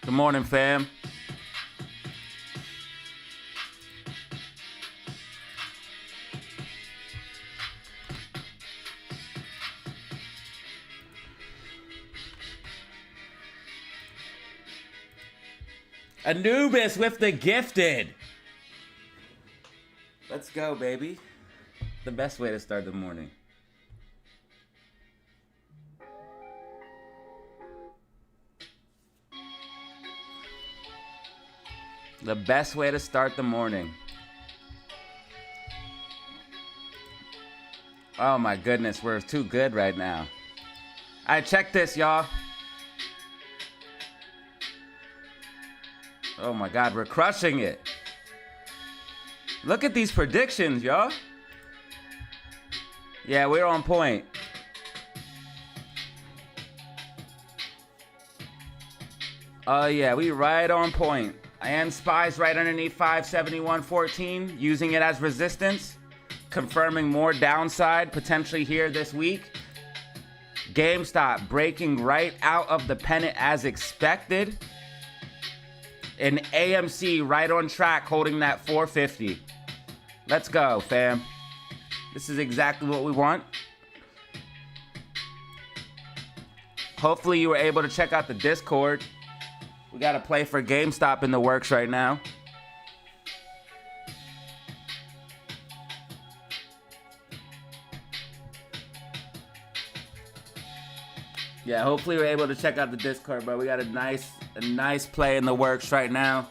Good morning, fam. Anubis with the gifted. Let's go, baby. The best way to start the morning. The best way to start the morning. Oh my goodness, we're too good right now. All right, check this, y'all. Oh my God, we're crushing it. Look at these predictions, y'all. Yeah, we're on point. Oh yeah, we right on point. And SPY's right underneath 571.14, using it as resistance, confirming more downside potentially here this week. GameStop breaking right out of the pennant as expected. And AMC right on track, holding that 450. Let's go, fam. This is exactly what we want. Hopefully you were able to check out the Discord. We got a play for GameStop in the works right now. Yeah, hopefully we're able to check out the Discord, bro. We got a nice play in the works right now.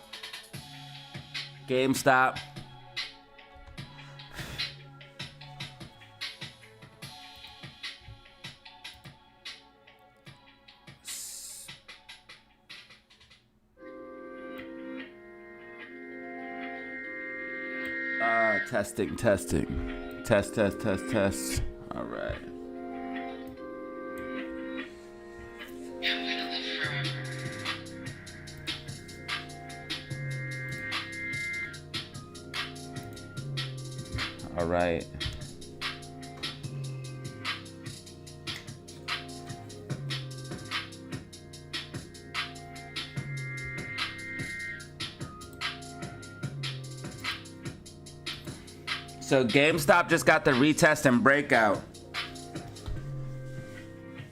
GameStop. Testing. Test. All right. All right. So GameStop just got the retest and breakout.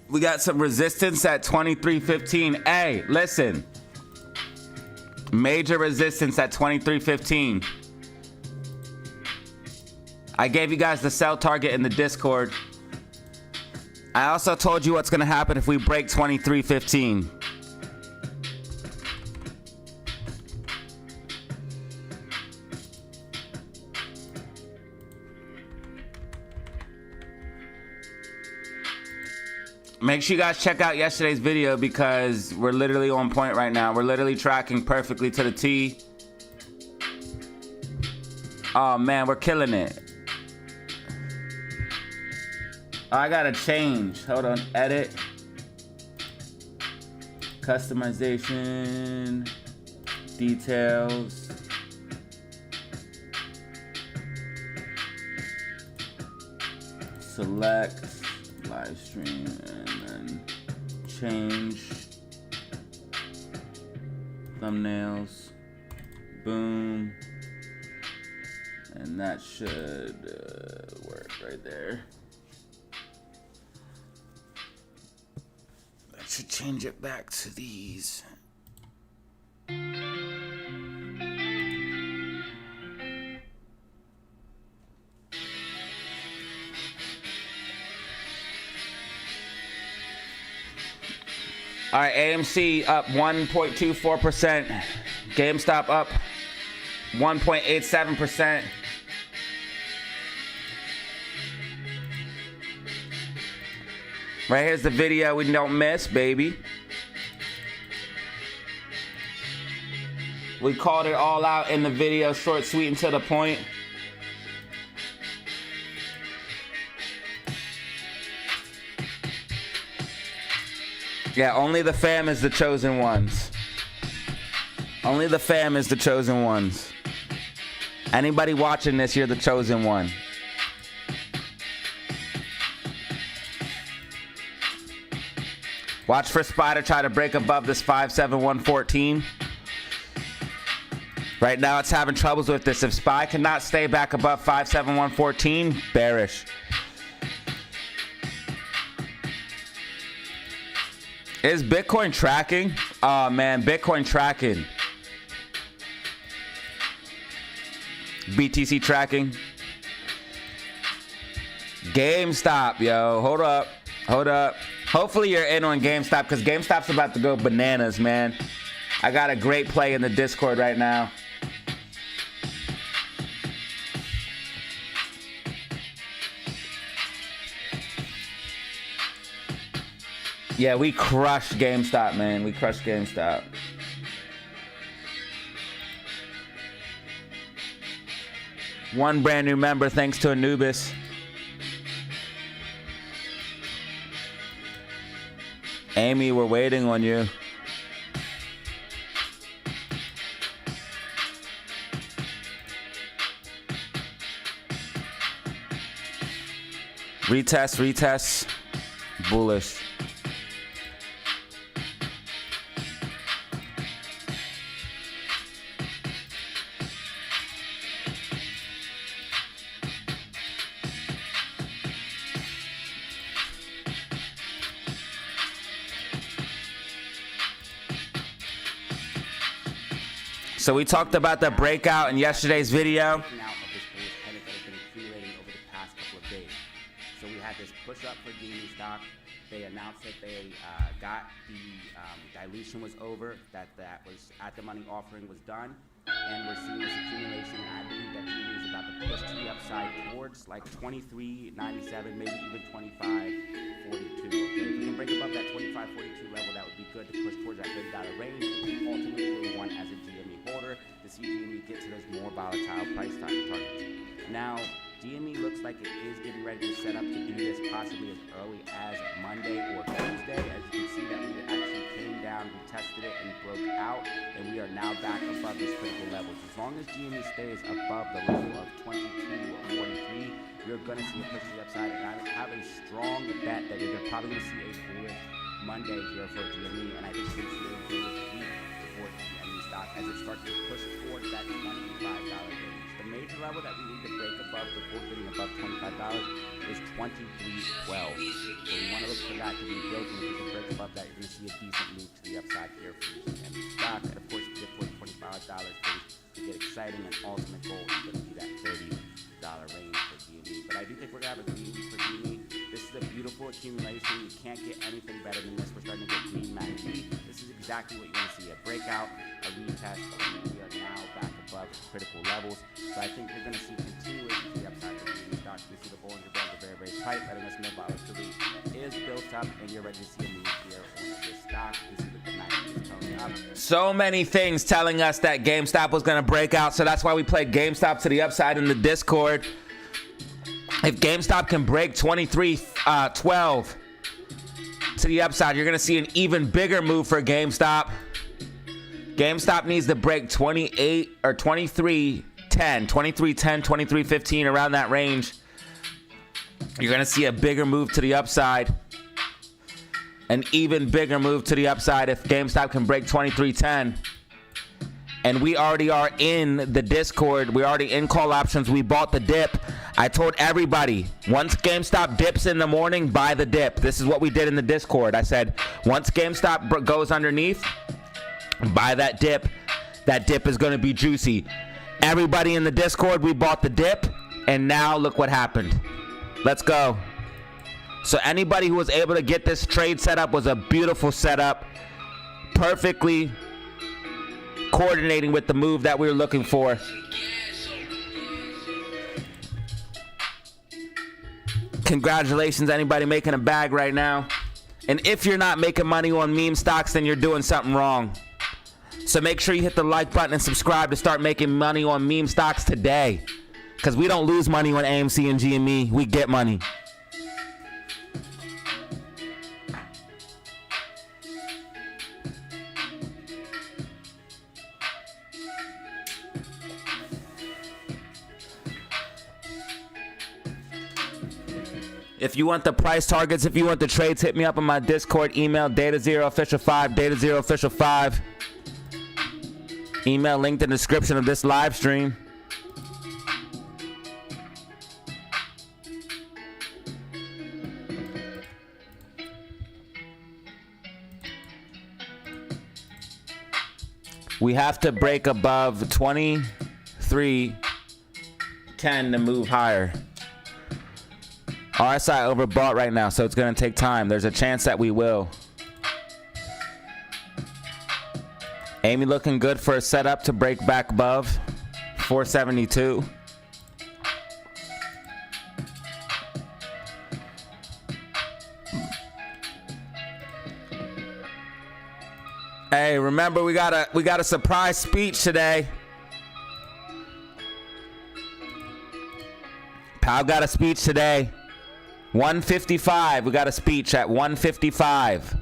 We got some resistance at 23.15. Hey, listen. Major resistance at 23.15. I gave you guys the sell target in the Discord. I also told you what's going to happen if we break 23.15. Make sure you guys check out yesterday's video because we're literally on point right now. We're literally tracking perfectly to the T. Oh man, we're killing it. Oh, I gotta change. Hold on. Edit. Customization. Details. Select. Live stream. And then change. Thumbnails. Boom. And that should work right there. That should change it back to these. All right, AMC up 1.24%. GameStop up 1.87%. Right here's the video we don't miss, baby. We called it all out in the video, short, sweet, and to the point. Yeah, only the fam is the chosen ones. Only the fam is the chosen ones. Anybody watching this, you're the chosen one. Watch for SPY to try to break above this 57114. Right now, it's having troubles with this. If SPY cannot stay back above 57114, bearish. Is Bitcoin tracking? Oh, man, Bitcoin tracking. BTC tracking. GameStop, yo. Hold up. Hold up. Hopefully you're in on GameStop because GameStop's about to go bananas, man. I got a great play in the Discord right now. Yeah, we crushed GameStop, man. We crushed GameStop. One brand new member, thanks to Anubis. Amy, we're waiting on you. Retest, retest. Bullish. So we talked about the breakout in yesterday's video. So we had this push up for GameStop. They announced that they got the dilution was over, that was at the money offering was done, and we're seeing this accumulation. I believe that GME is about to push to the upside towards like 23.97, maybe even 25.42. Okay, if we can break above that 25.42 level, that would be good to push towards that $30 range. Ultimately, what we want as a GME holder to see GME get to those more volatile price targets. Now, GME looks like it is getting ready to set up to do this possibly as early as Monday or Tuesday. As you can see that we actually came down, we tested it and broke out, and we are now back above these critical levels. As long as GME stays above the level of 22.43, you're going to see a push to the upside, and I have a strong bet that you're probably going to see a bullish Monday here for GME, and I think you're going to see a bullish week for GME stock as it starts to push towards that $25 range. The major level that we need to break above before getting above $25 is 23.12. So we want to look for that to be broken. If we can break above that, you're going to see a decent move to the upside here for GME stock. And of course, if you get $25, things to get exciting, and ultimate goal is going to be that $30 range for GME. But I do think we're going to have a green week for GME. This is a beautiful accumulation. You can't get anything better than this. We're starting to get green MACD. This is exactly what you want to see. A breakout, a retest, and we are now back above critical levels. So I think you're going to see continuation to the upside for GME stocks. You see the Bollinger Bands are very, very tight, letting us know volatility is built up, and you're ready to see a move here on this stock. You see that the MACD is coming up. So many things telling us that GameStop was going to break out, so that's why we played GameStop to the upside in the Discord. If GameStop can break 23.12 to the upside, you're going to see an even bigger move for GameStop. GameStop needs to break 28 or 23.10, 23.10, 23.15, around that range. You're going to see a bigger move to the upside. An even bigger move to the upside if GameStop can break 23.10. And we already are in the Discord. We're already in call options. We bought the dip. I told everybody, once GameStop dips in the morning, buy the dip. This is what we did in the Discord. I said, once GameStop goes underneath, buy that dip. That dip is going to be juicy. Everybody in the Discord, we bought the dip, and now look what happened. Let's go. So anybody who was able to get this trade set up was a beautiful setup. Perfectly coordinating with the move that we were looking for. Congratulations, anybody making a bag right now. And if you're not making money on meme stocks, then you're doing something wrong. So make sure you hit the like button and subscribe to start making money on meme stocks today. Because we don't lose money on AMC and GME. We get money. If you want the price targets, if you want the trades, hit me up on my Discord email, DataZeroOfficial5, DataZeroOfficial5. Email linked in the description of this live stream. We have to break above 23.10 to move higher. RSI overbought right now, so it's going to take time. There's a chance that we will. Amy looking good for a setup to break back above 472. Hey, remember we got a surprise speech today. Powell got a speech today. 1:55. We got a speech at 1:55.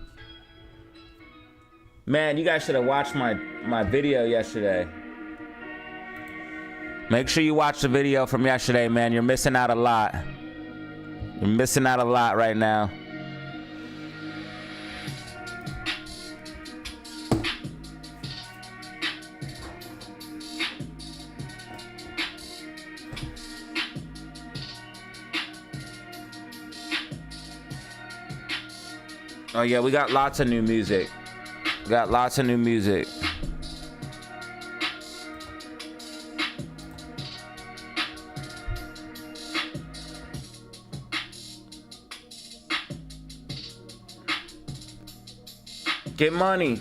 Man, you guys should have watched my video yesterday. Make sure you watch the video from yesterday, man. You're missing out a lot. You're missing out a lot right now. Oh yeah, we got lots of new music. We got lots of new music. Get money.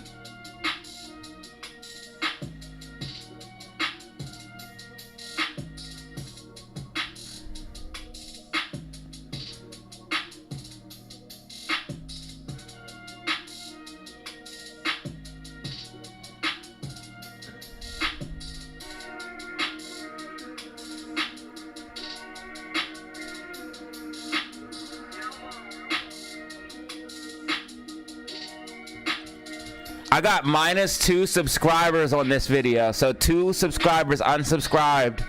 I got -2 subscribers on this video, so 2 subscribers unsubscribed.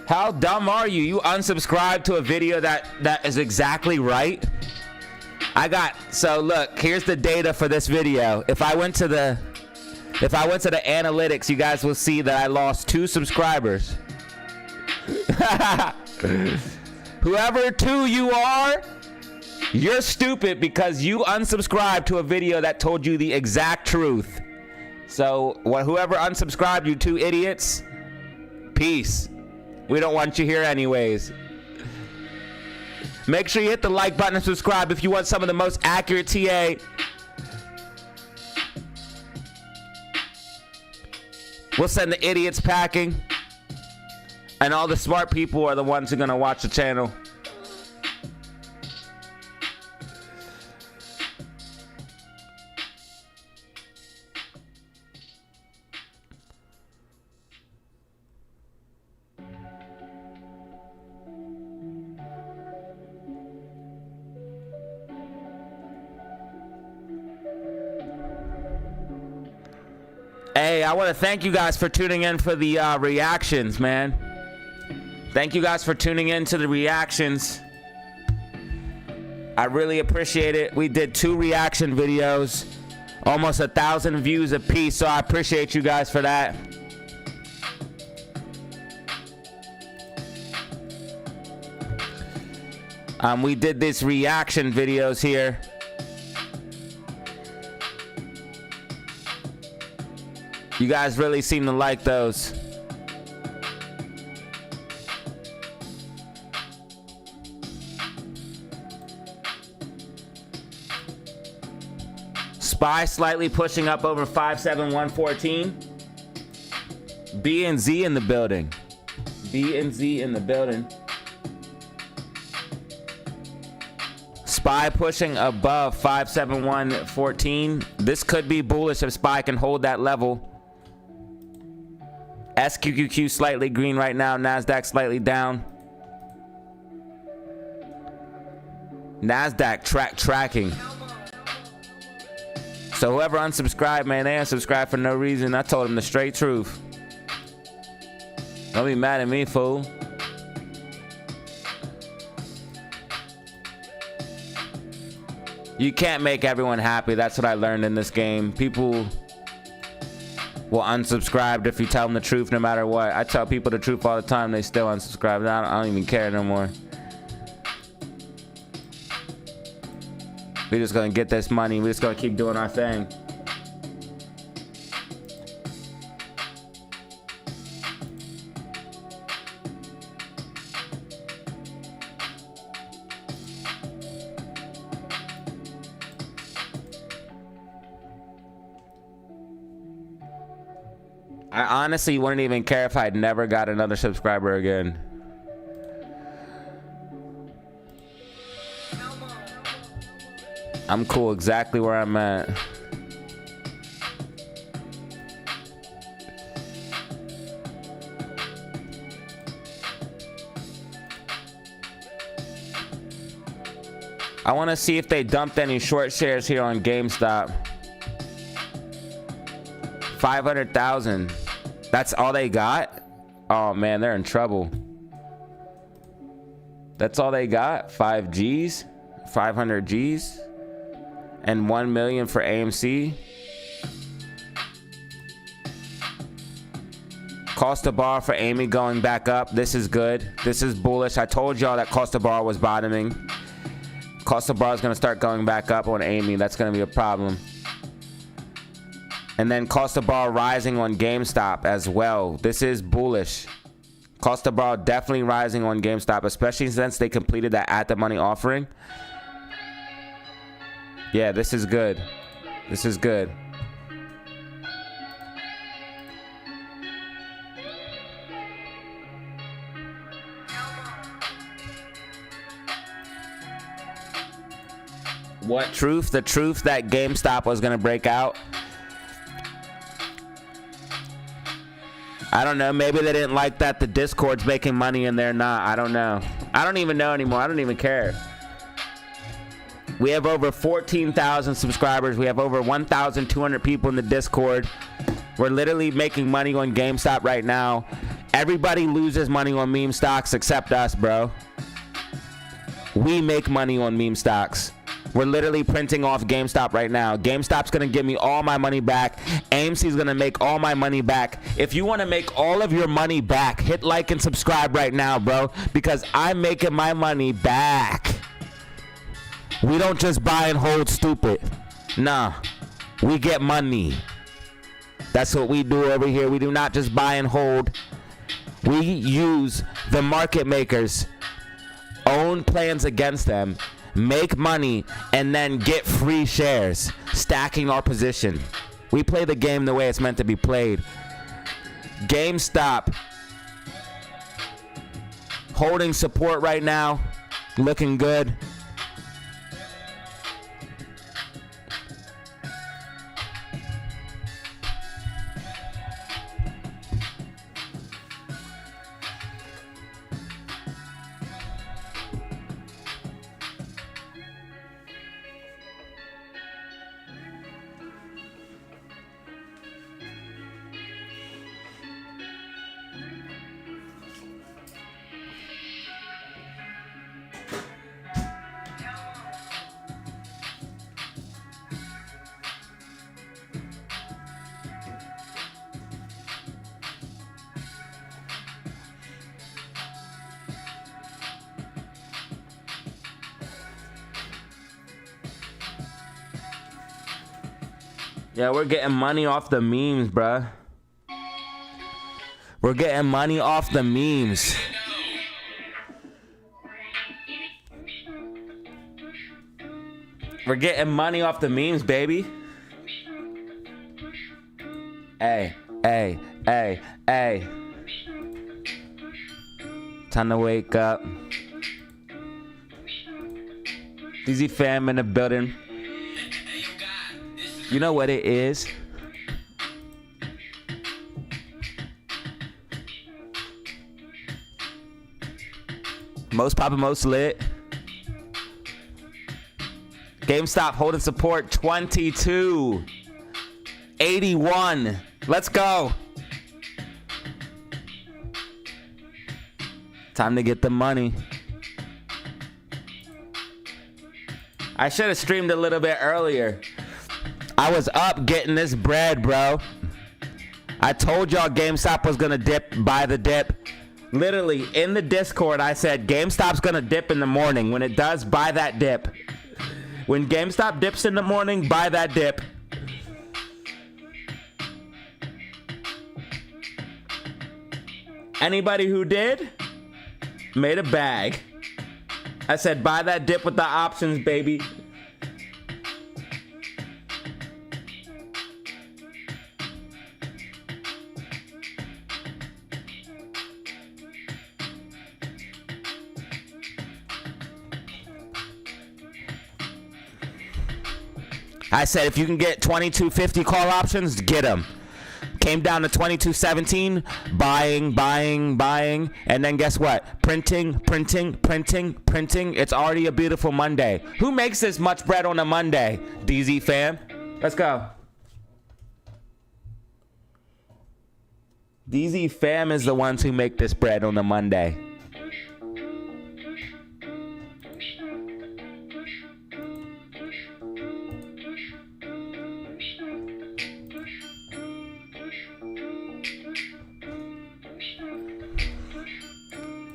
How dumb are you? You unsubscribed to a video that is exactly right? So look, here's the data for this video. If I went to the analytics, you guys will see that I lost 2 subscribers. Whoever 2 you are, you're stupid because you unsubscribed to a video that told you the exact truth. So whoever unsubscribed, you 2 idiots, peace. We don't want you here anyways. Make sure you hit the like button and subscribe if you want some of the most accurate TA. We'll send the idiots packing. And all the smart people are the ones who are gonna watch the channel. Hey, I want to thank you guys for tuning in for the reactions, man. Thank you guys for tuning in to the reactions. I really appreciate it. We did 2 reaction videos, almost 1,000 views apiece, so I appreciate you guys for that. We did these reaction videos here. You guys really seem to like those. SPY slightly pushing up over 57114. B and Z in the building. B and Z in the building. SPY pushing above 57114. This could be bullish if SPY can hold that level. SQQQ slightly green right now. NASDAQ slightly down. NASDAQ tracking. So whoever unsubscribed, man, they unsubscribed for no reason. I told them the straight truth. Don't be mad at me, fool. You can't make everyone happy. That's what I learned in this game. People will unsubscribe if you tell them the truth no matter what. I tell people the truth all the time. They still unsubscribe. I don't even care no more. We're just going to get this money. We're just going to keep doing our thing. I honestly wouldn't even care if I'd never got another subscriber again. I'm cool exactly where I'm at. I want to see if they dumped any short shares here on GameStop. 500,000. That's all they got? Oh man, they're in trouble. That's all they got? 5 G's? 500 G's? And 1 million for AMC? Cost of borrow for Amy going back up. This is good. This is bullish. I told y'all that cost of borrow was bottoming. Cost of borrow is going to start going back up on Amy. That's going to be a problem. And then cost of borrow rising on GameStop as well. This is bullish. Cost of borrow definitely rising on GameStop, especially since they completed that at the money offering. Yeah, this is good. This is good. What truth? The truth that GameStop was going to break out. I don't know. Maybe they didn't like that the Discord's making money and they're not. I don't know. I don't even know anymore. I don't even care. We have over 14,000 subscribers. We have over 1,200 people in the Discord. We're literally making money on GameStop right now. Everybody loses money on meme stocks except us, bro. We make money on meme stocks. We're literally printing off GameStop right now. GameStop's going to give me all my money back. AMC's going to make all my money back. If you want to make all of your money back, hit like and subscribe right now, bro, because I'm making my money back. We don't just buy and hold stupid. Nah, we get money. That's what we do over here. We do not just buy and hold. We use the market makers' own plans against them, make money, and then get free shares, stacking our position. We play the game the way it's meant to be played. GameStop holding support right now, looking good. Yeah, we're getting money off the memes, bruh. We're getting money off the memes. We're getting money off the memes, baby. Hey, hey, hey, hey. Time to wake up. DZ fam in the building. You know what it is? Most poppin', most lit. GameStop holding support 22.81. Let's go. Time to get the money. I should have streamed a little bit earlier. I was up getting this bread, bro. I told y'all GameStop was gonna dip, buy the dip. Literally, in the Discord, I said GameStop's gonna dip in the morning. When it does, buy that dip. When GameStop dips in the morning, buy that dip. Anybody who did, made a bag. I said buy that dip with the options, baby. I said if you can get 22.50 call options, get them. Came down to 22.17, buying, and then guess what? Printing. It's already a beautiful Monday. Who makes this much bread on a Monday? DZ fam. Let's go. DZ fam is the ones who make this bread on a Monday.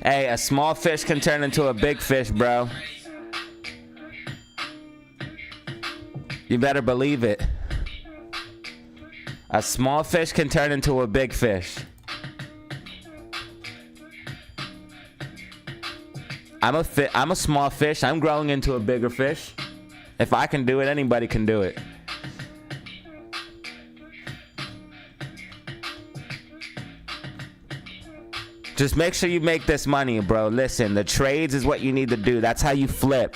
Hey, a small fish can turn into a big fish, bro. You better believe it. A small fish can turn into a big fish. I'm a small fish. I'm growing into a bigger fish. If I can do it, anybody can do it. Just make sure you make this money, bro. Listen, the trades is what you need to do. That's how you flip.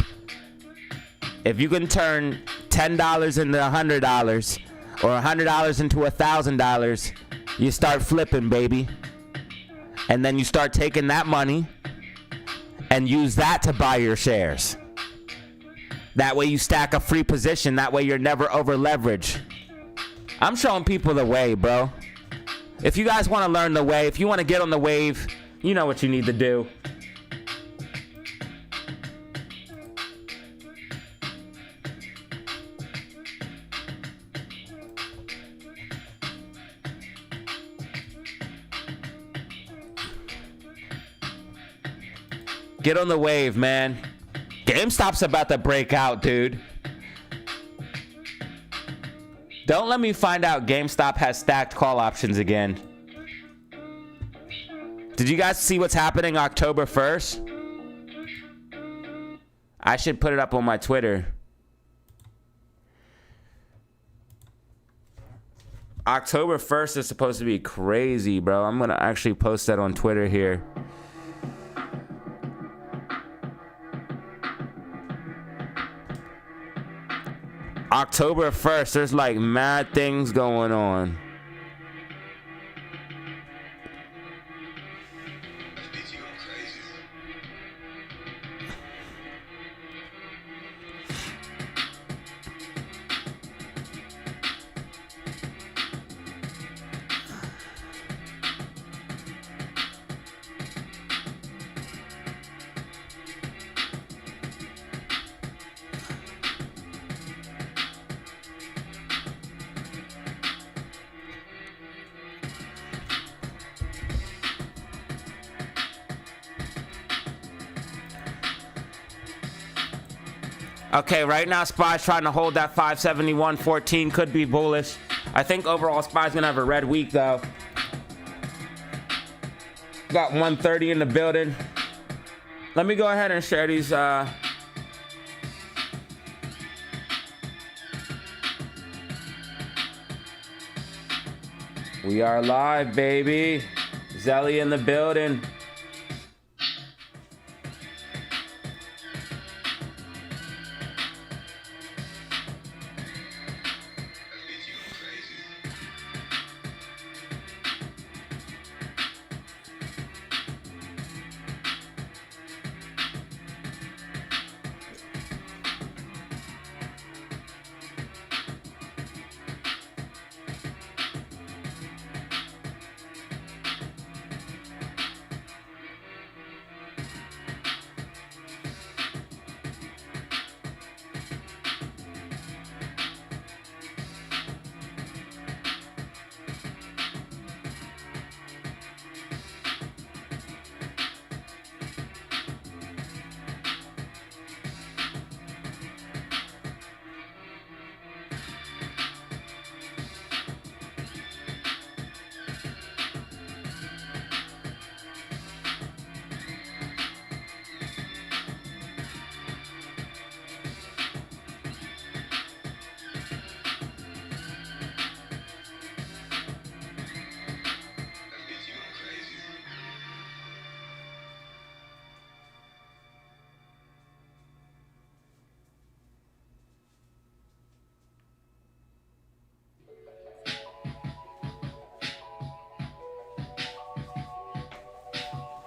If you can turn $10 into $100 or $100 into $1,000, you start flipping, baby. And then you start taking that money and use that to buy your shares. That way you stack a free position. That way you're never over leveraged. I'm showing people the way, bro. If you guys want to learn the way, if you want to get on the wave, you know what you need to do. Get on the wave, man. GameStop's about to break out, dude. Don't let me find out GameStop has stacked call options again. Did you guys see what's happening October 1st? I should put it up on my Twitter. October 1st is supposed to be crazy, bro. I'm gonna actually post that on Twitter here. October 1st, there's like mad things going on. Okay, right now SPY's trying to hold that 571.14, could be bullish. I think overall SPY's gonna have a red week though. Got 130 in the building. Let me go ahead and share these. We are live, baby. Zelly in the building.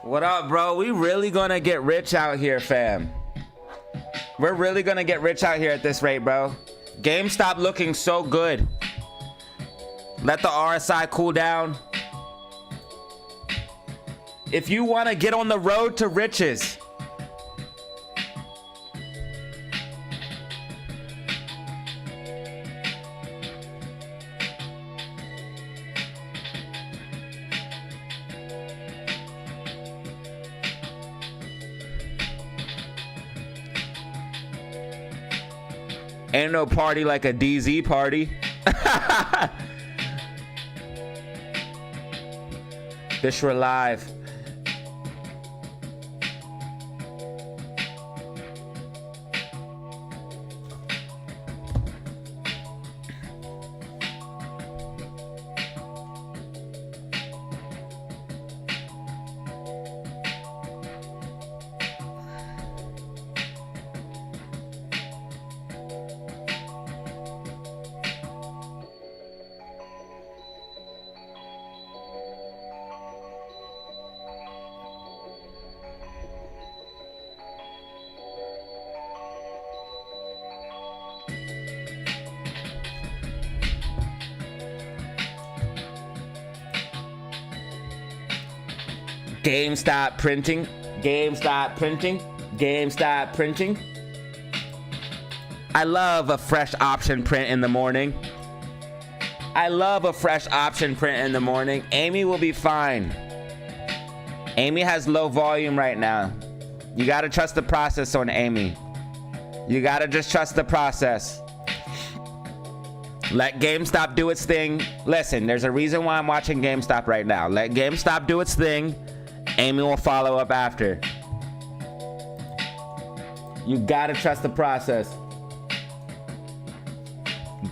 What up, bro? We really gonna get rich out here, fam. We're really gonna get rich out here at this rate, bro. GameStop looking so good. Let the RSI cool down. If you want to get on the road to riches, ain't no party like a DZ party. Fish were live. GameStop printing, GameStop printing, GameStop printing. I love a fresh option print in the morning. I love a fresh option print in the morning. Amy will be fine. Amy has low volume right now. You gotta trust the process on Amy. You gotta just trust the process. Let GameStop do its thing. Listen, there's a reason why I'm watching GameStop right now. Let GameStop do its thing. Amy will follow up after. You gotta trust the process.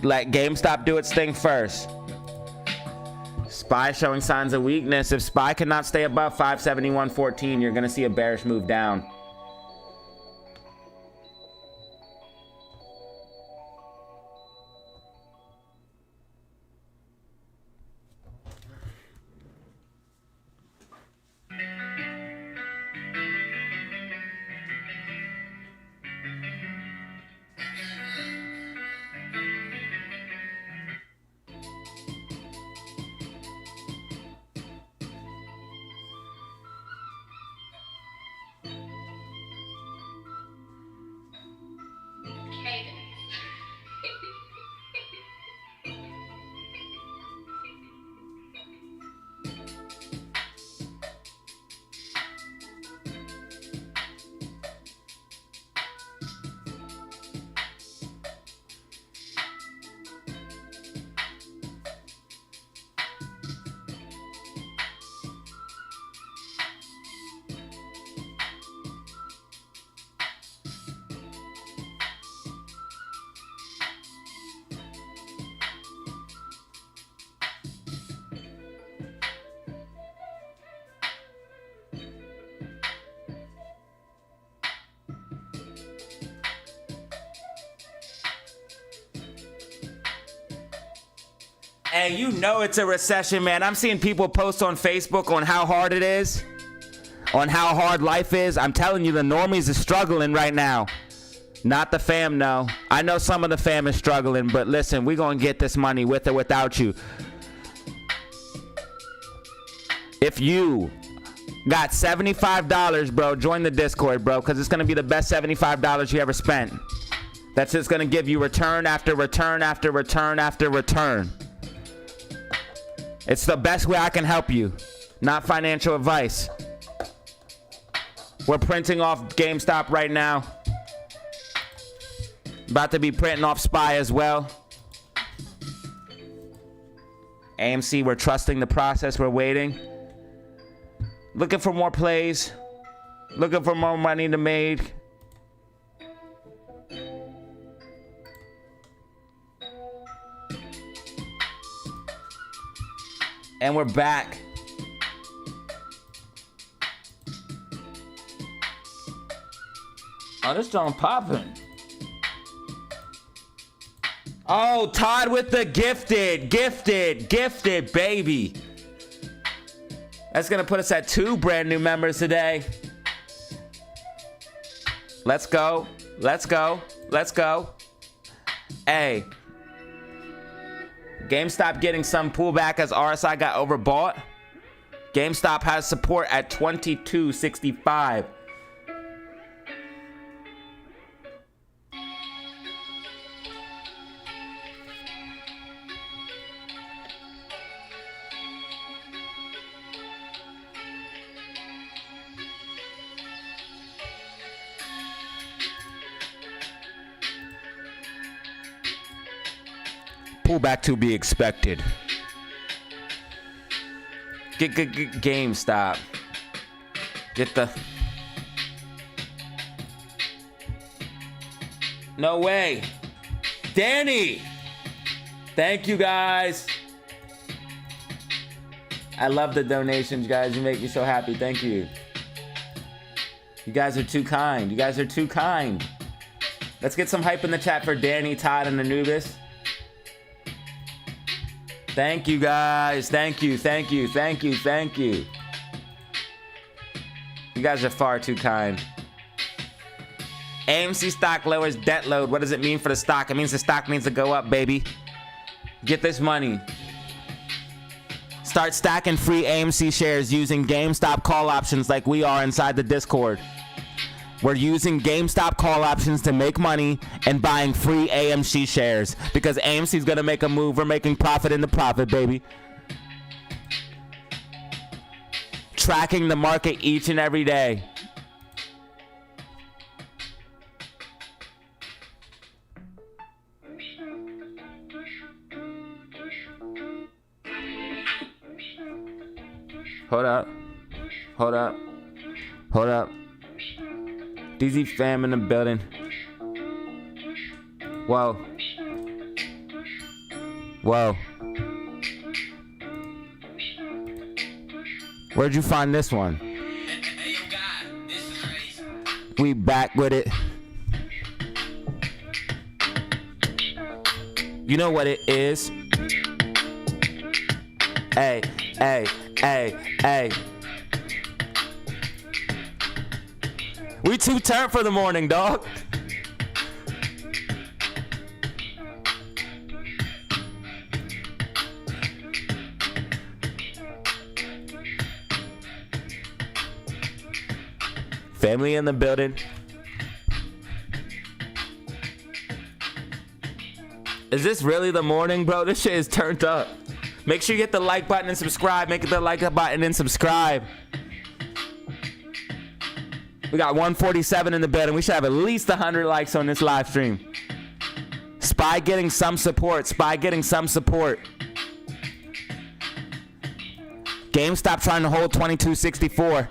Let GameStop do its thing first. SPY showing signs of weakness. If SPY cannot stay above 571.14, you're gonna see a bearish move down. Hey, you know it's a recession, man. I'm seeing people post on Facebook on how hard it is, on how hard life is. I'm telling you, the normies are struggling right now. Not the fam, no. I know some of the fam is struggling, but listen, we're going to get this money with or without you. If you got $75, bro, join the Discord, bro, because it's going to be the best $75 you ever spent. That's just going to give you return after return after return after return. It's the best way I can help you. Not financial advice. We're printing off GameStop right now. About to be printing off SPY as well. AMC, we're trusting the process. We're waiting. Looking for more plays. Looking for more money to make. And we're back. Oh, this don't poppin'. Oh, Todd with the gifted, baby. That's gonna put us at 2 brand new members today. Let's go. Let's go. Let's go. Hey. GameStop getting some pullback as RSI got overbought. GameStop has support at 22.65. Pullback to be expected. Get GameStop. Get the... No way. Danny! Thank you, guys. I love the donations, guys. You make me so happy. Thank you. You guys are too kind. You guys are too kind. Let's get some hype in the chat for Danny, Todd, and Anubis. Thank you, guys. Thank you, thank you, thank you, thank you. You guys are far too kind. AMC stock lowers debt load. What does it mean for the stock? It means the stock needs to go up, baby. Get this money. Start stacking free AMC shares using GameStop call options like we are inside the Discord. We're using GameStop call options to make money and buying free AMC shares because AMC's gonna make a move. We're making profit in the profit, baby. Tracking the market each and every day. Hold up. Hold up. Hold up. DZ fam in the building. Whoa. Whoa. Where'd you find this one? We back with it. You know what it is? Hey, hey, hey, hey. We too turned for the morning, dog. Family in the building. Is this really the morning, bro? This shit is turned up. Make sure you hit the like button and subscribe. Make it the like button and subscribe. We got 147 in the building. We should have at least 100 likes on this live stream. Spy getting some support. Spy getting some support. GameStop trying to hold 22.64.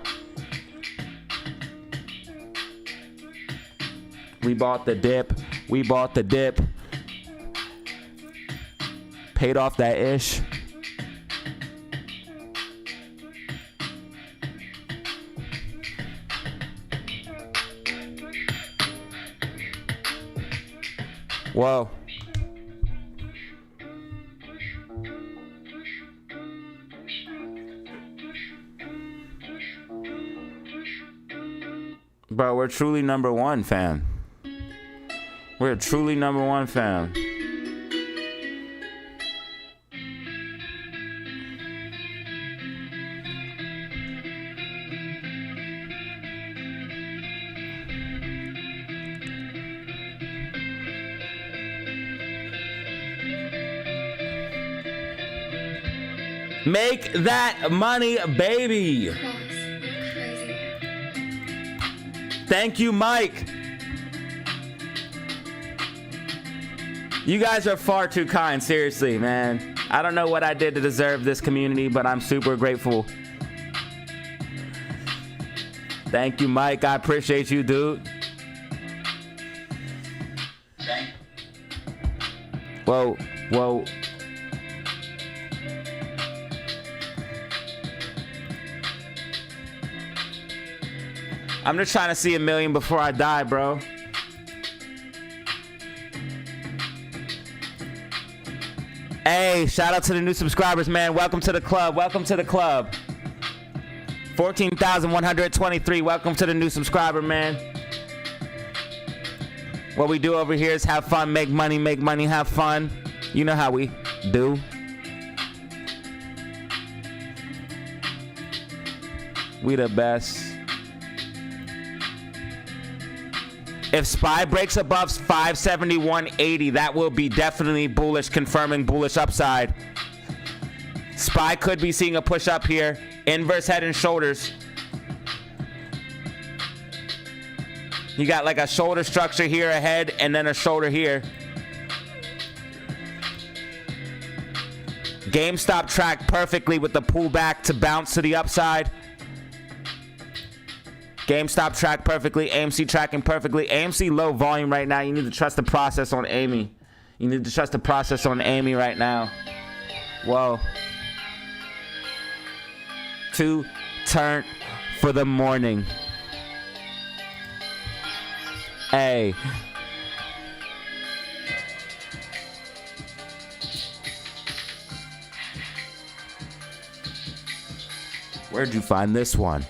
We bought the dip. We bought the dip. Paid off that ish. Whoa. Bro, we're truly number one, fam. We're truly number one, fam. Make that money, baby. Thank you, Mike. You guys are far too kind, seriously, man. I don't know what I did to deserve this community, but I'm super grateful. Thank you, Mike. I appreciate you, dude. Whoa, whoa. I'm just trying to see 1 million before I die, bro. Hey, shout out to the new subscribers, man. Welcome to the club. Welcome to the club. 14,123. Welcome to the new subscriber, man. What we do over here is have fun, make money, have fun. You know how we do. We the best. If SPY breaks above 571.80, that will be definitely bullish, confirming bullish upside. SPY could be seeing a push up here. Inverse head and shoulders. You got like a shoulder structure here, a head, and then a shoulder here. GameStop tracked perfectly with the pullback to bounce to the upside. GameStop tracked perfectly. AMC tracking perfectly. AMC low volume right now. You need to trust the process on Amy. You need to trust the process on Amy right now. Whoa. 2 turn for the morning. Hey. Where'd you find this one?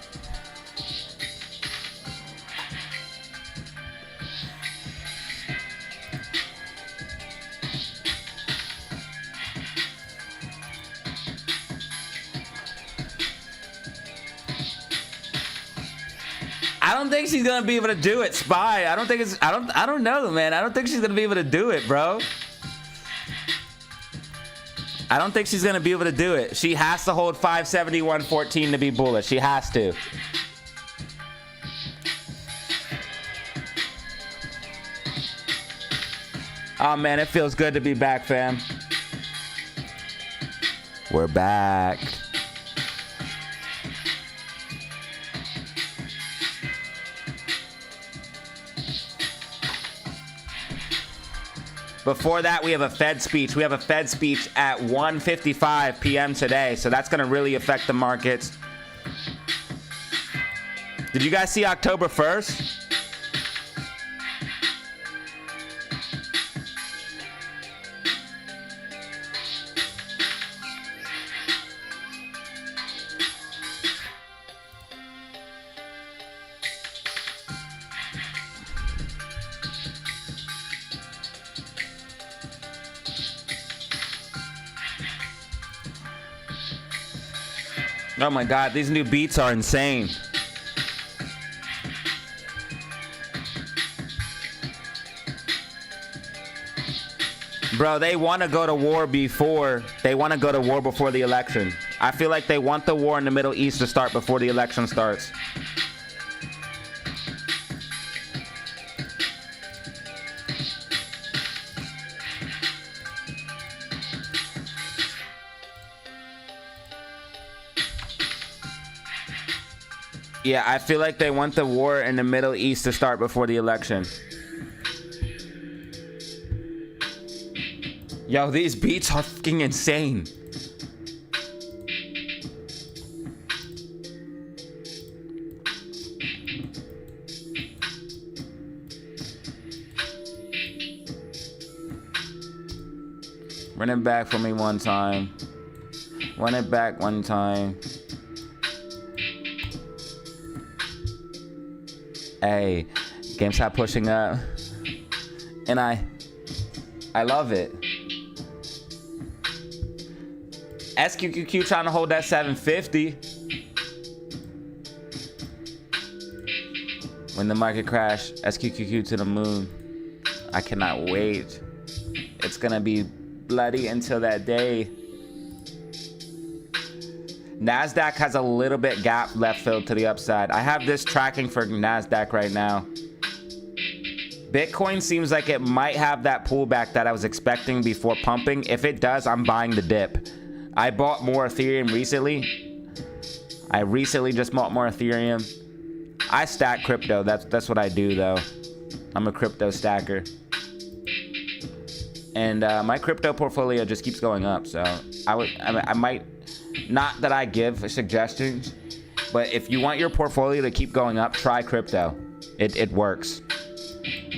I don't think she's gonna be able to do it, SPY. I don't know, man. I don't think she's gonna be able to do it, bro. I don't think she's gonna be able to do it. She has to hold 571.14 to be bullish. She has to. Oh man, it feels good to be back, fam. We're back. Before that, we have a Fed speech. We have a Fed speech at 1:55 p.m. today, so that's going to really affect the markets. Did you guys see October 1st? Oh my God, these new beats are insane. Bro, they want to go to war before the election. I feel like they want the war in the Middle East to start before the election starts. Yeah, I feel like they want the war in the Middle East to start before the election. Yo, these beats are fucking insane. Run it back for me one time. Run it back one time. Hey, GameStop pushing up, and I love it. SQQQ trying to hold that 750. When the market crash, SQQQ to the moon. I cannot wait. It's gonna be bloody until that day. NASDAQ has a little bit gap left filled to the upside. I have this tracking for NASDAQ right now. Bitcoin seems like it might have that pullback that I was expecting before pumping. If it does, I'm buying the dip. I bought more Ethereum recently. I recently just bought more Ethereum. I stack crypto. That's what I do, though. I'm a crypto stacker. And my crypto portfolio just keeps going up. So I might... Not that I give suggestions, but if you want your portfolio to keep going up, try crypto. It works.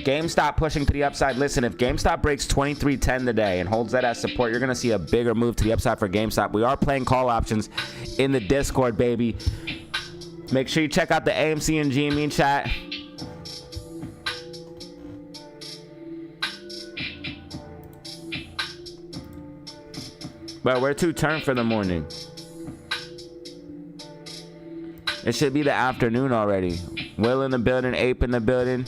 GameStop pushing to the upside. Listen, if GameStop breaks 23.10 today and holds that as support, you're going to see a bigger move to the upside for GameStop. We are playing call options in the Discord, baby. Make sure you check out the AMC and GME chat. But we're too turned for the morning. It should be the afternoon already. Will in the building, Ape in the building.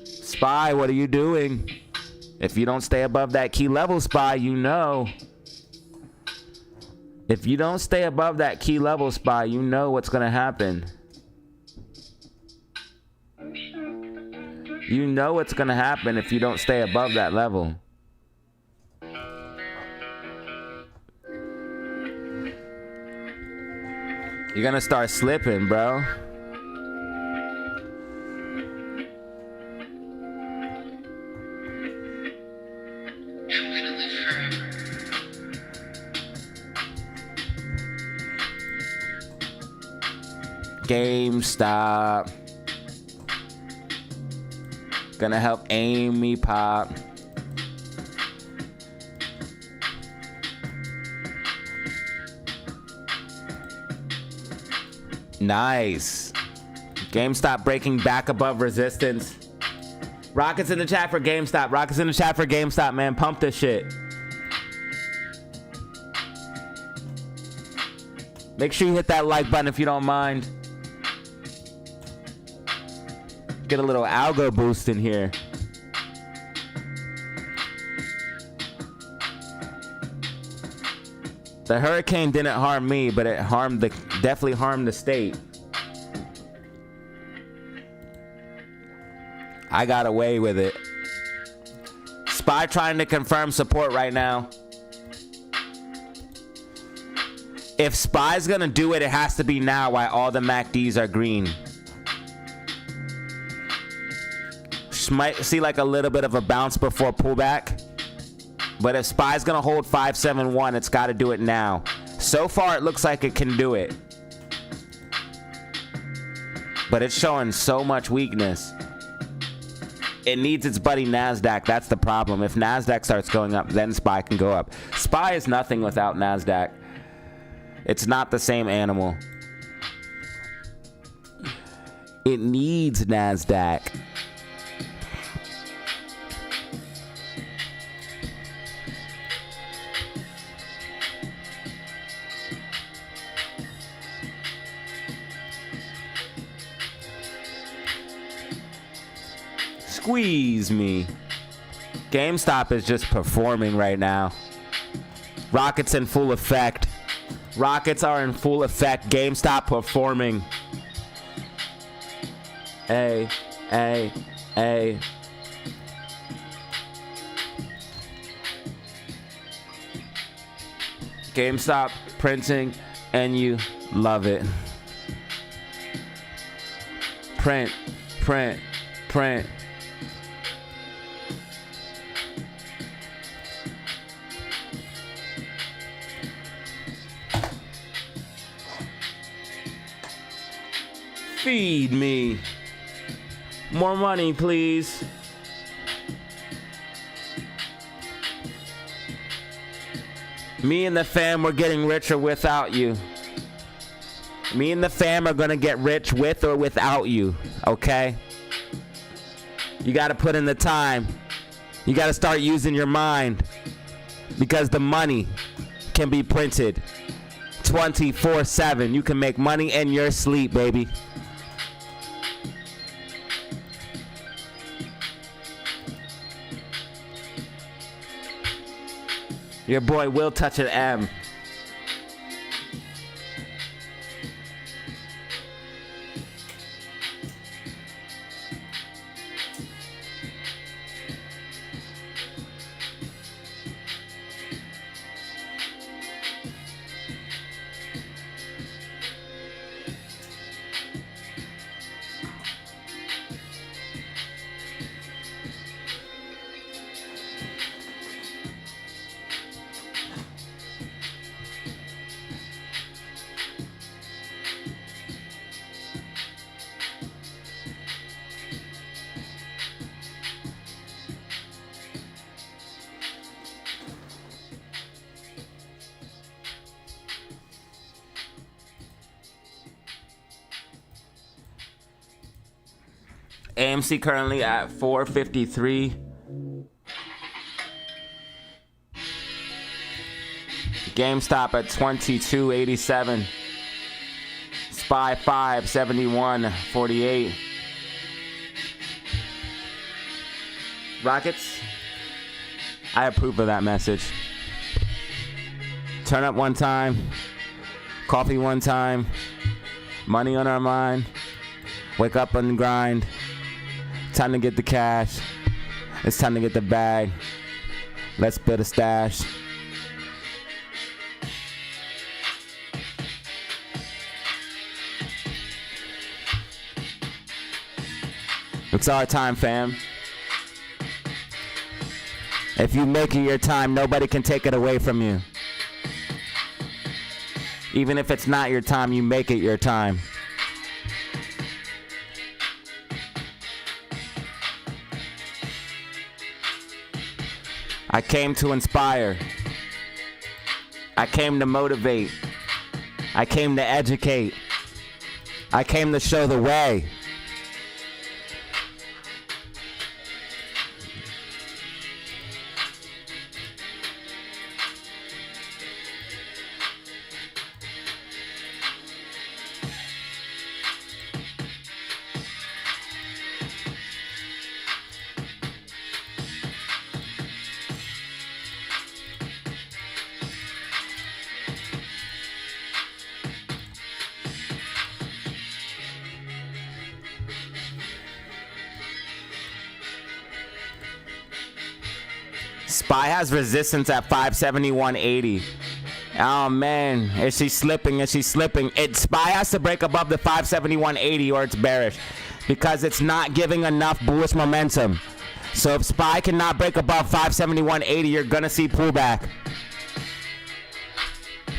Spy, what are you doing? If you don't stay above that key level, Spy, you know. If you don't stay above that key level, Spy, you know what's gonna happen. You know what's gonna happen if you don't stay above that level. You're gonna start slipping, bro. GameStop. Gonna help Amy pop. Nice. GameStop breaking back above resistance. Rockets in the chat for GameStop. Rockets in the chat for GameStop, man. Pump this shit. Make sure you hit that like button if you don't mind. Get a little algo boost in here. The hurricane didn't harm me, but it definitely harmed the state. I got away with it. Spy trying to confirm support right now. If Spy's gonna do it, it has to be now while all the MACDs are green. Might see like a little bit of a bounce before pullback. But if Spy's gonna hold 571, it's gotta do it now. So far, it looks like it can do it. But it's showing so much weakness. It needs its buddy NASDAQ. That's the problem. If NASDAQ starts going up, then Spy can go up. Spy is nothing without NASDAQ. It's not the same animal. It needs NASDAQ. Squeeze me. GameStop is just performing right now. Rockets in full effect. Rockets are in full effect. GameStop performing. Hey, hey, hey. GameStop printing, and you love it. Print, print, print. Feed me. More money, please. Me and the fam, we're getting richer without you. Me and the fam are gonna get rich with or without you, okay? You gotta put in the time. You gotta start using your mind. Because the money can be printed 24/7. You can make money in your sleep, baby. Your boy will touch an M. AMC currently at 453. GameStop at 2287. SPY 571.48. Rockets, I approve of that message. Turn up one time, coffee one time, money on our mind, wake up and grind. Time to get the cash. It's time to get the bag. Let's build a stash. It's our time, fam. If you make it your time, nobody can take it away from you. Even if it's not your time, you make it your time. I came to inspire. I came to motivate. I came to educate. I came to show the way. SPY has resistance at 571.80. Oh man, is she slipping? Is she slipping? SPY has to break above the 571.80 or it's bearish because it's not giving enough bullish momentum. So if SPY cannot break above 571.80, you're gonna see pullback.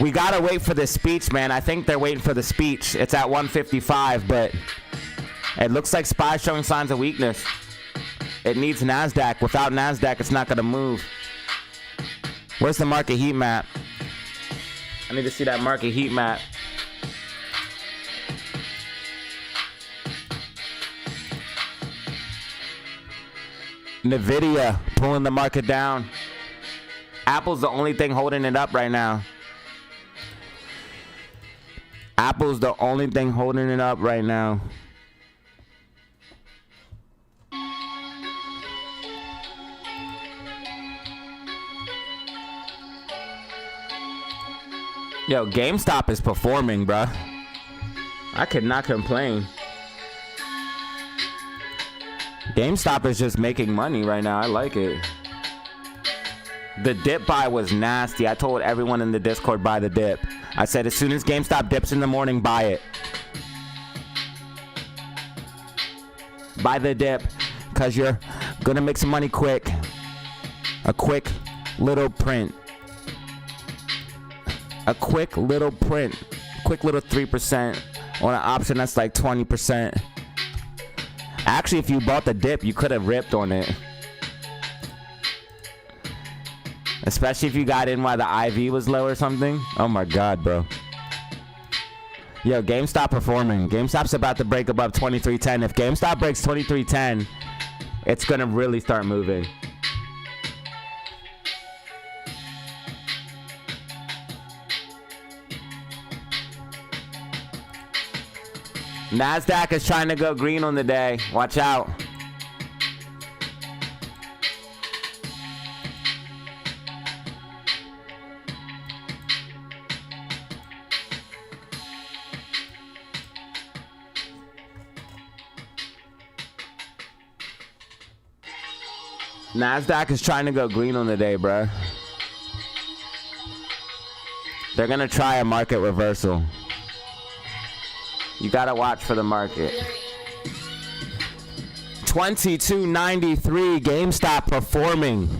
We gotta wait for the speech, man. I think they're waiting for the speech. It's at 155, but it looks like SPY showing signs of weakness. It needs NASDAQ. Without NASDAQ, it's not going to move. Where's the market heat map? I need to see that market heat map. NVIDIA pulling the market down. Apple's the only thing holding it up right now. Apple's the only thing holding it up right now. Yo, GameStop is performing, bruh. I could not complain. GameStop is just making money right now. I like it. The dip buy was nasty. I told everyone in the Discord, buy the dip. I said, as soon as GameStop dips in the morning, buy it. Buy the dip, because you're going to make some money quick. A quick little print. A quick little print, quick little 3% on an option that's like 20%. Actually, if you bought the dip, you could have ripped on it. Especially if you got in while the IV was low or something. Oh my God, bro. Yo, GameStop performing. GameStop's about to break above 2310. If GameStop breaks 2310, it's gonna really start moving. NASDAQ is trying to go green on the day. Watch out. NASDAQ is trying to go green on the day, bruh. They're going to try a market reversal. You gotta watch for the market. 2293, GameStop performing.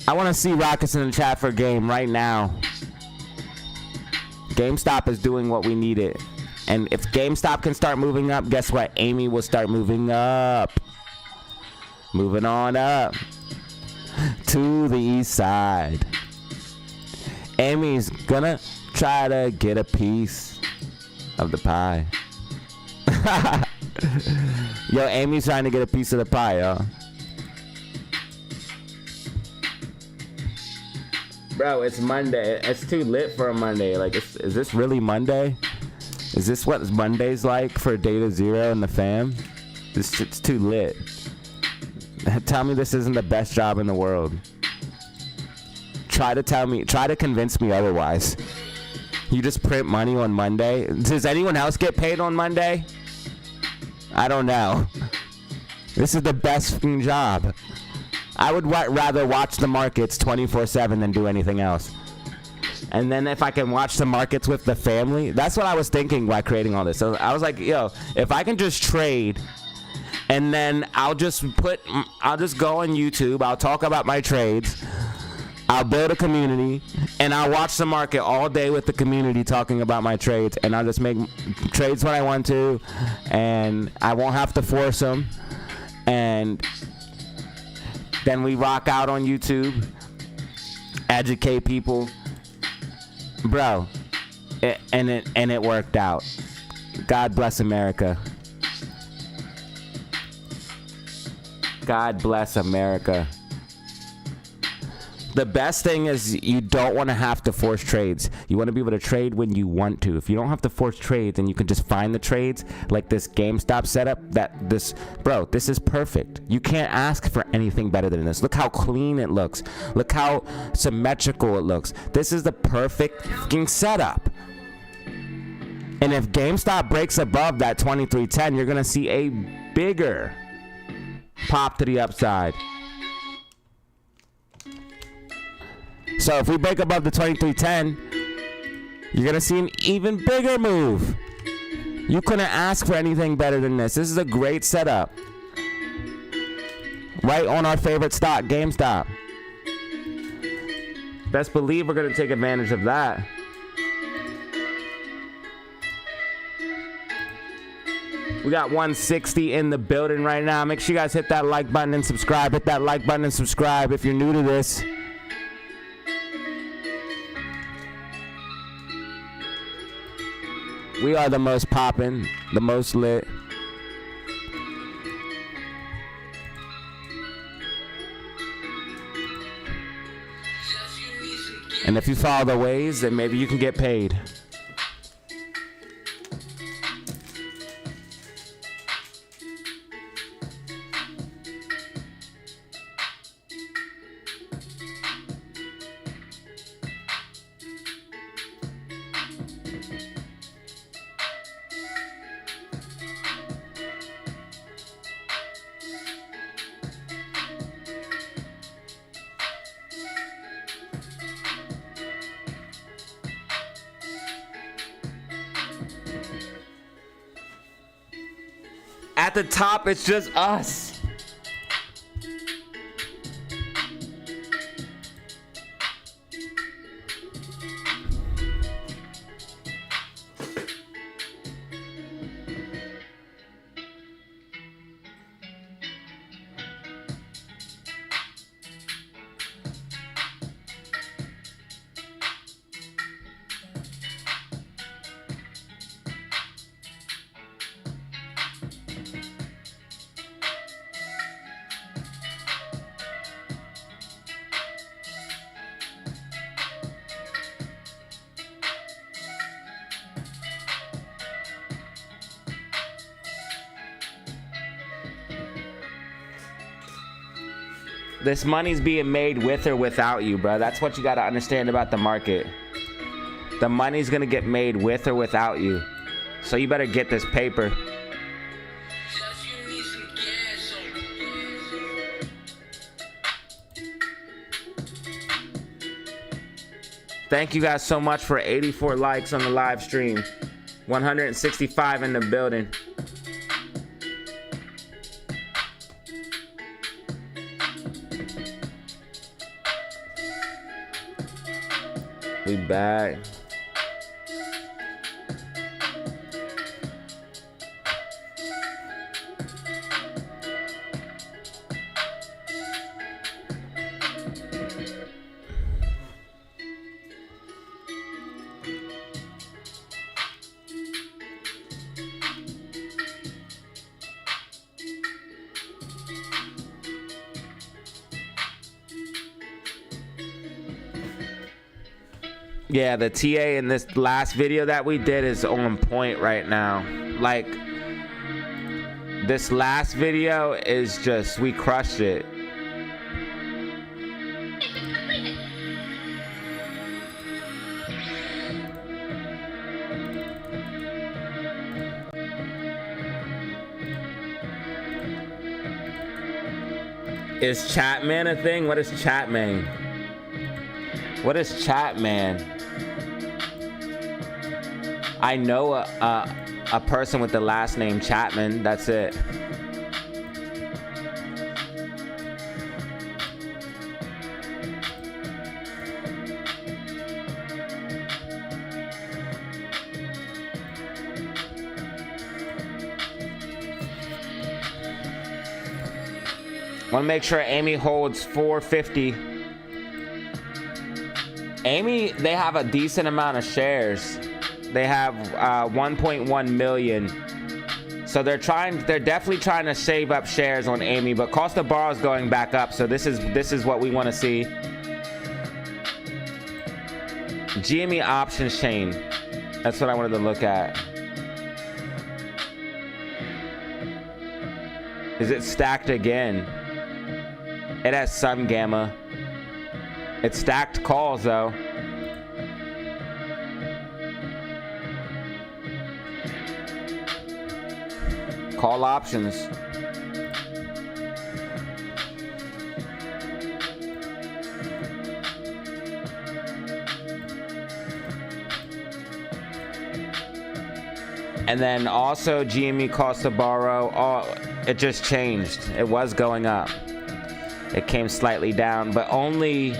I want to see rockets in the chat for game right now. GameStop is doing what we needed. And if GameStop can start moving up, guess what? Amy will start moving up. Moving on up to the east side. Amy's gonna Try to get a piece of the pie. Yo, Amy's trying to get a piece of the pie, yo. Bro, it's Monday. It's too lit for a Monday. Like, is this really Monday? Is this what Monday's like for DataZero and the fam? This shit's too lit. Tell me this isn't the best job in the world. Try to convince me otherwise. You just print money on Monday? Does anyone else get paid on Monday? I don't know. This is the best fucking job. I would rather watch the markets 24/7 than do anything else. And then if I can watch the markets with the family, that's what I was thinking while creating all this. So I was like, yo, if I can just trade, and then I'll just go on YouTube, I'll talk about my trades, I'll build a community, and I'll watch the market all day with the community talking about my trades, and I'll just make trades when I want to, and I won't have to force them, and then we rock out on YouTube, educate people, bro, and it worked out. God bless America. God bless America. The best thing is you don't want to have to force trades. You want to be able to trade when you want to. If you don't have to force trades and you can just find the trades, like this GameStop setup, this is perfect. You can't ask for anything better than this. Look how clean it looks. Look how symmetrical it looks. This is the perfect fucking setup. And if GameStop breaks above that 2310, you're going to see a bigger pop to the upside. So if we break above the 2310, you're going to see an even bigger move. You couldn't ask for anything better than this. This is a great setup. Right on our favorite stock, GameStop. Best believe we're going to take advantage of that. We got 160 in the building right now. Make sure you guys hit that like button and subscribe. Hit that like button and subscribe if you're new to this. We are the most poppin', the most lit. And if you follow the ways, then maybe you can get paid. At the top, it's just us. This money's being made with or without you, bro. That's what you got to understand about the market. The money's going to get made with or without you. So you better get this paper. Thank you guys so much for 84 likes on the live stream. 165 in the building. We back. Yeah, the TA in this last video that we did is on point right now. Like, this last video is just, we crushed it. Is Chatman a thing? What is Chatman? What is Chatman? I know a person with the last name Chapman. That's it. Want to make sure Amy holds 450. Amy, they have a decent amount of shares. They have 1.1 million. So they're definitely trying to save up shares on Amy, but cost of borrow is going back up. So this is what we want to see. GME options chain. That's what I wanted to look at. Is it stacked again? It has some gamma. It's stacked calls though. Call options. And then also GME cost to borrow. Oh, it just changed. It was going up. It came slightly down, but only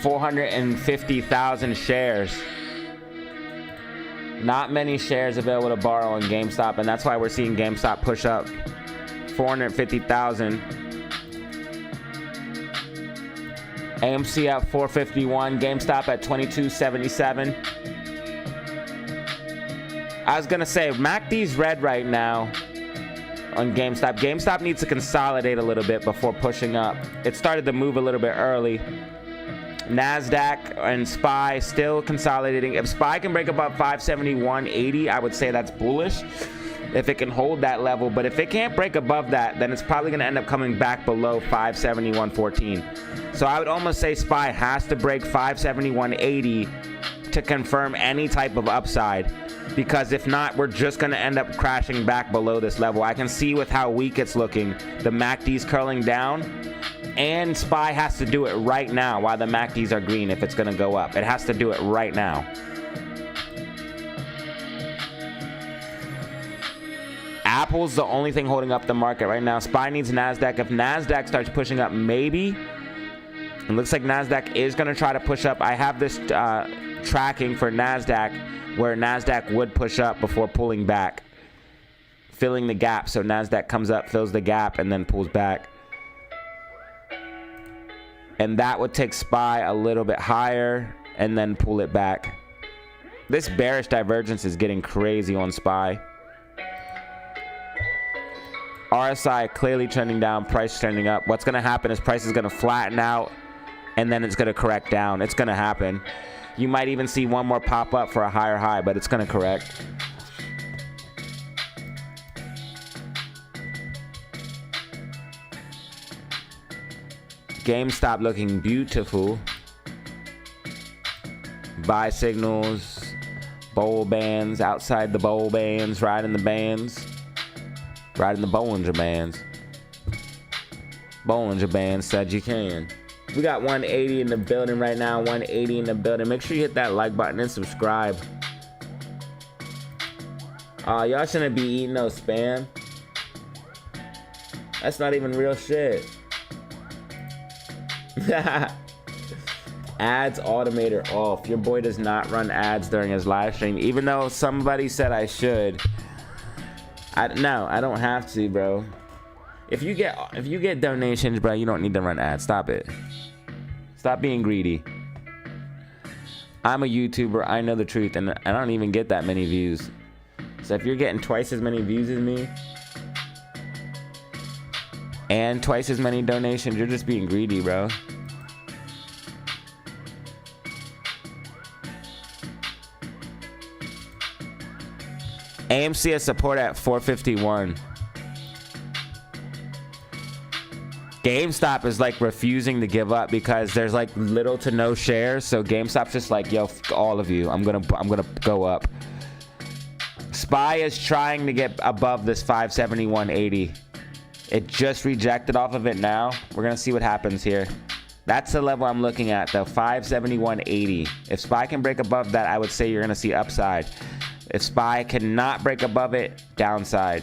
450,000 shares. Not many shares available to borrow on GameStop, and that's why we're seeing GameStop push up 450,000. AMC at 451, GameStop at 2277. I was gonna say MACD's red right now on GameStop. GameStop needs to consolidate a little bit before pushing up. It started to move a little bit early. NASDAQ and SPY still consolidating. If SPY can break above 571.80, I would say that's bullish if it can hold that level. But if it can't break above that, then it's probably going to end up coming back below 571.14. So I would almost say SPY has to break 571.80 to confirm any type of upside. Because if not, we're just going to end up crashing back below this level. I can see with how weak it's looking. The MACD's curling down. And SPY has to do it right now while the MACDs are green if it's going to go up. It has to do it right now. Apple's the only thing holding up the market right now. SPY needs NASDAQ. If NASDAQ starts pushing up, maybe. It looks like NASDAQ is going to try to push up. I have this tracking for NASDAQ where NASDAQ would push up before pulling back, filling the gap. So NASDAQ comes up, fills the gap, and then pulls back. And that would take SPY a little bit higher and then pull it back. This bearish divergence is getting crazy on SPY. RSI clearly trending down, price trending up. What's going to happen is price is going to flatten out and then it's going to correct down. It's going to happen. You might even see one more pop up for a higher high, but it's going to correct. GameStop looking beautiful. Buy signals, bowl bands, outside the bowl bands, riding the bands, riding the Bollinger Bands. Bollinger Bands said you can. We got 180 in the building right now, 180 in the building. Make sure you hit that like button and subscribe. Y'all shouldn't be eating no spam. That's not even real shit. Ads automator off. Your boy does not run ads during his live stream, even though somebody said I should. No, I don't have to, bro. If you get donations, bro, you don't need to run ads. Stop it. Stop being greedy. I'm a YouTuber. I know the truth, and I don't even get that many views. So if you're getting twice as many views as me and twice as many donations, you're just being greedy, bro. AMC has support at 451. GameStop is like refusing to give up because there's like little to no shares. So GameStop's just like, yo, all of you, I'm gonna go up. SPY is trying to get above this 571.80. It just rejected off of it now. We're gonna see what happens here. That's the level I'm looking at, though, 571.80. If SPY can break above that, I would say you're gonna see upside. If SPY cannot break above it, downside.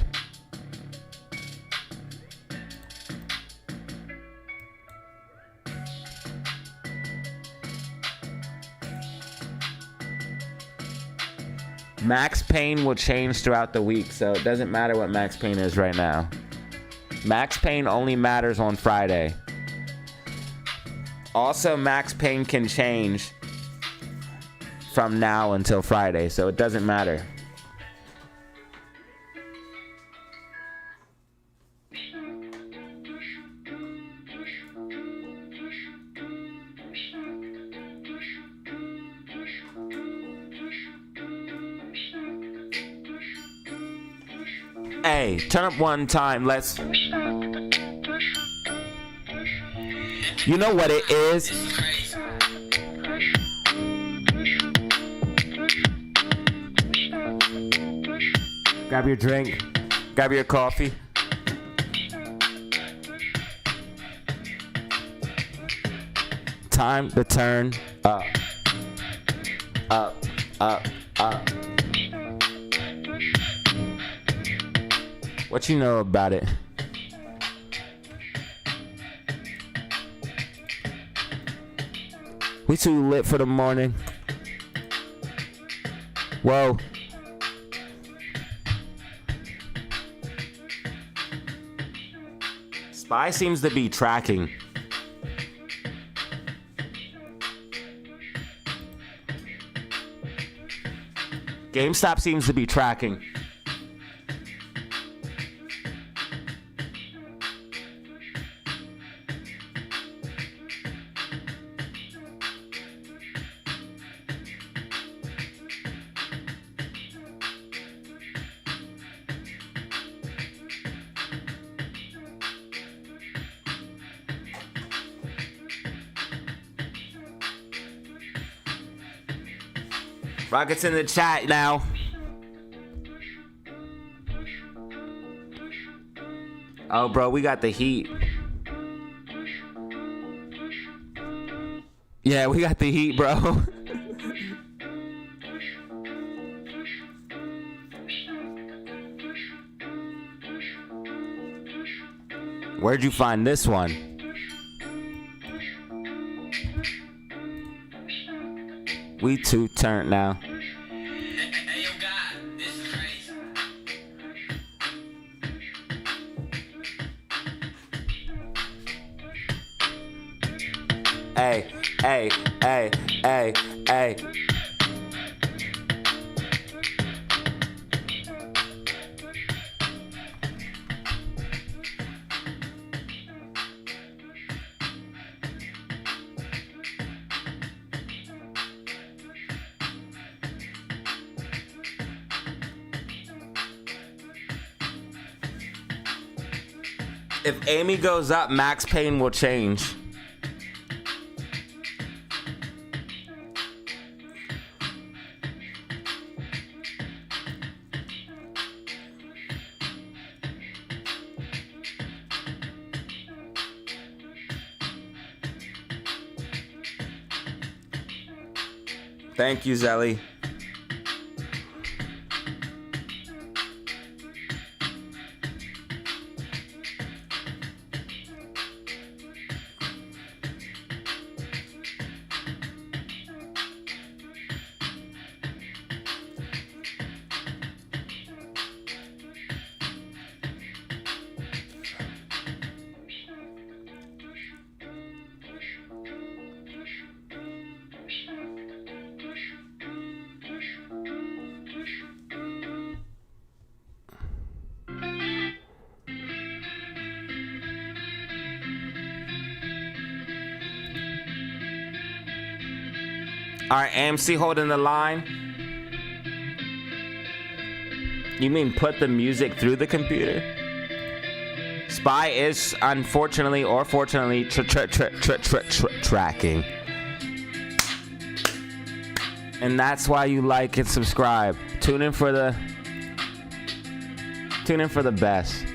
Max Pain will change throughout the week, so it doesn't matter what Max Pain is right now. Max Pain only matters on Friday. Also, Max Pain can change from now until Friday, so it doesn't matter. Hey, turn up one time. Let's. You know what it is? Grab your drink. Grab your coffee. Time to turn up. Up, up, up. What you know about it? We too lit for the morning. Whoa. SPY seems to be tracking. GameStop seems to be tracking. Rockets in the chat now. Oh, bro, we got the heat. Yeah, we got the heat, bro. Where'd you find this one? We too turned now. Hey, hey, hey, hey, hey. If Amy goes up, Max Payne will change. Thank you, Zelly. All right, AMC holding the line. You mean put the music through the computer? SPY is unfortunately or fortunately tracking. And that's why you like and subscribe. Tune in for the best.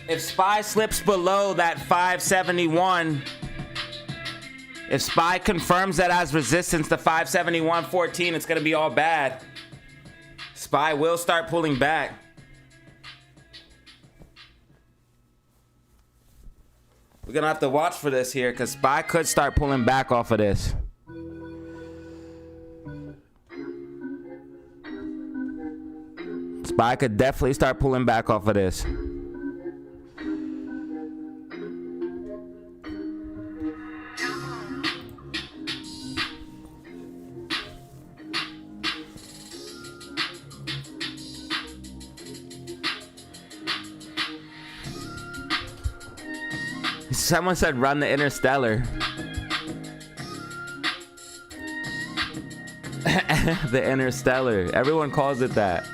If SPY slips below that 571, if SPY confirms that as resistance to 571.14, it's going to be all bad. SPY will start pulling back. We're going to have to watch for this here because SPY could start pulling back off of this. SPY could definitely start pulling back off of this. Someone said run the Interstellar. The Interstellar. Everyone calls it that.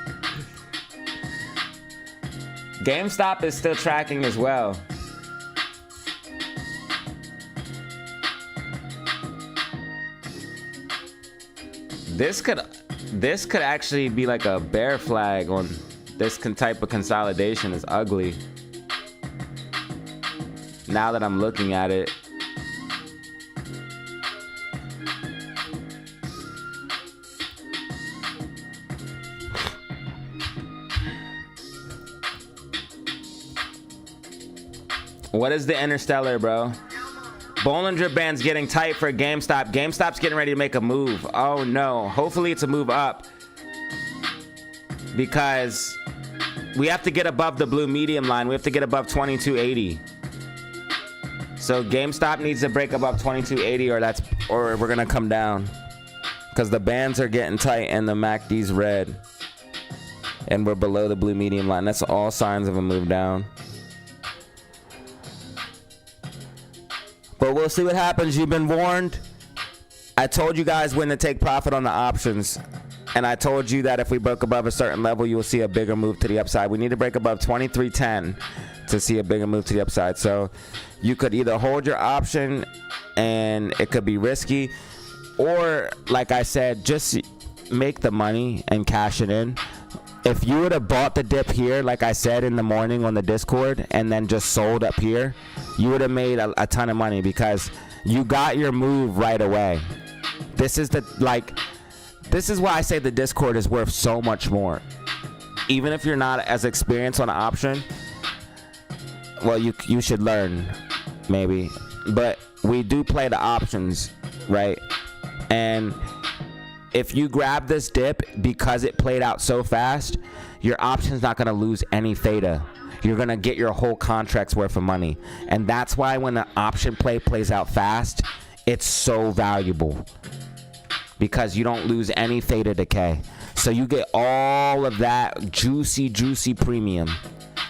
GameStop is still tracking as well. This could actually be like a bear flag on this type of consolidation. Is ugly. Now that I'm looking at it. What is the Interstellar, bro? Bollinger Band's getting tight for GameStop. GameStop's getting ready to make a move. Oh no. Hopefully it's a move up. Because we have to get above the blue medium line. We have to get above 2280. So GameStop needs to break above 2280 or we're gonna come down. Because the bands are getting tight and the MACD's red. And we're below the blue medium line. That's all signs of a move down. But we'll see what happens. You've been warned. I told you guys when to take profit on the options. And I told you that if we broke above a certain level, you will see a bigger move to the upside. We need to break above 2310 to see a bigger move to the upside. So you could either hold your option and it could be risky, or like I said, just make the money and cash it in. If you would have bought the dip here, like I said in the morning on the Discord, and then just sold up here, you would have made a ton of money because you got your move right away. This is why I say the Discord is worth so much more. Even if you're not as experienced on an option, well, you should learn, maybe. But we do play the options, right? And if you grab this dip because it played out so fast, your option's not going to lose any theta. You're going to get your whole contract's worth of money. And that's why when the option play plays out fast, it's so valuable. Because you don't lose any theta decay. So you get all of that juicy premium.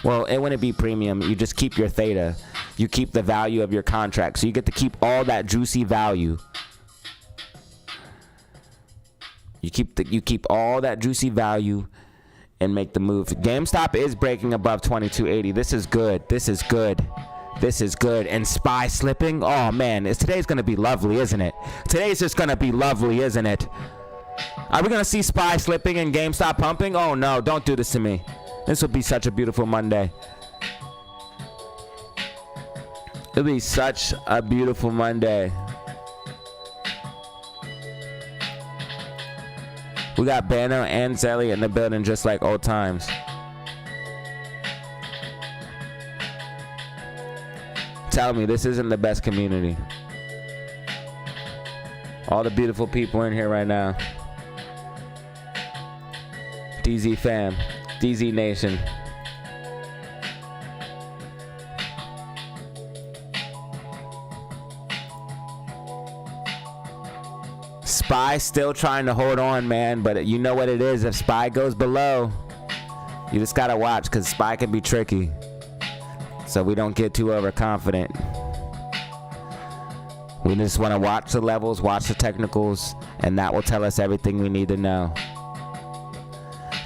Well, it wouldn't be premium. You just keep your theta. You keep the value of your contract. So you get to keep all that juicy value. You keep all that juicy value and make the move. GameStop is breaking above 2280. This is good. This is good. This is good. And SPY slipping. Oh man, today's gonna be lovely, isn't it? Today's just gonna be lovely, isn't it? Are we gonna see SPY slipping and GameStop pumping? Oh no, don't do this to me. This will be such a beautiful Monday. It'll be such a beautiful Monday. We got Banner and Zelly in the building just like old times. Tell me this isn't the best community. All the beautiful people in here right now. DZ fam, DZ nation. SPY still trying to hold on, man, but you know what it is. If SPY goes below, you just gotta watch, because SPY can be tricky. So we don't get too overconfident. We just want to watch the levels, watch the technicals, and that will tell us everything we need to know.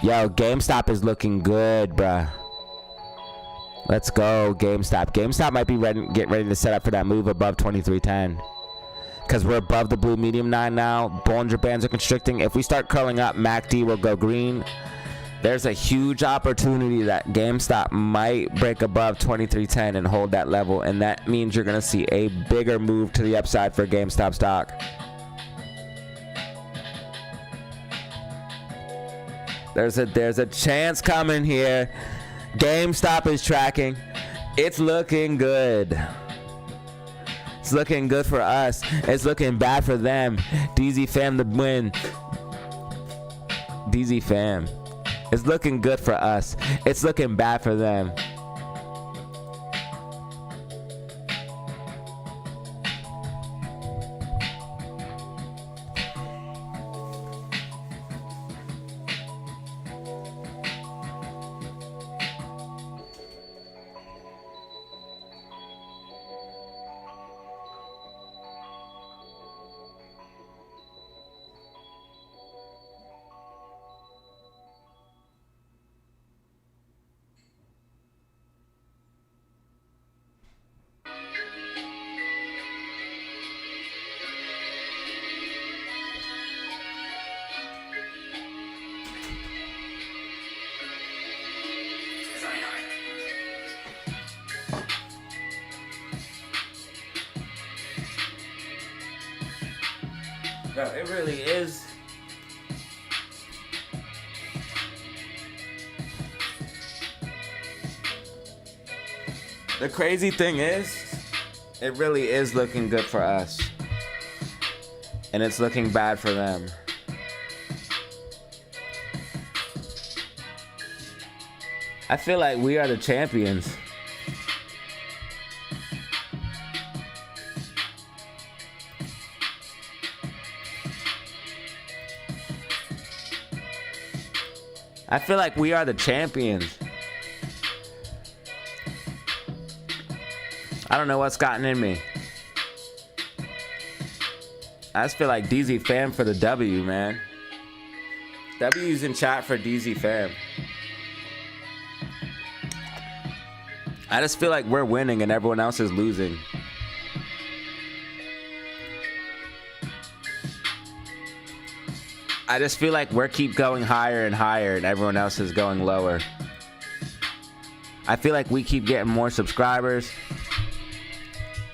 Yo, GameStop is looking good, bruh. Let's go, GameStop. GameStop might be getting ready to set up for that move above 2310. Because we're above the blue medium 9 now. Bollinger Bands are constricting. If we start curling up, MACD will go green. There's a huge opportunity that GameStop might break above 2310 and hold that level. And that means you're going to see a bigger move to the upside for GameStop stock. There's a chance coming here. GameStop is tracking. It's looking good. It's looking good for us. It's looking bad for them. DZ fam the win. DZ fam. It's looking good for us. It's looking bad for them. Bro, it really is. The crazy thing is, it really is looking good for us. And it's looking bad for them. I feel like we are the champions. I feel like we are the champions. I don't know what's gotten in me. I just feel like DZ fam for the W, man. W's in chat for DZ fam. I just feel like we're winning and everyone else is losing. I just feel like we're keep going higher and higher and everyone else is going lower. I feel like we keep getting more subscribers,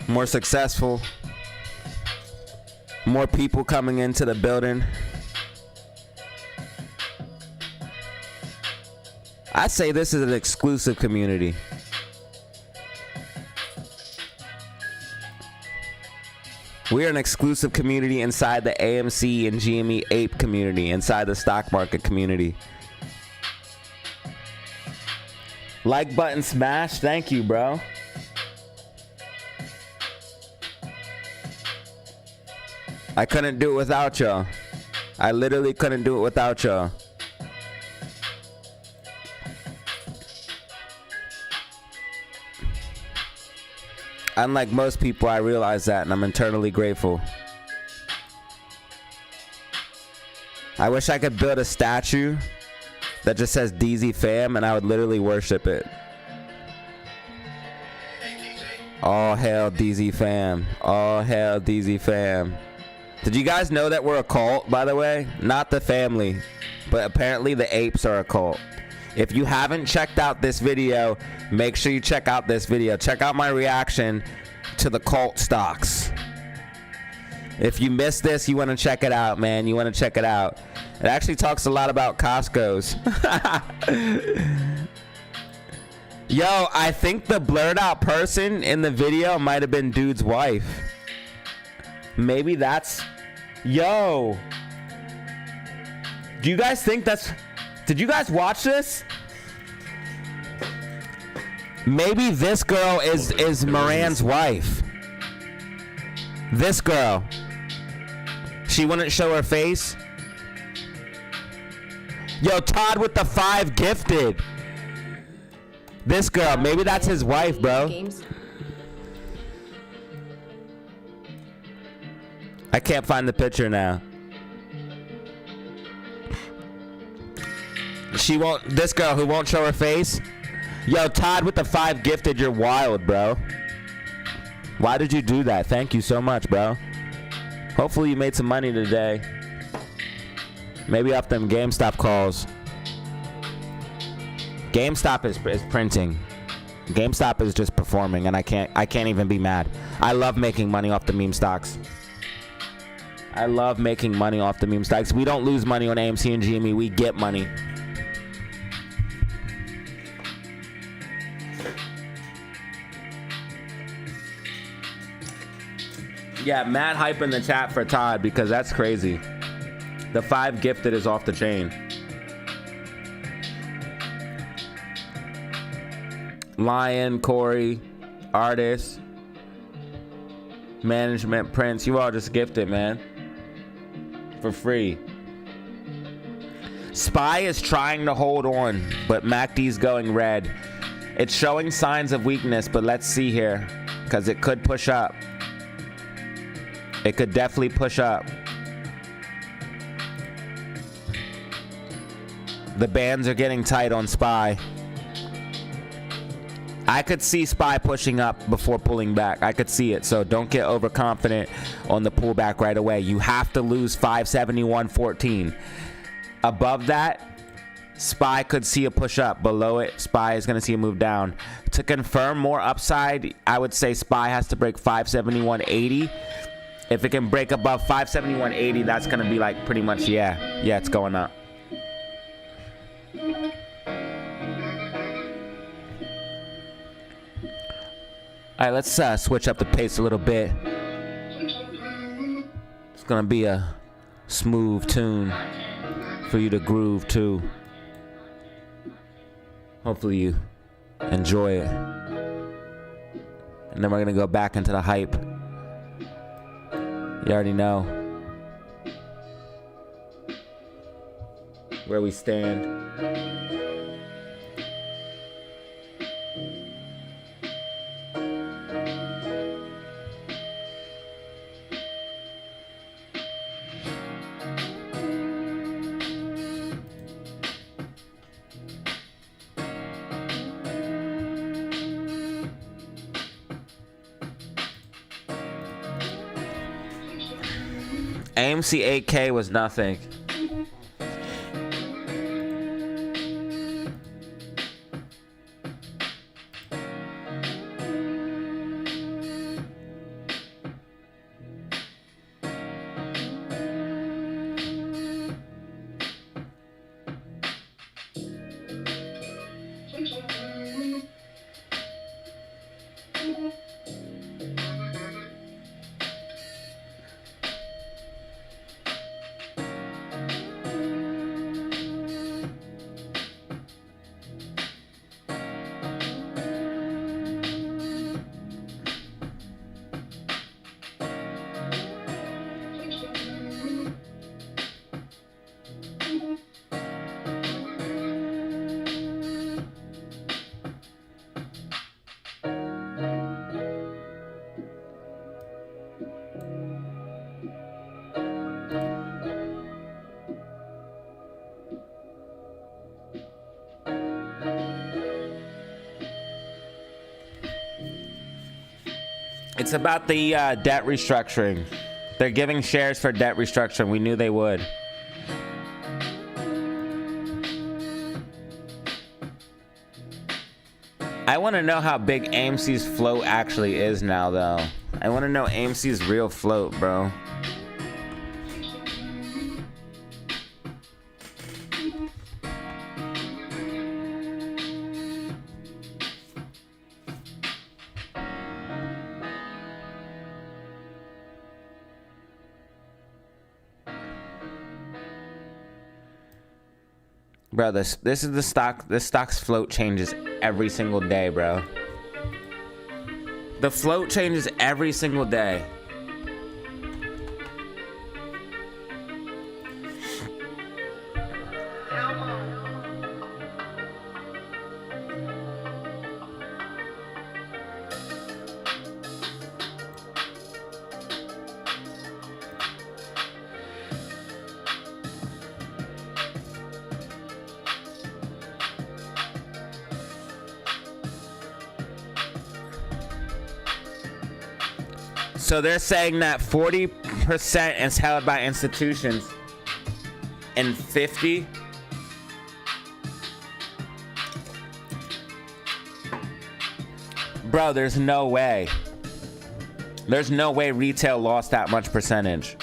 more successful, more people coming into the building. I say this is an exclusive community. We're an exclusive community inside the AMC and GME Ape community, inside the stock market community. Like button smash. Thank you, bro. I couldn't do it without y'all. I literally couldn't do it without y'all. Unlike most people, I realize that, and I'm internally grateful. I wish I could build a statue that just says DZ fam, and I would literally worship it. All hail DZ fam. All hail DZ fam. Did you guys know that we're a cult, by the way? Not the family, but apparently the apes are a cult. If you haven't checked out this video, make sure you check out this video. Check out my reaction to the cult stocks. If you missed this, you want to check it out, man. You want to check it out. It actually talks a lot about Costco's. Yo, I think the blurred out person in the video might have been dude's wife. Maybe that's... Yo. Do you guys think that's... Did you guys watch this? Maybe this girl is Moran's wife. This girl. She wouldn't show her face. Yo, Todd with the 5 gifted. This girl, maybe that's his wife, bro. I can't find the picture now. She won't, this girl who won't show her face. Yo, Todd with the 5 gifted, you're wild, bro. Why did you do that? Thank you so much, bro. Hopefully you made some money today. Maybe off them GameStop calls. GameStop is printing. GameStop is just performing, and I can't even be mad. I love making money off the meme stocks. I love making money off the meme stocks. We don't lose money on AMC and GME. We get money. Yeah, mad hype in the chat for Todd because that's crazy. The 5 gifted is off the chain. Lion, Corey, Artist, Management, Prince, you all just gifted, man. For free. SPY is trying to hold on, but MACD's going red. It's showing signs of weakness, but let's see here, because it could push up. It could definitely push up. The bands are getting tight on SPY. I could see SPY pushing up before pulling back. I could see it, so don't get overconfident on the pullback right away. You have to lose 571.14. Above that, SPY could see a push up. Below it, SPY is going to see a move down. To confirm more upside, I would say SPY has to break 571.80. If it can break above 571.80, that's going to be like pretty much, yeah, it's going up. All right, let's switch up the pace a little bit. It's going to be a smooth tune for you to groove to. Hopefully you enjoy it. And then we're going to go back into the hype. You already know where we stand. AMC 8K was nothing. It's about the debt restructuring. They're giving shares for debt restructuring. We knew they would. I want to know how big AMC's float actually is now, though. I want to know AMC's real float, bro. Bro, this is the stock. This stock's float changes every single day, bro. The float changes every single day. So they're saying that 40% is held by institutions and 50 bro, there's no way. There's no way retail lost that much percentage.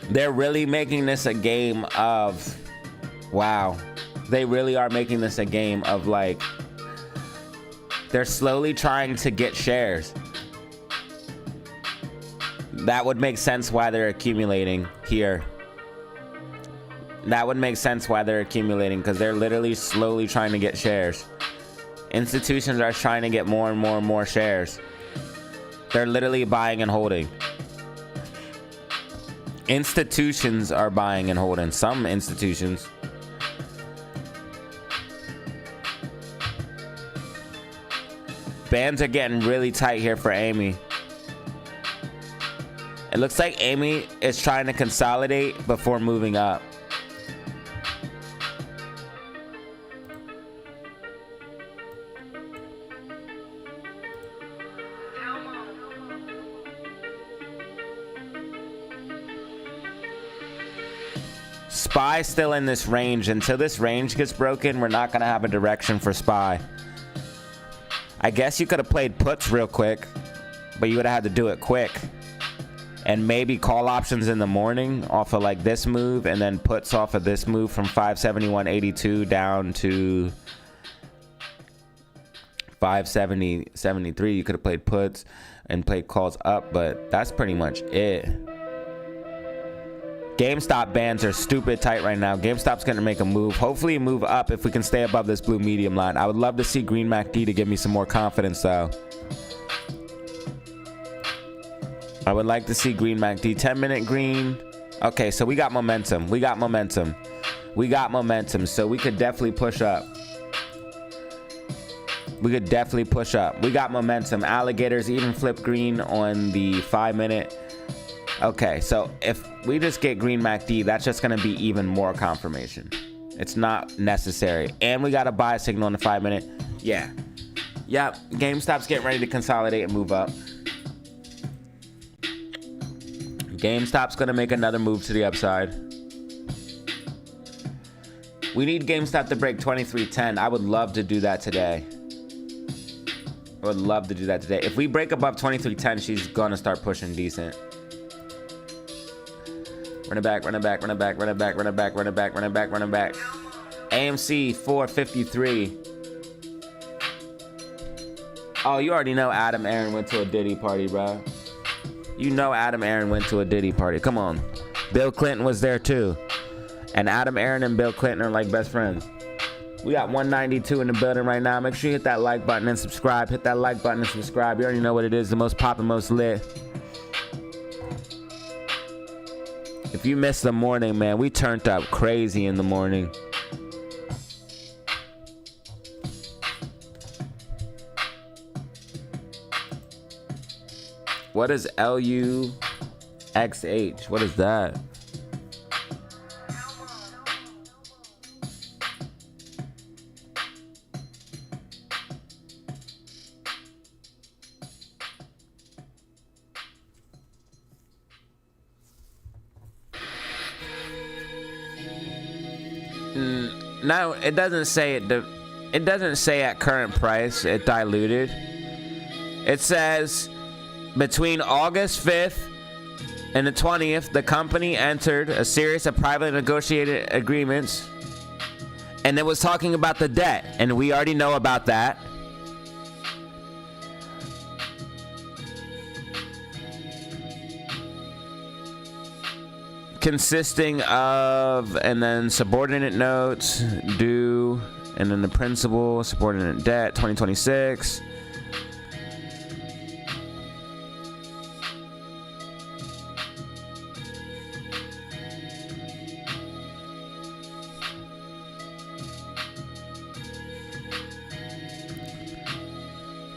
They're really making this a game of, wow. They really are making this a game of, like, they're slowly trying to get shares. That would make sense why they're accumulating here. That would make sense why they're accumulating, because they're literally slowly trying to get shares. Institutions are trying to get more and more and more shares. They're literally buying and holding. Institutions are buying and holding. Some institutions. Bands are getting really tight here for Amy. It looks like Amy is trying to consolidate before moving up. SPY still in this range. Until this range gets broken, we're not gonna have a direction for SPY. I guess you could have played puts real quick, but you would have had to do it quick. And maybe call options in the morning off of like this move, and then puts off of this move from 571.82 down to 570.73. You could have played puts and played calls up, but that's pretty much it. GameStop bands are stupid tight right now. GameStop's going to make a move. Hopefully move up if we can stay above this blue medium line. I would love to see green MACD to give me some more confidence, though. I would like to see green MACD. 10-minute green. Okay, so we got momentum. We got momentum. We got momentum, so we could definitely push up. We could definitely push up. We got momentum. Alligators even flip green on the 5-minute. Okay, so if we just get green MACD, that's just going to be even more confirmation. It's not necessary. And we got a buy signal on the 5-minute. Yeah. Yep. GameStop's getting ready to consolidate and move up. GameStop's going to make another move to the upside. We need GameStop to break 23.10. I would love to do that today. I would love to do that today. If we break above 23.10, she's going to start pushing decent. Run it back, run it back, run it back, run it back, run it back, run it back, run it back, run it back. AMC 453. Oh, you already know Adam Aaron went to a Diddy party, bro. You know Adam Aaron went to a Diddy party. Come on. Bill Clinton was there too. And Adam Aaron and Bill Clinton are like best friends. We got 192 in the building right now. Make sure you hit that like button and subscribe. Hit that like button and subscribe. You already know what it is. The most poppin', most lit. If you missed the morning, man, we turned up crazy in the morning. What is LUXH? What is that? No, it doesn't say it. It doesn't say at current price. It diluted. It says between August 5th and the 20th, the company entered a series of privately negotiated agreements, and it was talking about the debt, and we already know about that. Consisting of, and then subordinate notes due, and then the principal, subordinate debt, 2026.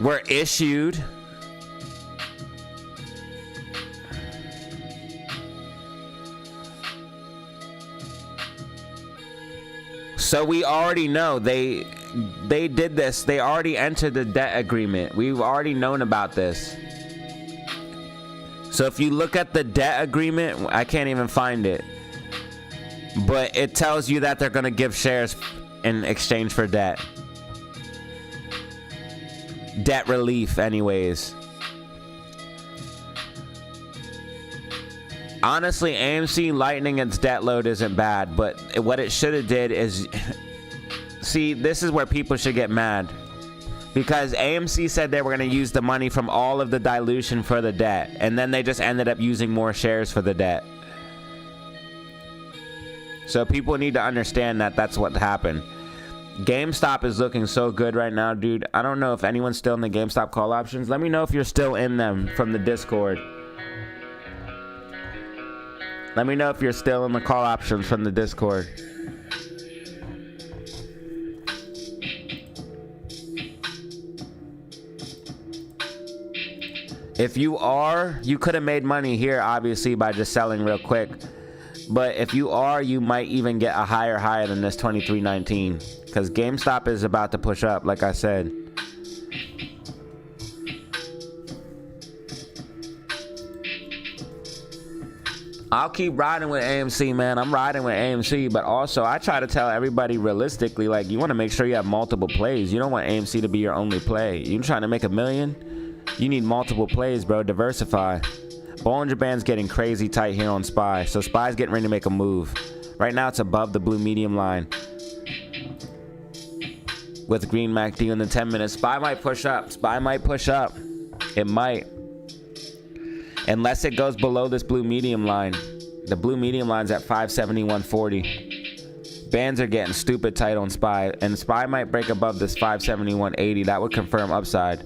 Were issued so we already know they did this. They already entered the debt agreement. We've already known about this. So if you look at the debt agreement, I can't even find it, but it tells you that they're going to give shares in exchange for debt relief anyways. Honestly, AMC lightening its debt load isn't bad, but what it should have did is, see, this is where people should get mad, because AMC said they were going to use the money from all of the dilution for the debt, and then they just ended up using more shares for the debt. So people need to understand that that's what happened. GameStop is looking so good right now, dude. I don't know if anyone's still in the GameStop call options. Let me know if you're still in them from the Discord. Let me know if you're still in the call options from the Discord. If you are, you could have made money here, obviously, by just selling real quick. But if you are, you might even get a higher high than this 23.19, because GameStop is about to push up, like I said. I'll keep riding with AMC, man. I'm riding with AMC, but also I try to tell everybody realistically, like, you want to make sure you have multiple plays. You don't want AMC to be your only play. You trying to make $1 million? You need multiple plays, bro. Diversify. Bollinger Band's getting crazy tight here on SPY, so SPY's getting ready to make a move. Right now, it's above the blue medium line. With green MACD in the 10 minutes, SPY might push up. SPY might push up. It might. Unless it goes below this blue medium line. The blue medium line's at 571.40. Bands are getting stupid tight on SPY, and SPY might break above this 571.80. That would confirm upside.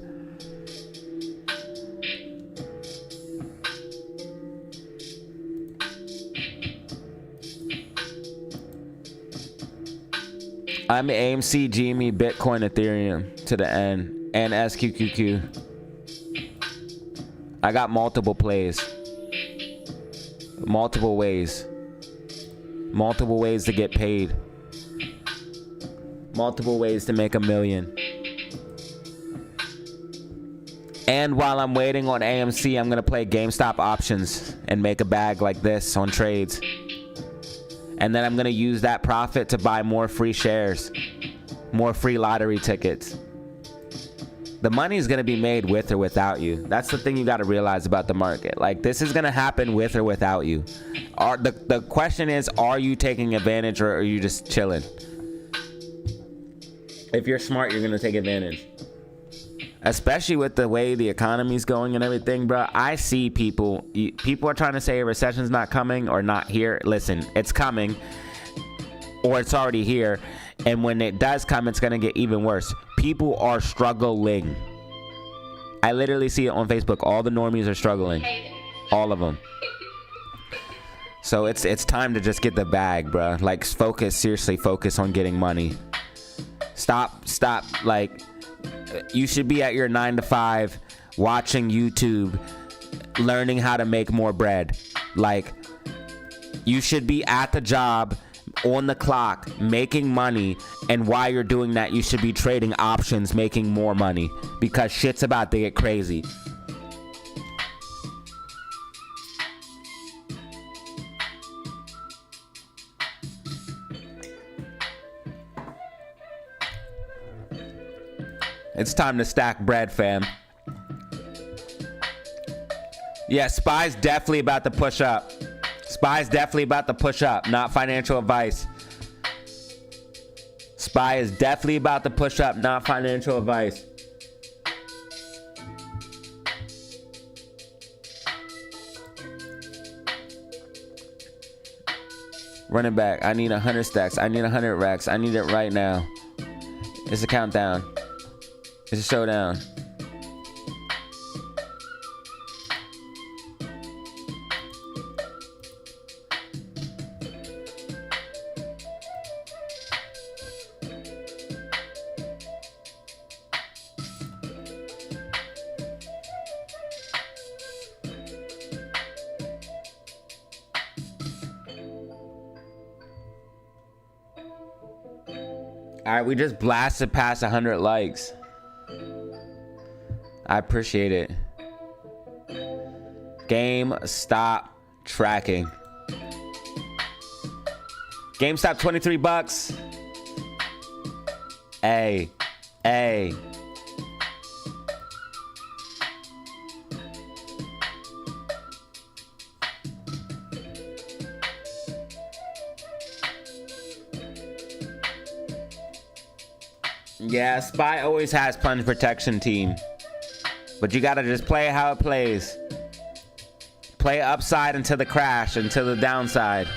I'm AMC, GME, Bitcoin, Ethereum to the end, and SQQQ. I got multiple plays. Multiple ways. Multiple ways to get paid. Multiple ways to make $1 million. And while I'm waiting on AMC, I'm going to play GameStop options and make a bag like this on trades. And then I'm going to use that profit to buy more free shares, more free lottery tickets. The money is going to be made with or without you. That's the thing you got to realize about the market. Like, this is going to happen with or without you. The question is, are you taking advantage, or are you just chilling? If you're smart, you're going to take advantage. Especially with the way the economy's going and everything, bro. I see people are trying to say a recession's not coming or not here. Listen, it's coming, or it's already here. And when it does come, it's going to get even worse. People are struggling. I literally see it on Facebook. All the normies are struggling. All of them. So it's time to just get the bag, bro. Like, seriously focus on getting money. Stop, like, you should be at your 9 to 5 watching YouTube, learning how to make more bread. Like, you should be at the job, on the clock, making money, and while you're doing that, you should be trading options, making more money, because shit's about to get crazy. It's time to stack bread, fam. Yeah, SPY's definitely about to push up. SPY's definitely about to push up, not financial advice. SPY is definitely about to push up, not financial advice. Run it back. I need 100 stacks. I need 100 racks. I need it right now. It's a countdown. It's a showdown. All right, we just blasted past 100 likes. I appreciate it. GameStop tracking. GameStop 23 bucks. Hey. Yeah, SPY always has plunge protection team. But you gotta just play how it plays. Play upside until the crash, until the downside.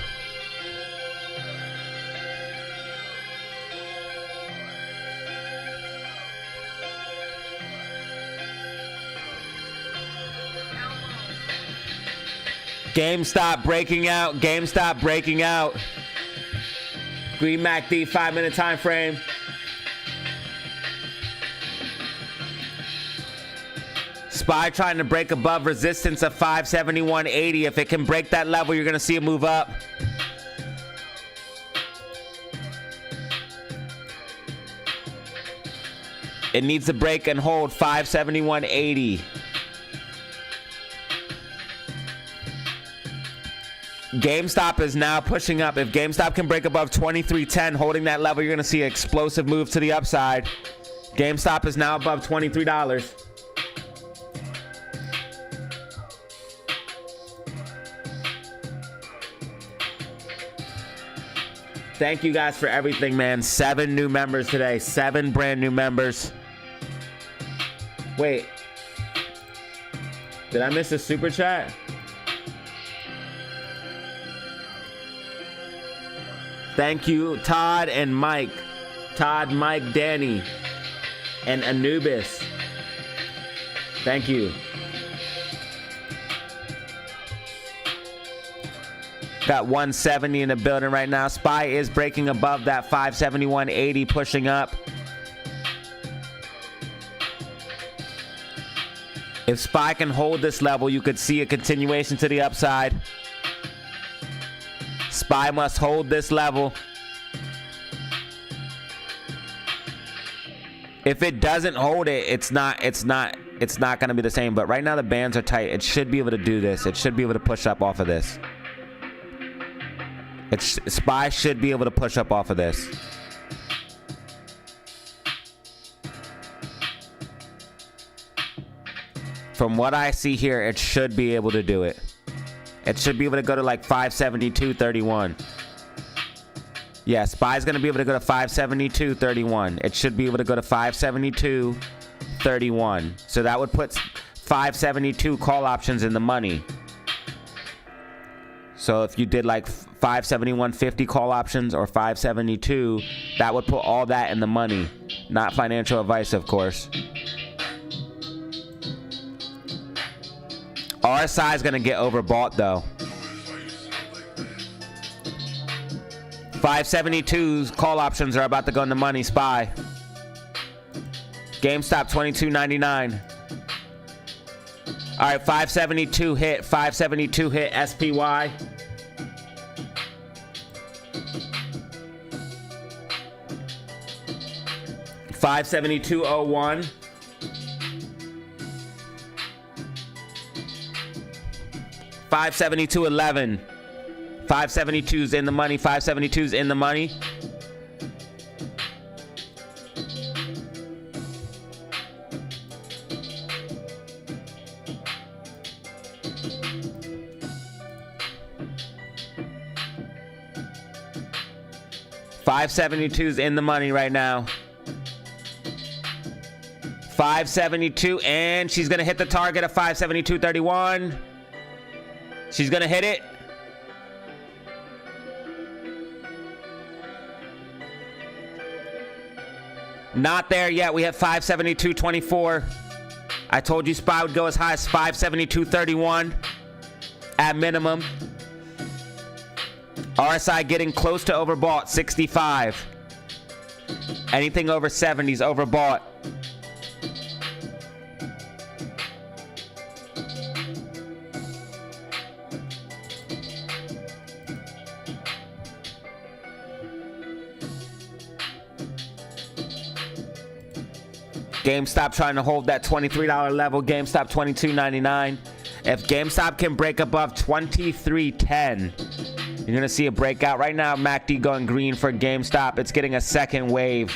GameStop breaking out. GameStop breaking out. Green MACD 5-minute time frame. SPY trying to break above resistance of 571.80. If it can break that level, you're going to see it move up. It needs to break and hold 571.80. GameStop is now pushing up. If GameStop can break above 23.10, holding that level, you're going to see an explosive move to the upside. GameStop is now above $23. Thank you guys for everything, man. 7 new members today. 7 brand new members. Wait. Did I miss a super chat? Thank you, Todd and Mike. Todd, Mike, Danny, and Anubis. Thank you. Got 170 in the building right now. SPY is breaking above that 571.80, pushing up. If SPY can hold this level, you could see a continuation to the upside. SPY must hold this level. If it doesn't hold it, it's not going to be the same. But right now the bands are tight. It should be able to do this. It should be able to push up off of this. SPY should be able to push up off of this. From what I see here, it should be able to do it. It should be able to go to like 572.31. Yeah, SPY's going to be able to go to 572.31. It should be able to go to 572.31. So that would put 572 call options in the money. So if you did like 571.50 call options or 572, that would put all that in the money. Not financial advice, of course. RSI is going to get overbought though. 572's call options are about to go in the money. SPY. GameStop 22.99. All right, 572 hit. 572 hit. SPY. $572.01. $572.11. 572's in the money. 572's in the money. 572 is in the money right now. 572, and she's gonna hit the target of 572.31. She's gonna hit it. Not there yet. We have 572.24. I told you SPY would go as high as 572.31 at minimum. RSI getting close to overbought, 65. Anything over 70 is overbought. GameStop trying to hold that $23 level. GameStop $22.99. If GameStop can break above $23.10, you're going to see a breakout. Right now, MACD going green for GameStop. It's getting a second wave.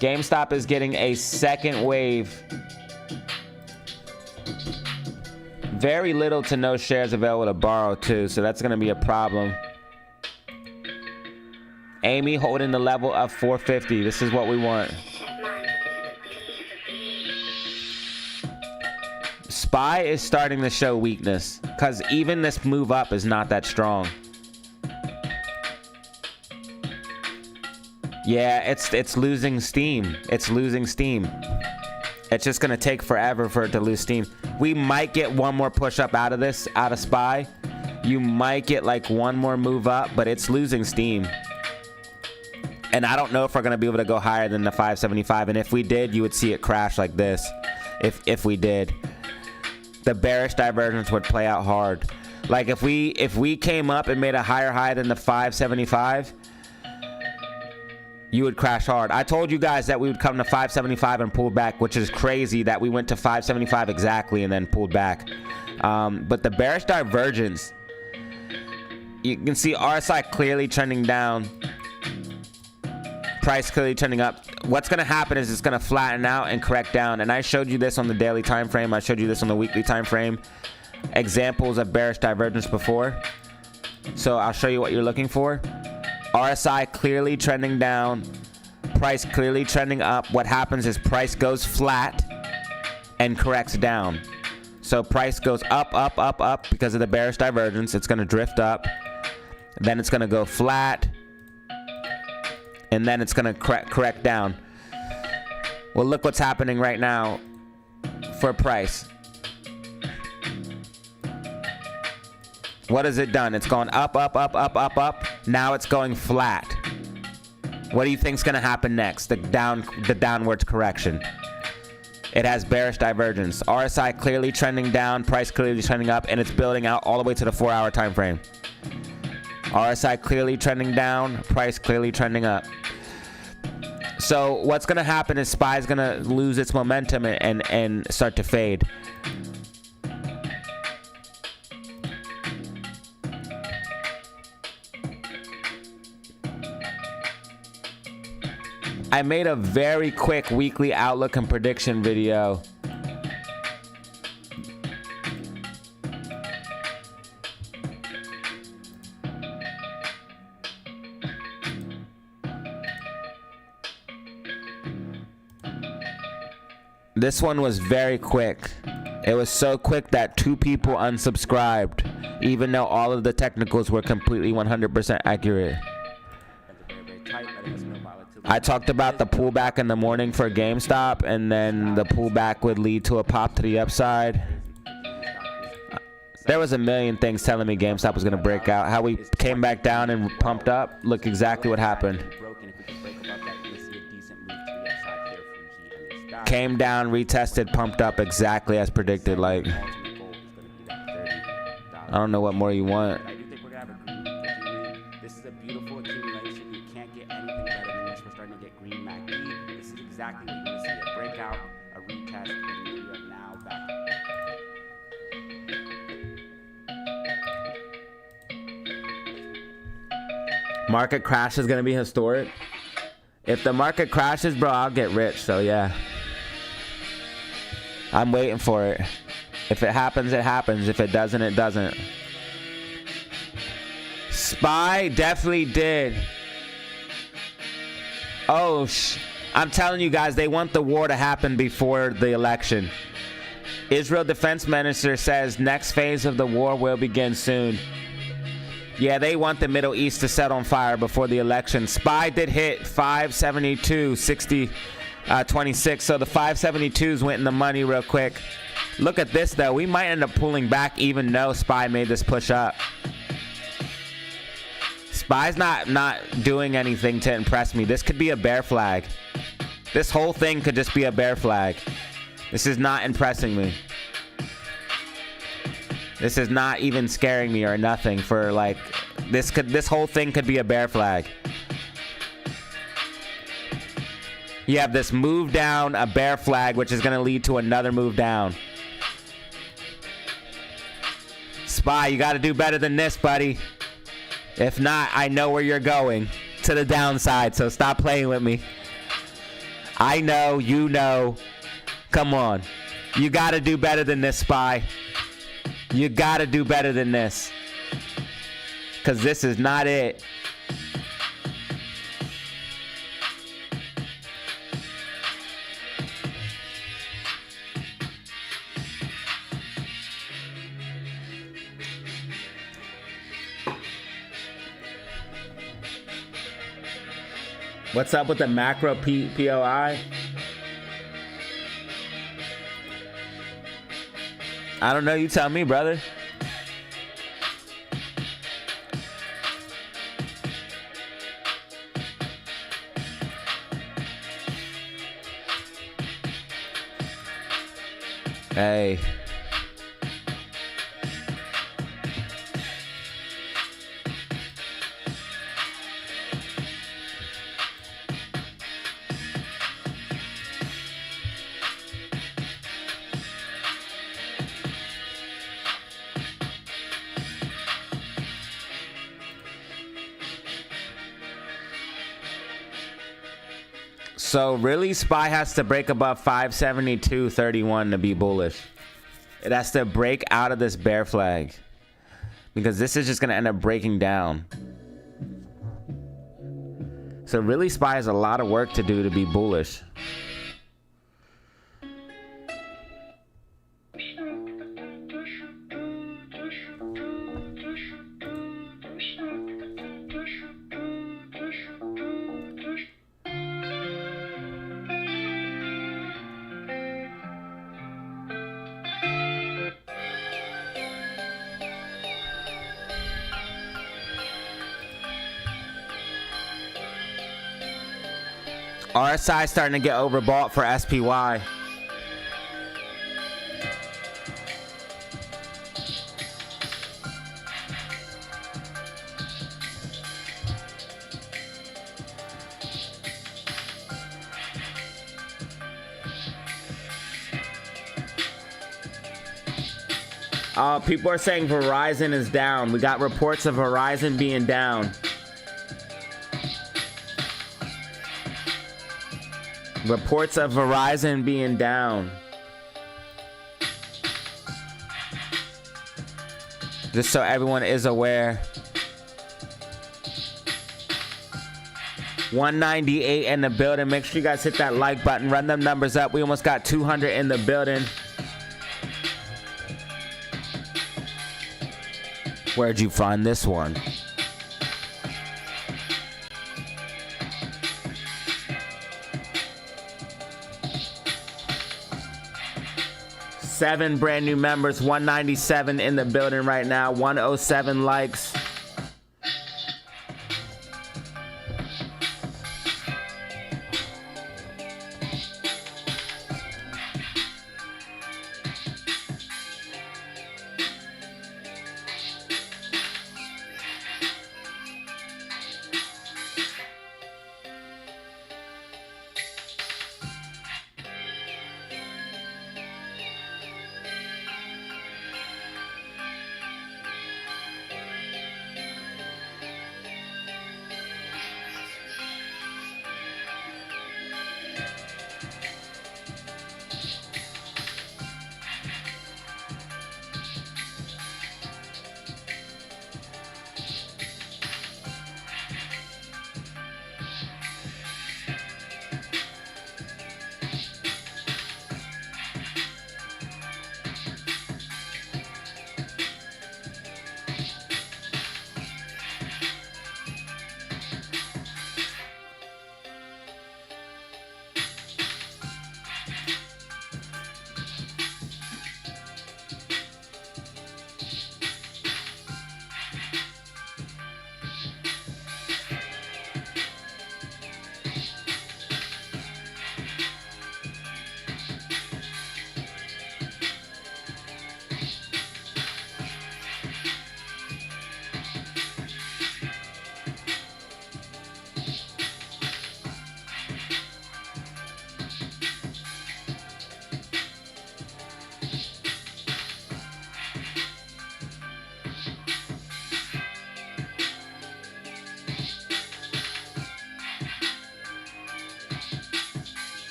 GameStop is getting a second wave. Very little to no shares available to borrow, too, so that's going to be a problem. Amy holding the level of 450. This is what we want. SPY is starting to show weakness because even this move up is not that strong. Yeah, it's losing steam. It's losing steam. It's just gonna take forever for it to lose steam. We might get one more push up out of this, out of SPY. You might get like one more move up, but it's losing steam. And I don't know if we're going to be able to go higher than the 575. And if we did, you would see it crash like this. If we did, the bearish divergence would play out hard. Like if we came up and made a higher high than the 575, you would crash hard. I told you guys that we would come to 575 and pull back, which is crazy that we went to 575 exactly and then pulled back. But the bearish divergence, you can see RSI clearly trending down. Price clearly trending up. What's going to happen is it's going to flatten out and correct down. And I showed you this on the daily time frame. I showed you this on the weekly time frame. Examples of bearish divergence before. So I'll show you what you're looking for. RSI clearly trending down. Price clearly trending up. What happens is price goes flat and corrects down. So price goes up, up, up, up because of the bearish divergence. It's going to drift up. Then it's going to go flat. And then it's going to correct down. Well, look what's happening right now for price. What has it done? It's gone up, up, up, up, up, up. Now it's going flat. What do you think is going to happen next? The downwards correction. It has bearish divergence. RSI clearly trending down, price clearly trending up, and it's building out all the way to the 4-hour time frame. RSI clearly trending down, price clearly trending up. So what's going to happen is SPY is going to lose its momentum and start to fade. I made a very quick weekly outlook and prediction video. This one was very quick. It was so quick that 2 people unsubscribed, even though all of the technicals were completely 100% accurate. I talked about the pullback in the morning for GameStop, and then the pullback would lead to a pop to the upside. There was a million things telling me GameStop was going to break out. How we came back down and pumped up. Look exactly what happened. Came down, retested, pumped up exactly as predicted. Like, I don't know what more you want. This is a beautiful accumulation. You can't get anything better than this. We're starting to get green MACD. This is exactly what you want to see. A breakout, a retest, and we are now back. Market crash is going to be historic. If the market crashes, bro, I'll get rich. So, yeah. I'm waiting for it. If it happens, it happens. If it doesn't, it doesn't. SPY definitely did. Oh, I'm telling you guys, they want the war to happen before the election. Israel Defense Minister says next phase of the war will begin soon. Yeah, they want the Middle East to set on fire before the election. SPY did hit 572.26, so the 572s went in the money real quick. Look at this, though. We might end up pulling back even though SPY made this push up. SPY's not doing anything to impress me. This could be a bear flag. This whole thing could just be a bear flag. This is not impressing me. This is not even scaring me or nothing for like this whole thing could be a bear flag. You have this move down, a bear flag, which is going to lead to another move down. SPY, you got to do better than this, buddy. If not, I know where you're going, to the downside, so stop playing with me. I know, you know. Come on. You got to do better than this, SPY. You got to do better than this. Because this is not it. What's up with the macro POI? I don't know. You tell me, brother. Hey. So really, SPY has to break above 572.31 to be bullish. It has to break out of this bear flag because this is just going to end up breaking down. So really, SPY has a lot of work to do to be bullish. RSI starting to get overbought for SPY. People are saying Verizon is down. We got reports of Verizon being down. Reports of Verizon being down. Just so everyone is aware. 198 in the building. Make sure you guys hit that like button. Run them numbers up. We almost got 200 in the building. Where'd you find this one? Seven brand new members, 197 in the building right now, 107 likes.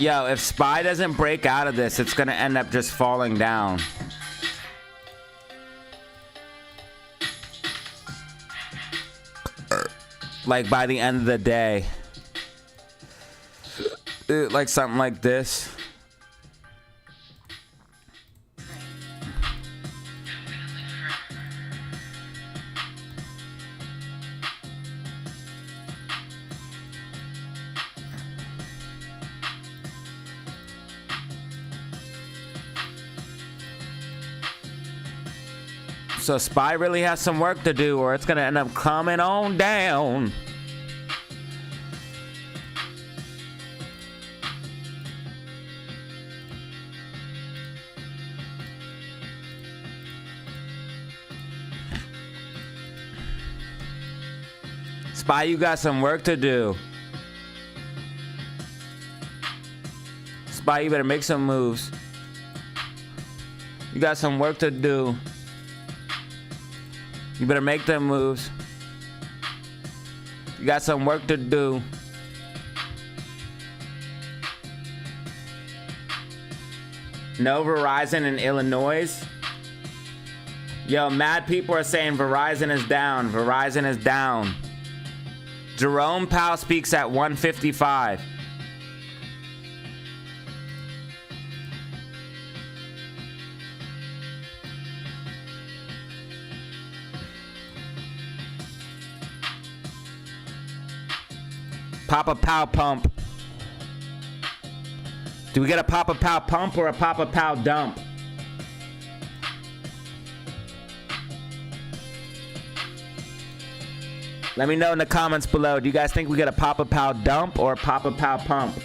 Yo, if SPY doesn't break out of this, it's gonna end up just falling down. Like by the end of the day. Like something like this. So SPY really has some work to do, or it's gonna end up coming on down. SPY, you got some work to do. SPY, you better make some moves. You got some work to do. You better make them moves. You got some work to do. No Verizon in Illinois. Yo, mad people are saying Verizon is down. Verizon is down. Jerome Powell speaks at 1:55. Papa Pow pump. Do we get a Papa Pow pump or a Papa Pow dump? Let me know in the comments below. Do you guys think we get a Papa Pow dump or a Papa Pow pump?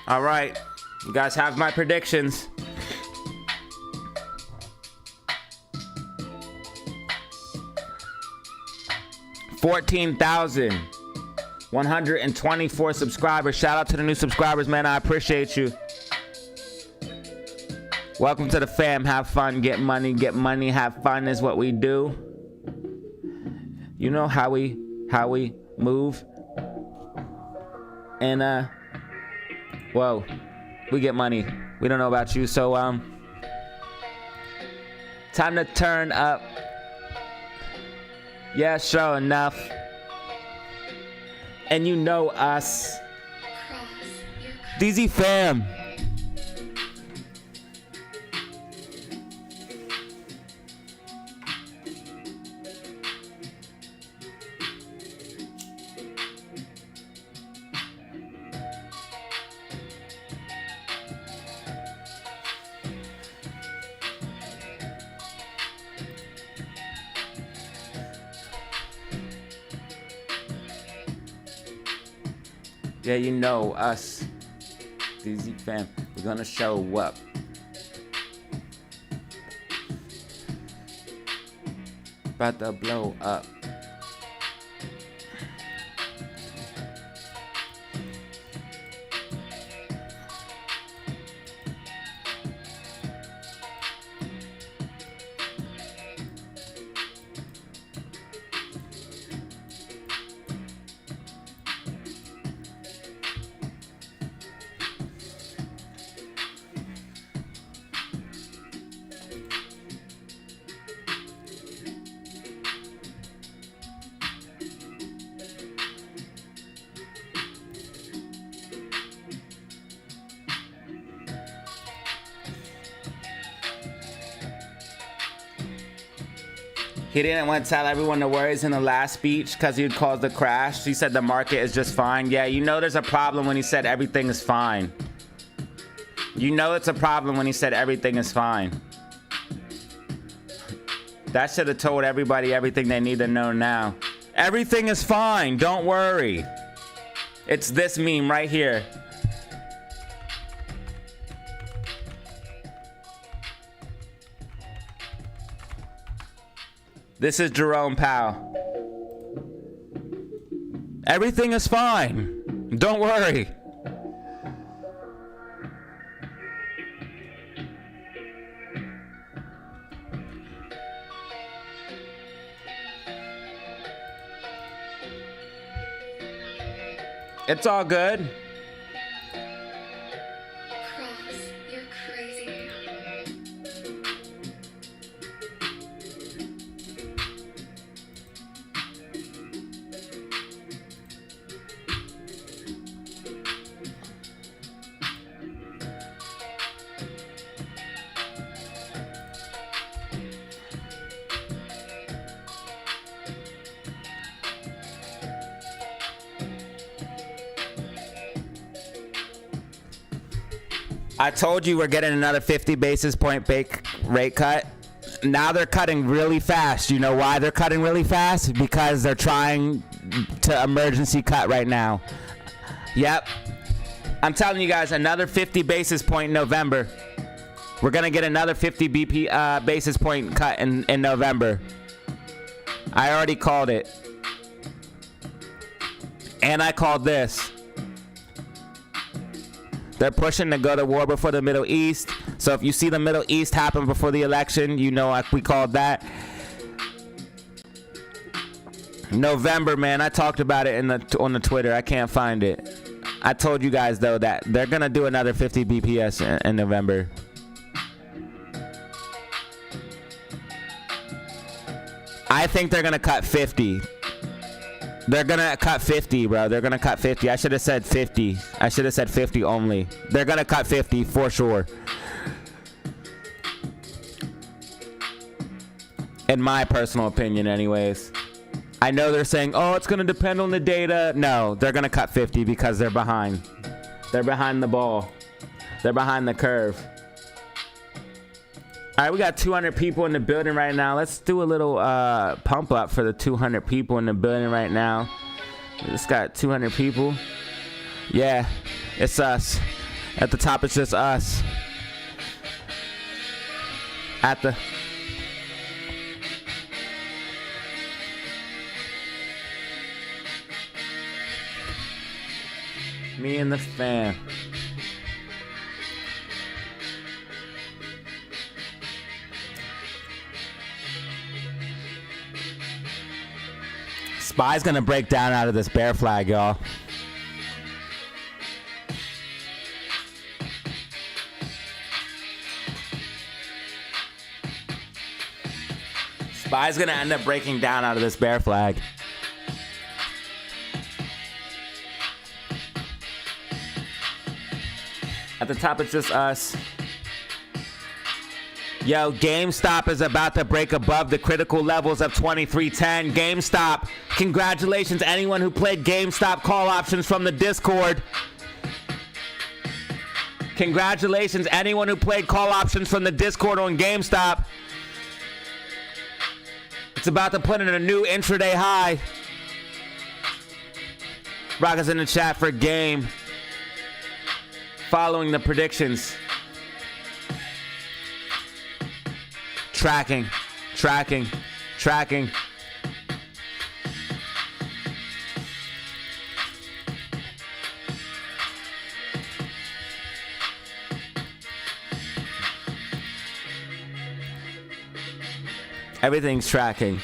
All right, you guys have my predictions. 14,124 subscribers. Shout out to the new subscribers, man. I appreciate you. Welcome to the fam. Have fun, get money, have fun is what we do. You know how we move. And whoa, we get money. We don't know about you, so time to turn up. Yeah, sure enough. And you know us. DZ fam. Yeah, you know us, DZ fam, we're gonna show up. About to blow up. He didn't want to tell everyone the words in the last speech because he would cause the crash. He said the market is just fine. Yeah, you know there's a problem when he said everything is fine. You know it's a problem when he said everything is fine. That should have told everybody everything they need to know now. Everything is fine, don't worry. It's this meme right here. This is Jerome Powell. Everything is fine. Don't worry. It's all good. I told you we're getting another 50 basis point rate cut. Now they're cutting really fast. You know why they're cutting really fast? Because they're trying to emergency cut right now. Yep. I'm telling you guys, another 50 basis point in November. We're going to get another 50 basis point cut in November. I already called it. And I called this. They're pushing to go to war before the Middle East. So if you see the Middle East happen before the election, you know like we called that. November, man, I talked about it on the Twitter. I can't find it. I told you guys, though, that they're going to do another 50 BPS in November. I think they're going to cut 50. They're gonna cut 50, bro. They're gonna cut 50. I should have said 50. I should have said 50 only. They're gonna cut 50 for sure. In my personal opinion, anyways. I know they're saying, oh, it's gonna depend on the data. No, they're gonna cut 50 because they're behind. They're behind the ball. They're behind the curve. All right, we got 200 people in the building right now. Let's do a little pump up for the 200 people in the building right now. We just got 200 people. Yeah, it's us. At the top, it's just us. Me and the fam. SPY's gonna break down out of this bear flag, y'all. SPY's gonna end up breaking down out of this bear flag. At the top, it's just us. Yo, GameStop is about to break above the critical levels of 2310. GameStop, congratulations anyone who played GameStop call options from the Discord. Congratulations anyone who played call options from the Discord on GameStop. It's about to put in a new intraday high. Rockets in the chat for game. Following the predictions. Tracking. Everything's tracking.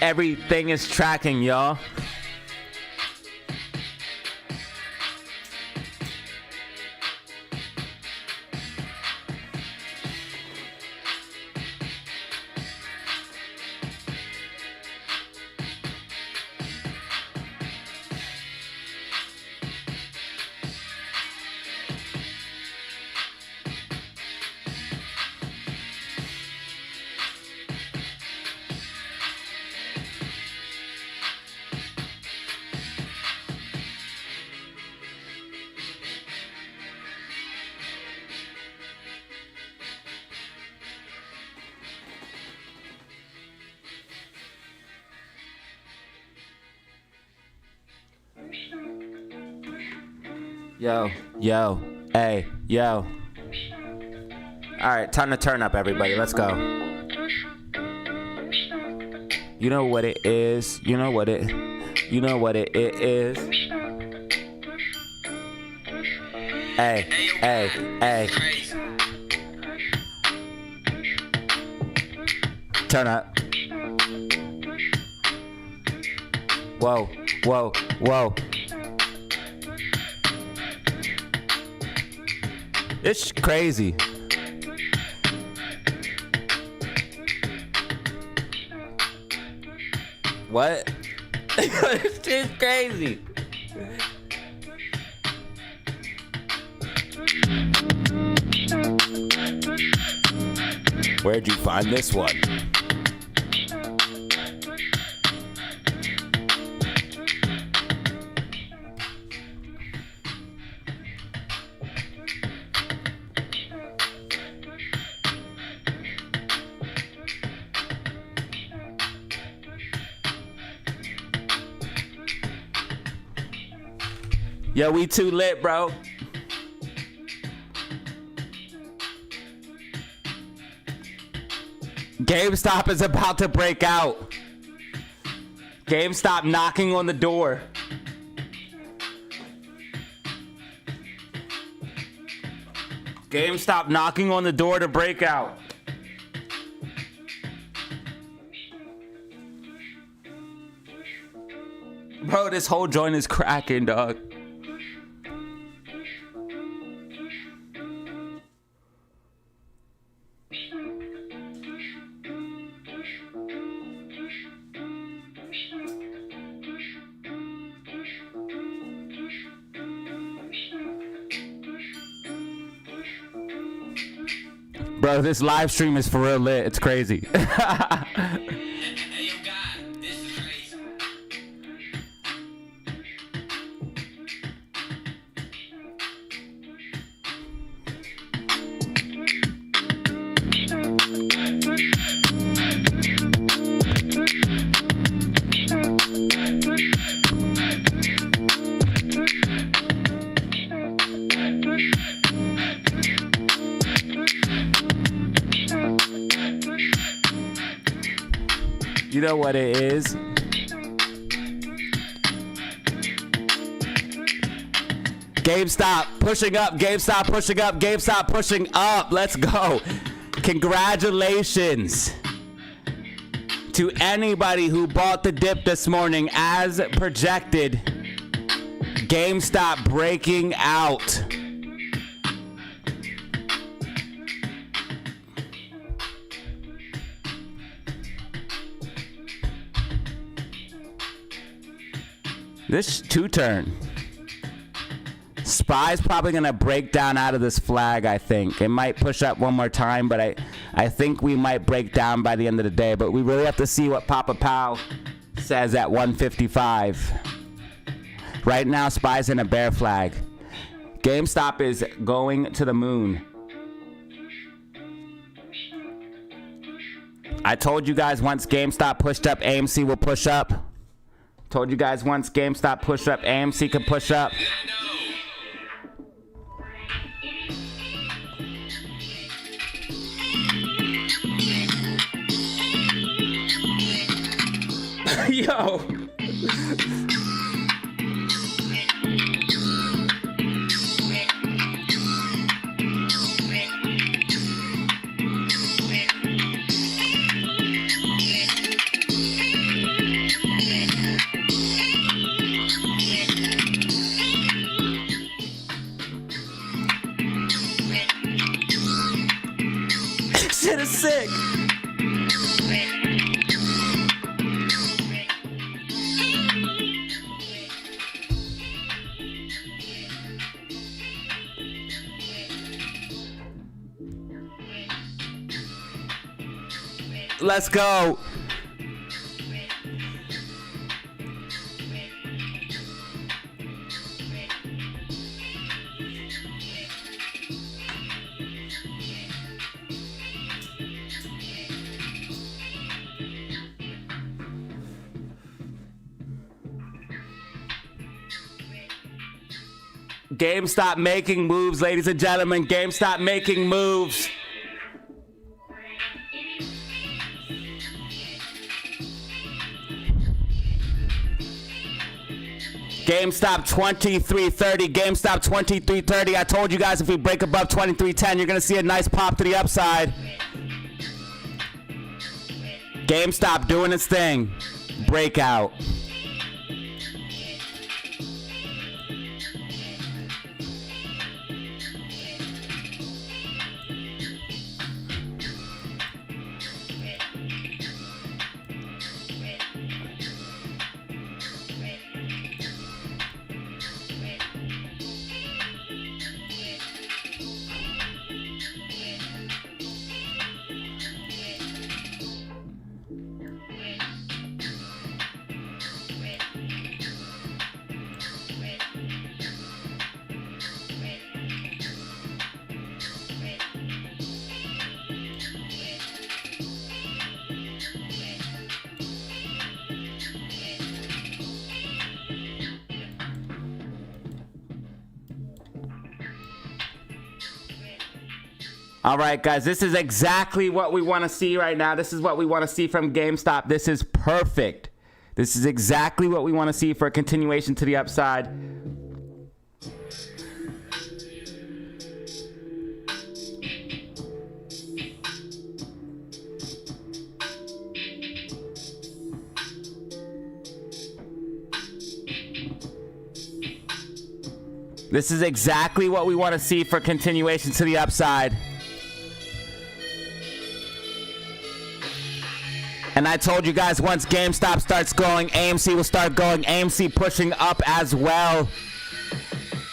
Everything is tracking, y'all. Yo, hey, yo. All right, time to turn up, everybody. Let's go. You know what it is. You know what it is. Hey. Turn up. Whoa. It's crazy. What? It's just crazy. Where'd you find this one? Yo, we too lit, bro. GameStop is about to break out. GameStop knocking on the door. GameStop knocking on the door to break out. Bro, this whole joint is cracking, dog. Bro, this live stream is for real lit. It's crazy. You know what it is. GameStop pushing up, GameStop pushing up, GameStop pushing up. Let's go. Congratulations to anybody who bought the dip this morning as projected. GameStop breaking out. This two-turn. SPY's probably going to break down out of this flag, I think. It might push up one more time, but I think we might break down by the end of the day. But we really have to see what Papa Pow says at 155. Right now, SPY's in a bear flag. GameStop is going to the moon. I told you guys once GameStop pushed up, AMC will push up. Told you guys once GameStop push up, AMC can push up. Yo. Shit is sick. Let's go. GameStop making moves, ladies and gentlemen. GameStop making moves. GameStop 2330, GameStop 2330. I told you guys if we break above 2310, you're gonna see a nice pop to the upside. GameStop doing its thing. Breakout. All right, guys, this is exactly what we want to see right now. This is what we want to see from GameStop. This is perfect. This is exactly what we want to see for a continuation to the upside. This is exactly what we want to see for continuation to the upside. And I told you guys once GameStop starts going, AMC will start going. AMC pushing up as well.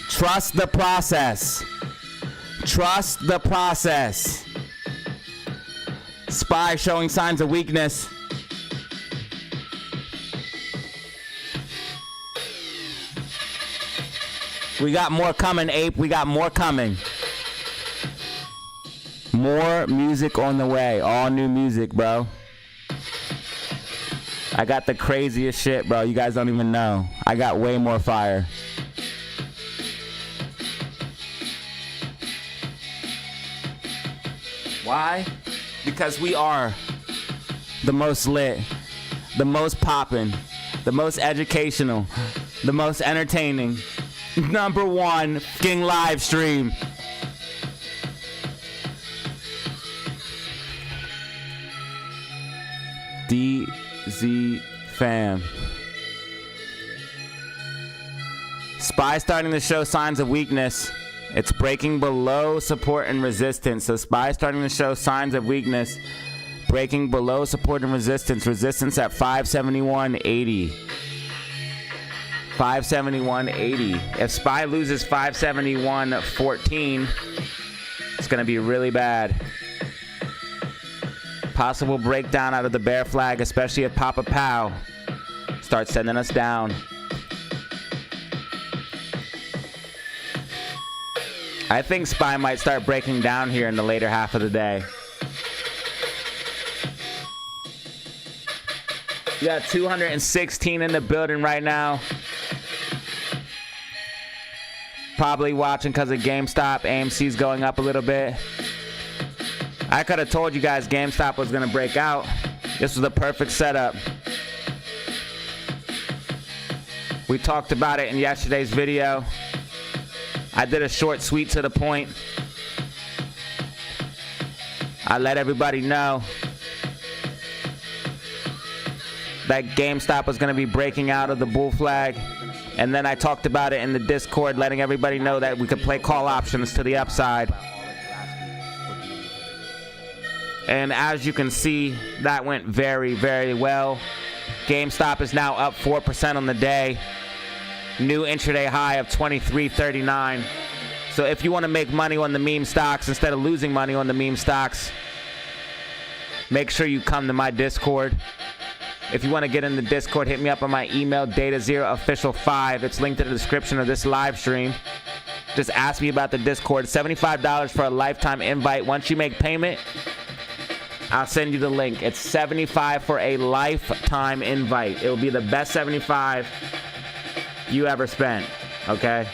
Trust the process. Trust the process. SPY showing signs of weakness. We got more coming, Ape. We got more coming. More music on the way. All new music, bro. I got the craziest shit, bro. You guys don't even know. I got way more fire. Why? Because we are the most lit. the most poppin', the most educational, the most entertaining, #1 fucking live stream. DZ fam. SPY starting to show signs of weakness. It's breaking below support and resistance. So SPY starting to show signs of weakness. Breaking below support and resistance. Resistance at 571.80. 571.80. If SPY loses 571.14, it's going to be really bad. Possible breakdown out of the bear flag, especially if Papa Pow starts sending us down. I think SPY might start breaking down here in the later half of the day. We got 216 in the building right now. Probably watching because of GameStop. AMC's going up a little bit. I could have told you guys GameStop was going to break out. This was the perfect setup. We talked about it in yesterday's video. I did a short, sweet, to the point. I let everybody know that GameStop was going to be breaking out of the bull flag. And then I talked about it in the Discord, letting everybody know that we could play call options to the upside. And as you can see, that went very, very well. GameStop is now up 4% on the day. New intraday high of 23.39. So if you want to make money on the meme stocks instead of losing money on the meme stocks, make sure you come to my Discord. If you want to get in the Discord, hit me up on my email, DataZeroOfficial5. It's linked in the description of this live stream. Just ask me about the Discord. $75 for a lifetime invite. Once you make payment, I'll send you the link. It's $75 for a lifetime invite. It will be the best $75 you ever spent, okay?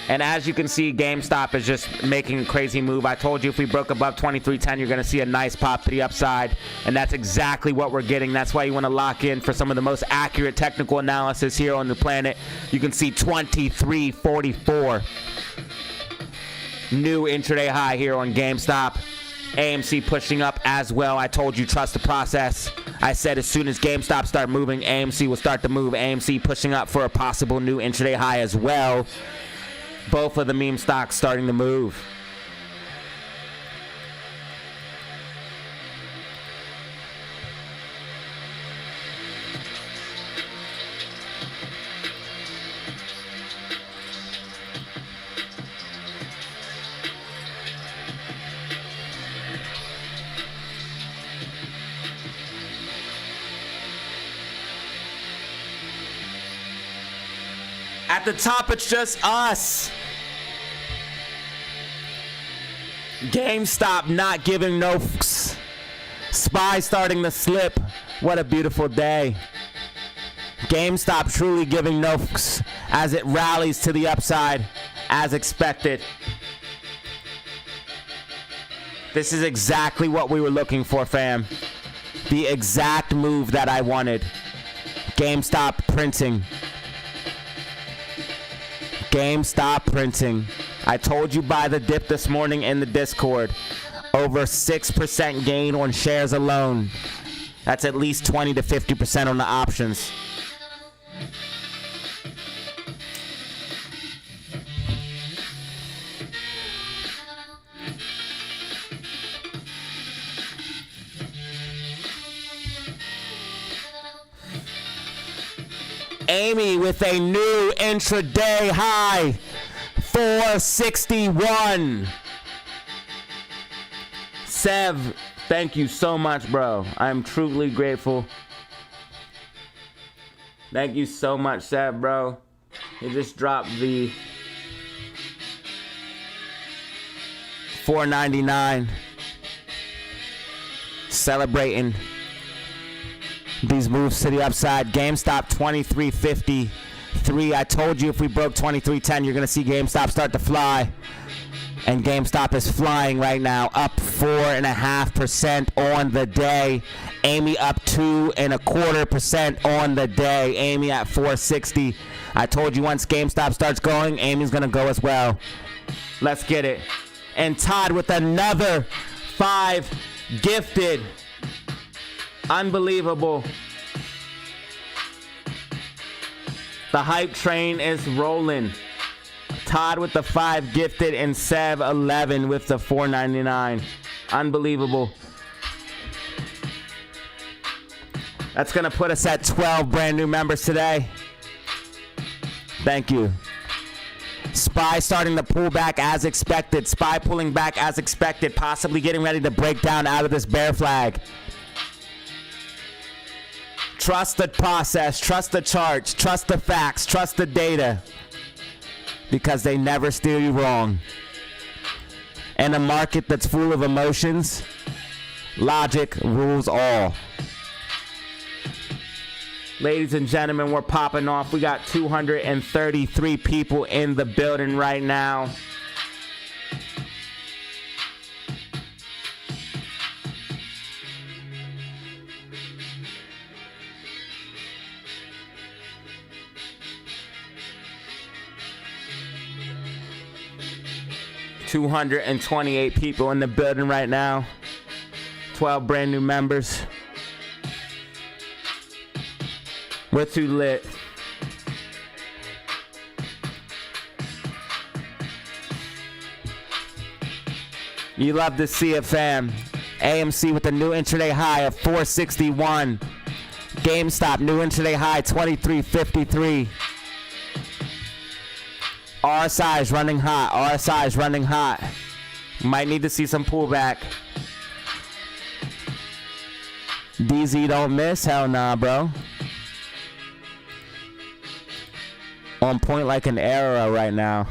And as you can see, GameStop is just making a crazy move. I told you if we broke above 23.10, you're going to see a nice pop to the upside. And that's exactly what we're getting. That's why you want to lock in for some of the most accurate technical analysis here on the planet. You can see 23.44. New intraday high here on GameStop. AMC pushing up as well. I told you, trust the process. I said as soon as GameStop start moving, AMC will start to move. AMC pushing up for a possible new intraday high as well. Both of the meme stocks starting to move. At the top, it's just us. GameStop not giving no fucks. SPY starting to slip. What a beautiful day. GameStop truly giving no fucks as it rallies to the upside as expected. This is exactly what we were looking for, fam. The exact move that I wanted. GameStop printing. GameStop printing. I told you buy the dip this morning in the Discord. Over 6% gain on shares alone. That's at least 20 to 50% on the options. Amy with a new intraday high, 461. Sev, thank you so much, bro. I'm truly grateful. Thank you so much, Sev, bro. You just dropped the $4.99. Celebrating these moves to the upside. GameStop 23.53. I told you if we broke 23.10, you're going to see GameStop start to fly. And GameStop is flying right now, up 4.5% on the day. Amy up 2.25% on the day. Amy at 460. I told you once GameStop starts going, Amy's gonna go as well. Let's get it. And Todd with another 5 gifted. Unbelievable. The hype train is rolling. Todd with the 5 gifted and Sev 11 with the 4.99. Unbelievable. That's going to put us at 12 brand new members today. Thank you. SPY starting to pull back as expected. SPY pulling back as expected, possibly getting ready to break down out of this bear flag. Trust the process, trust the charts, trust the facts, trust the data, because they never steer you wrong. In a market that's full of emotions, logic rules all. Ladies and gentlemen, we're popping off. We got 233 people in the building right now. $228 people in the building right now. 12 brand new members. We're too lit. You love to see it, fam. AMC with a new intraday high of 461. GameStop new intraday high 2353. RSI is running hot. RSI is running hot. Might need to see some pullback. DZ don't miss. Hell nah, bro. On point like an arrow right now.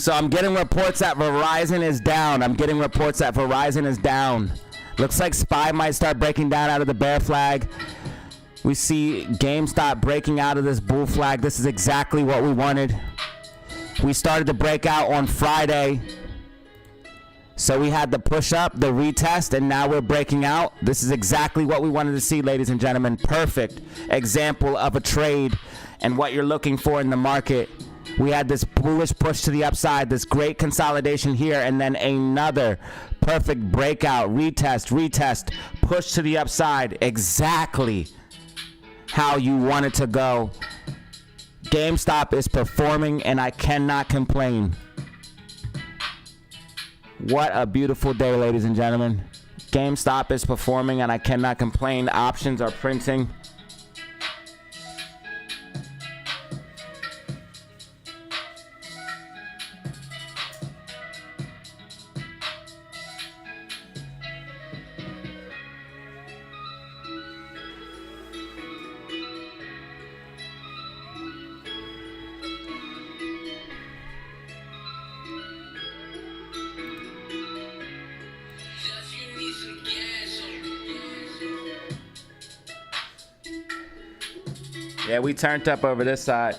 So I'm getting reports that Verizon is down. Looks like SPY might start breaking down out of the bear flag. We see GameStop breaking out of this bull flag. This is exactly what we wanted. We started to break out on Friday. So we had the push up, the retest, and now we're breaking out. This is exactly what we wanted to see, ladies and gentlemen. Perfect example of a trade and what you're looking for in the market. We had this bullish push to the upside, this great consolidation here, and then another perfect breakout, retest, push to the upside. Exactly how you want it to go. GameStop is performing, and I cannot complain. What a beautiful day, ladies and gentlemen. GameStop is performing, and I cannot complain. Options are printing. Yeah, we turned up over this side.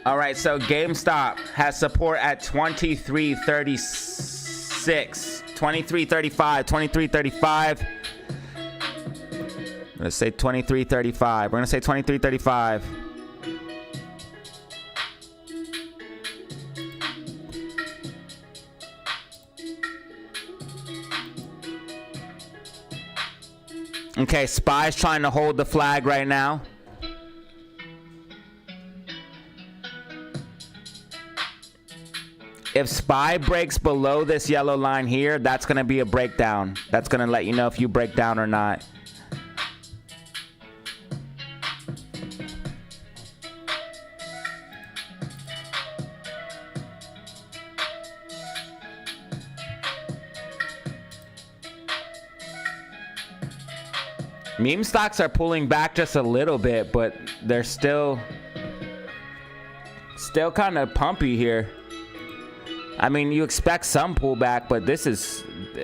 All right, so GameStop has support at 23.36, 23.35, 23.35. I'm gonna say 23.35. We're gonna say 23.35. Okay, SPY's trying to hold the flag right now. If SPY breaks below this yellow line here, that's going to be a breakdown. That's going to let you know if you break down or not. Meme stocks are pulling back just a little bit, but they're still kind of pumpy here. I mean, you expect some pullback, but this is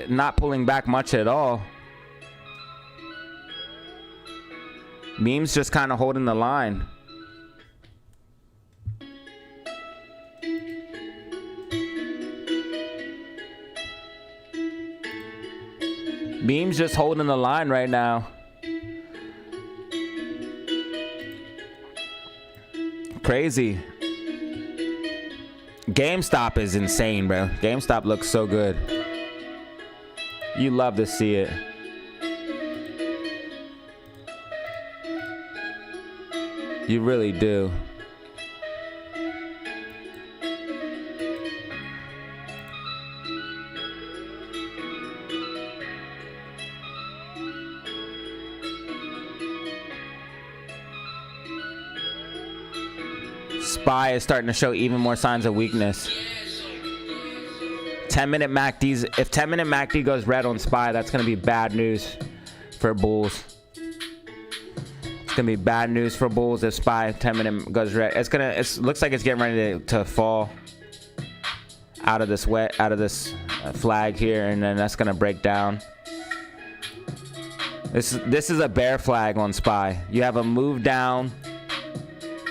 not pulling back much at all. Memes just kind of holding the line. Memes just holding the line right now. Crazy. GameStop is insane, bro. GameStop looks so good. You love to see it. You really do. SPY is starting to show even more signs of weakness. 10-minute MACDs. If 10-minute MACD goes red on SPY, that's going to be bad news for bulls. It's going to be bad news for bulls if SPY 10-minute goes red. It looks like it's getting ready to fall out of this flag here, and then that's going to break down. This is a bear flag on SPY. You have a move down.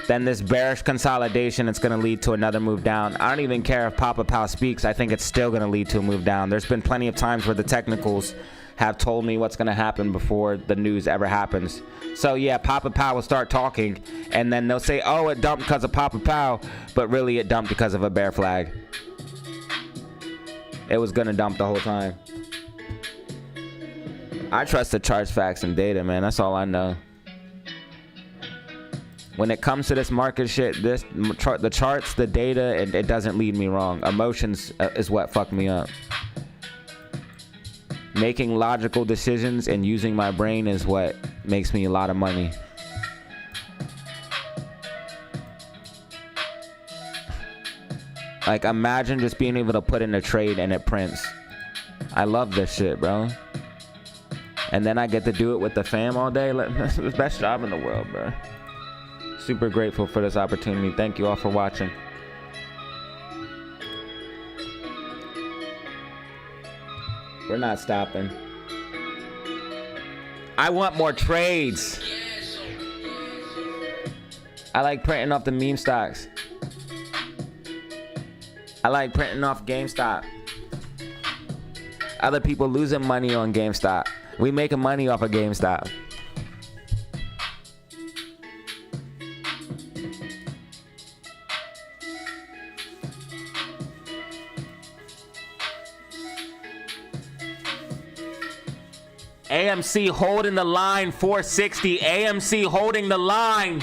Then this bearish consolidation, it's going to lead to another move down. I don't even care if Papa Pow speaks. I think it's still going to lead to a move down. There's been plenty of times where the technicals have told me what's going to happen before the news ever happens. So yeah, Papa Pow will start talking, and then they'll say, oh, it dumped because of Papa Pow, but really it dumped because of a bear flag. It was going to dump the whole time. I trust the charts, facts, and data, man. That's all I know. When it comes to this market shit, the charts, the data, it doesn't lead me wrong. Emotions is what fucked me up. Making logical decisions and using my brain is what makes me a lot of money. Like, imagine just being able to put in a trade and it prints. I love this shit, bro. And then I get to do it with the fam all day. That's the best job in the world, bro. Super grateful for this opportunity. Thank you all for watching. We're not stopping. I want more trades. I like printing off the meme stocks. I like printing off GameStop. Other people losing money on GameStop. We making money off of GameStop. AMC holding the line, 460. AMC holding the line.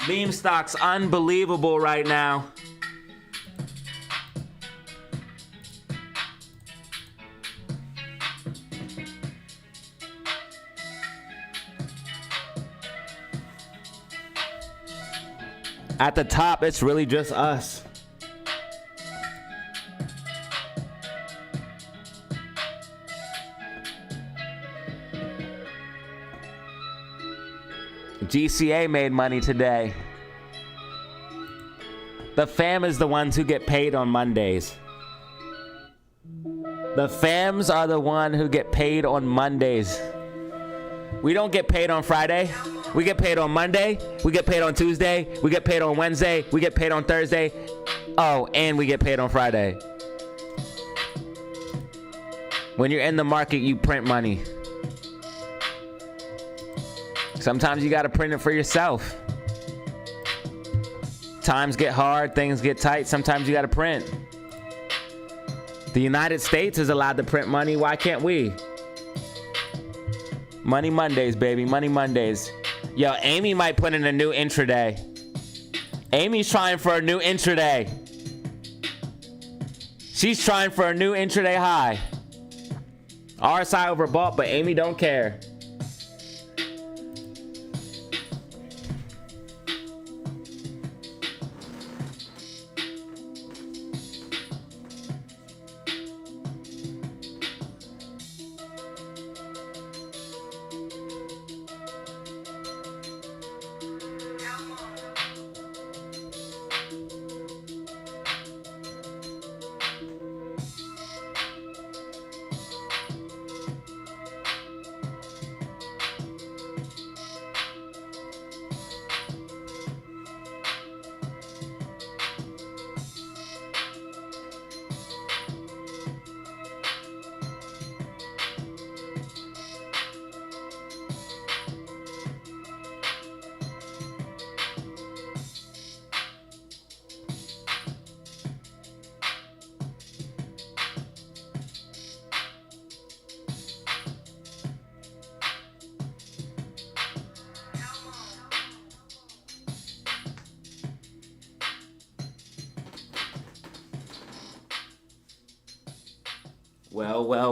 Meme stock's unbelievable right now. At the top, it's really just us. GCA made money today. The fam is the ones who get paid on Mondays. The fams are the one who get paid on Mondays. We don't get paid on Friday. We get paid on Monday. We get paid on Tuesday. We get paid on Wednesday. We get paid on Thursday. Oh, and we get paid on Friday. When you're in the market, you print money. Sometimes you got to print it for yourself. Times get hard, things get tight. Sometimes you got to print. The United States is allowed to print money. Why can't we? Money Mondays, baby. Money Mondays. Yo, Amy might put in a new intraday. Amy's trying for a new intraday. She's trying for a new intraday high. RSI overbought, but Amy don't care.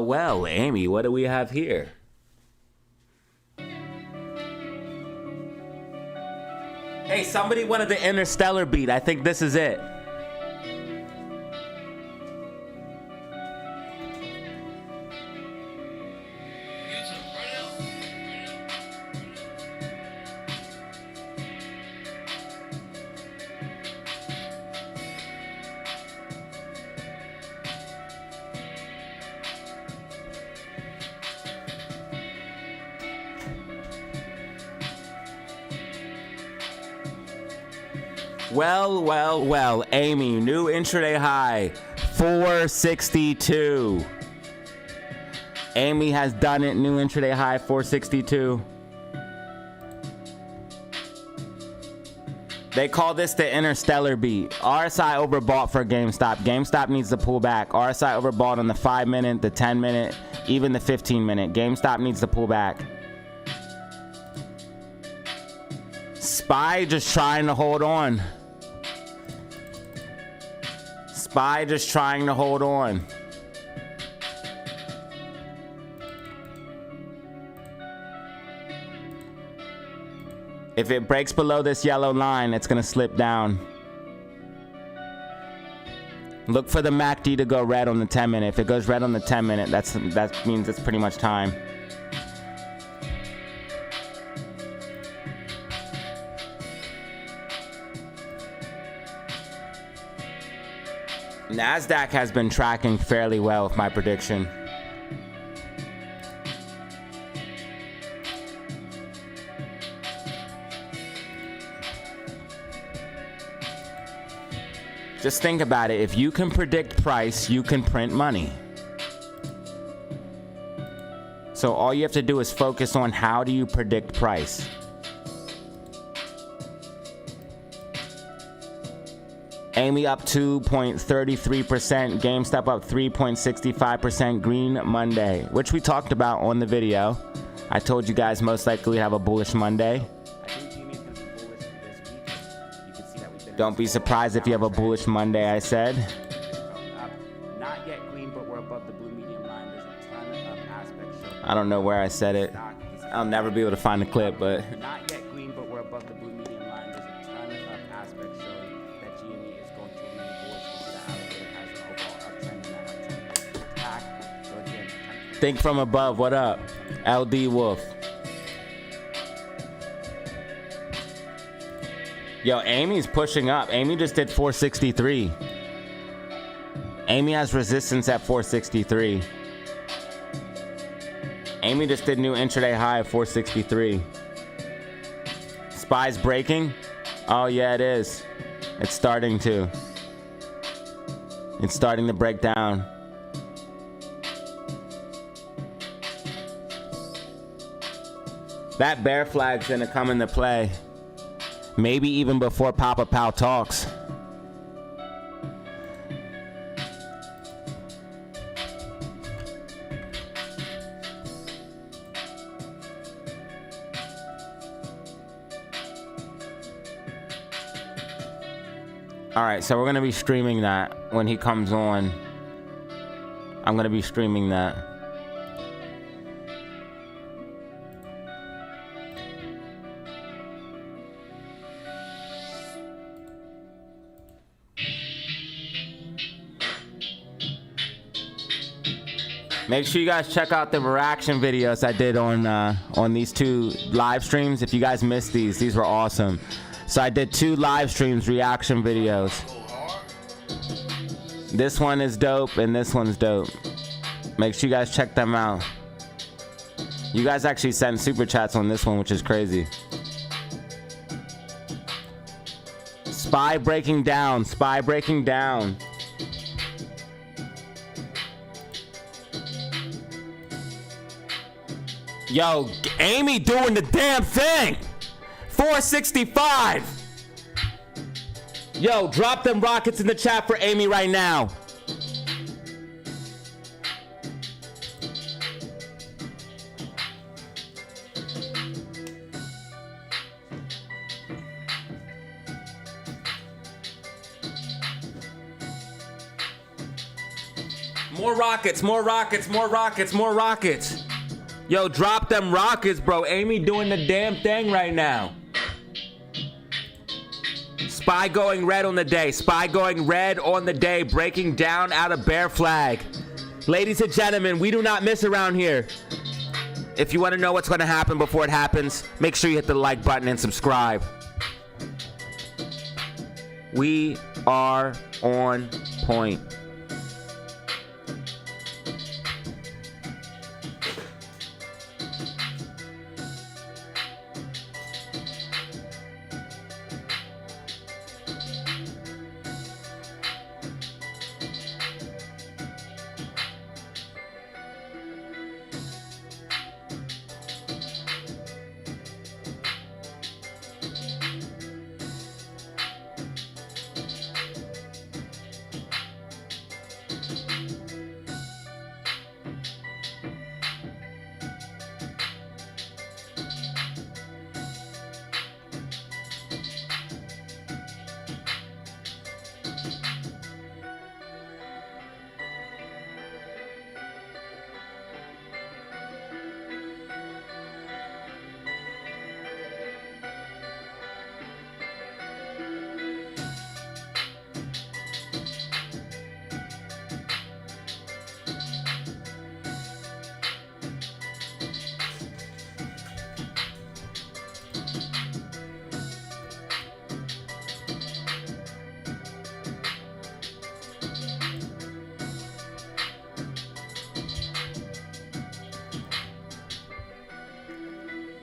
Well, Amy, what do we have here? Hey, somebody wanted the Interstellar beat. I think this is it. Well, Amy, new intraday high, 462. Amy has done it, new intraday high, 462. They call this the Interstellar beat. RSI overbought for GameStop. GameStop needs to pull back. RSI overbought on the 5-minute, the 10-minute, even the 15-minute. GameStop needs to pull back. SPY just trying to hold on. SPY just trying to hold on. If it breaks below this yellow line, it's gonna slip down. Look for the MACD to go red on the 10-minute. If it goes red on the 10-minute, that means it's pretty much time. NASDAQ has been tracking fairly well with my prediction. Just think about it. If you can predict price, you can print money. So all you have to do is focus on how do you predict price. Amy up 2.33%, GameStop up 3.65%, Green Monday, which we talked about on the video. I told you guys most likely have a bullish Monday. Don't be surprised if you have a bullish Monday, I said. Not yet green, but we're above the blue medium line. There's a ton of aspects showing. I don't know where I said it. I'll never be able to find the clip, but... Not yet green, but we're above the blue medium line. There's a ton of aspects showing that GME is going to remain bullish because the alligator has an overall uptrend and that uptrend is back. So again, Think from above, what up? LD Wolf. Yo, Amy's pushing up. Amy just did 463. Amy has resistance at 463. Amy just did new intraday high of 463. SPY's breaking? Oh yeah, it is. It's starting to. It's starting to break down. That bear flag's gonna come into play. Maybe even before Papa Pal talks. All right, so we're gonna be streaming that when he comes on. I'm gonna be streaming that. Make sure you guys check out the reaction videos I did on these two live streams. If you guys missed these were awesome. So I did 2 live streams, reaction videos. This one is dope and this one's dope. Make sure you guys check them out. You guys actually sent super chats on this one, which is crazy. SPY breaking down, SPY breaking down. Yo, Amy doing the damn thing. 465. Yo, drop them rockets in the chat for Amy right now. More rockets, more rockets, more rockets, more rockets. Yo, drop them rockets, bro. Amy doing the damn thing right now. SPY going red on the day. SPY going red on the day. Breaking down out of bear flag. Ladies and gentlemen, we do not miss around here. If you want to know what's going to happen before it happens, make sure you hit the like button and subscribe. We are on point.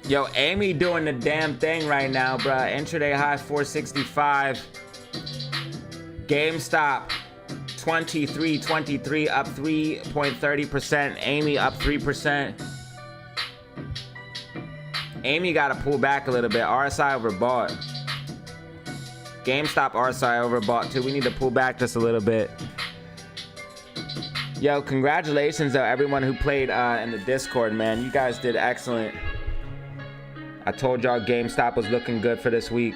Yo, Amy doing the damn thing right now, bruh. Intraday high 465. GameStop 23.23 up 3.30%. Amy up 3%. Amy got to pull back a little bit. RSI overbought. GameStop RSI overbought too. We need to pull back just a little bit. Yo, congratulations to everyone who played in the Discord, man. You guys did excellent. I told y'all GameStop was looking good for this week.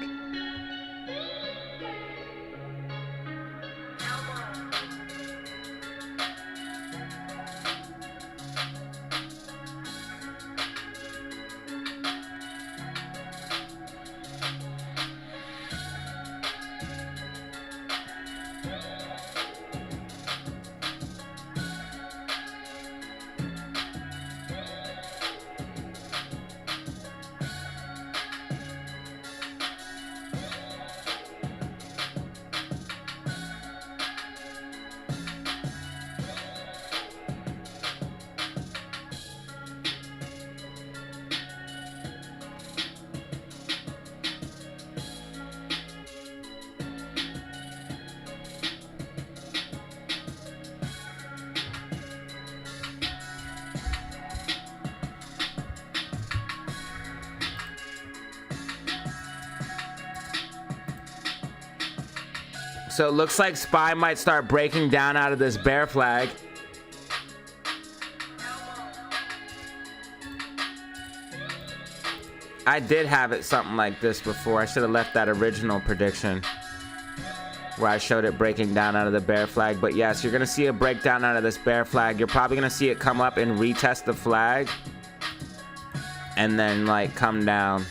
So it looks like SPY might start breaking down out of this bear flag. I did have it something like this before. I should have left that original prediction where I showed it breaking down out of the bear flag. But yes, you're going to see a breakdown out of this bear flag. You're probably going to see it come up and retest the flag and then like come down.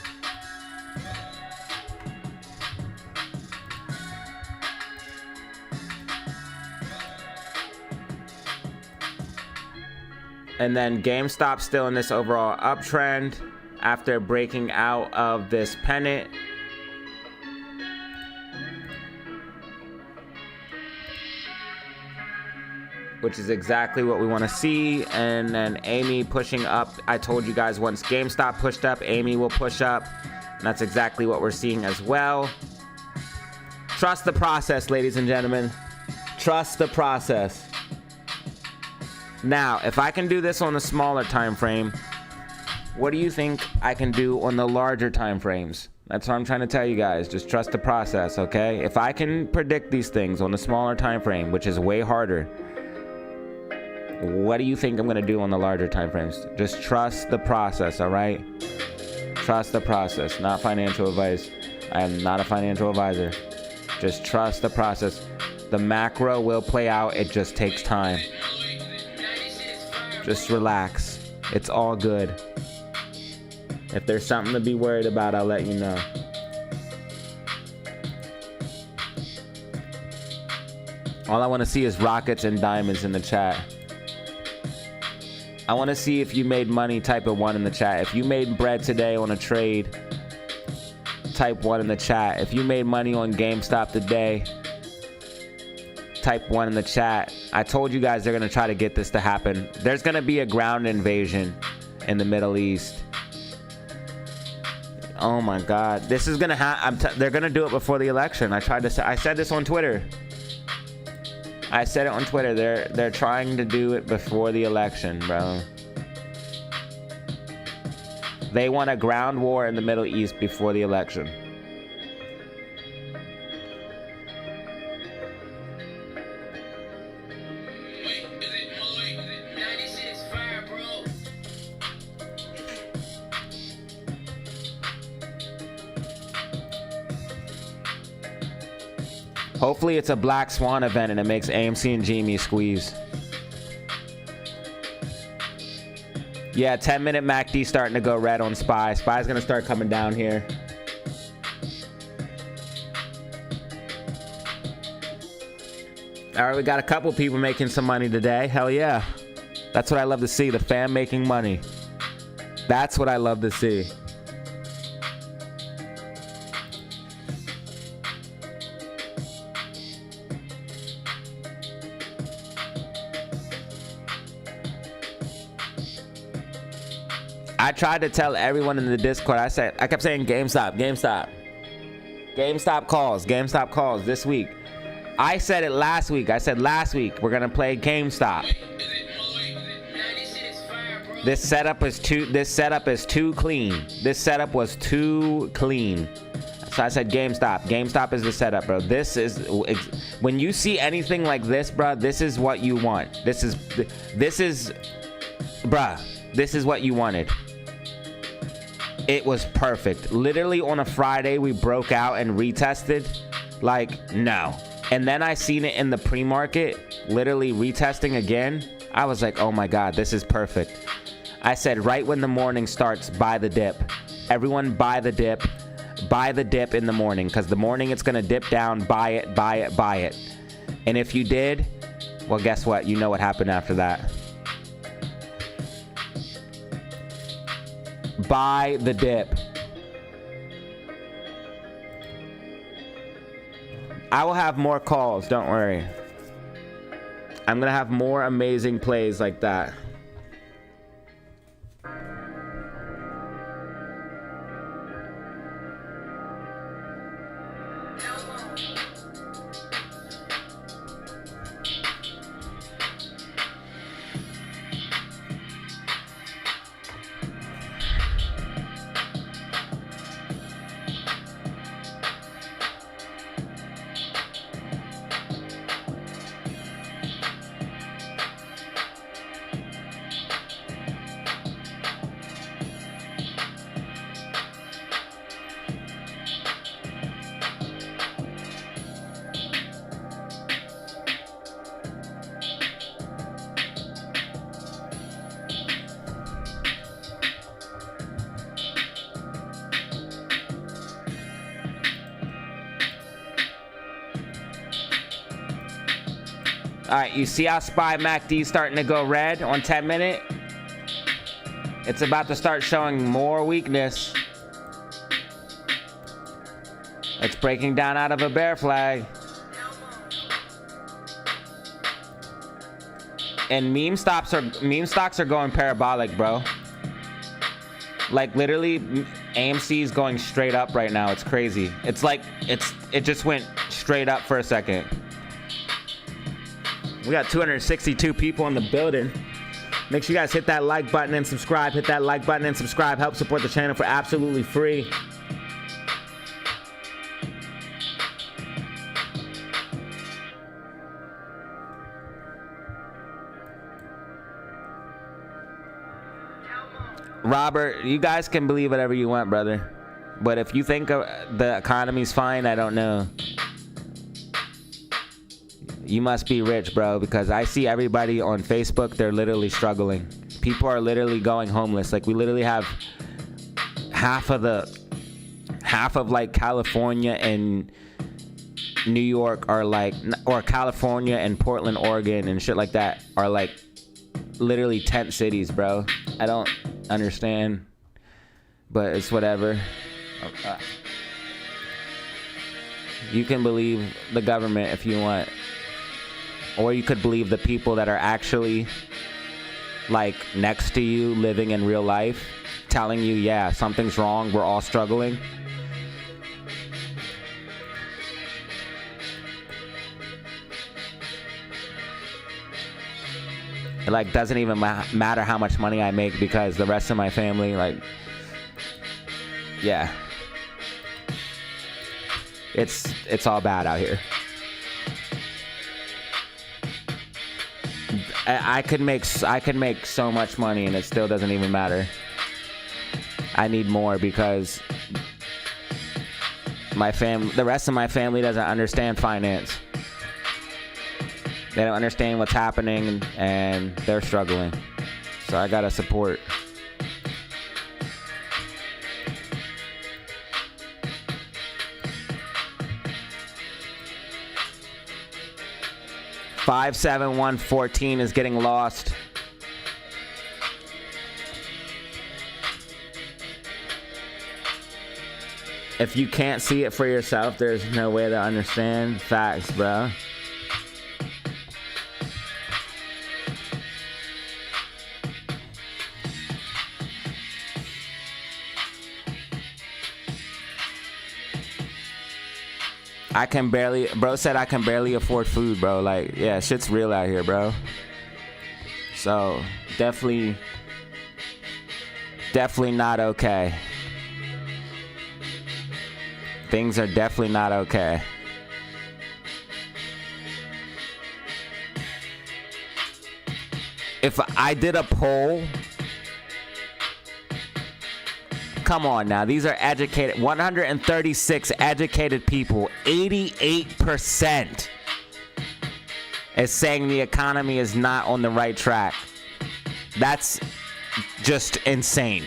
And then GameStop still in this overall uptrend after breaking out of this pennant. Which is exactly what we want to see. And then Amy pushing up. I told you guys once GameStop pushed up, Amy will push up. And that's exactly what we're seeing as well. Trust the process, ladies and gentlemen. Trust the process. Now, if I can do this on the smaller time frame, what do you think I can do on the larger time frames? That's what I'm trying to tell you guys. Just trust the process, okay? If I can predict these things on the smaller time frame, which is way harder, what do you think I'm going to do on the larger time frames? Just trust the process, all right? Trust the process, not financial advice. I am not a financial advisor. Just trust the process. The macro will play out. It just takes time. Just relax. It's all good. If there's something to be worried about, I'll let you know. All I want to see is rockets and diamonds in the chat. I want to see if you made money, type a 1 in the chat. If you made bread today on a trade, type 1 in the chat. If you made money on GameStop today, type 1 in the chat. I told you guys they're going to try to get this to happen. There's going to be a ground invasion in the Middle East. Oh my God. This is going to happen. They're going to do it before the election. I said this on Twitter. I said it on Twitter. They're trying to do it before the election, bro. They want a ground war in the Middle East before the election. Hopefully it's a Black Swan event and it makes AMC and Jimmy squeeze. Yeah, 10-minute MACD starting to go red on SPY. SPY's gonna start coming down here. All right, we got a couple people making some money today. Hell yeah. That's what I love to see, the fam making money. That's what I love to see. I tried to tell everyone in the Discord. I kept saying GameStop, GameStop. GameStop calls this week. I said it last week. I said last week we're gonna play GameStop. This setup is too clean. This setup was too clean. So I said GameStop. GameStop is the setup, bro. This is when you see anything like this, bro. This is what you want. This is bruh. This is what you wanted. It was perfect. Literally on a Friday, we broke out and retested. Like, no. And then I seen it in the pre-market, literally retesting again. I was like, oh my God, this is perfect. I said, right when the morning starts, buy the dip. Everyone buy the dip. Buy the dip in the morning, because the morning it's going to dip down. Buy it, buy it, buy it. And if you did, well, guess what? You know what happened after that. Buy the dip. I will have more calls, don't worry. I'm gonna have more amazing plays like that. All right, you see how SPY MACD starting to go red on 10 minute? It's about to start showing more weakness. It's breaking down out of a bear flag. And meme stocks are going parabolic, bro. Like literally, AMC is going straight up right now. It's crazy. It's like it just went straight up for a second. We got 262 people in the building. Make sure you guys hit that like button and subscribe. Hit that like button and subscribe. Help support the channel for absolutely free. Robert, you guys can believe whatever you want, brother. But if you think the economy's fine, I don't know. You must be rich, bro, because I see everybody on Facebook, they're literally struggling. People are literally going homeless. Like, we literally have half of like California and New York are like, or California and Portland, Oregon and shit like that are like literally tent cities, bro. I don't understand, but it's whatever. You can believe the government if you want, or you could believe the people that are actually like next to you, living in real life, telling you, yeah, something's wrong, we're all struggling. It like doesn't even matter how much money I make, because the rest of my family, like, yeah, it's all bad out here. I could make so much money and it still doesn't even matter. I need more because the rest of my family doesn't understand finance. They don't understand what's happening and they're struggling. So I gotta support. $57114 is getting lost. If you can't see it for yourself, there's no way to understand. Facts, bro. Bro said I can barely afford food, bro. Like, yeah, shit's real out here, bro. So, definitely not okay. Things are definitely not okay. If I did a poll, come on now, these are educated, 136 educated people, 88% is saying the economy is not on the right track. That's just insane.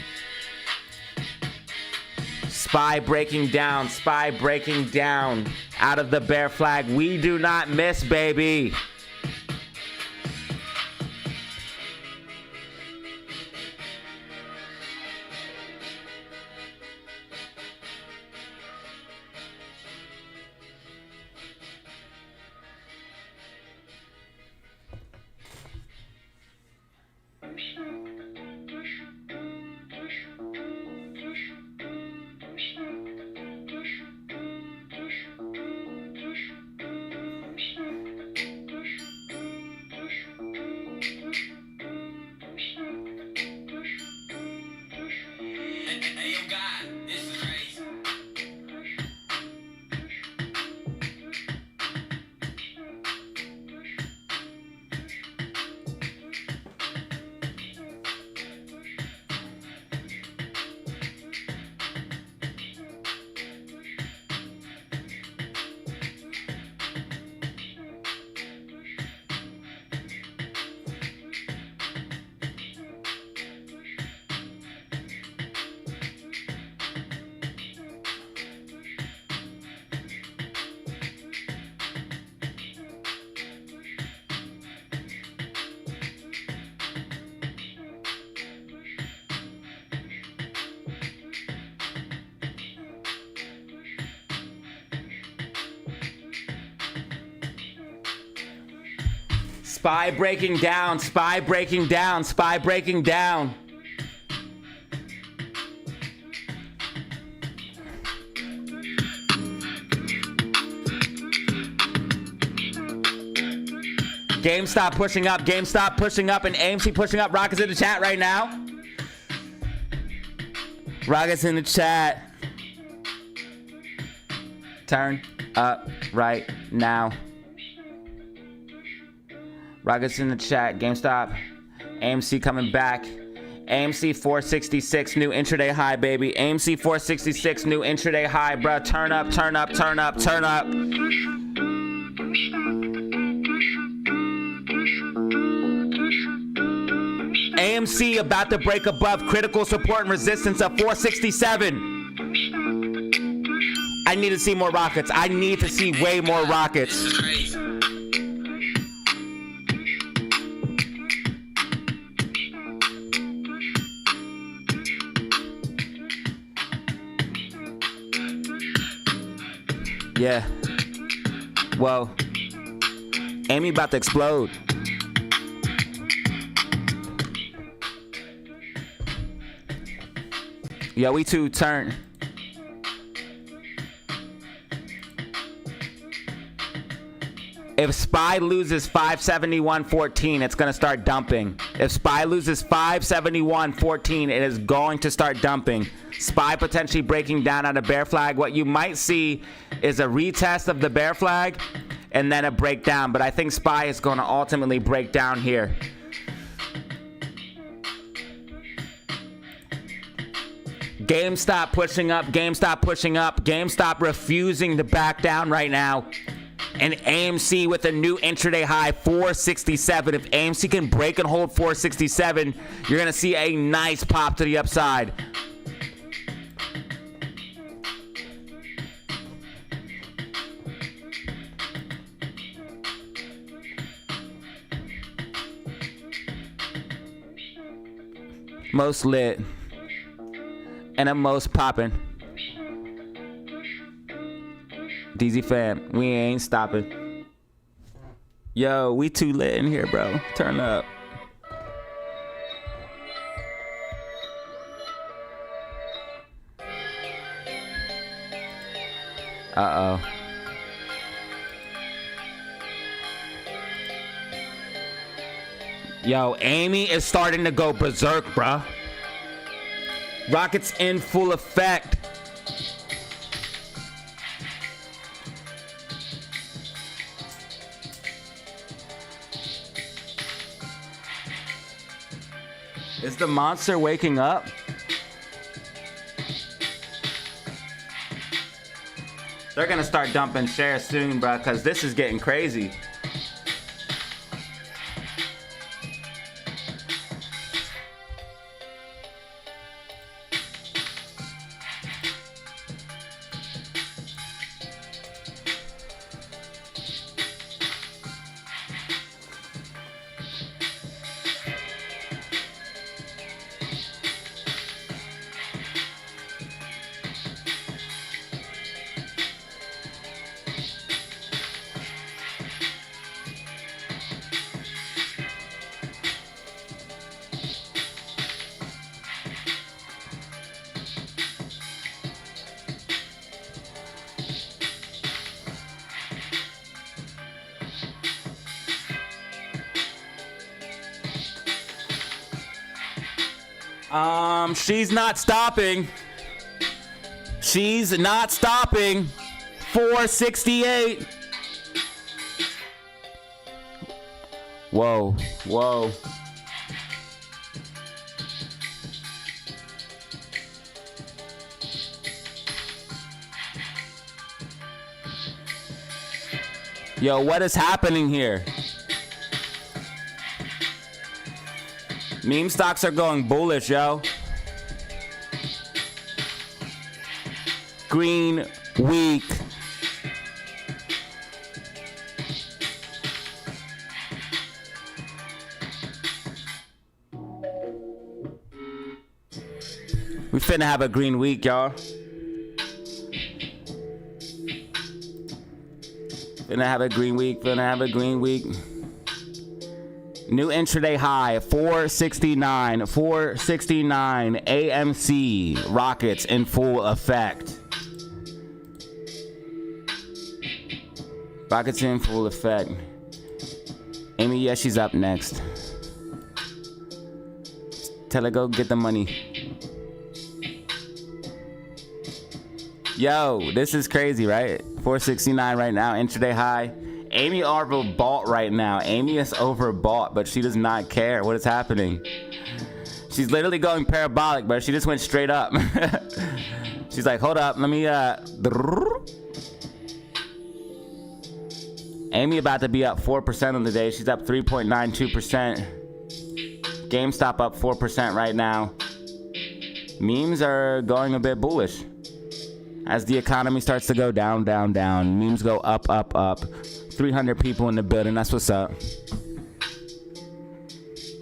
SPY breaking down out of the bear flag. We do not miss, baby. SPY breaking down, SPY breaking down, SPY breaking down. GameStop pushing up, GameStop pushing up, and AMC pushing up. Rockets in the chat right now. Rockets in the chat. Turn up right now. Rockets in the chat. GameStop. AMC coming back. AMC 466, new intraday high, baby. AMC 466, new intraday high, bruh. Turn up, turn up, turn up, turn up. AMC about to break above critical support and resistance of 467. I need to see more rockets. I need to see way more rockets. Yeah. Whoa. Amy about to explode. Yo, we two turn. If SPY loses 571.14, it's going to start dumping. If SPY loses 571.14, it is going to start dumping. SPY potentially breaking down on a bear flag. What you might see is a retest of the bear flag and then a breakdown. But I think SPY is going to ultimately break down here. GameStop pushing up, GameStop pushing up, GameStop refusing to back down right now. And AMC with a new intraday high, 467. If AMC can break and hold 467, you're going to see a nice pop to the upside. Most lit. And I'm most popping. DZ fam, we ain't stopping. Yo, we too lit in here, bro. Turn up. Uh-oh. Yo, Amy is starting to go berserk, bruh. Rockets in full effect. Is the monster waking up? They're gonna start dumping shares soon, bro, because this is getting crazy. She's not stopping. She's not stopping. 468. Whoa, whoa. Yo, what is happening here? Meme stocks are going bullish, yo. Green week. We finna have a green week, y'all. Finna have a green week, finna have a green week. New intraday high, 469. 469. AMC rockets in full effect. Rockets in full effect. Amy, yeah, she's up next. Tell her go get the money. Yo, this is crazy, right? 469 right now, intraday high. Amy overbought right now. Amy is overbought, but she does not care what is happening. She's literally going parabolic, but she just went straight up. She's like, hold up, let me, Amy about to be up 4% on the day. She's up 3.92%. GameStop up 4% right now. Memes are going a bit bullish. As the economy starts to go down, down, down, memes go up, up, up. 300 people in the building. That's what's up.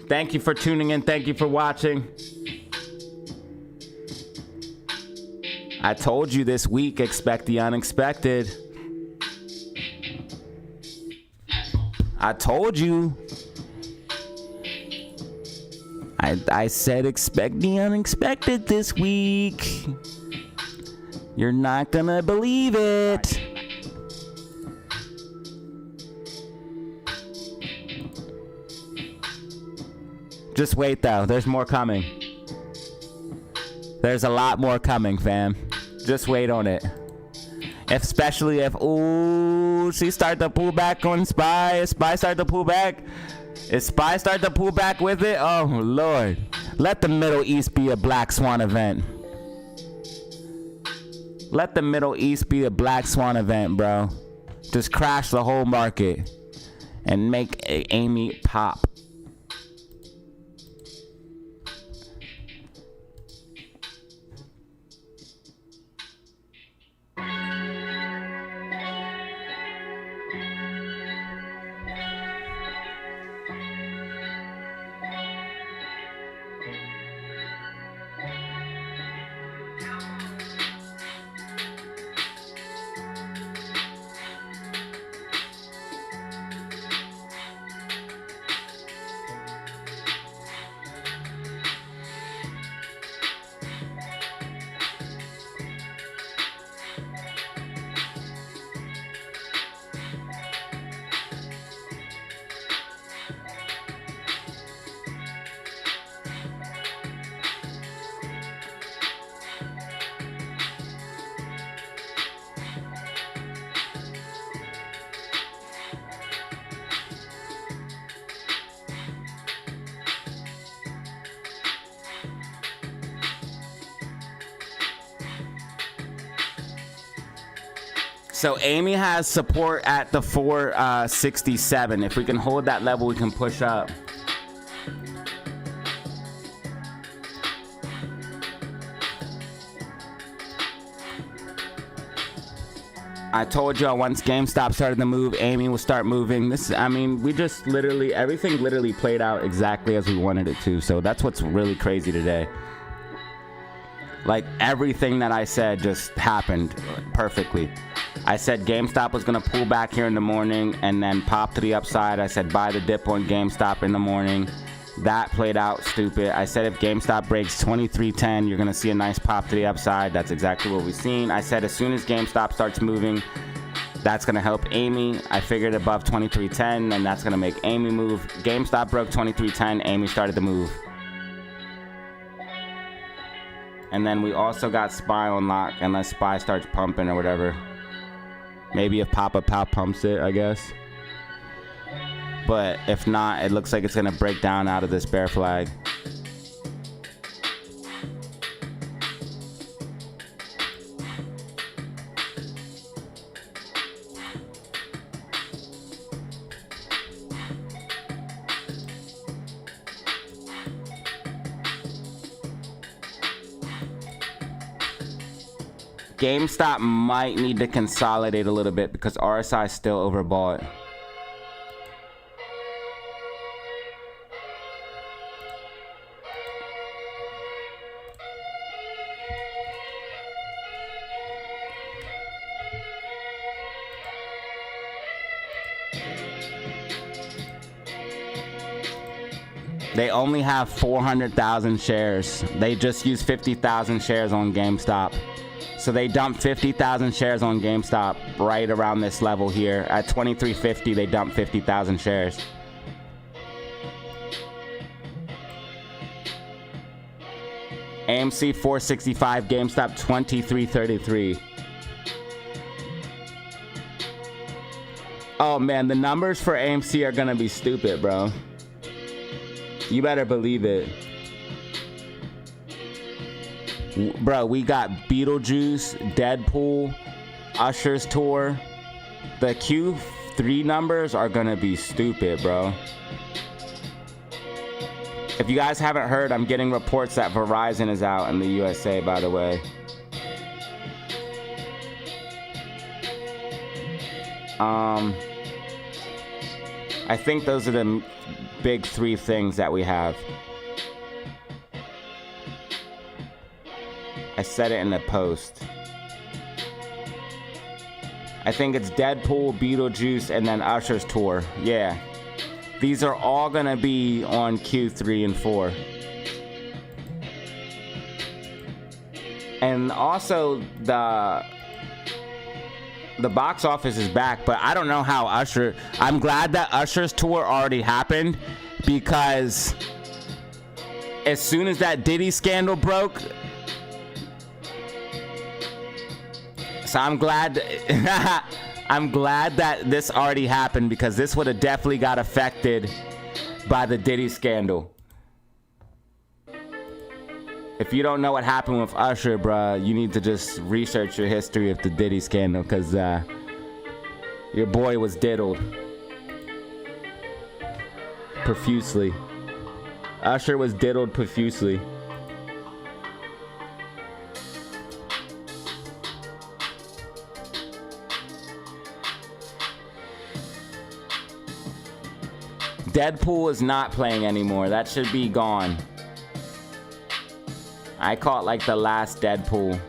Thank you for tuning in. Thank you for watching. I told you this week, expect the unexpected. I told you. I said expect the unexpected this week. You're not gonna believe it. Just wait though, there's more coming. There's a lot more coming, fam. Just wait on it. Especially if, ooh, she start to pull back on SPY. If SPY start to pull back. If SPY start to pull back with it, oh Lord. Let the Middle East be a black swan event. Let the Middle East be a black swan event, bro. Just crash the whole market and make Amy pop. So Amy has support at the 467. If we can hold that level, we can push up. I told y'all once GameStop started to move, Amy will start moving. I mean, we just literally, everything literally played out exactly as we wanted it to. So that's what's really crazy today. Like everything that I said just happened perfectly. I said GameStop was going to pull back here in the morning and then pop to the upside. I said buy the dip on GameStop in the morning. That played out stupid. I said if GameStop breaks 23.10, you're going to see a nice pop to the upside. That's exactly what we've seen. I said as soon as GameStop starts moving, that's going to help Amy. I figured above 23.10, and that's going to make Amy move. GameStop broke 23.10. Amy started to move. And then we also got SPY on lock unless SPY starts pumping or whatever. Maybe if Papa Pow pumps it, I guess. But if not, it looks like it's going to break down out of this bear flag. GameStop might need to consolidate a little bit because RSI is still overbought. They only have 400,000 shares. They just use 50,000 shares on GameStop. So they dumped 50,000 shares on GameStop right around this level here. At 23.50, they dumped 50,000 shares. AMC 465, GameStop 23.33. Oh man, the numbers for AMC are gonna be stupid, bro. You better believe it. Bro, we got Beetlejuice, Deadpool, Usher's tour. The Q3 numbers are gonna be stupid, bro. If you guys haven't heard, I'm getting reports that Verizon is out in the USA, by the way. I think those are the big three things that we have. I said it in the post. I think it's Deadpool, Beetlejuice, and then Usher's tour. Yeah. These are all gonna be on Q3 and 4. And also the box office is back, but I don't know how Usher... I'm glad that Usher's tour already happened, because as soon as that Diddy scandal broke... So I'm glad... I'm glad that this already happened, because this would have definitely got affected by the Diddy scandal. If you don't know what happened with Usher, bruh, you need to just research your history of the Diddy scandal, because your boy was diddled profusely. Usher was diddled profusely. Deadpool is not playing anymore. That should be gone. I caught like the last Deadpool.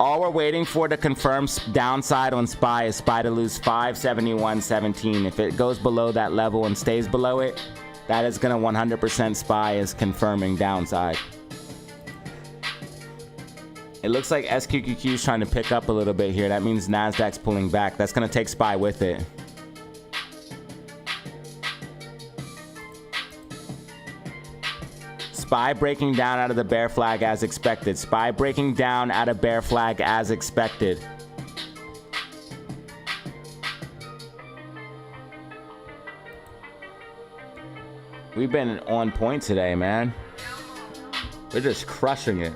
All we're waiting for to confirm downside on SPY is SPY to lose 571.17. If it goes below that level and stays below it, that is gonna 100% SPY is confirming downside. It looks like SQQQ is trying to pick up a little bit here. That means NASDAQ's pulling back. That's gonna take SPY with it. SPY breaking down out of the bear flag as expected. SPY breaking down out of bear flag as expected. We've been on point today, man. We're just crushing it.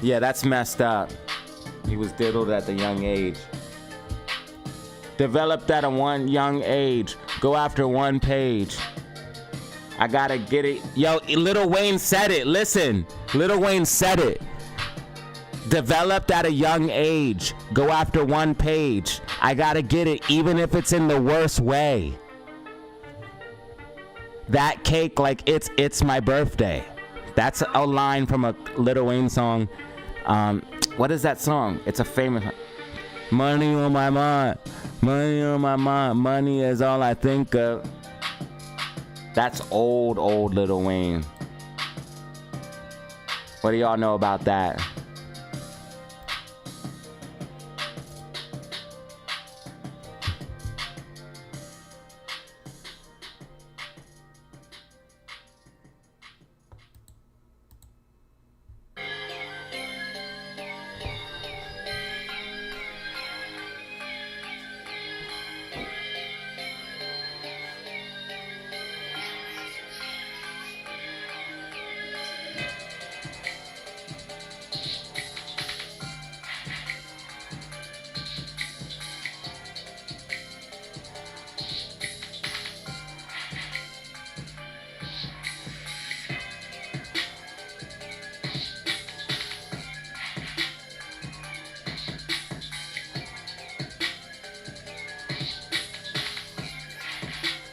Yeah, that's messed up. He was diddled at the young age. Developed at a young age. Go after one page. I gotta get it. Yo, Lil Wayne said it. Listen, Lil Wayne said it. Developed at a young age. Go after one page. I gotta get it, even if it's in the worst way. That cake like it's my birthday. That's a line from a Lil Wayne song. What is that song? It's a famous... Money on my mind. Money on my mind. Money is all I think of. That's old Lil Wayne. What do y'all know about that?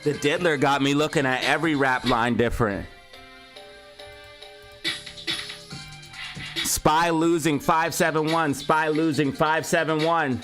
The diddler got me looking at every rap line different. SPY losing 571. SPY losing 571.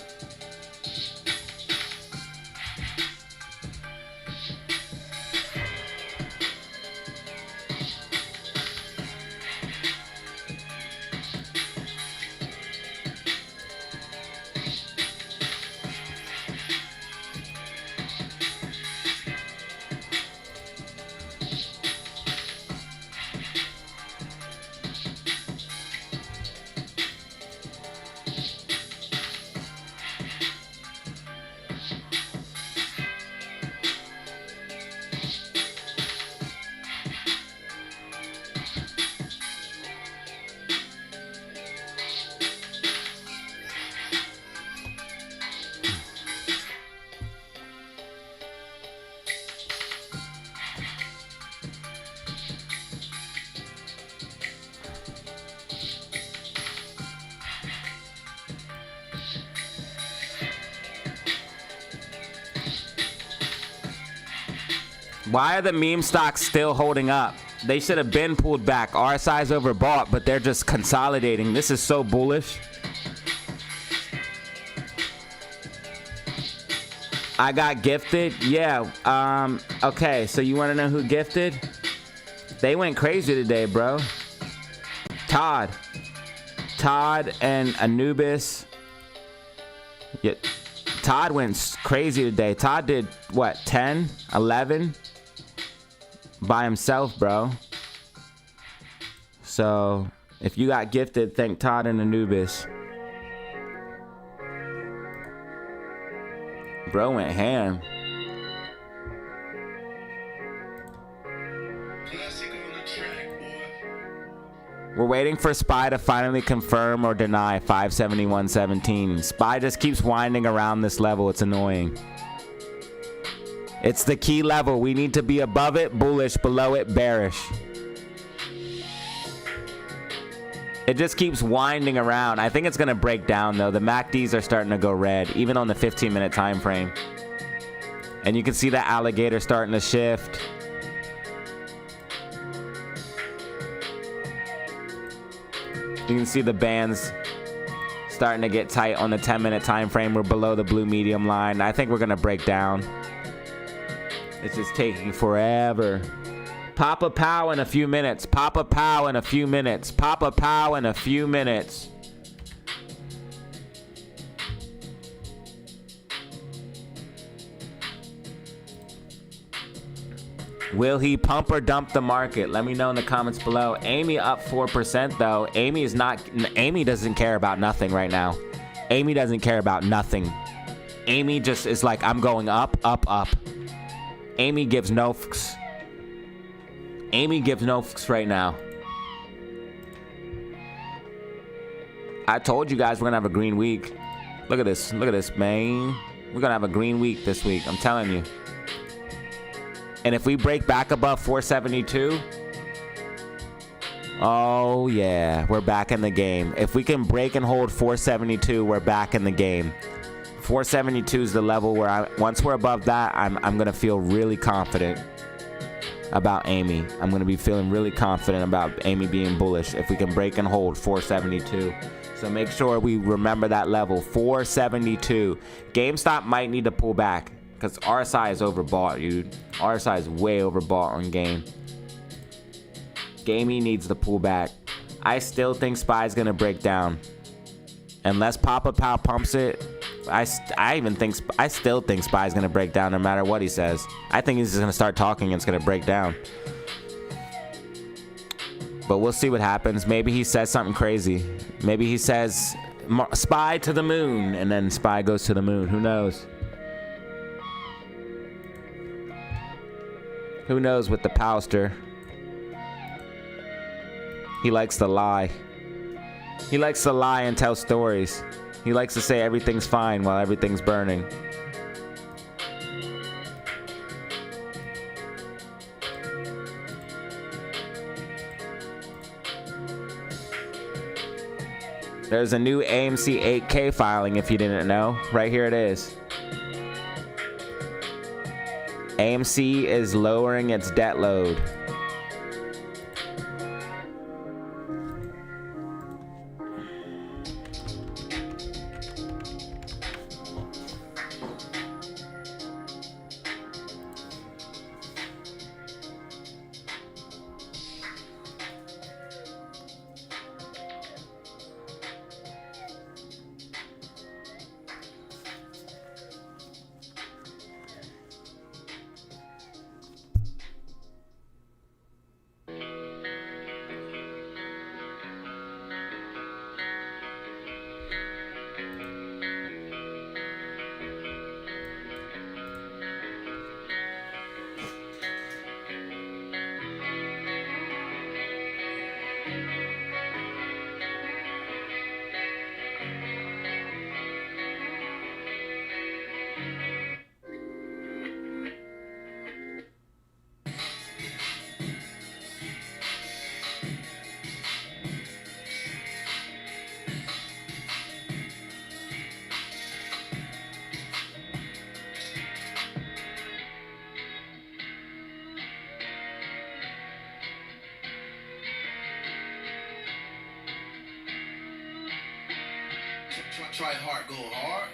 Why are the meme stocks still holding up? They should have been pulled back. RSI's overbought, but they're just consolidating. This is so bullish. I got gifted. Yeah. Okay, so you want to know who gifted? They went crazy today, bro. Todd and Anubis. Yeah. Todd went crazy today. Todd did what? 10, 11 by himself, bro. So if you got gifted, thank Todd and Anubis. Bro went ham. We're waiting for SPY to finally confirm or deny 571.17. SPY just keeps winding around this level. It's annoying. It's the key level. We need to be above it, bullish, below it, bearish. It just keeps winding around. I think it's going to break down, though. The MACDs are starting to go red, even on the 15-minute time frame. And you can see the alligator starting to shift. You can see the bands starting to get tight on the 10-minute time frame. We're below the blue medium line. I think we're going to break down. It's just taking forever. Pop a pow in a few minutes. Pop a pow in a few minutes. Pop a pow in a few minutes. Will he pump or dump the market? Let me know in the comments below. Amy up 4% though. Amy doesn't care about nothing right now. Amy doesn't care about nothing. Amy just is like, I'm going up, up, up. Amy gives no fucks. Amy gives no fucks right now. I told you guys we're gonna have a green week. Look at this, man. We're gonna have a green week this week, I'm telling you. And if we break back above 472, oh yeah, we're back in the game. If we can break and hold 472, we're back in the game. 472 is the level where once we're above that, I'm gonna feel really confident about Amy. I'm gonna be feeling really confident about Amy being bullish if we can break and hold 472. So make sure we remember that level, 472. GameStop might need to pull back because RSI is overbought, dude. RSI is way overbought on game. Gamey needs to pull back. I still think SPY is gonna break down. Unless Papa Pow pumps it, I still think SPY is gonna break down no matter what he says. I think he's just gonna start talking and it's gonna break down. But we'll see what happens. Maybe he says something crazy. Maybe he says SPY to the moon, and then SPY goes to the moon. Who knows? Who knows with the Powster? He likes to lie. He likes to lie and tell stories. He likes to say everything's fine while everything's burning. There's a new AMC 8K filing if you didn't know. Right here it is. AMC is lowering its debt load. Try hard, go hard.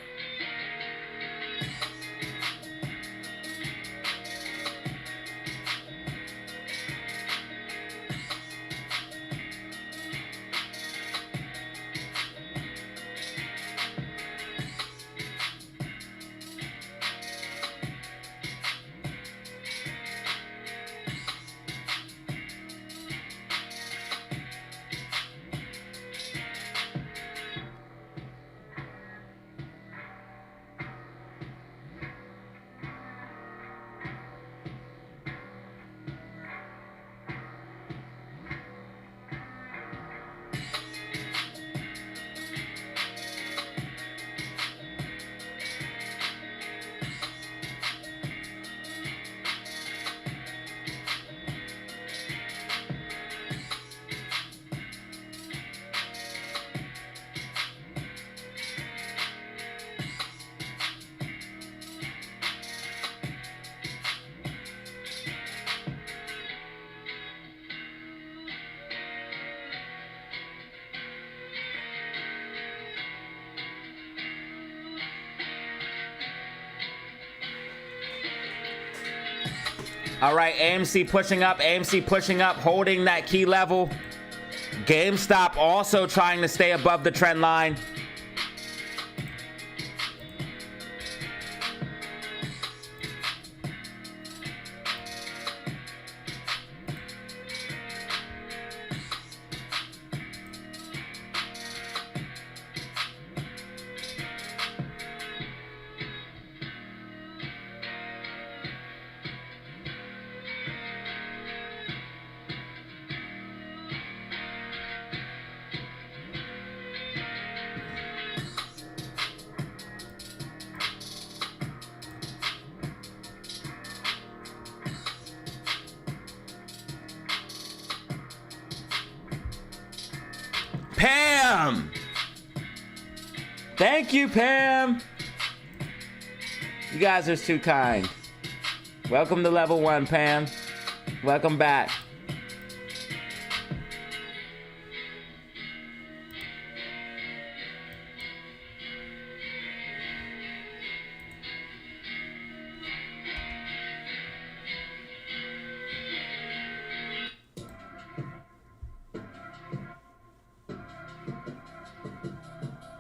All right, AMC pushing up, holding that key level. GameStop also trying to stay above the trend line. Pam! Thank you, Pam! You guys are too kind. Welcome to level 1, Pam. Welcome back.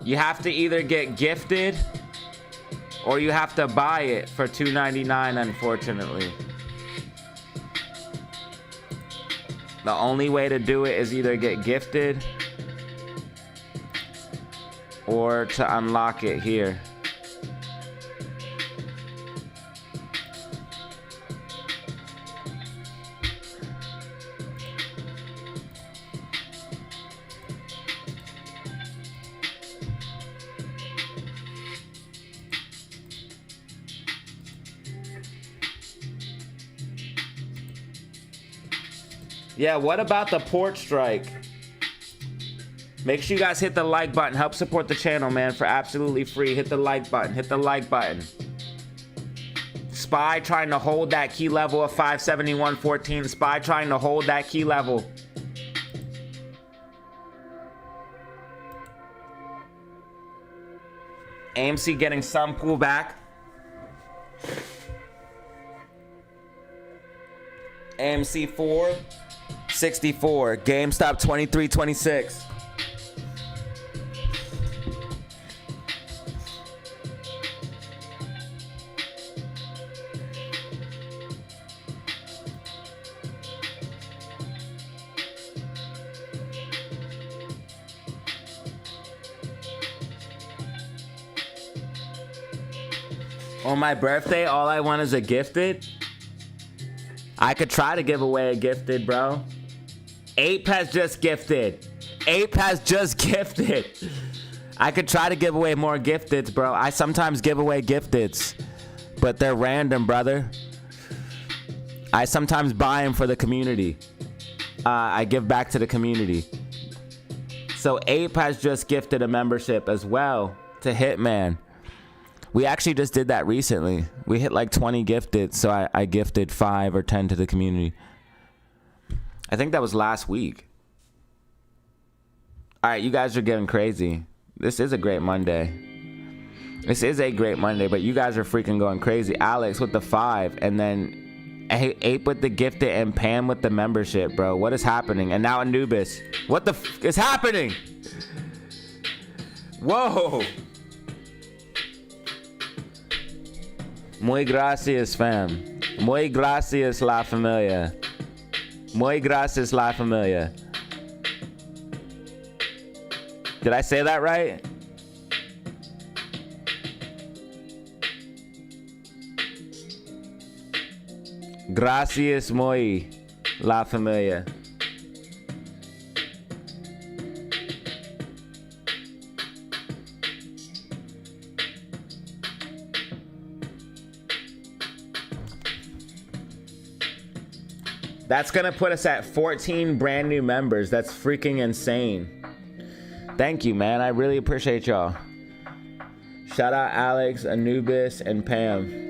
You have to either get gifted or you have to buy it for $2.99, unfortunately. The only way to do it is either get gifted or to unlock it here. Yeah, what about the port strike? Make sure you guys hit the like button. Help support the channel, man, for absolutely free. Hit the like button. Hit the like button. SPY trying to hold that key level of 571.14. SPY trying to hold that key level. AMC getting some pullback. AMC 464. GameStop 23.26. On my birthday, all I want is a gifted. I could try to give away a gifted, bro. Ape has just gifted. Ape has just gifted. I could try to give away more gifteds, bro. I sometimes give away gifteds, but they're random, brother. I sometimes buy them for the community. I give back to the community. So Ape has just gifted a membership as well to Hitman. We actually just did that recently. We hit like 20 gifted, so I gifted 5 or 10 to the community. I think that was last week. All right, you guys are getting crazy. This is a great Monday. This is a great Monday, but you guys are freaking going crazy. Alex with the 5, and then Ape with the gifted, and Pam with the membership, bro. What is happening? And now Anubis. What the f is happening? Whoa. Muy gracias, fam. Muy gracias, la familia. Muy gracias, la familia. Did I say that right? Gracias, muy, la familia. That's gonna put us at 14 brand new members. That's freaking insane. Thank you, man. I really appreciate y'all. Shout out Alex, Anubis, and Pam.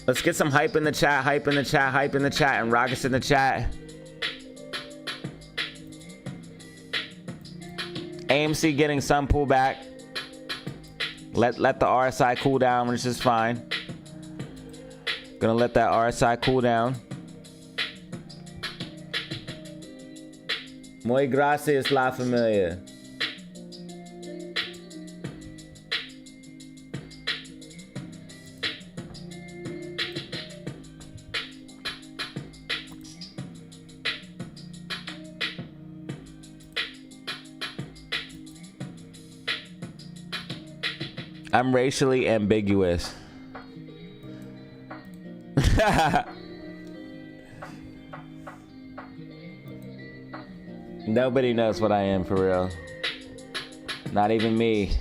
Let's get some hype in the chat, hype in the chat, hype in the chat, and rock us in the chat. AMC getting some pullback. Let the RSI cool down, which is fine. Gonna let that RSI cool down. Muy gracias, la familia. I'm racially ambiguous. Nobody knows what I am for real. Not even me.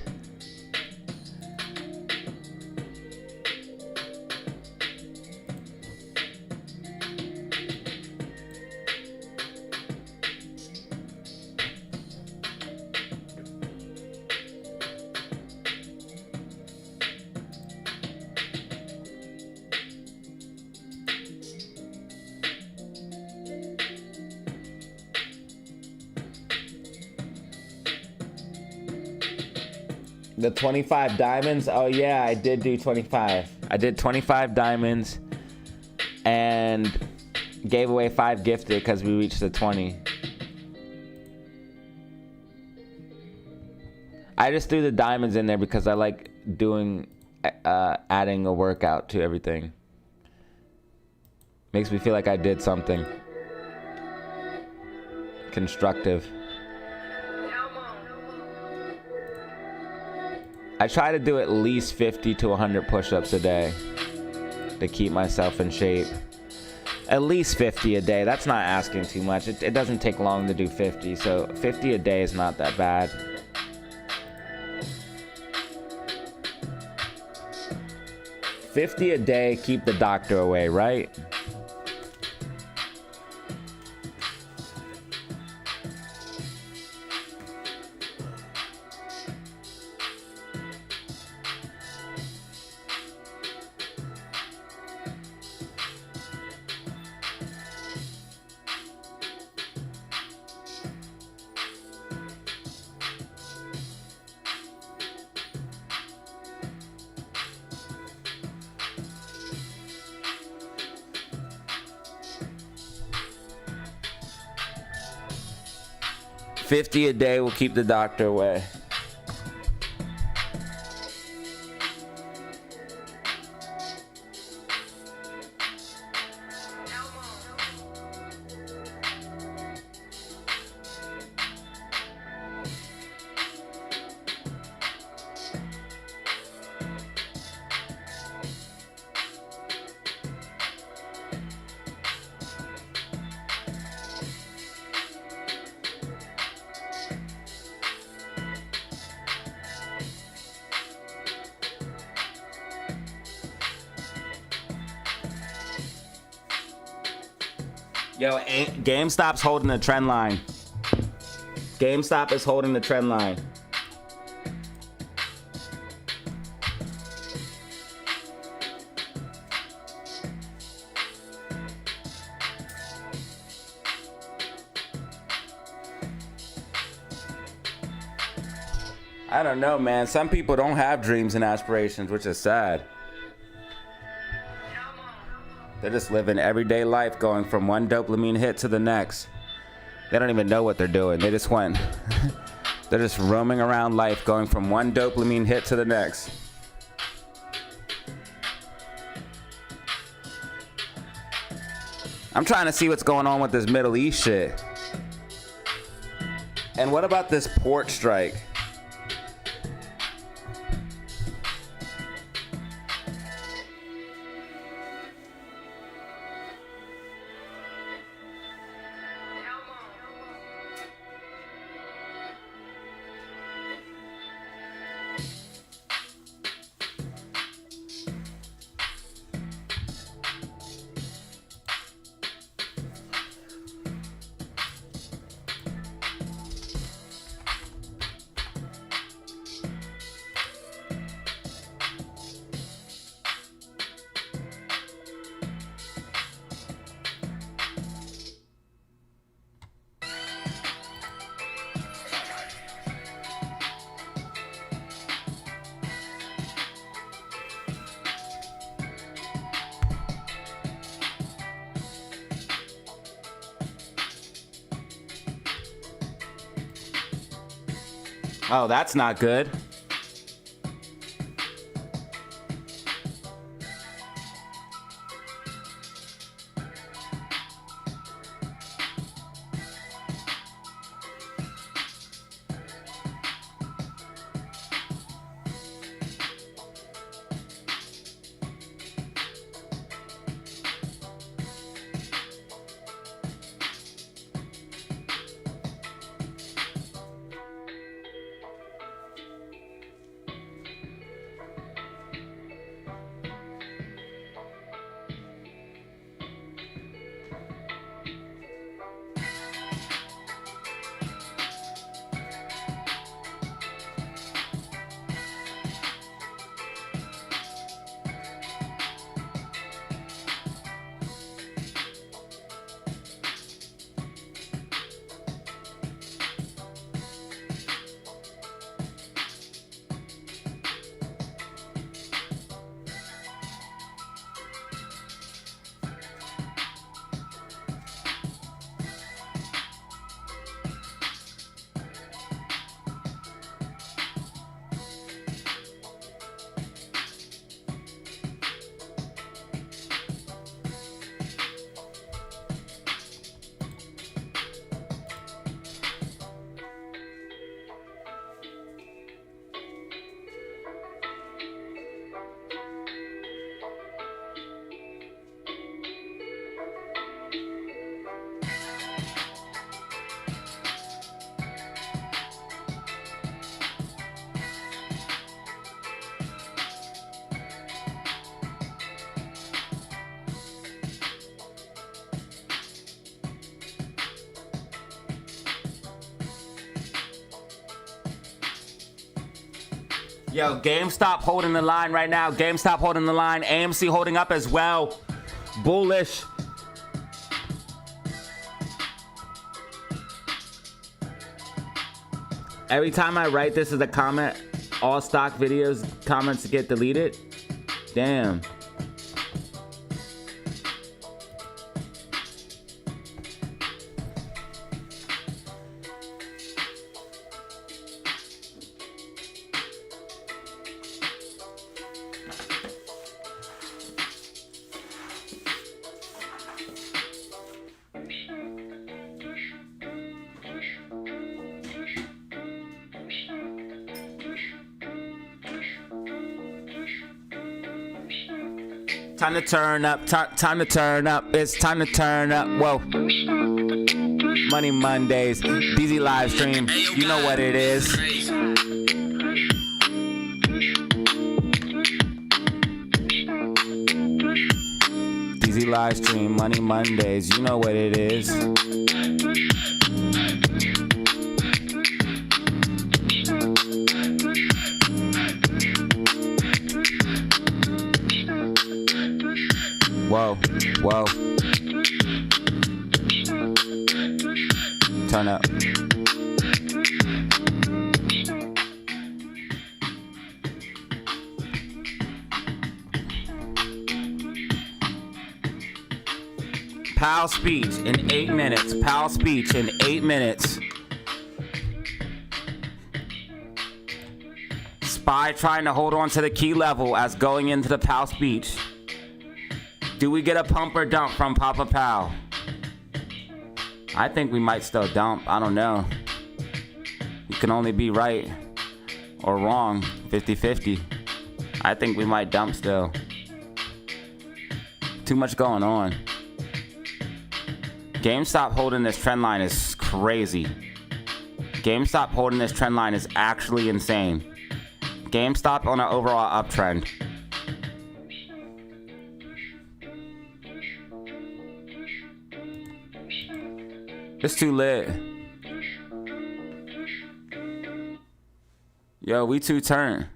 The 25 diamonds? Oh yeah, I did do 25. I did 25 diamonds and gave away 5 gifted because we reached the 20. I just threw the diamonds in there because I like doing, adding a workout to everything. Makes me feel like I did something constructive. I try to do at least 50 to 100 push-ups a day to keep myself in shape. At least 50 a day. That's not asking too much. It doesn't take long to do 50, so 50 a day is not that bad. $50 a day, keep the doctor away, right? $50 a day will keep the doctor away. Yo, GameStop's holding the trend line. GameStop is holding the trend line. I don't know, man. Some people don't have dreams and aspirations, which is sad. They're just living everyday life, going from one dopamine hit to the next. They don't even know what they're doing. They just went. They're just roaming around life, going from one dopamine hit to the next. I'm trying to see what's going on with this Middle East shit. And what about this port strike? Oh, that's not good. Yo, GameStop holding the line right now. GameStop holding the line. AMC holding up as well. Bullish. Every time I write this as a comment, all stock videos comments get deleted. Damn. Time to turn up, time to turn up, it's time to turn up, whoa. Money Mondays, DZ live stream, you know what it is. DZ live stream, Money Mondays, you know what it is. Whoa, whoa. Turn up. Powell speech in 8 minutes. Powell speech in 8 minutes. SPY trying to hold on to the key level as going into the Powell speech. Do we get a pump or dump from Papa Powell? I think we might still dump. I don't know. You can only be right or wrong, 50-50. I think we might dump still. Too much going on. GameStop holding this trend line is crazy. GameStop holding this trend line is actually insane. GameStop on an overall uptrend. It's too lit. Yo, we two turn.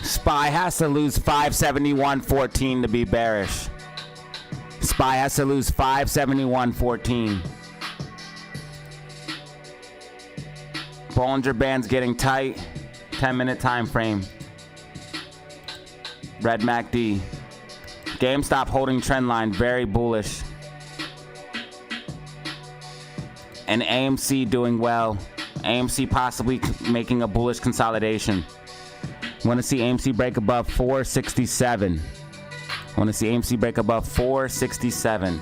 SPY has to lose 571.14 to be bearish. SPY has to lose 571.14. Bollinger Band's getting tight. 10-minute time frame. Red MACD. GameStop holding trend line, very bullish. And AMC doing well. AMC possibly making a bullish consolidation. Want to see AMC break above 467. Want to see AMC break above 467.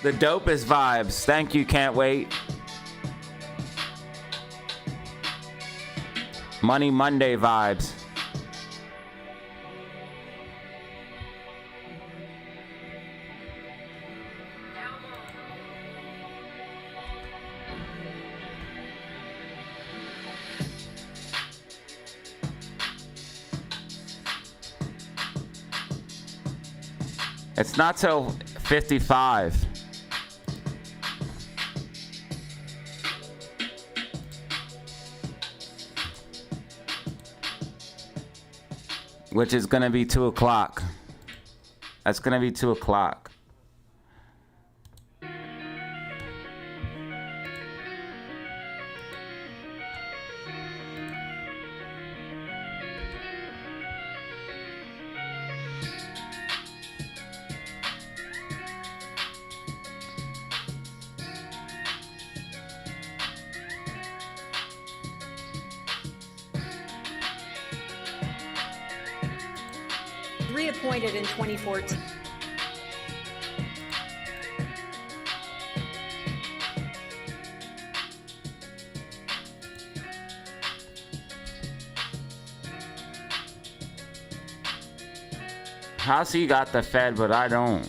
The dopest vibes. Thank you, can't wait. Money Monday vibes. It's not till 55. Which is gonna be 2 o'clock. That's gonna be 2 o'clock. Reappointed in 2014. How's he got the Fed, but I don't?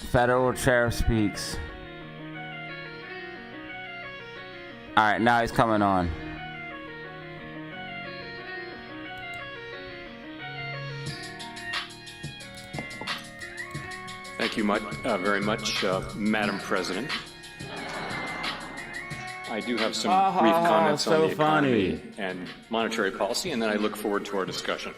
Federal Chair speaks. All right, now he's coming on. Thank you very much, Madam President. I do have some brief comments on the economy and monetary policy, and then I look forward to our discussion.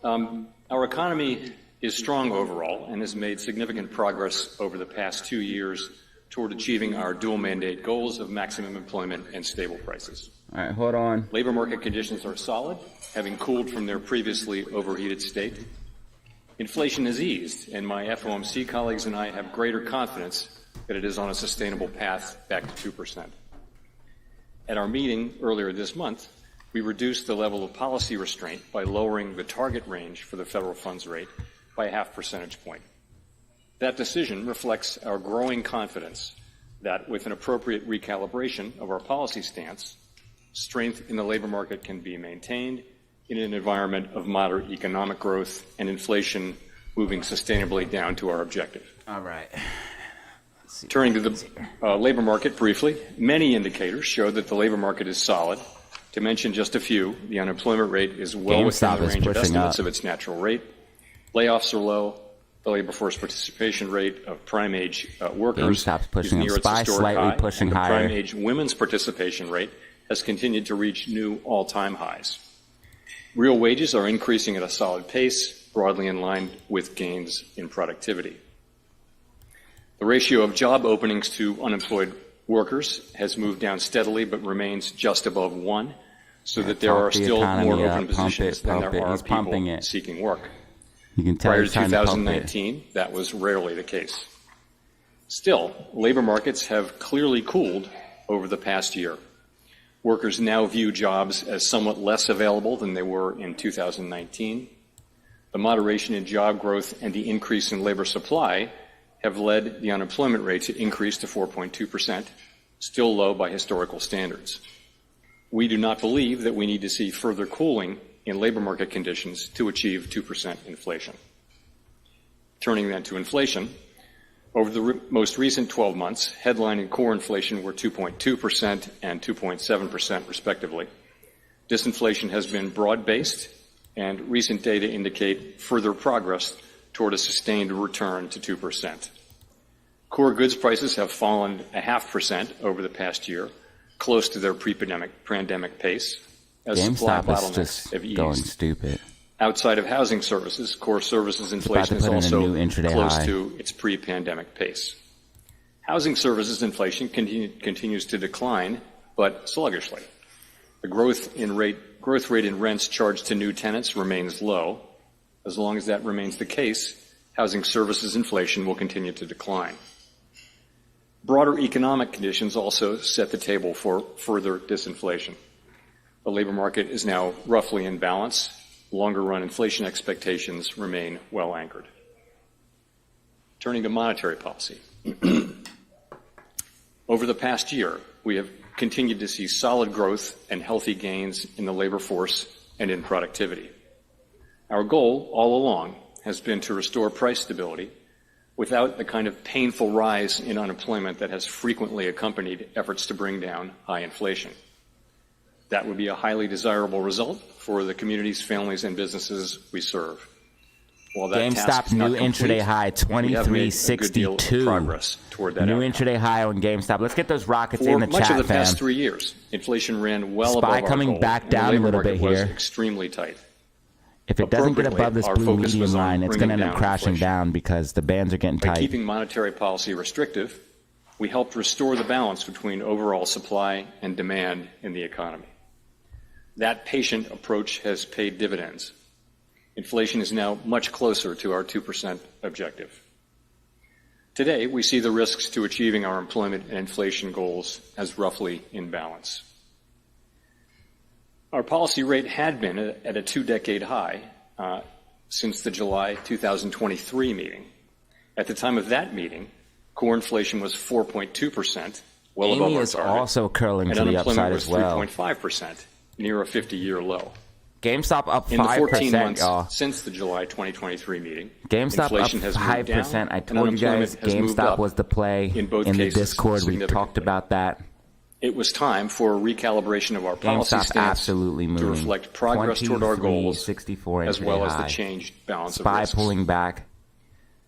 Our economy is strong overall and has made significant progress over the past 2 years toward achieving our dual mandate goals of maximum employment and stable prices. All right, hold on. Labor market conditions are solid, having cooled from their previously overheated state. Inflation has eased, and my FOMC colleagues and I have greater confidence that it is on a sustainable path back to 2%. At our meeting earlier this month, we reduced the level of policy restraint by lowering the target range for the federal funds rate by a half percentage point. That decision reflects our growing confidence that with an appropriate recalibration of our policy stance, strength in the labor market can be maintained in an environment of moderate economic growth and inflation moving sustainably down to our objective. All right. Turning to the labor market briefly, many indicators show that the labor market is solid. To mention just a few, the unemployment rate is well within the range of estimates of its natural rate. Layoffs are low. The labor force participation rate of prime age workers is near its historic high, and the prime age women's participation rate has continued to reach new all-time highs. Real wages are increasing at a solid pace, broadly in line with gains in productivity. The ratio of job openings to unemployed workers has moved down steadily but remains just above 1, so that there are still more open positions than there are people seeking work. You can tell prior to 2019, that was rarely the case. Still, labor markets have clearly cooled over the past year. Workers now view jobs as somewhat less available than they were in 2019. The moderation in job growth and the increase in labor supply have led the unemployment rate to increase to 4.2%, still low by historical standards. We do not believe that we need to see further cooling in labor market conditions to achieve 2% inflation. Turning then to inflation, over the most recent 12 months, headline and core inflation were 2.2% and 2.7% respectively. Disinflation has been broad-based, and recent data indicate further progress toward a sustained return to 2%. Core goods prices have fallen 0.5% over the past year, close to their pre-pandemic pace, as supply bottlenecks have eased. Going stupid. Outside of housing services, core services inflation is also close to its pre-pandemic pace. Housing services inflation continues to decline, but sluggishly. The growth rate in rents charged to new tenants remains low. As long as that remains the case, housing services inflation will continue to decline. Broader economic conditions also set the table for further disinflation. The labor market is now roughly in balance. Longer-run inflation expectations remain well anchored. Turning to monetary policy. Over the past year, we have continued to see solid growth and healthy gains in the labor force and in productivity. Our goal all along has been to restore price stability without the kind of painful rise in unemployment that has frequently accompanied efforts to bring down high inflation. That would be a highly desirable result for the communities, families, and businesses we serve. While that GameStop new intraday high 23.62. Progress toward that new outcome. Intraday high on GameStop. Let's get those rockets in the chat, For much of the fam. past 3 years, inflation ran well above SPY our coming goal, back and down the a labor little bit market was here. extremely tight. If it doesn't get above this Appropriately, blue our focus medium was on line, it's going to end bringing up down crashing inflation. down because the bands are getting By tight. keeping monetary policy restrictive, we helped restore the balance between overall supply and demand in the economy. That patient approach has paid dividends. Inflation is now much closer to our 2% objective. Today, we see the risks to achieving our employment and inflation goals as roughly in balance. Our policy rate had been at a 2-decade high since the July 2023 meeting. At the time of that meeting, core inflation was 4.2%, well above our is target, also curling and to the upside unemployment as was well. 3.5%, near a 50-year low. GameStop up 5%, In the 14 months y'all. since the July 2023 meeting, GameStop inflation up has moved 5%. down, I and told you guys unemployment has moved GameStop up was the play in both the cases Discord. We significantly. talked about that. It was time for a recalibration of our policy GameStop stance absolutely moving. to reflect progress toward our goals, 23.64 as well as the high. changed balance of SPY risks. pulling back.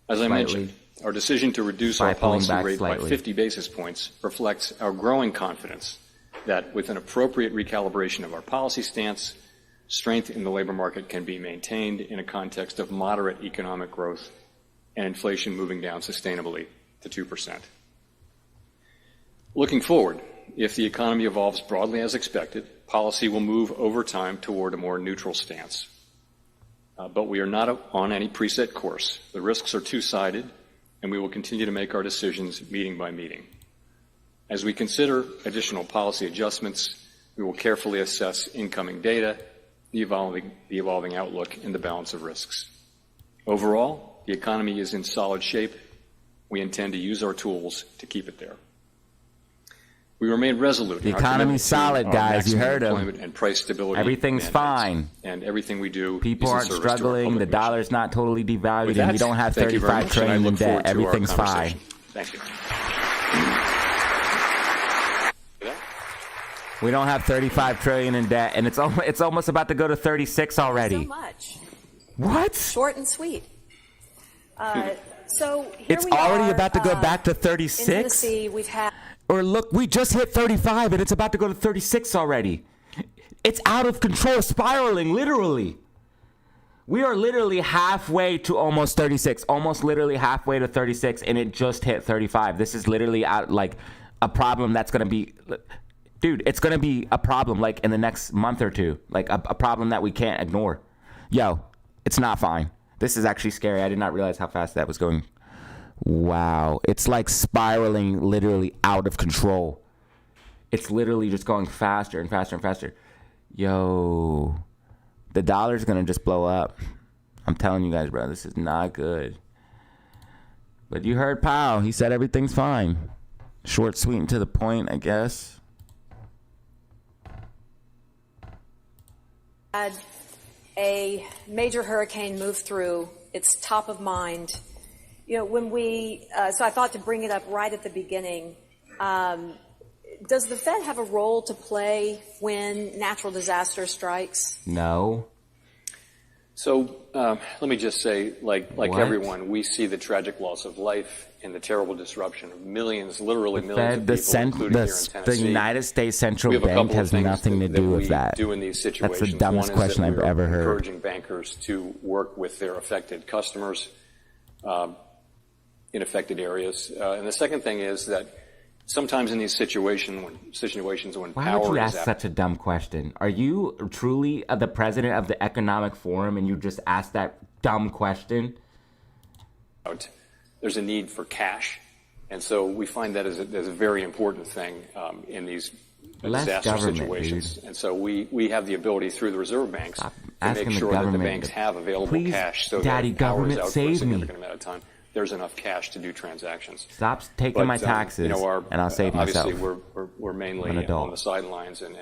As I Slightly. mentioned, our decision to reduce By our pulling policy back rate by slightly. 50 basis points reflects our growing confidence that with an appropriate recalibration of our policy stance, strength in the labor market can be maintained in a context of moderate economic growth and inflation moving down sustainably to 2%. Looking forward, if the economy evolves broadly as expected, policy will move over time toward a more neutral stance. But we are not on any preset course. The risks are two-sided, and we will continue to make our decisions meeting by meeting. As we consider additional policy adjustments, we will carefully assess incoming data, the evolving outlook, and the balance of risks. Overall, the economy is in solid shape. We intend to use our tools to keep it there. We remain resolute. The in our economy's commitment to solid, our guys. You maximum heard 'em. employment and price stability. Everything's mandates. fine. And everything we do People is in aren't service to our struggling. public The mission. dollar's not totally devalued, With and that, we don't have thank you very 35 much, and I trillion in look forward debt. to our Everything's fine. conversation. Thank you. We don't have 35 trillion in debt, and it's almost about to go to 36 already. So much. What? Short and sweet. So here It's we already are, about to go back to in 36? Tennessee, we've had. Or look, we just hit 35 and it's about to go to 36 already. It's out of control, spiraling, literally. We are literally halfway to almost 36, almost literally halfway to 36, and it just hit 35. This is literally like a problem that's going to be, dude, it's going to be a problem like in the next month or two, like a problem that we can't ignore. Yo, it's not fine. This is actually scary. I did not realize how fast that was going. Wow. It's like spiraling literally out of control. It's literally just going faster and faster and faster. Yo, the dollar's going to just blow up. I'm telling you guys, bro, this is not good. But you heard Powell. He said everything's fine. Short, sweet, and to the point, I guess. Had a major hurricane move through. It's top of mind. You know, when we, so I thought to bring it up right at the beginning. Does the Fed have a role to play when natural disaster strikes? No. So let me just say, like What? everyone, we see the tragic loss of life and the terrible disruption of millions, literally The millions Fed, of the, people, including here in the Tennessee. United States We Central have a Bank couple of has things nothing to do we with that. do in these That's situations. the dumbest One is question that I've we're ever heard. encouraging bankers to work with their affected customers in affected areas. And the second thing is that sometimes in these situations when Why power would you is ask such a dumb question? Are you truly the president of the Economic Forum and you just asked that dumb question? out, there's a need for cash. And so we find that as a very important thing in these Less disaster government, situations. dude. And so we have the ability through the reserve banks Stop to asking make the sure that the government banks to- have available Please, cash so Daddy, that if power is government, out for a save me. significant amount of time, there's enough cash to do transactions. Stop taking But, my taxes, and I'll save myself. Obviously, we're mainly I'm an adult. on the sidelines and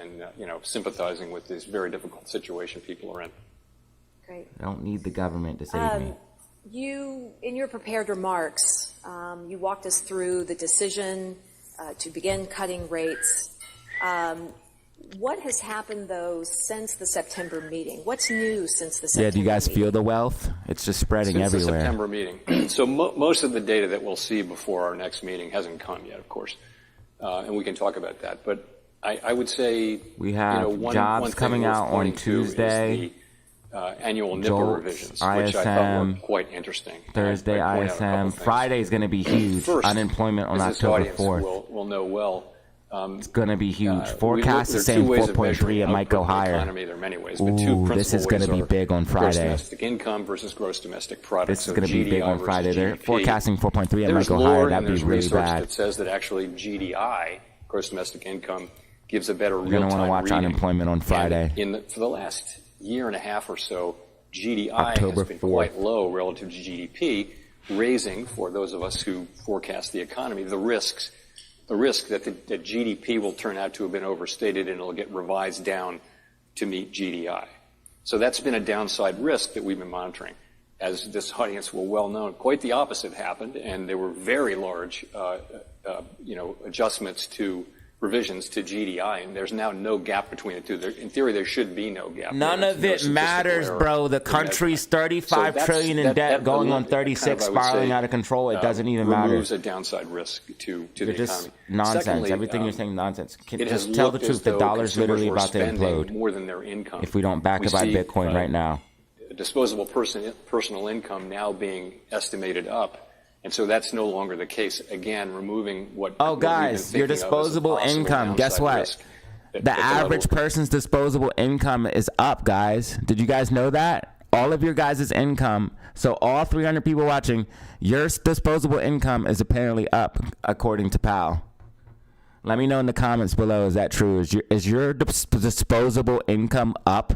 sympathizing with this very difficult situation people are in. Great. I don't need the government to save me. You, in your prepared remarks, you walked us through the decision to begin cutting rates. What has happened, though, since the September meeting? What's new since the September Yeah, do you guys meeting? feel the wealth? It's just spreading Since everywhere. the September meeting. So most of the data that we'll see before our next meeting hasn't come yet, of course, and we can talk about that. But I would say We have one jobs thing coming worth out on pointing to is Tuesday. the annual NIPA JOLTS, revisions, which I thought were ISM, quite interesting. Thursday, I'd point out a couple ISM. things. Friday is going to be huge. First, Unemployment on as this October audience 4th. will know well. It's going to be huge. There Forecast are is two saying ways of 4.3. measuring It might go output in the higher. economy. There are many ways, but two Ooh, principal this is going to ways be are big on Gross Friday. domestic income versus gross domestic product. This is So going to be big GDI on versus Friday. They're GDP. forecasting 4.3. It might There's go lore higher. and That'd there's be really research bad. that says that actually GDI, gross domestic income, gives a better You're going to real-time want to watch reading. unemployment on Friday. And for the last year and a half or so, GDI October has been 4th. quite low relative to GDP, raising, for those of us who forecast the economy, the risk that that GDP will turn out to have been overstated and it'll get revised down to meet GDI. So that's been a downside risk that we've been monitoring. As this audience will well know, quite the opposite happened, and there were very large, adjustments to revisions to GDI, and there's now no gap between the two. In theory, there should be no gap. None of it matters, bro. The country's 35 trillion in debt, going on 36, spiraling out of control. It doesn't even matter. Removes a downside risk to the economy. Nonsense. Secondly, Everything you're saying, nonsense. Just tell the truth. The dollar's literally about to implode more than their income. if we don't back it by Bitcoin right now. Disposable personal income now being estimated up. And so that's no longer the case. Again, removing what. Oh, guys, your disposable income. Guess what? The average person's disposable income is up, guys. Did you guys know that? All of your guys' income. So all 300 people watching, your disposable income is apparently up, according to Powell. Let me know in the comments below. Is that true? Is your disposable income up?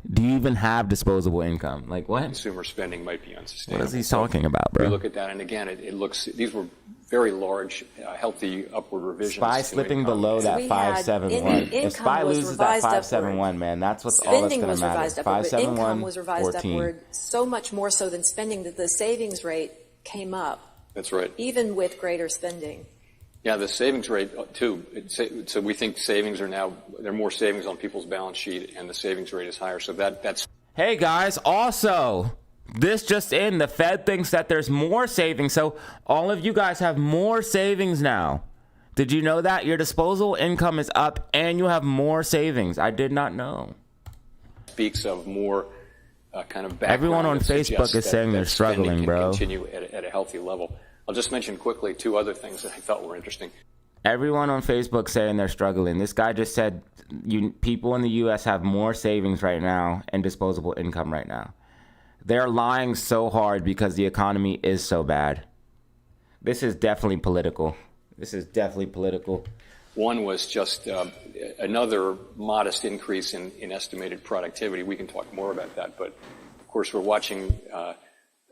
Do you even have disposable income? Like what? Consumer spending might be unsustainable. What is he talking about, bro? We look at that, and again, it looks. These were very large, healthy upward revisions. SPY slipping below that 571. If SPY loses that 571, man, that's what's all that's going to matter. 571, income was revised 14. upward, so much more so than spending that the savings rate came up. That's right. Even with greater spending. Yeah, the savings rate too. So we think savings are now, there are more savings on people's balance sheet, and the savings rate is higher. So that's. Hey guys, also, this just in, the Fed thinks that there's more savings. So all of you guys have more savings now. Did you know that? Your disposable income is up and you have more savings. I did not know. Speaks of more kind of background. Everyone on Facebook is saying they're struggling, bro. Continue at a healthy level. I'll just mention quickly two other things that I thought were interesting. Everyone on Facebook saying they're struggling. This guy just said people in the U.S. have more savings right now and disposable income right now. They're lying so hard because the economy is so bad. This is definitely political. One was just another modest increase in estimated productivity. We can talk more about that, but of course we're watching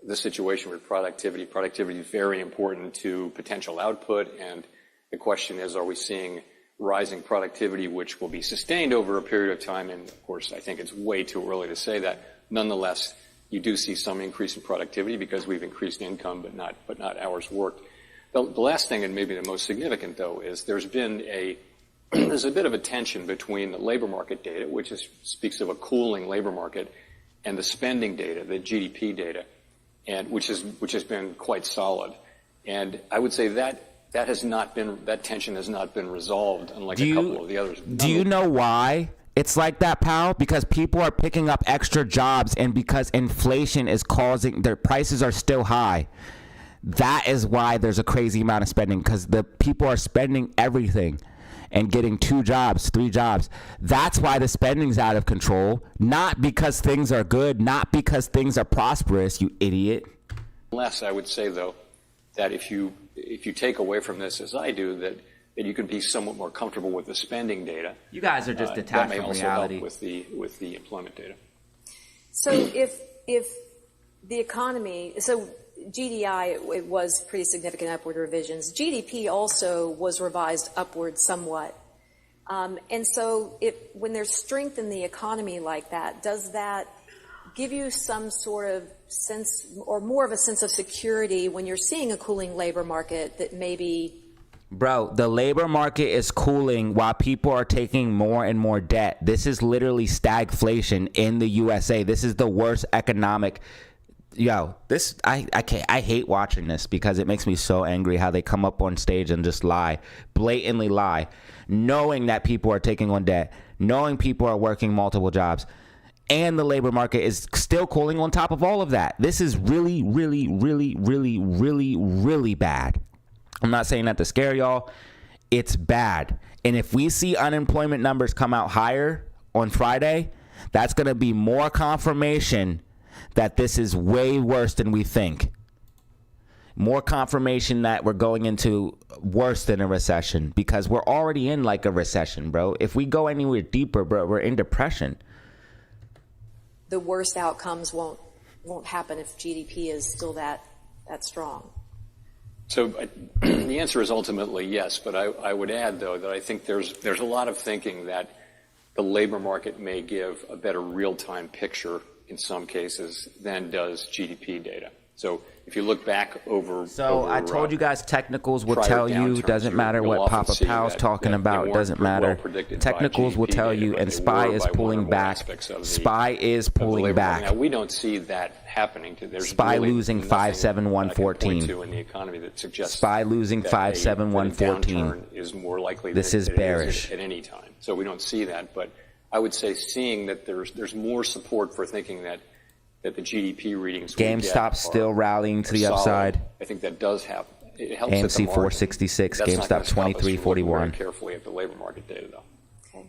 the situation with productivity. Productivity is very important to potential output, and the question is, are we seeing rising productivity which will be sustained over a period of time? And of course, I think it's way too early to say that. Nonetheless, you do see some increase in productivity because we've increased income, but not hours worked. The last thing, and maybe the most significant though, is there's a bit of a tension between the labor market data, which speaks of a cooling labor market, and the spending data, the GDP data, and which has been quite solid. And I would say that tension has not been resolved, unlike a couple of the others. Do you know why it's like that, Powell? Because people are picking up extra jobs, and because inflation is causing their prices are still high. That is why there's a crazy amount of spending, because the people are spending everything and getting 2 jobs, 3 jobs. That's why the spending's out of control, not because things are good, not because things are prosperous, you idiot. Unless I would say, though, that if you take away from this, as I do, that you can be somewhat more comfortable with the spending data. You guys are just detached from reality. That may also help with the employment data. So if the economy, so GDI, it was pretty significant upward revisions. GDP also was revised upward somewhat. And so when there's strength in the economy like that, does that give you some sort of sense or more of a sense of security when you're seeing a cooling labor market that maybe... Bro, the labor market is cooling while people are taking more and more debt. This is literally stagflation in the USA. This is the worst economic... Yo, this I hate watching this because it makes me so angry how they come up on stage and just lie, blatantly lie, knowing that people are taking on debt, knowing people are working multiple jobs, and the labor market is still cooling on top of all of that. This is really, really, really, really, really, really bad. I'm not saying that to scare y'all. It's bad. And if we see unemployment numbers come out higher on Friday, that's going to be more confirmation that this is way worse than we think. More confirmation that we're going into worse than a recession, because we're already in like a recession, bro. If we go anywhere deeper, bro, we're in depression. The worst outcomes won't happen if GDP is still that strong. So the answer is ultimately yes, but I would add, though, that I think there's a lot of thinking that the labor market may give a better real-time picture in some cases than does GDP data. So if you look back over... I told you guys technicals will prior tell you, downturns, doesn't matter you'll what often Papa see Powell's that- talking that about, they doesn't weren't well matter. predicted by Technicals will GDP tell data, you, but and they SPY were is by one or pulling more back. aspects of the- SPY is of the pulling labor market. back. Now, we don't see that happening. There's SPY really losing nothing 5.7114. I can point to in the economy that suggests SPY losing that 5.7114. a downturn is more likely This than is it bearish. at any time. So we don't see that. But I would say seeing that there's more support for thinking that the GDP readings we get GameStop still rallying to the solid. upside. I think that does happen. It helps at the AMC margin. 466, That's not GameStop gonna stop us from looking 2341. very carefully at the labor market data, though.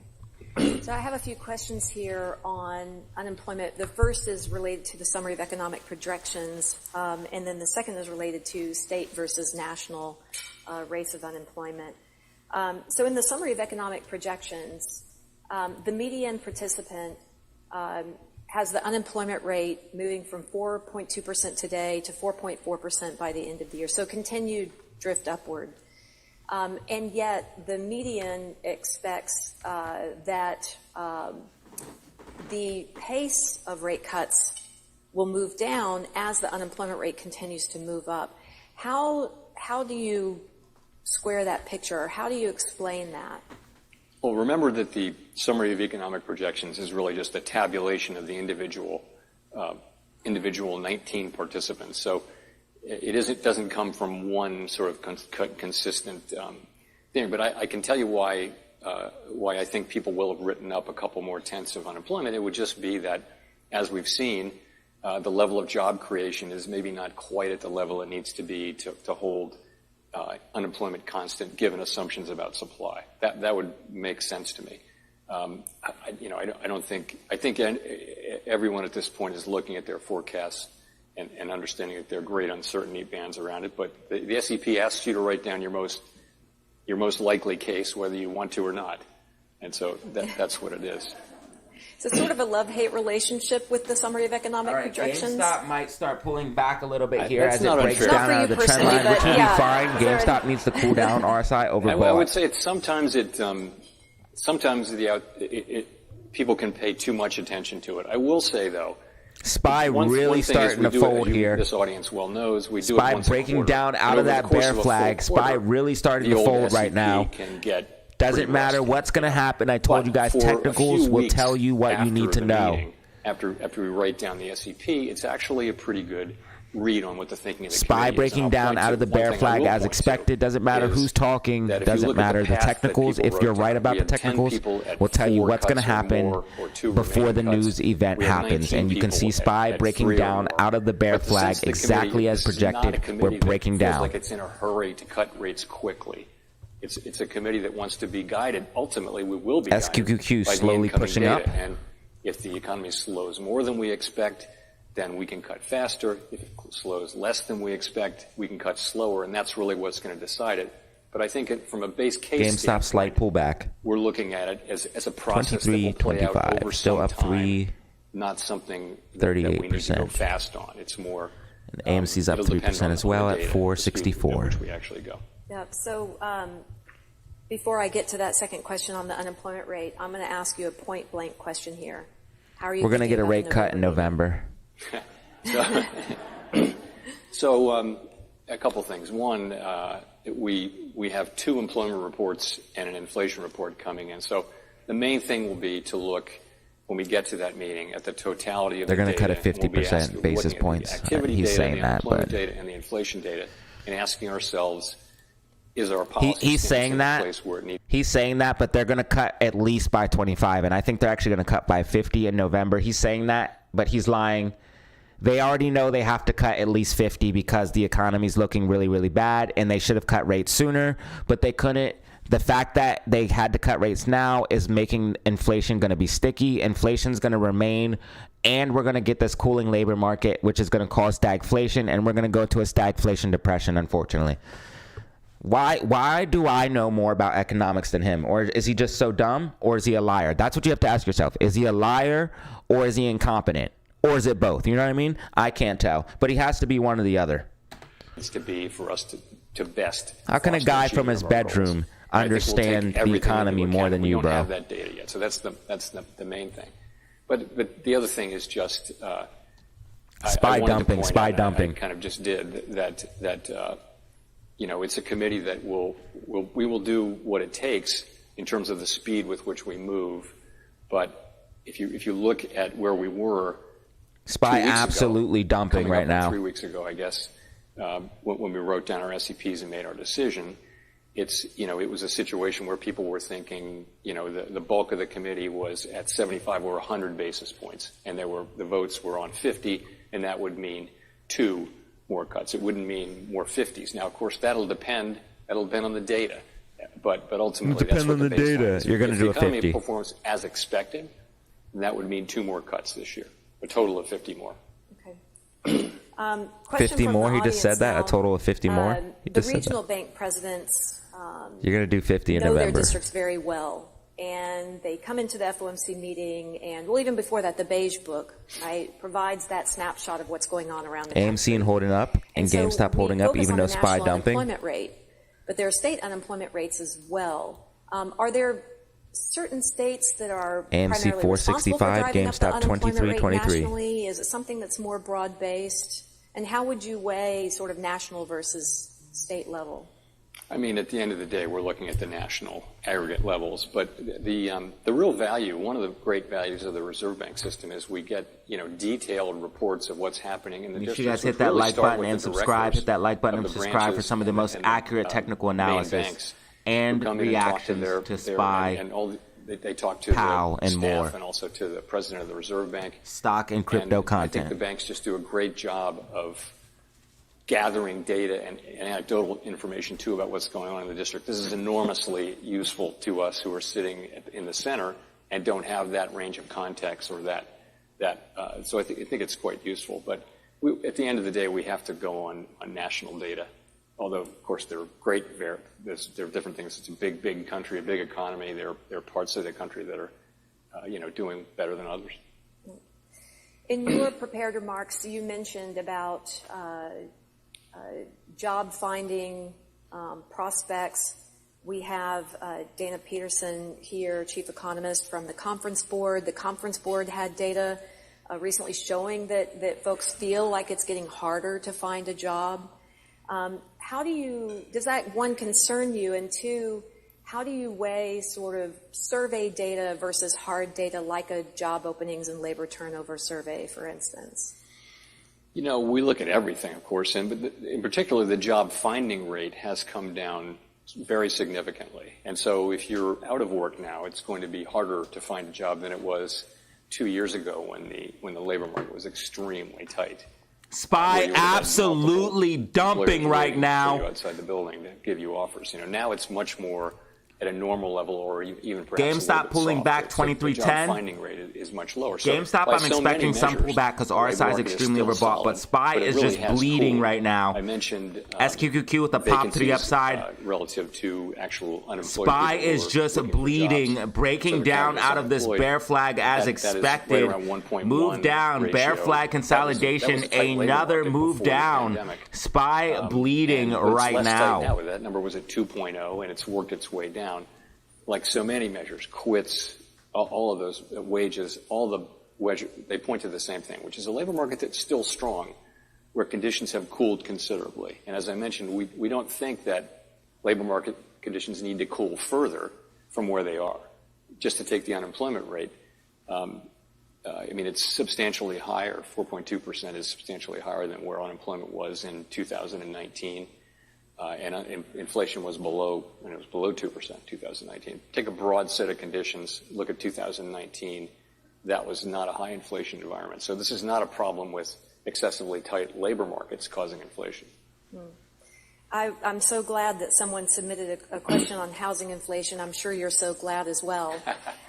Okay. So I have a few questions here on unemployment. The first is related to the summary of economic projections, and then the second is related to state versus national rates of unemployment. So in the summary of economic projections, the median participant has the unemployment rate moving from 4.2% today to 4.4% by the end of the year. So continued drift upward. And yet the median expects that the pace of rate cuts will move down as the unemployment rate continues to move up. How do you square that picture, or how do you explain that? Well, remember that the summary of economic projections is really just a tabulation of the individual 19 participants. So it doesn't come from one sort of consistent thing. But I can tell you why I think people will have written up a couple more tenths of unemployment. It would just be that, as we've seen, the level of job creation is maybe not quite at the level it needs to be to hold unemployment constant, given assumptions about supply. That would make sense to me. I think everyone at this point is looking at their forecasts and understanding that there are great uncertainty bands around it. But the SEP asks you to write down your most likely case, whether you want to or not. And so that's what it is. So it's sort of a love-hate relationship with the summary of economic projections. GameStop might start pulling back a little bit here That's as it not breaks unfair. down Not for out of you the trend personally, line, which but will yeah. be fine. Is there GameStop needs to cool down RSI over I bullet. would say sometimes people can pay too much attention to it. I will say, though, SPY one really thing is starting we to do it, fold as here. this audience well knows, we do it SPY once a breaking quarter. down And out of over the that course bear of a full flag. SPY quarter, really starting the to old fold right SEP now. can get Doesn't pretty matter rusty. what's going to happen. I told But you guys, for a technicals few will weeks tell you what you need after to the know. meeting, after we write down the SEP, it's actually a pretty good read on what the thinking of the SPY committee is. breaking And I'll down point out to of the one bear thing I flag will as point to expected. Doesn't matter is who's talking. that if you Doesn't look at matter. the The path that technicals, people if you're wrote right down, about we the had 10 technicals, people at will tell you 4 what's going to cuts or happen more, or 2 before the remaining news cuts. event We had happens. 19 And you can see people SPY at breaking 3 or down more. out of the bear But flag since the exactly committee- as this is not a projected. committee We're that breaking feels down. like it's in a hurry to cut rates quickly. It's a committee that wants to be guided. Ultimately, we will be guided SQQQ by the slowly incoming pushing data. up. And if the economy slows more than we expect, then we can cut faster. If it slows less than we expect, we can cut slower, and that's really what's going to decide it. But I think from a base case GameStop standpoint, slight pullback. we're looking at it as a process that will play out 23.25. over Still some up time, not something that we need to go 38%. fast on. It's more And AMC's up it'll depend 3% on as well the at data, 464. the speed at which we actually go. Yeah. So before I get to that second question on the unemployment rate, I'm going to ask you a point-blank question here. How are you? We're going to thinking get a about rate the cut in November November. So a couple things. One, we have 2 employment reports and an inflation report coming in. So the main thing will be to look, when we get to that meeting, at the totality of They're the going to cut data. it 50% basis points. He's saying that, but Data and the inflation data, and asking ourselves, is our policy he's saying in that. place where it needs? He's saying that, but they're going to cut at least by 25, and I think they're actually going to cut by 50 in November. He's saying that, but he's lying. They already know they have to cut at least 50 because the economy's looking really, really bad, and they should have cut rates sooner, but they couldn't. The fact that they had to cut rates now is making inflation going to be sticky. Inflation's going to remain, and we're going to get this cooling labor market, which is going to cause stagflation, and we're going to go to a stagflation depression, unfortunately. Why do I know more about economics than him? Or is he just so dumb? Or is he a liar? That's what you have to ask yourself. Is he a liar or is he incompetent? Or is it both? You know what I mean? I can't tell. But he has to be one or the other. Needs to be for us to best. How can a foster guy from achievement his of our goals. bedroom I think we'll understand take the everything economy into more account. than We you, don't bro? have that data yet, so that's the main thing. But the other thing is just Spy dumping, spy dumping. I kind of just did that. It's a committee that we will do what it takes in terms of the speed with which we move. But if you look at where we were, spy absolutely dumping right now. 3 weeks ago, I guess, when we wrote down our SCPs and made our decision, it was a situation where people were thinking, the bulk of the committee was at 75 or 100 basis points, and the votes were on 50, and that would mean 2 more cuts. It wouldn't mean more 50s. Now, of course, that'll depend on the data, but ultimately that's what the data. You're going to do a 50. If the economy performs as expected, then that would mean 2 more cuts this year, a total of 50 more. Okay. 50 more? He just said that? A total of 50 more? The regional bank presidents you're going to do 50 in know November. Their districts very well. And they come into the FOMC meeting, and well, even before that, the Beige Book, right, provides that snapshot of what's going on around the country. AMC and holding up, and so GameStop holding up, even though spy dumping. Unemployment rate, but there are state unemployment rates as well. Are there certain states that are AMC 465, GameStop 2323. Nationally? Is it something that's more broad-based? And how would you weigh sort of national versus state level? I mean, at the end of the day, we're looking at the national aggregate levels. But the real value, one of the great values of the Reserve Bank system is we get, detailed reports of what's happening in the districts. You guys hit that like button and subscribe. Hit that like button and subscribe for some of the most accurate technical analysis and reactions to SPY, they talk to Powell, the and staff more, and also to the president of the Reserve Bank. Stock and crypto content. I think the banks just do a great job of gathering data and anecdotal information, too, about what's going on in the district. This is enormously useful to us who are sitting in the center and don't have that range of context or so I think it's quite useful. But at the end of the day, we have to go on national data. Although, of course, there are there are different things. It's a big country, a big economy. There are parts of the country that are, doing better than others. In your prepared remarks, you mentioned about job finding prospects. We have Dana Peterson here, chief economist from the Conference Board. The Conference Board had data recently showing that folks feel like it's getting harder to find a job. Does that, one, concern you, and two, how do you weigh sort of survey data versus hard data like a job openings and labor turnover survey, for instance? We look at everything, of course, but in particular, the job finding rate has come down very significantly. And so if you're out of work now, it's going to be harder to find a job than it was 2 years ago when the labor market was extremely tight. SPY absolutely dumping right now. Outside the building to give you offers. Now it's much more at a normal level, or even perhaps GameStop pulling back 2310. The job finding rate is much lower. GameStop, I'm expecting some pullback because RSI is extremely overbought, but SPY is just bleeding right now. I mentioned SQQQ with a pop to the upside. Relative to actual unemployed. SPY is just bleeding, breaking down out of this bear flag as expected. Move down, bear flag consolidation, another move down. SPY bleeding right now. That number was at 2.0, and it's worked its way down. Like so many measures, quits, all of those wages, they point to the same thing, which is a labor market that's still strong, where conditions have cooled considerably. And as I mentioned, we don't think that labor market conditions need to cool further from where they are. Just to take the unemployment rate, it's substantially higher. 4.2% is substantially higher than where unemployment was in 2019. And inflation was below 2% 2019. Take a broad set of conditions, look at 2019. That was not a high inflation environment. So this is not a problem with excessively tight labor markets causing inflation. I'm so glad that someone submitted a question on housing inflation. I'm sure you're so glad as well.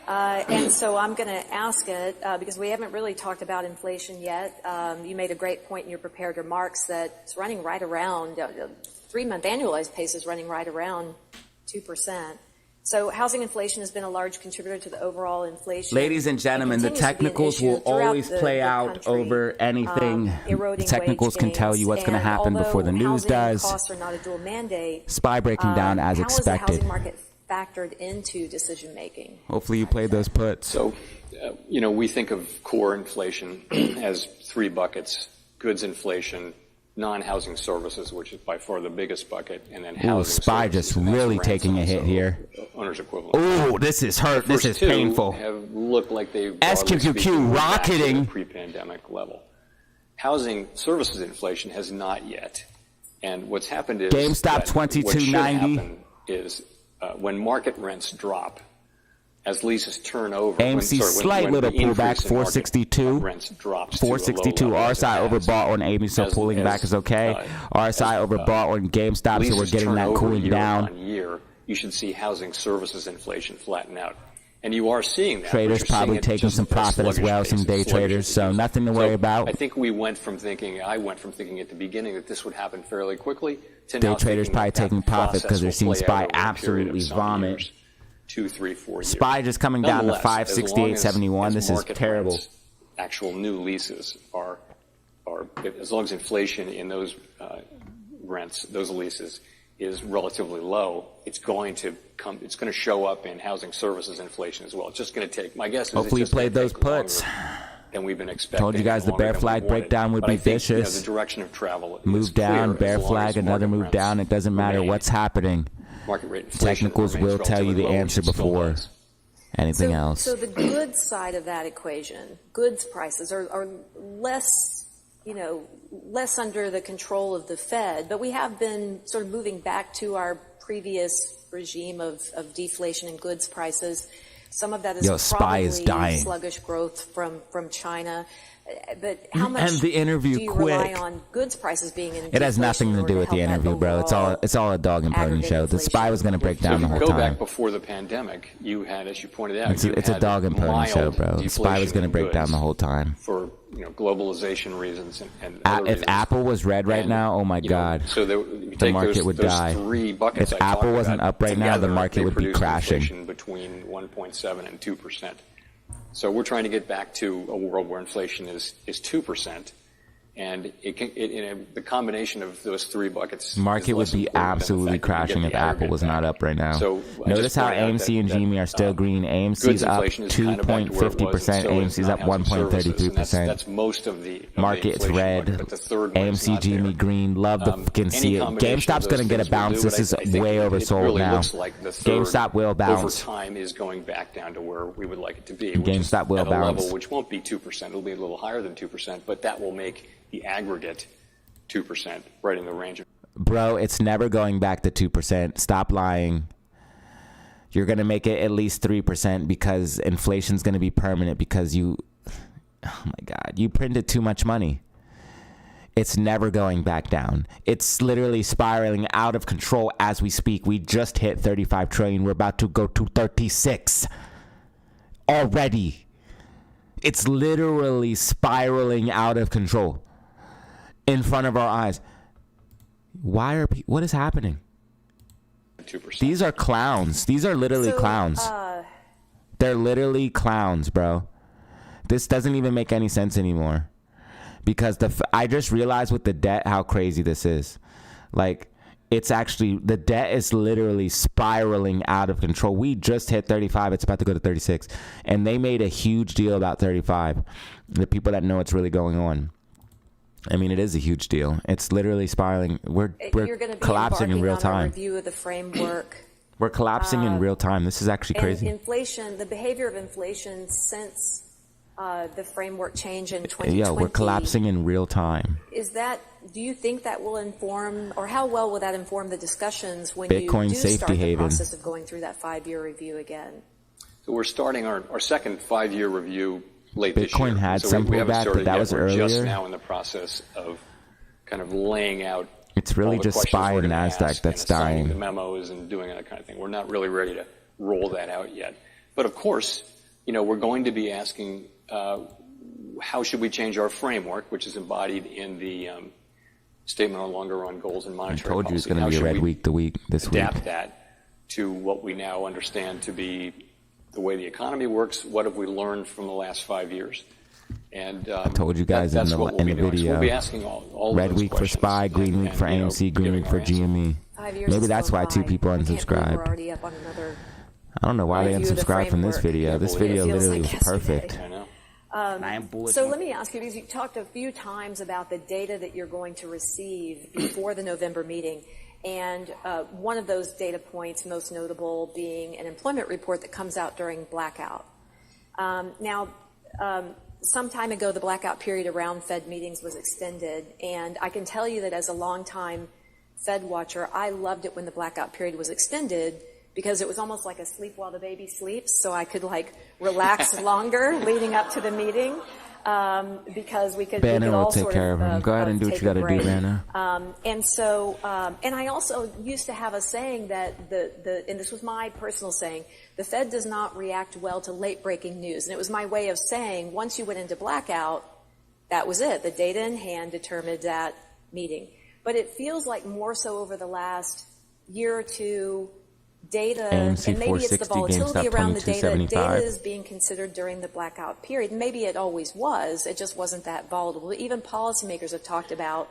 And so I'm going to ask it because we haven't really talked about inflation yet. You made a great point in your prepared remarks that it's running right around 3-month annualized pace is running right around 2%. So housing inflation has been a large contributor to the overall inflation. Ladies and gentlemen, the technicals will always play out over anything. The technicals can tell you what's going to happen before the news does. Costs are not a dual mandate. SPY breaking down as expected. How is the housing market factored into decision making? Hopefully you played those puts. So, we think of core inflation as 3 buckets. goods inflation, non-housing services, which is by far the biggest bucket, and then Ooh, housing SPY services, just and that's really rents taking a and hit also here. Owner's equivalent. Ooh, this is hurt. This is First two painful. have looked like they've SQQQ rocketing. Pre-pandemic level. Housing services inflation has not yet. And what's happened is GameStop what should 2290 happen is when market rents drop, as leases turn over. AMC slight little pullback, 462. Rents drops 462. to a low level RSI overbought on AMC, so pulling back is okay. RSI overbought on GameStop, so we're getting that cooling down. Year, you should see housing services inflation flatten out. And you are seeing that. Traders probably taking some profit as well, some day traders, so nothing to worry about. I think I went from thinking at the beginning that this would happen fairly quickly to day now traders probably taking profit because they're seeing SPY absolutely vomit. Years, 2, 3, 4 years. SPY just coming down to 568.71. This is terrible. Rents, actual new leases are as long as inflation in those rents, those leases, is relatively low, it's going to show up in housing services inflation as well. It's just going to take, my guess is hopefully you played those puts. Than we've been expecting. Told you guys the bear flag breakdown would be vicious. The direction of travel move down, bear flag, another move down. It doesn't matter what's happening. Market rate inflation Technicals will tell you the answer before anything else. So the goods side of that equation, goods prices are less, less under the control of the Fed, but we have been sort of moving back to our previous regime of deflation in goods prices. Some of that is probably sluggish growth from China. But how much and the interview do you rely on goods prices being in It has nothing to do with the interview, bro. It's all a dog and pony show. The SPY was going to break down the whole time. Go back before the pandemic, you had, as you pointed out, it's a dog and pony show, bro. The SPY was going to break down the whole time. For globalization reasons and if reasons. Apple was red right now, oh my God, so the market would die. If Apple wasn't up right now, the market would be crashing. Between 1.7 and 2%. So we're trying to get back to a world where inflation is 2%, and the combination of those three buckets. Market would be absolutely crashing if Apple was not up right now. So notice how AMC and GME are still green. AMC's up 2.50%. AMC's up 1.33%. That's most of the market's red. AMC, GME green. Love to fucking see it. GameStop's gonna get a bounce. This is way oversold now. GameStop will bounce. Over time is going back down to where we would like it to be. GameStop will bounce. Level which won't be 2%. It'll be a little higher than 2%, but that will make the aggregate 2%, right in the range of. Bro, it's never going back to 2%. Stop lying. You're going to make it at least 3% because inflation's going to be permanent because oh my God, you printed too much money. It's never going back down. It's literally spiraling out of control as we speak. We just hit 35 trillion. We're about to go to 36 already. It's literally spiraling out of control in front of our eyes. What is happening? 2%. These are clowns. These are literally clowns. They're literally clowns, bro. This doesn't even make any sense anymore. Because I just realized with the debt how crazy this is. Like, it's actually, the debt is literally spiraling out of control. We just hit 35. It's about to go to 36. And they made a huge deal about 35. The people that know what's really going on. I mean, it is a huge deal. It's literally spiraling. We're collapsing in real time. Review of the framework. We're collapsing in real time. This is actually crazy. Inflation, the behavior of inflation since the framework change in 2020. Yeah, we're collapsing in real time. Do you think that will inform, or how well will that inform the discussions when Bitcoin you do safety start the haven. process of going through that 5-year review again? So we're starting our second 5-year review late this year. Bitcoin had so some we haven't pullback, started but that yet. was We're earlier. just now in the process of kind of laying out. It's really just SPY and NASDAQ that's dying. The memos and doing that kind of thing. We're not really ready to roll that out yet. But of course, we're going to be asking how should we change our framework, which is embodied in the Statement on Longer Run Goals and Monetary Policy. I told you it's going to be a red week this week. Adapt that to what we now understand to be the way the economy works. What have we learned from the last 5 years? And I told you guys in the video. So we'll be asking all red those week for SPY, green week for AMC, green week for GME. Maybe that's why 2 people unsubscribed. I don't know why they unsubscribed from this video. This video literally was perfect. I know. And I am bullish. So let me ask you, because you talked a few times about the data that you're going to receive before the November meeting, and one of those data points, most notable being an employment report that comes out during blackout. Some time ago, the blackout period around Fed meetings was extended, and I can tell you that as a longtime Fed watcher, I loved it when the blackout period was extended because it was almost like a sleep while the baby sleeps, so I could like relax longer leading up to the meeting. Because we could all take care of him. Go ahead and do what you got to do, Banner. And I also used to have a saying that and this was my personal saying, the Fed does not react well to late breaking news. And it was my way of saying, once you went into blackout, that was it. The data in hand determined that meeting. But it feels like more so over the last year or two, data, AMC and maybe it's the 460, volatility GameStop around the data. 2275. Data is being considered during the blackout period. Maybe it always was. It just wasn't that volatile. Even policymakers have talked about,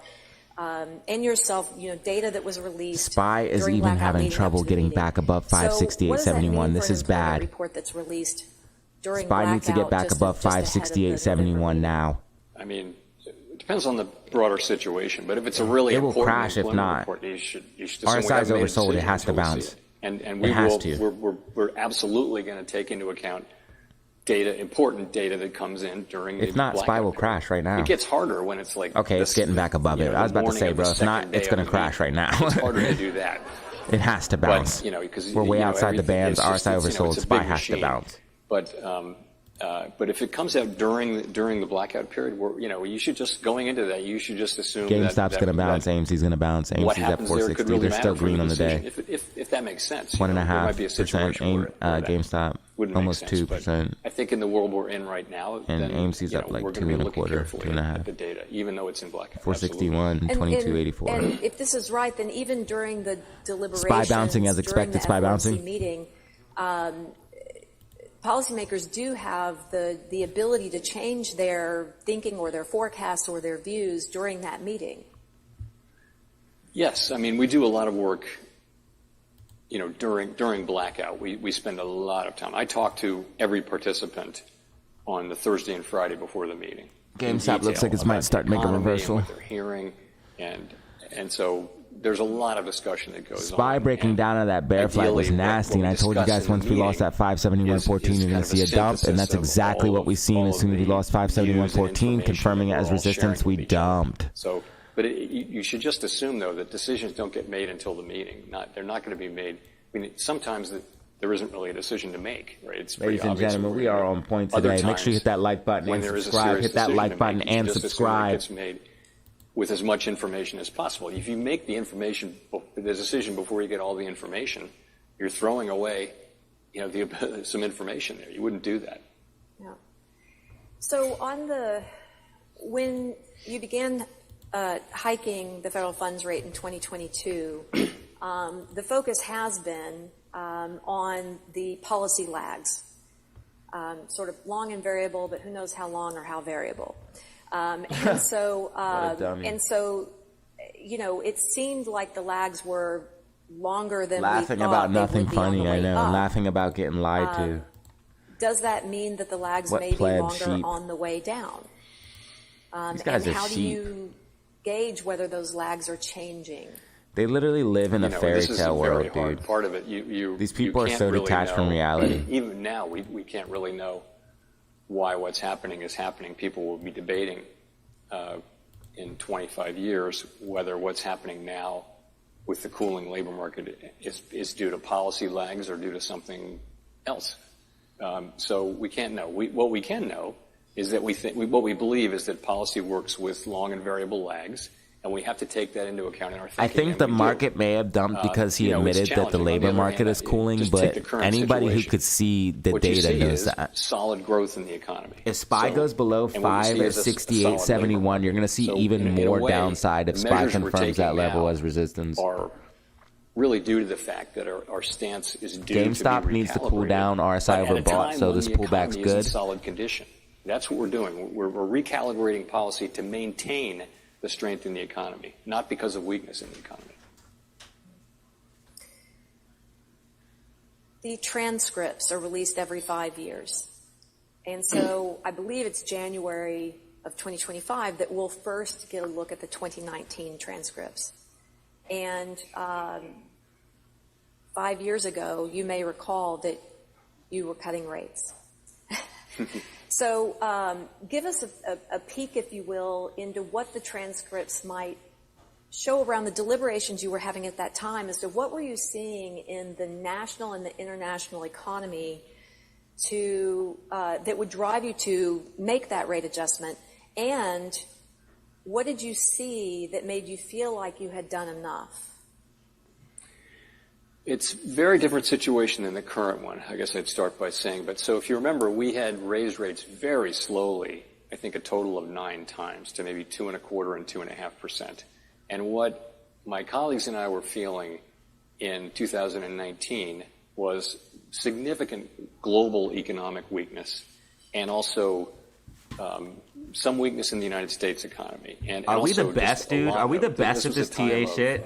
and yourself, data that was released. SPY is even having trouble getting back above 568.71. This is bad. Report that's released during SPY needs to get back above 568.71 now. I mean, it depends on the broader situation, but if it's a really it will important crash if not. report, you should RSI is oversold. It has to bounce. And we're absolutely going to take into account important data that comes in during the If not, SPY will crash right now. It gets harder when it's like okay, it's getting back above it. I was about to say, bro, if not, it's going to crash right now. It's harder to do that. It has to bounce. But, because we're way outside the bands. RSI oversold. SPY has to bounce. But if it comes out during the blackout period, you should just going into that. You should just assume GameStop's going to bounce. AMC's going to bounce. AMC's at 460. Really They're still green on the day. If that makes sense, 1.5%. GameStop almost 2%. I think in the world we're in right now, and AMC's up like 2.25, 2.5. The data, even though it's in blackout. 461, 2284. And if this is right, then even during the deliberations, SPY bouncing as expected. SPY bouncing. Meeting. Policymakers do have the ability to change their thinking or their forecasts or their views during that meeting. Yes, I mean, we do a lot of work, during blackout. We spend a lot of time. I talk to every participant on the Thursday and Friday before the meeting. GameStop looks like it might start making a reversal. What they're hearing, and so there's a lot of discussion that goes on. SPY breaking down of that bear flag was nasty, and I told you guys once we lost that 571.14, you're going to see a dump, and that's exactly what we've seen. As soon as we lost 571.14, confirming it as resistance, we dumped. So, but you should just assume, though, that decisions don't get made until the meeting. They're not going to be made. I mean, sometimes there isn't really a decision to make, right? It's Ladies and gentlemen, we are on point today. Make sure you hit that like button and subscribe. Hit that like button and subscribe. With as much information as possible. If you make the decision before you get all the information, you're throwing away, some information there. You wouldn't do that. Yeah. So when you began hiking the federal funds rate in 2022, the focus has been on the policy lags, sort of long and variable, but who knows how long or how variable. And so, it seemed like the lags were longer than laughing we thought about nothing they would funny. be on the I way know, up. laughing about getting lied to. Does that mean that the lags What may be pleb longer sheep? on the way down? These guys and are how sheep. do you gauge whether those lags are changing? They literally live in a fairy tale world, dude. Part of it, These people are so detached from reality. Even now, we can't really know why what's happening is happening. People will be debating in 25 years whether what's happening now with the cooling labor market is due to policy lags or due to something else. So we can't know. What we can know is that what we believe is that policy works with long and variable lags, and we have to take that into account in our thinking. I think the market may have dumped because he admitted that the labor market is cooling, but anybody who could see the data knows that. Solid growth in the economy. If SPY goes below 568.71, you're going to see even more downside if SPY confirms that level as resistance. Are really due to the fact that our stance is due GameStop to be needs to cool down. RSI overbought, so this pullback's good. In solid condition. That's what we're doing. We're recalibrating policy to maintain the strength in the economy, not because of weakness in the economy. The transcripts are released every 5 years. And so I believe it's January of 2025 that we'll first get a look at the 2019 transcripts. And 5 years ago, you may recall that you were cutting rates. So give us a peek, if you will, into what the transcripts might show around the deliberations you were having at that time as to what were you seeing in the national and the international economy that would drive you to make that rate adjustment, and what did you see that made you feel like you had done enough? It's a very different situation than the current one, I guess I'd start by saying. But so if you remember, we had raised rates very slowly, I think a total of 9 times, to maybe 2.25% and 2.5%. And what my colleagues and I were feeling in 2019 was significant global economic weakness, and also some weakness in the United States economy. And are we the best, dude? Are we the best at this TA shit?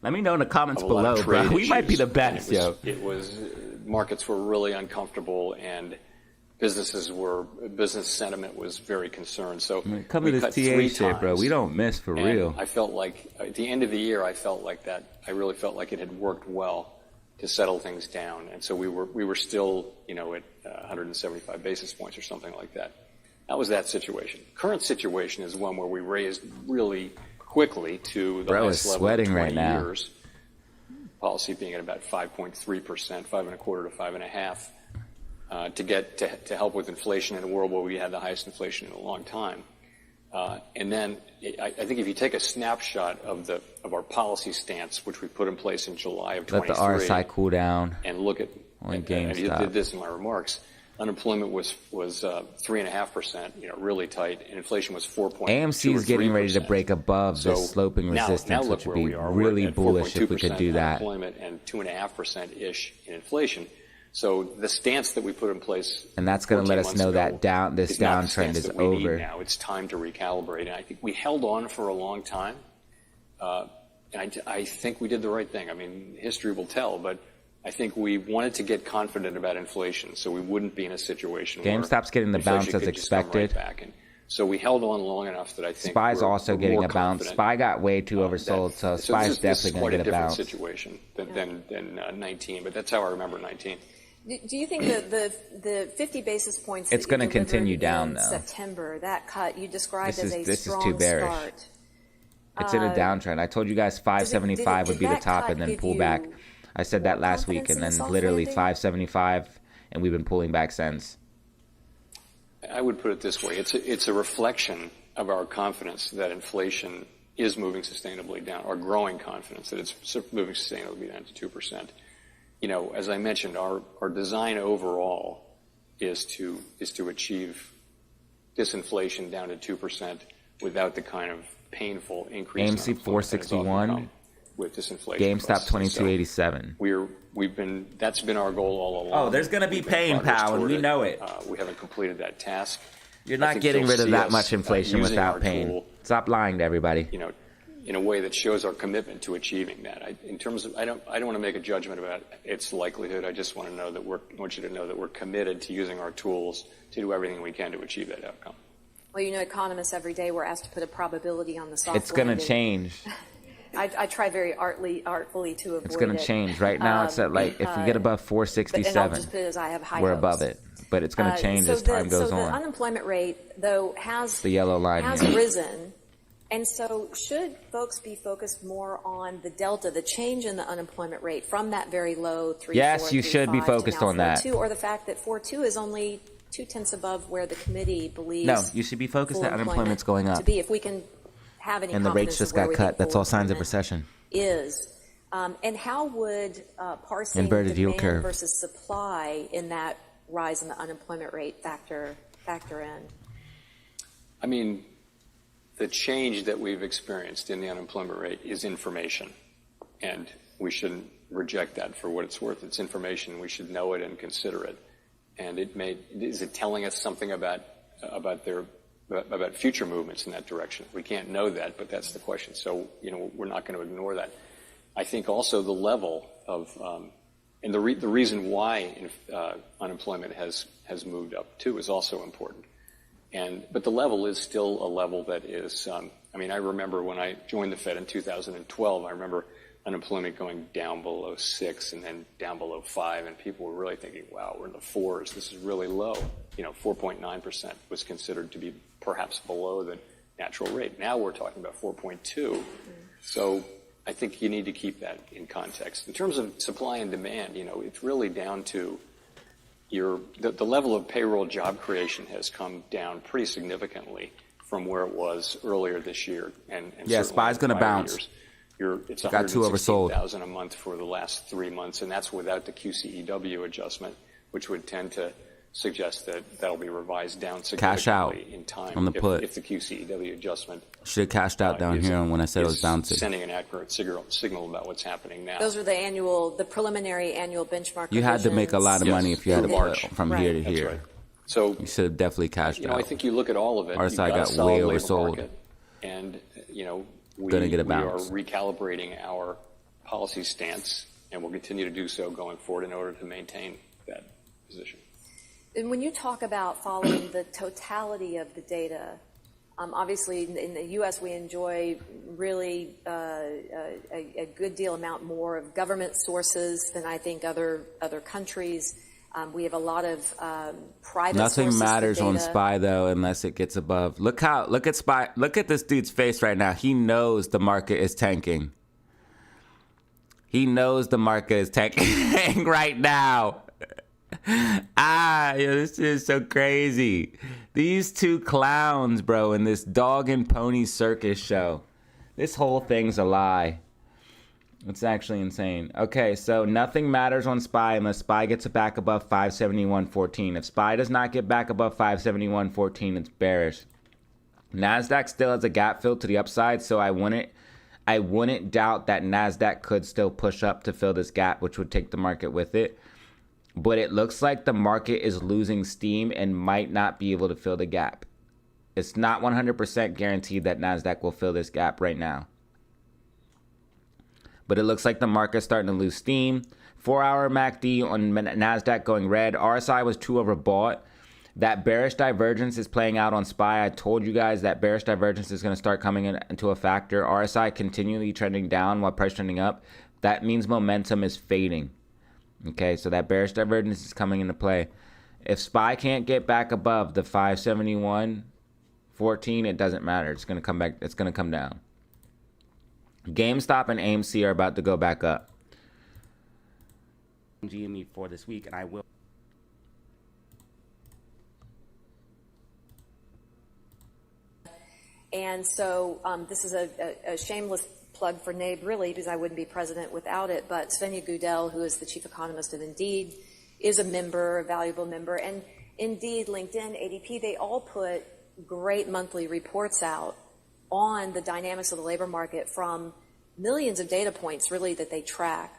Let me know in the comments below, bro. We might be the best, yo. Markets were really uncomfortable, and business sentiment was very concerned. So come to this TA shit, bro. We don't miss for real. I felt like at the end of the year, I really felt like it had worked well to settle things down. And so we were still, at 175 basis points or something like that. That was that situation. Current situation is one where we raised really quickly to the highest level in 20 years. Policy being at about 5.3%, 5.25% to 5.5%, to get to help with inflation in a world where we had the highest inflation in a long time. And then I think if you take a snapshot of our policy stance, which we put in place in July of 23, let the RSI cool down, and look at GameStop. And you did this in my remarks. Unemployment was 3.5%, really tight, and inflation was 4.2%. AMC is getting ready to break above the sloping resistance, which would be really bullish if we could do that. Unemployment and 2.5%-ish in inflation. So the stance that we put in place, and that's going to let us know that this downtrend is over. Now it's time to recalibrate, and I think we held on for a long time, and I think we did the right thing. I mean, history will tell, but I think we wanted to get confident about inflation, so we wouldn't be in a situation where GameStop's getting the bounce as expected. So we held on long enough that I think SPY's also getting a bounce. SPY got way too oversold, so SPY's definitely going to get a bounce. This is quite a different situation than 19, but that's how I remember 19. Do you think the 50 basis points it's going to continue down, though? September, that cut you described as a this strong is too bearish. Start. It's in a downtrend. I told you guys 575 would be the top and then pull back. I said that last week, and then literally 575, and we've been pulling back since. I would put it this way. It's a reflection of our confidence that inflation is moving sustainably down, our growing confidence that it's moving sustainably down to 2%. As I mentioned, our design overall is to achieve disinflation down to 2% without the kind of painful increase. AMC 461. With disinflation. GameStop 2287. That's been our goal all along. Oh, there's going to be pain, pal, and we know it. We haven't completed that task. You're not getting rid of that much inflation without pain. Stop lying to everybody. In a way that shows our commitment to achieving that. I don't want to make a judgment about its likelihood. I just want you to know that we're committed to using our tools to do everything we can to achieve that outcome. Well, economists every day we're asked to put a probability on the soft It's going to change. I try very artfully to avoid it. It's going to change. Right now, it's at if we get above 467, we're above it. But it's going to change as time goes on. The unemployment rate, though, has the yellow line has risen. And so should folks be focused more on the delta, the change in the unemployment rate from that very low 3.4, yes, you should be focused on that. Or the fact that 4.2 is only 0.2 above where the committee believes. No, you should be focused that unemployment's going up. To be, if we can have any and the rates just got cut. That's all signs of recession. And how would parsing inverted yield demand curve versus supply in that rise in the unemployment rate factor in? I mean, the change that we've experienced in the unemployment rate is information, and we shouldn't reject that for what it's worth. It's information. We should know it and consider it. And is it telling us something about future movements in that direction? We can't know that, but that's the question. So, we're not going to ignore that. I think also the level of And the reason why unemployment has moved up too is also important. But the level is still a level that is, I mean, I remember when I joined the Fed in 2012, I remember unemployment going down below 6 and then down below 5, and people were really thinking, wow, we're in the 4s. This is really low. 4.9% was considered to be perhaps below the natural rate. Now we're talking about 4.2. So I think you need to keep that in context. In terms of supply and demand, it's really down to the level of payroll job creation has come down pretty significantly from where it was earlier this year. And yeah, SPY's going to bounce. It's got too oversold. 116,000 a month for the last 3 months, and that's without the QCEW adjustment, which would tend to suggest that that'll be revised down significantly in time on the put. If the QCEW adjustment should have cashed out down here when I said it was bouncing. Sending an accurate signal about what's happening now. Those are the preliminary annual benchmark. You had to make a lot of money if you had to put from here to here. Right. So you should have definitely cashed out. I think you look at all of it. RSI got way oversold. And we are recalibrating our policy stance, and we'll continue to do so going forward in order to maintain that position. And when you talk about following the totality of the data, obviously in the U.S. we enjoy really a good deal amount more of government sources than I think other countries. We have a lot of private Nothing sources matters for data. on SPY though unless it gets above. Look at SPY. Look at this dude's face right now. He knows the market is tanking. He knows the market is tanking right now. This is so crazy. These two clowns, bro, in this dog and pony circus show. This whole thing's a lie. It's actually insane. Okay, so nothing matters on SPY unless SPY gets it back above 571.14. If SPY does not get back above 571.14, it's bearish. NASDAQ still has a gap fill to the upside, so I wouldn't doubt that NASDAQ could still push up to fill this gap, which would take the market with it. But it looks like the market is losing steam and might not be able to fill the gap. It's not 100% guaranteed that NASDAQ will fill this gap right now. But it looks like the market's starting to lose steam. 4-hour MACD on NASDAQ going red. RSI was too overbought. That bearish divergence is playing out on SPY. I told you guys that bearish divergence is going to start coming into a factor. RSI continually trending down while price trending up. That means momentum is fading. Okay, so that bearish divergence is coming into play. If SPY can't get back above the 571.14, it doesn't matter. It's going to come back. It's going to come down. GameStop and AMC are about to go back up. GME for this week, and I will. And so this is a shameless plug for NABE, really, because I wouldn't be president without it. But Svenja Gudel, who is the chief economist of Indeed, is a member, a valuable member. And Indeed, LinkedIn, ADP, they all put great monthly reports out on the dynamics of the labor market from millions of data points, really, that they track.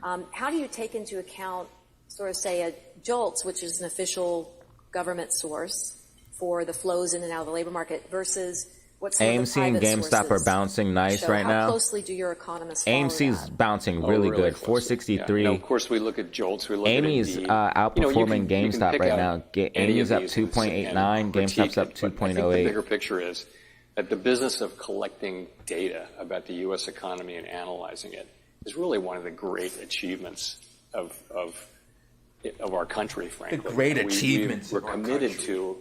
How do you take into account, sort of say, a JOLTS, which is an official government source for the flows in and out of the labor market, versus what's AMC and GameStop are bouncing nice right now. How closely do your economists follow AMC's that? bouncing really good, closely. 463. Yeah. Of course, we look at JOLTS. We look Amy's at Indeed. outperforming You can GameStop pick right out now. any Amy's of up these 2.89, and GameStop's up critique it, but I think the 2.08. bigger picture is that the business of collecting data about the U.S. economy and analyzing it is really one of the great achievements of our country, frankly. The great achievements We're of our committed country. to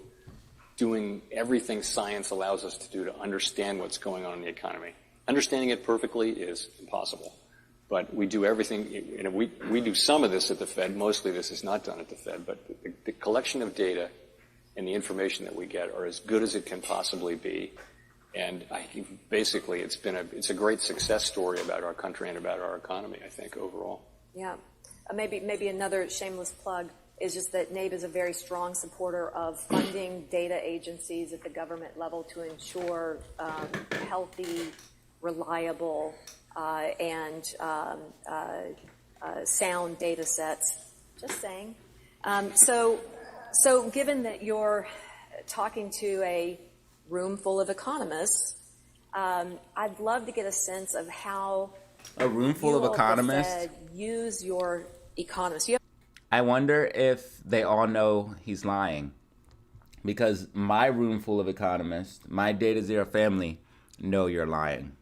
doing everything science allows us to do to understand what's going on in the economy. Understanding it perfectly is impossible. But we do everything, we do some of this at the Fed. Mostly this is not done at the Fed. But the collection of data and the information that we get are as good as it can possibly be. And basically, it's a great success story about our country and about our economy, I think, overall. Yeah. Maybe another shameless plug is just that NABE is a very strong supporter of funding data agencies at the government level to ensure healthy, reliable, and sound data sets. Just saying. So given that you're talking to a room full of economists, I'd love to get a sense of how A room full of economists? Fed use your economists. You have I wonder if they all know he's lying. Because my room full of economists, my DataZero family, know you're lying.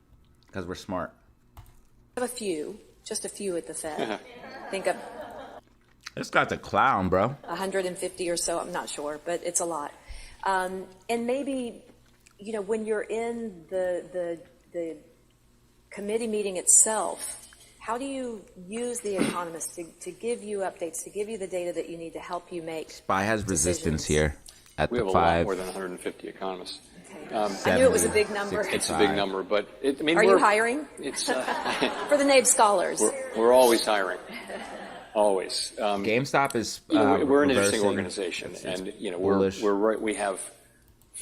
Because we're smart. a few, just a few at the Fed. Think of This guy's a clown, bro. 150 or so, I'm not sure, but it's a lot. And maybe, you know, when you're in the committee meeting itself, how do you use the economists to give you updates, to give you the data that you need to help you make SPY has resistance decisions? here at We the have a lot 5. more than 150 economists. I knew it was a big number. It's a big number, but I mean, Are you hiring? It's For the NABE scholars. we're always hiring, always. GameStop is We're an interesting reversing. organization, and you know bullish. we're right. We have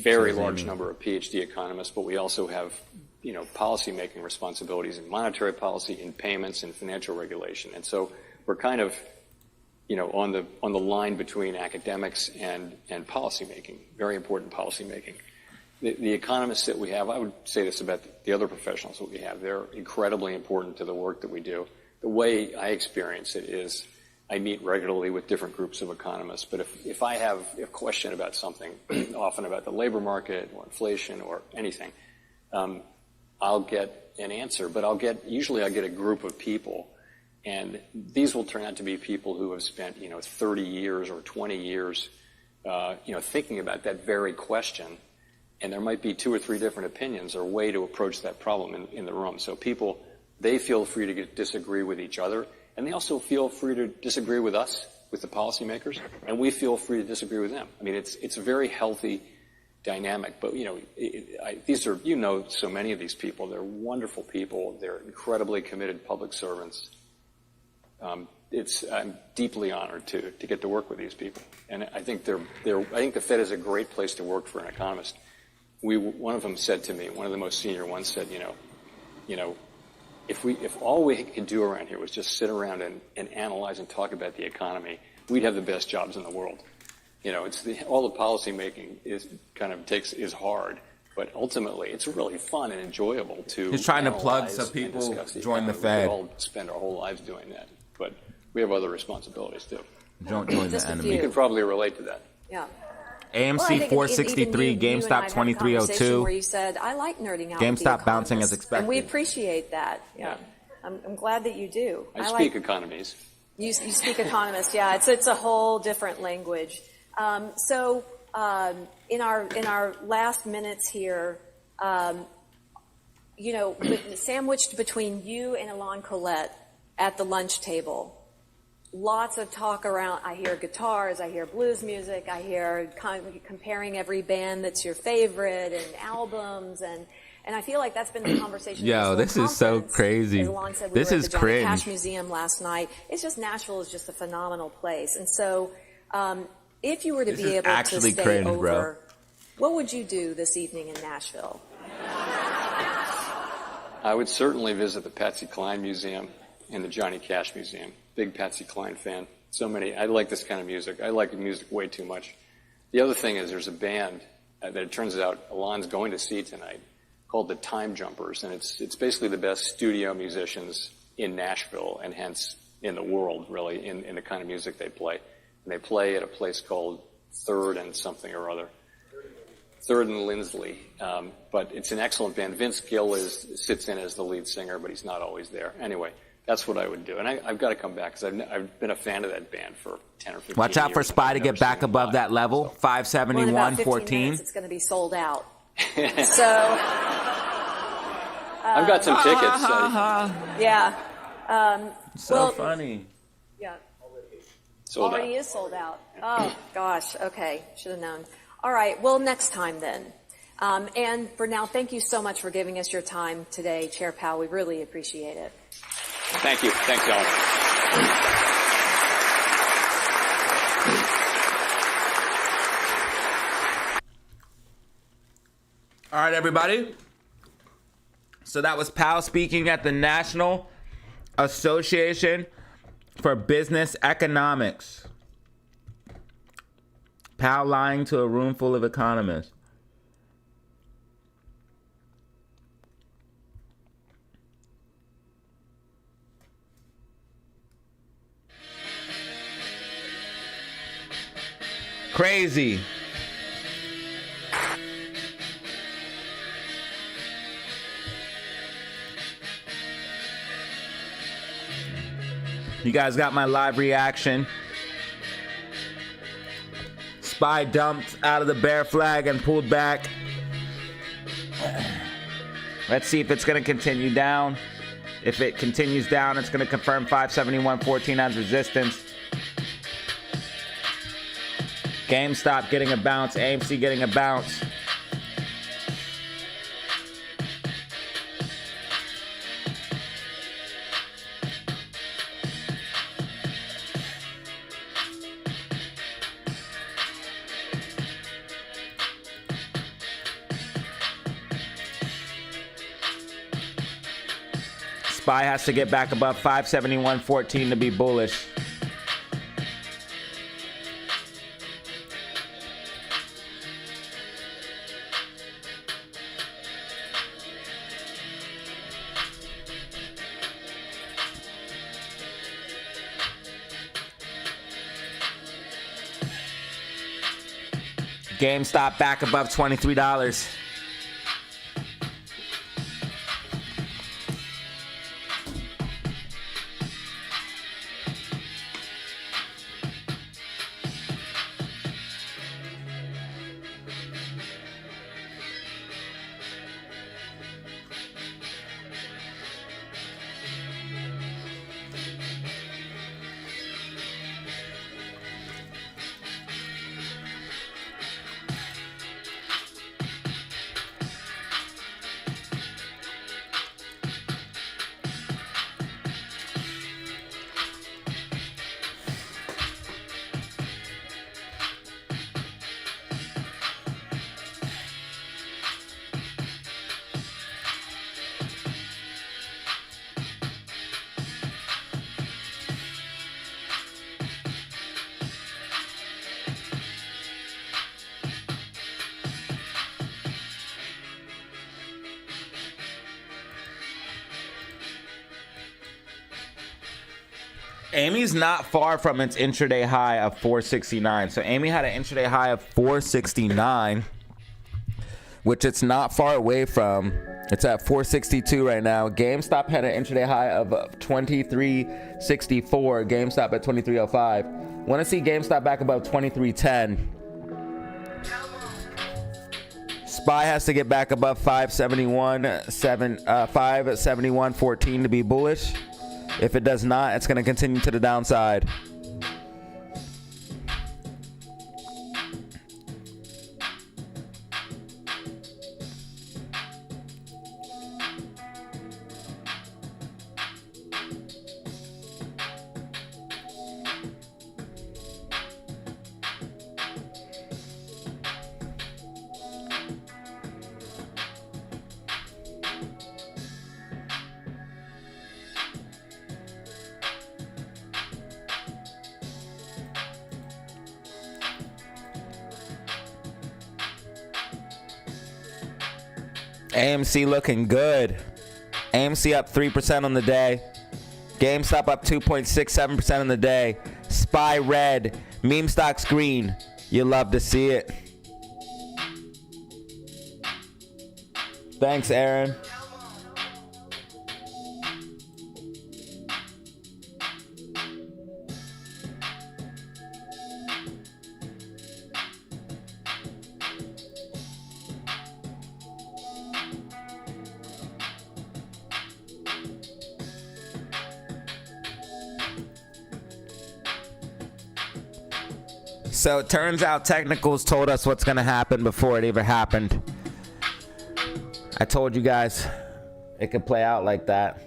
very Says large Amy. number of PhD economists, but we also have policy making responsibilities in monetary policy, in payments, in financial regulation, and so we're kind of on the line between academics and policy making, very important policy making. The economists that we have, I would say this about the other professionals that we have, they're incredibly important to the work that we do. The way I experience it is I meet regularly with different groups of economists, but if I have a question about something, often about the labor market or inflation or anything, I'll get an answer, but usually I get a group of people, and these will turn out to be people who have spent 30 years or 20 years thinking about that very question. And there might be 2 or 3 different opinions or way to approach that problem in the room. So people, they feel free to disagree with each other, and they also feel free to disagree with us, with the policymakers, and we feel free to disagree with them. I mean, it's a very healthy dynamic. But these are so many of these people. They're wonderful people. They're incredibly committed public servants. I'm deeply honored to get to work with these people, and I think I think the Fed is a great place to work for an economist. One of them said to me, one of the most senior ones said, if all we could do around here was just sit around and analyze and talk about the economy, we'd have the best jobs in the world. All the policy making is hard, but ultimately it's really fun and enjoyable to. He's trying to plug analyze so and people discuss the join the economy. Fed. We all spend our whole lives doing that, but we have other responsibilities too. Don't join the Just a enemy. You can probably relate to that. Yeah. AMC Well, I think 463, even you and I GameStop have had a conversation 2302. where you said, I like nerding out with the GameStop bouncing economists." as expected. And we appreciate that. Yeah. I'm glad that you do. I speak economies. You speak economist, yeah. It's a whole different language. So in our last minutes here, sandwiched between you and Alon Collette at the lunch table, lots of talk around. I hear guitars, I hear blues music, I hear comparing every band that's your favorite and albums and I feel like that's been the conversation. Yo, this is so crazy. As Alon said, This were is at the Johnny cringe. Cash Museum last night. It's just Nashville is just a phenomenal place, and so if you were to This be is able to actually stay cringe, over, bro. what would you do this evening in Nashville? I would certainly visit the Patsy Cline Museum and the Johnny Cash Museum. Big Patsy Cline fan. I like this kind of music. I like music way too much. The other thing is there's a band that it turns out Alon's going to see tonight called the Time Jumpers, and it's basically the best studio musicians in Nashville and hence in the world, really, in the kind of music they play. And they play at a place called Third and something or other. Third and Lindsley. But it's an excellent band. Vince Gill sits in as the lead singer, but he's not always there. Anyway, that's what I would do. And I've got to come back because I've been a fan of that band for 10 or 15 years. Watch out for SPY to get back above that level. Well, in 571, about 15 14. minutes, it's going to be sold out. So I've got some tickets. yeah. So funny. Yeah. Sold Already out. is sold out. Oh, gosh. Okay. Should have known. All right. Well, next time then. And for now, thank you so much for giving us your time today, Chair Powell. We really appreciate it. Thank you. Thanks, Ellen. All right, everybody. So that was Powell speaking at the National Association for Business Economics. Powell lying to a room full of economists. Crazy. You guys got my live reaction. SPY dumped out of the bear flag and pulled back. Let's see if it's going to continue down. If it continues down, it's going to confirm 571.14 as resistance. GameStop getting a bounce. AMC getting a bounce. SPY has to get back above 571.14 to be bullish. GameStop back above $23. Amy's not far from its intraday high of 469. So Amy had an intraday high of 469, which it's not far away from. It's at 462 right now. GameStop had an intraday high of 2364. GameStop at 2305. Want to see GameStop back above 2310. SPY has to get back above 571.14 to be bullish. If it does not, it's going to continue to the downside. AMC looking good. AMC up 3% on the day. GameStop up 2.67% on the day. SPY red. Meme stocks green. You love to see it. Thanks, Aaron. So it turns out technicals told us what's going to happen before it ever happened. I told you guys it could play out like that.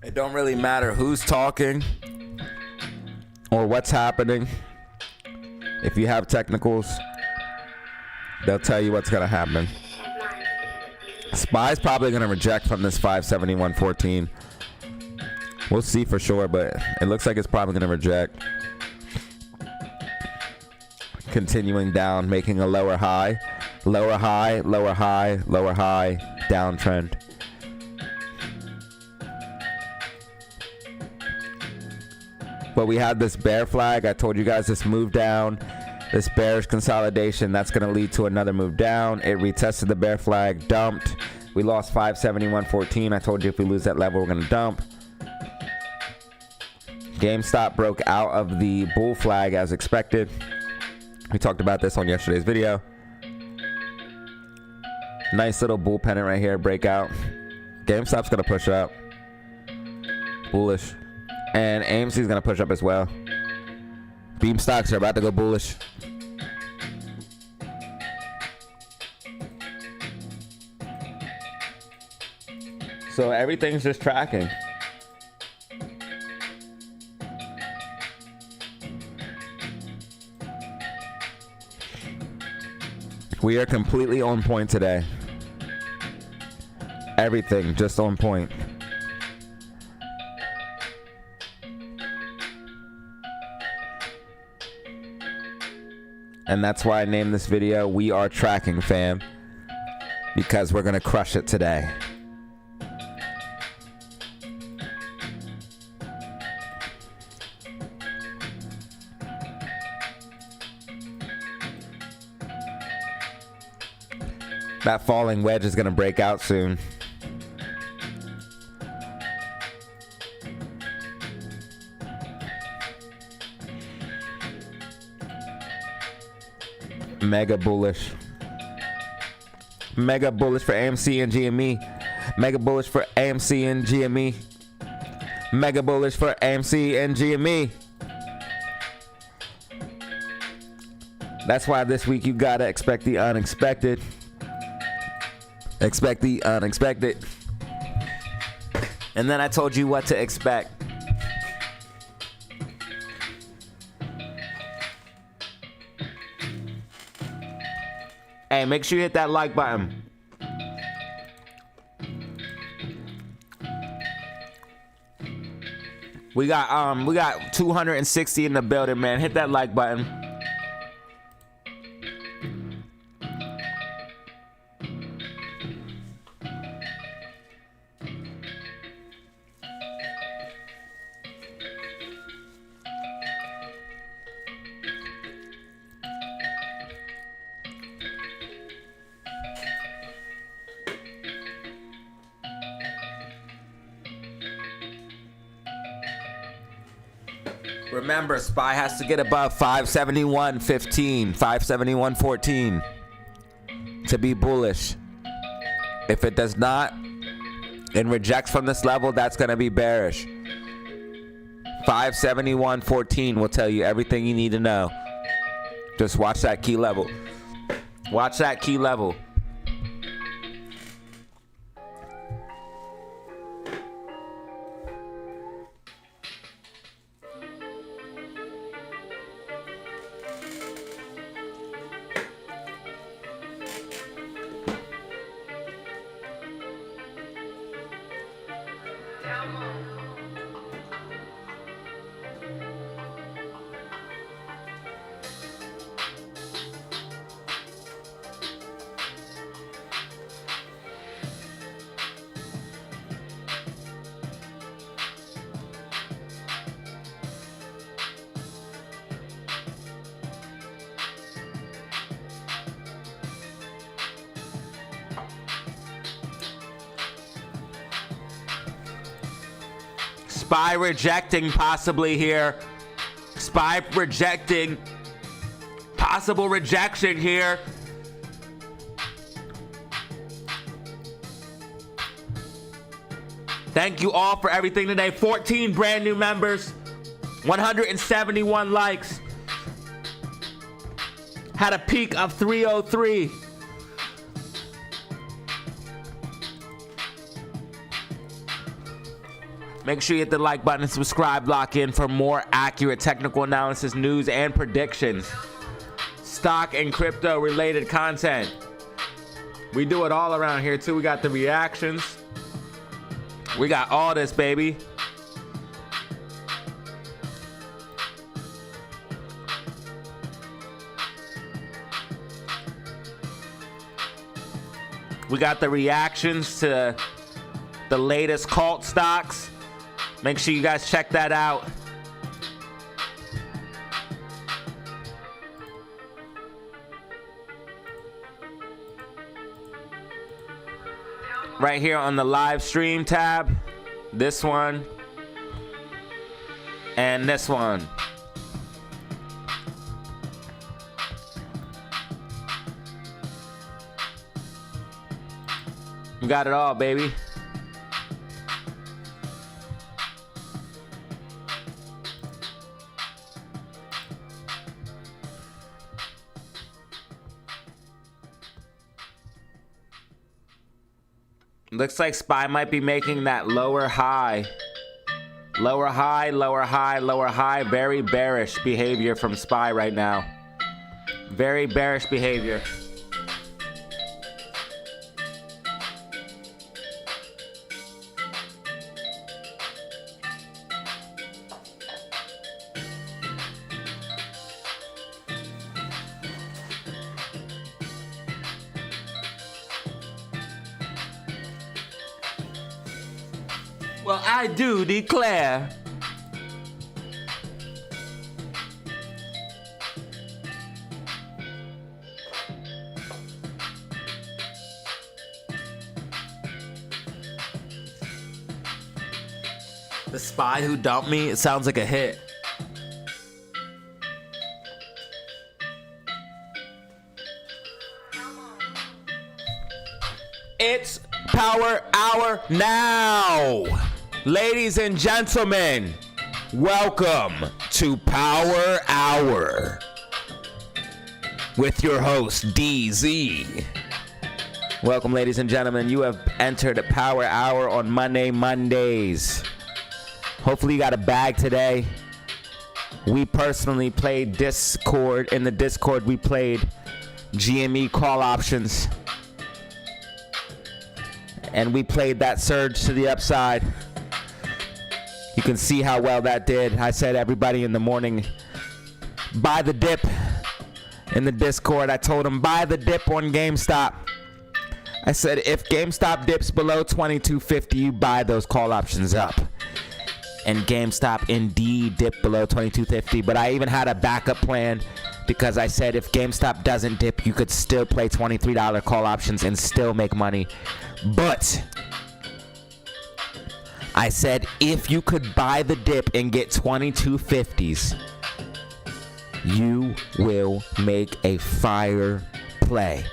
It don't really matter who's talking or what's happening. If you have technicals, they'll tell you what's going to happen. SPY's probably going to reject from this 571.14. We'll see for sure, but it looks like it's probably going to reject. Continuing down, making a lower high. Lower high, lower high, lower high, downtrend. But we had this bear flag. I told you guys this move down. This bearish consolidation, that's going to lead to another move down. It retested the bear flag, dumped. We lost 571.14. I told you if we lose that level, we're going to dump. GameStop broke out of the bull flag as expected. We talked about this on yesterday's video. Nice little bull pennant right here, breakout. GameStop's going to push up. Bullish. And AMC's going to push up as well. Beam stocks are about to go bullish. So everything's just tracking. We are completely on point today. Everything just on point. And that's why I named this video We Are Tracking, fam. Because we're going to crush it today. That falling wedge is going to break out soon. Mega bullish. Mega bullish for AMC and GME. Mega bullish for AMC and GME. Mega bullish for AMC and GME. That's why this week you gotta expect the unexpected. Expect the unexpected. And then I told you what to expect. Hey, make sure you hit that like button. We got 260 in the building, man. Hit that like button. Remember, SPY has to get above 571.15, 571.14 to be bullish. If it does not and rejects from this level, that's going to be bearish. 571.14 will tell you everything you need to know. Just watch that key level. Watch that key level. SPY rejecting possibly here. SPY rejecting. Possible rejection here. Thank you all for everything today. 14 brand new members. 171 likes. Had a peak of 303. Make sure you hit the like button and subscribe. Lock in for more accurate technical analysis, news, and predictions. Stock and crypto related content. We do it all around here too. We got the reactions. We got all this, baby. We got the reactions to the latest cult stocks. Make sure you guys check that out. Right here on the live stream tab, this one and this one. You got it all, baby. Looks like SPY might be making that lower high. Lower high, lower high, lower high. Very bearish behavior from SPY right now. Very bearish behavior. Well, I do declare. The Spy Who Dumped Me, it sounds like a hit. It's Power Hour now. Ladies and gentlemen, welcome to Power Hour with your host, DZ. Welcome, ladies and gentlemen. You have entered Power Hour on Mondays. Hopefully you got a bag today. We personally played Discord. In the Discord, we played GME call options. And we played that surge to the upside. You can see how well that did. I said everybody in the morning, buy the dip. In the Discord, I told them buy the dip on GameStop. I said if GameStop dips below 22.50, you buy those call options up. And GameStop indeed dipped below 22.50. But I even had a backup plan because I said if GameStop doesn't dip, you could still play $23 call options and still make money. But I said if you could buy the dip and get 22.50s, you will make a fire play.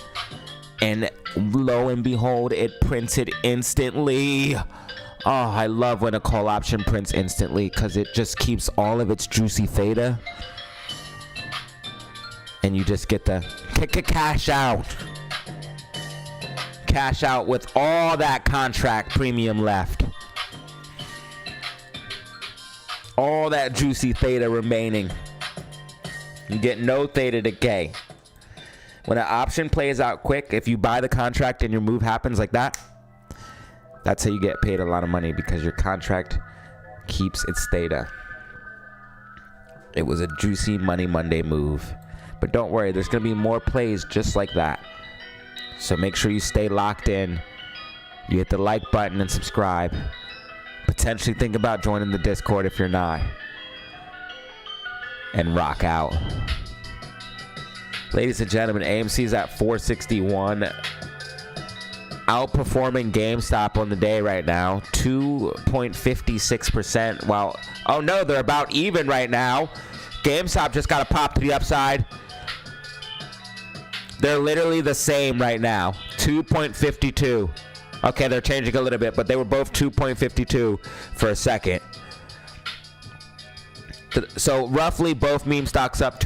And lo and behold, it printed instantly. Oh, I love when a call option prints instantly because it just keeps all of its juicy theta. And you just get the cash out. Cash out with all that contract premium left. All that juicy theta remaining. You get no theta decay. When an option plays out quick, if you buy the contract and your move happens like that, that's how you get paid a lot of money because your contract keeps its theta. It was a juicy Money Monday move. But don't worry, there's going to be more plays just like that. So make sure you stay locked in. You hit the like button and subscribe. Potentially think about joining the Discord if you're not. And rock out. Ladies and gentlemen, AMC's at 461. Outperforming GameStop on the day right now. 2.56%. While, oh no, they're about even right now. GameStop just got a pop to the upside. They're literally the same right now. 2.52. Okay, they're changing a little bit, but they were both 2.52 for a second. So roughly both meme stocks up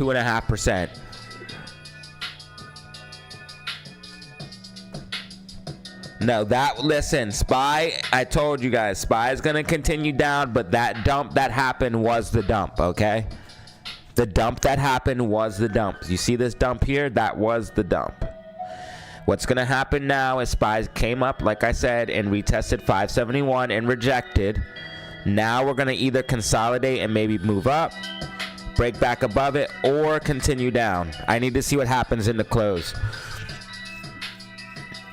No, listen, SPY, I told you guys, SPY is going to continue down, but that dump that happened was the dump, okay? The dump that happened was the dump. You see this dump here? That was the dump. What's going to happen now is SPY came up, like I said, and retested 571 and rejected. Now we're going to either consolidate and maybe move up, break back above it, or continue down. I need to see what happens in the close.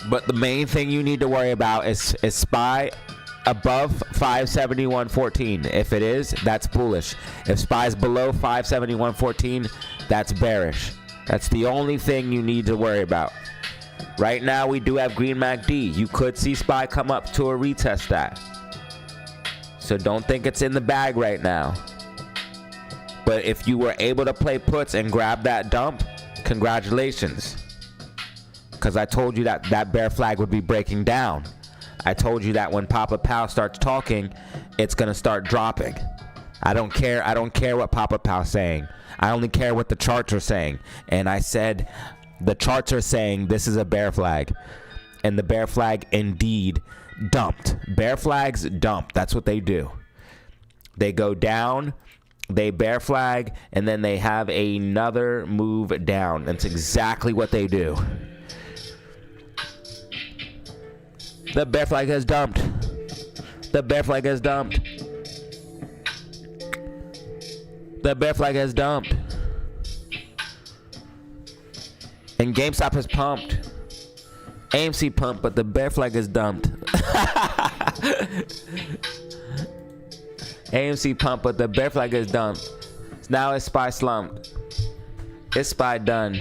But the main thing you need to worry about is SPY above 571.14. If it is, that's bullish. If SPY is below 571.14, that's bearish. That's the only thing you need to worry about. Right now, we do have green MACD. You could see SPY come up to a retest that. So don't think it's in the bag right now. But if you were able to play puts and grab that dump, congratulations. Because I told you that that bear flag would be breaking down. I told you that when Papa Powell starts talking, it's going to start dropping. I don't care what Papa Powell's saying. I only care what the charts are saying. And I said the charts are saying this is a bear flag. And the bear flag indeed dumped. Bear flags dump. That's what they do. They go down, they bear flag, and then they have another move down. That's exactly what they do. The bear flag has dumped. The bear flag has dumped. The bear flag has dumped. And GameStop has pumped. AMC pumped, but the bear flag is dumped. AMC pumped, but the bear flag is dumped. Now it's SPY slumped. It's SPY done.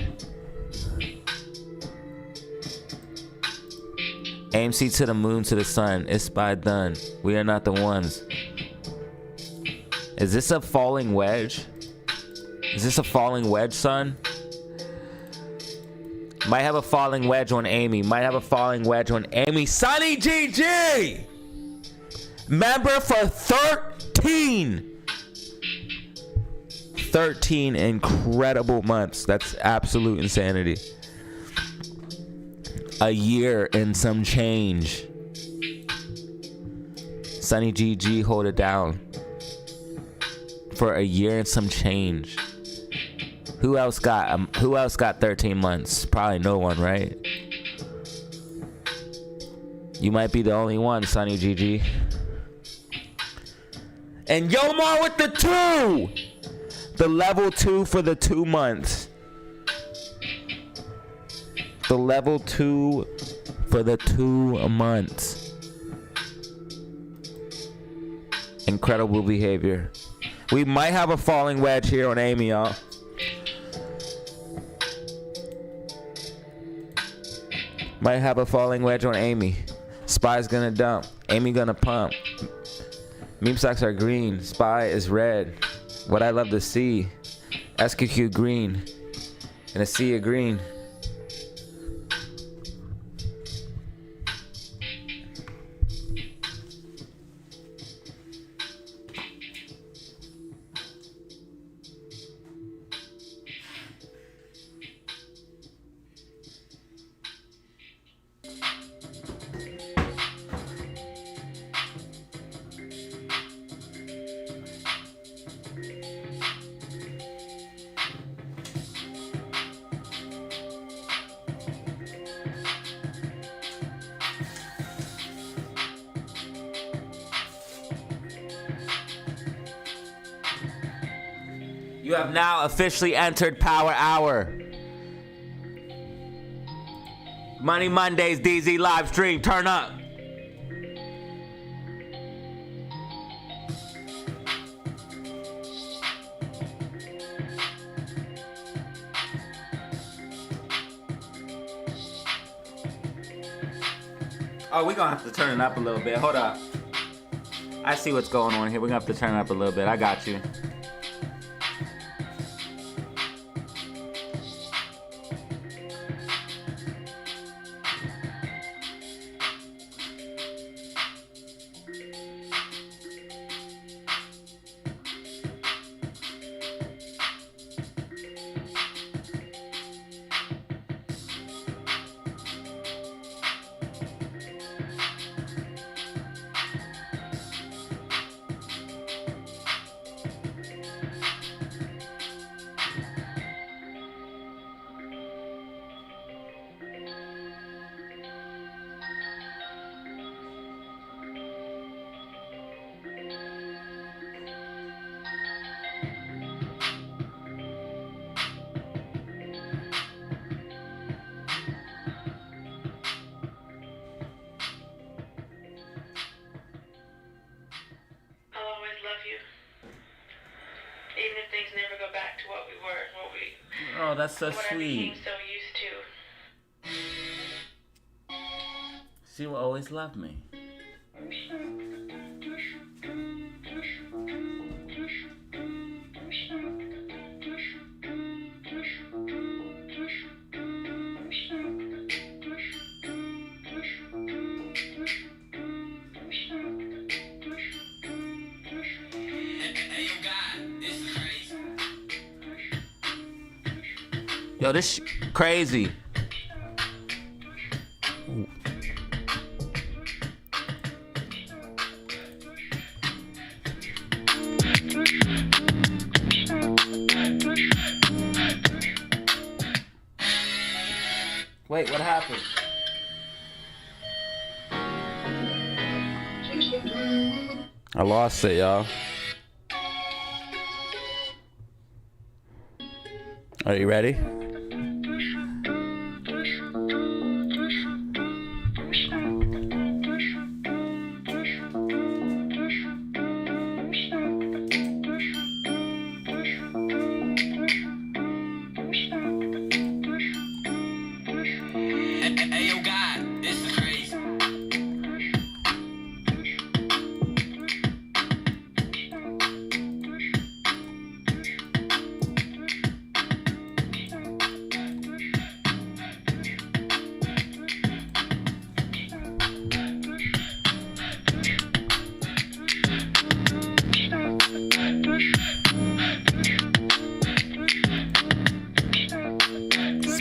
AMC to the moon, to the sun. It's SPY done. We are not the ones. Is this a falling wedge? Is this a falling wedge, son? Might have a falling wedge on Amy. Might have a falling wedge on Amy. Sonny GG! Member for 13 incredible months. That's absolute insanity. A year and some change. Sonny GG, hold it down. For a year and some change. Who else got 13 months? Probably no one, right? You might be the only one, Sonny GG. And Yomar with the 2! The level 2 for the 2 months. The level 2 for the 2 months. Incredible behavior. We might have a falling wedge here on Amy, y'all. Might have a falling wedge on Amy. SPY's gonna dump. Amy gonna pump. Meme stocks are green. SPY is red. What I love to see. SQQ green. And a sea of green. You have now officially entered Power Hour. Money Mondays, DZ live stream, turn up. Oh, we're gonna have to turn it up a little bit. Hold up. I see what's going on here. We're gonna have to turn it up a little bit. I got you. Oh, that's so what I sweet. became so used to. She will always love me. Yo, this crazy. Wait, what happened? I lost it, y'all. Are you ready?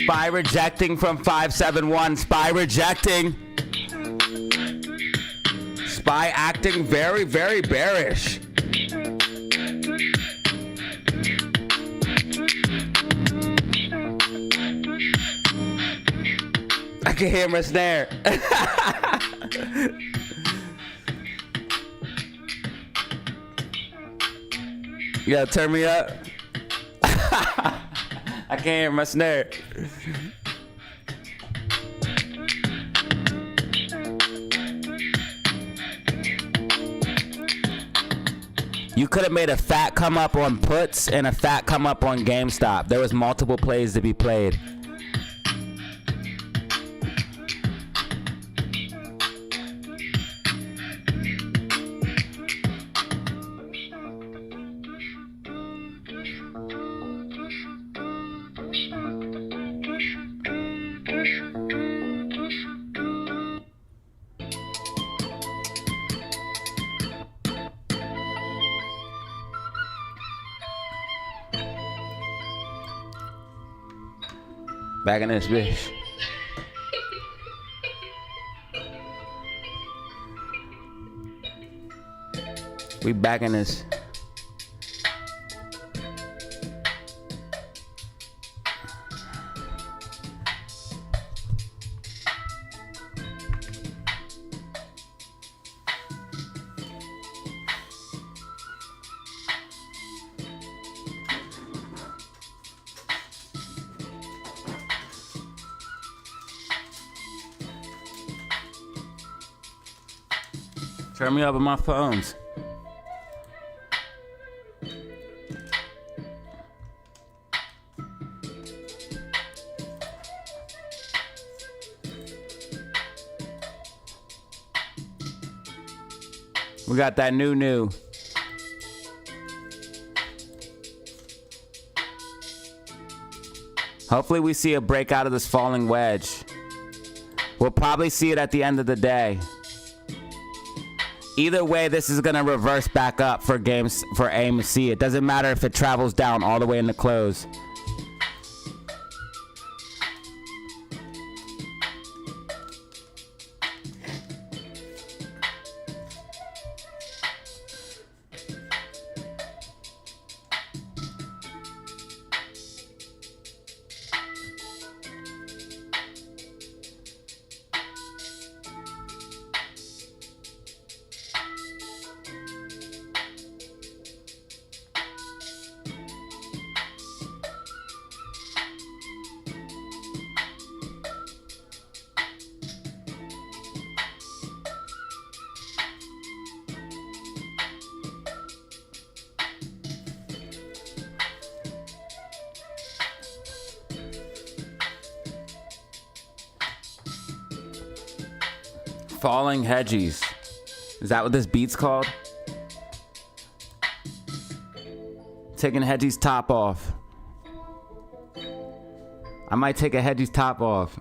Spy rejecting from 571. Spy rejecting. Spy acting very, very bearish. I can hear my snare. You gotta turn me up. I can't hear my snare. You could have made a fat come up on puts and a fat come up on GameStop. There was multiple plays to be played. Back in this bitch. We back in this. Turn me up on my phones. We got that new. Hopefully we see a breakout of this falling wedge. We'll probably see it at the end of the day. Either way, this is gonna reverse back up for AMC. It doesn't matter if it travels down all the way in the close. Falling hedgies. Is that what this beat's called? Taking hedgie's top off. I might take a hedgie's top off.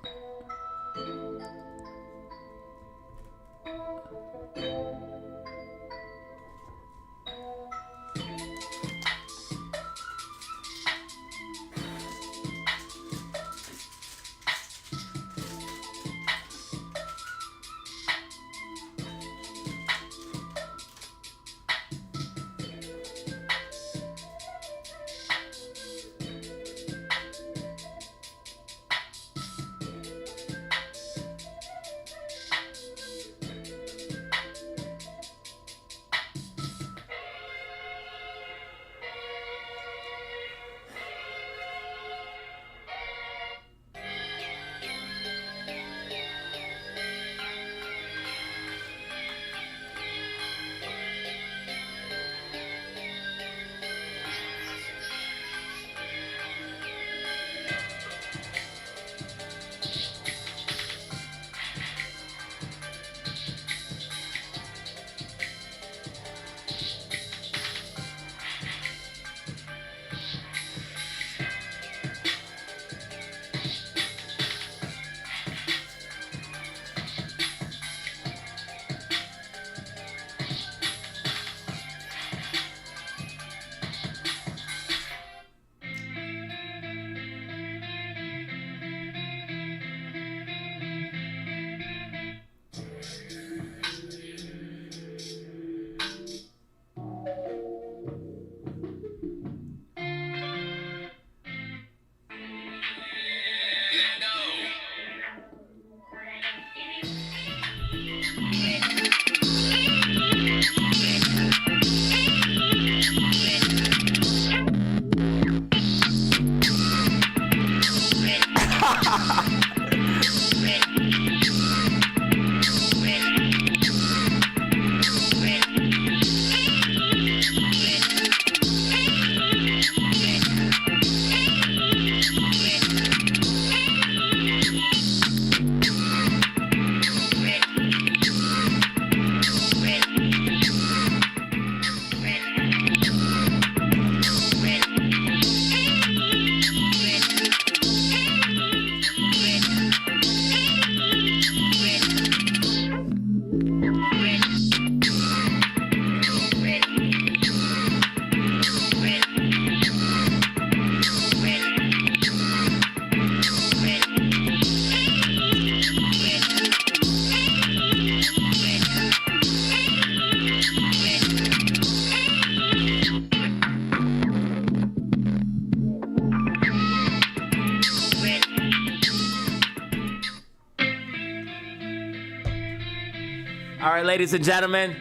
All right, ladies and gentlemen,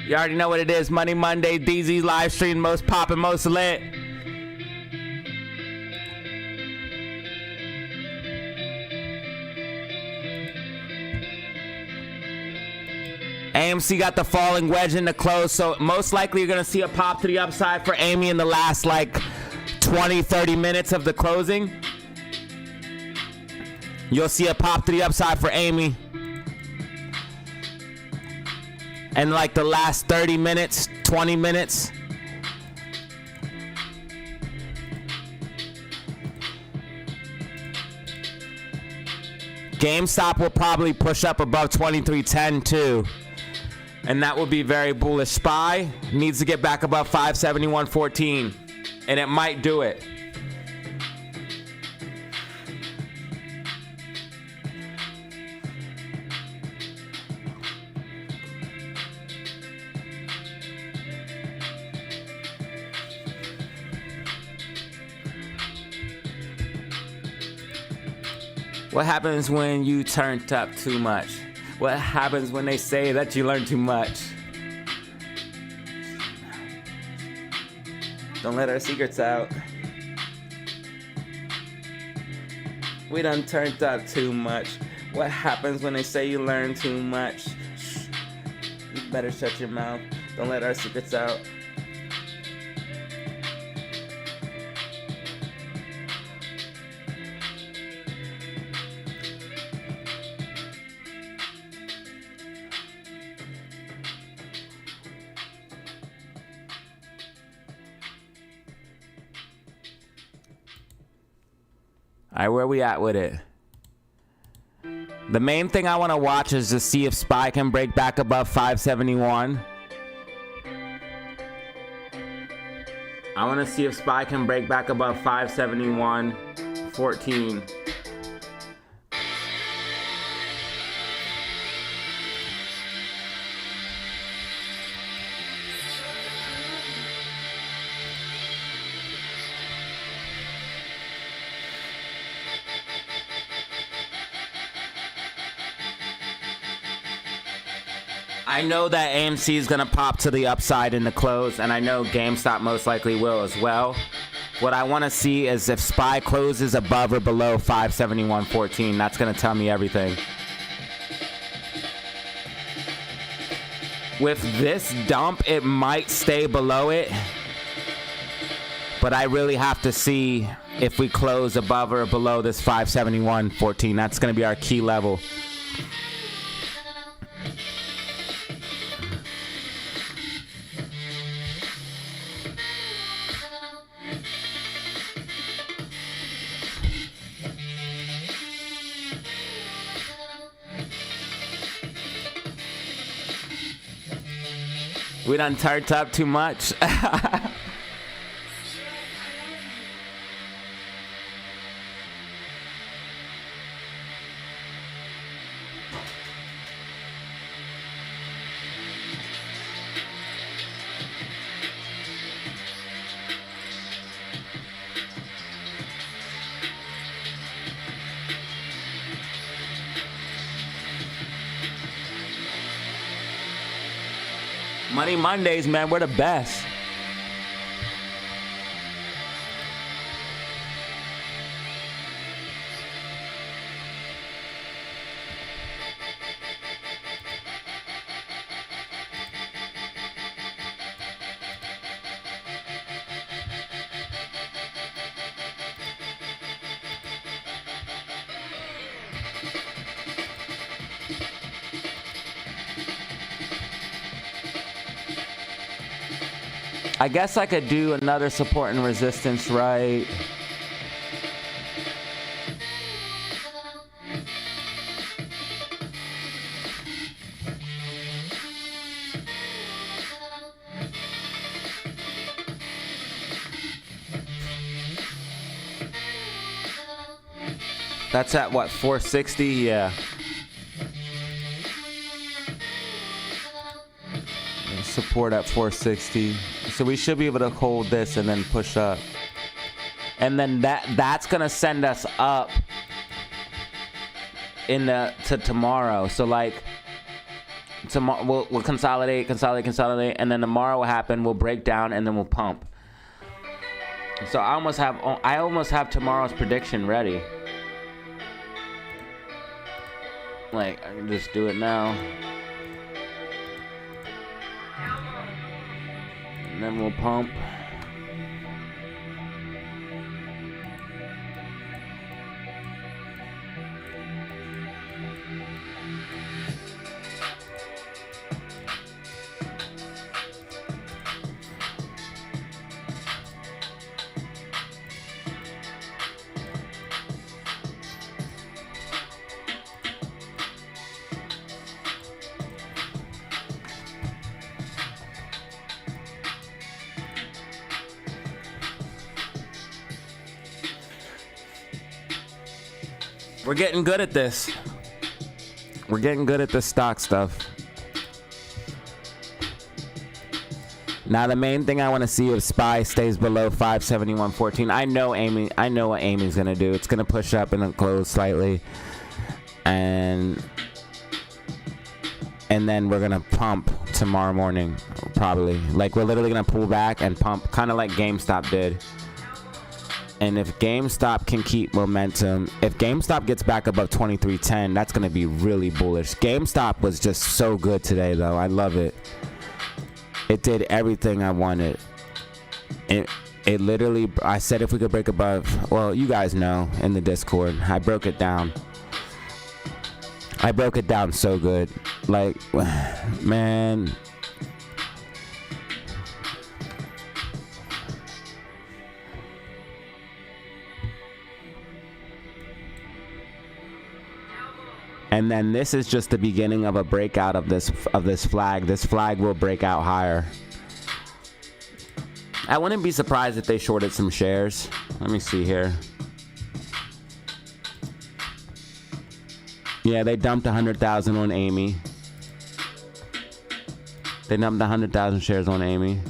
you already know what it is. Money Monday, DZ live stream, most poppin', most lit. AMC got the falling wedge in the close, so most likely you're going to see a pop to the upside for Amy in the last like 20, 30 minutes of the closing. You'll see a pop to the upside for Amy. And like the last 30 minutes, 20 minutes. GameStop will probably push up above 23.10 too. And that would be very bullish. SPY needs to get back above 571.14. And it might do it. What happens when you turned up too much? What happens when they say that you learn too much? Don't let our secrets out. We done turned up too much. What happens when they say you learn too much? Shh. You better shut your mouth. Don't let our secrets out. All right, where we at with it? The main thing I want to watch is to see if SPY can break back above 571. I want to see if SPY can break back above 571.14. I know that AMC is going to pop to the upside in the close, and I know GameStop most likely will as well. What I want to see is if SPY closes above or below 571.14. That's going to tell me everything. With this dump, it might stay below it, but I really have to see if we close above or below this 571.14. That's going to be our key level. We done turned up too much. Money Mondays, man, we're the best. I guess I could do another support and resistance, right? That's at what, 460? Yeah. Support at 460. So we should be able to hold this and then push up. And then that's gonna send us up to tomorrow. So like tomorrow we'll consolidate, and then tomorrow will happen. We'll break down and then we'll pump. So I almost have tomorrow's prediction ready. Like I can just do it now. And then we'll pump. We're getting good at this. We're getting good at this stock stuff. Now the main thing I want to see if SPY stays below 571.14. I know what Amy's gonna do. It's gonna push up and then close slightly, and then we're gonna pump tomorrow morning, probably. Like we're literally gonna pull back and pump, kind of like GameStop did. And if GameStop can keep momentum, if GameStop gets back above 23.10, that's going to be really bullish. GameStop was just so good today, though. I love it. It did everything I wanted. It literally, I said if we could break above, well, you guys know in the Discord, I broke it down. I broke it down so good. Like, man. And then this is just the beginning of a breakout of this flag. This flag will break out higher. I wouldn't be surprised if they shorted some shares. Let me see here. Yeah, they dumped 100,000 on Amy. They dumped 100,000 shares on Amy.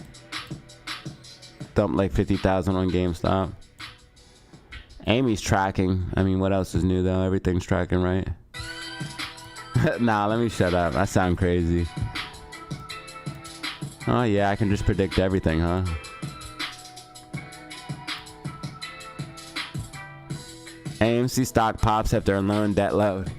Dumped like 50,000 on GameStop. Amy's tracking. I mean, what else is new though? Everything's tracking, right? Nah, let me shut up. I sound crazy. Oh yeah, I can just predict everything, huh? AMC stock pops after a loan debt load.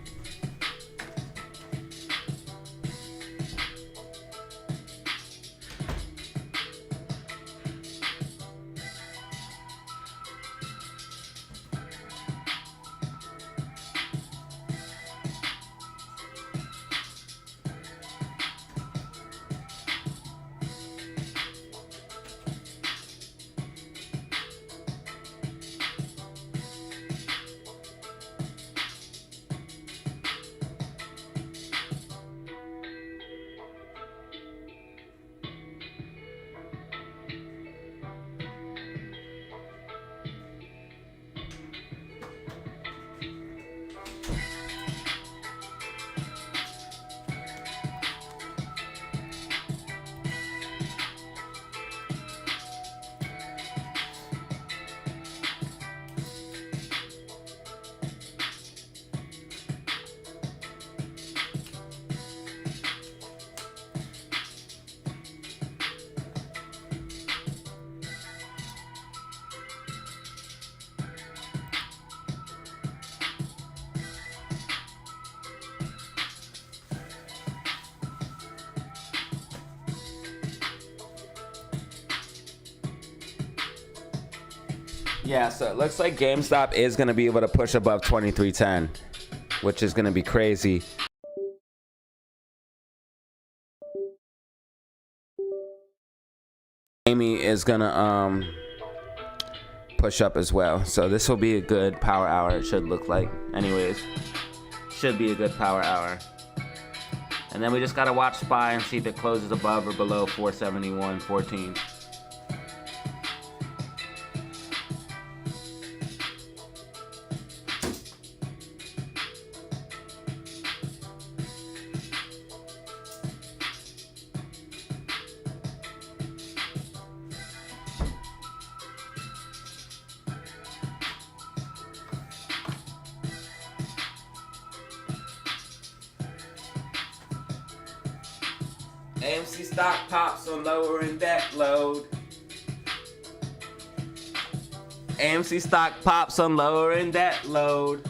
Yeah, so it looks like GameStop is going to be able to push above 2310, which is going to be crazy. Amy is going to push up as well. So this will be a good power hour, it should look like. Anyways, should be a good power hour. And then we just got to watch SPY and see if it closes above or below 471.14. AMC stock pops on lowering debt load. AMC stock pops on lowering debt load.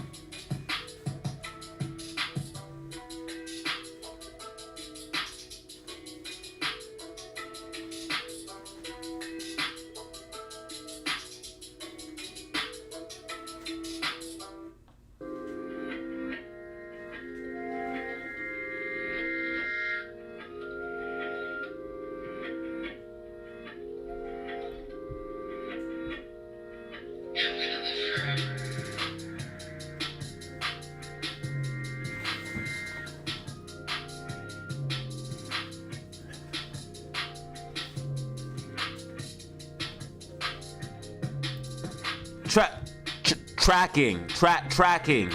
Tracking.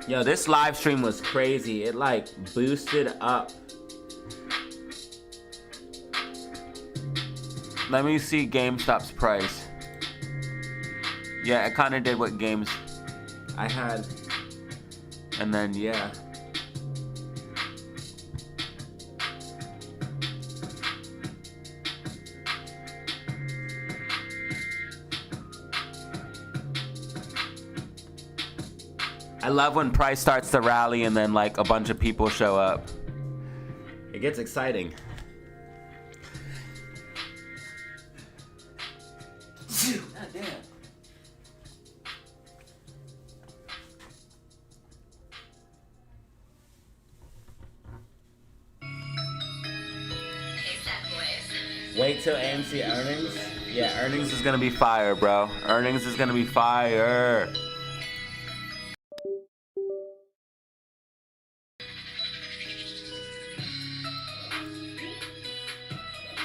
Yo, this live stream was crazy. It like boosted up. Let me see GameStop's price. Yeah, it kind of did what games I had. And then, yeah. I love when price starts to rally and then like a bunch of people show up. It gets exciting. God damn. Wait till AMC earnings? Yeah, earnings is gonna be fire, bro. Earnings is gonna be fire.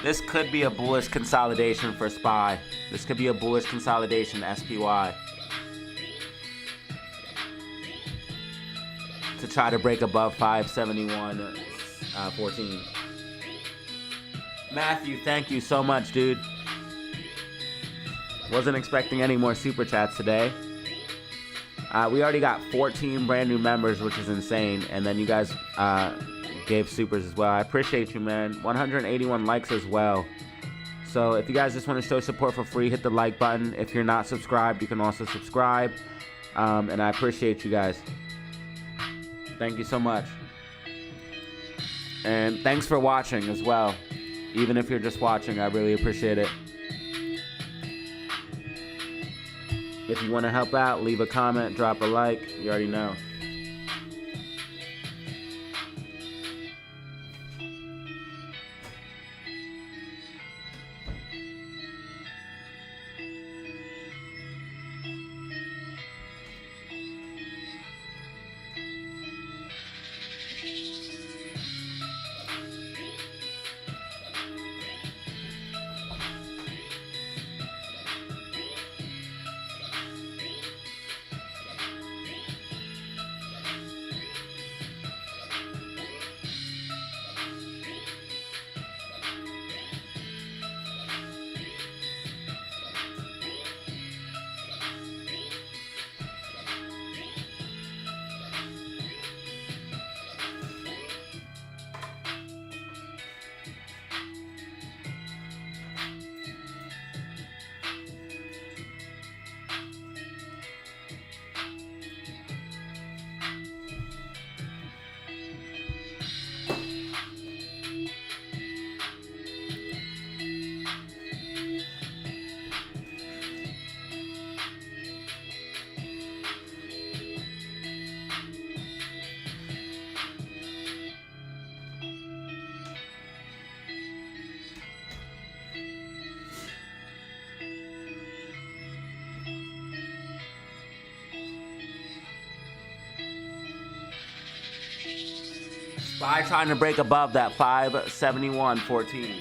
This could be a bullish consolidation for SPY. This could be a bullish consolidation, SPY. To try to break above 571.14. Matthew, thank you so much, dude. Wasn't expecting any more super chats today. We already got 14 brand new members, which is insane. And then you guys gave supers as well. I appreciate you, man. 181 likes as well. So if you guys just want to show support for free, hit the like button. If you're not subscribed, you can also subscribe. And I appreciate you guys. Thank you so much. And thanks for watching as well. Even if you're just watching, I really appreciate it. If you want to help out, leave a comment, drop a like. You already know. SPY trying to break above that 571.14.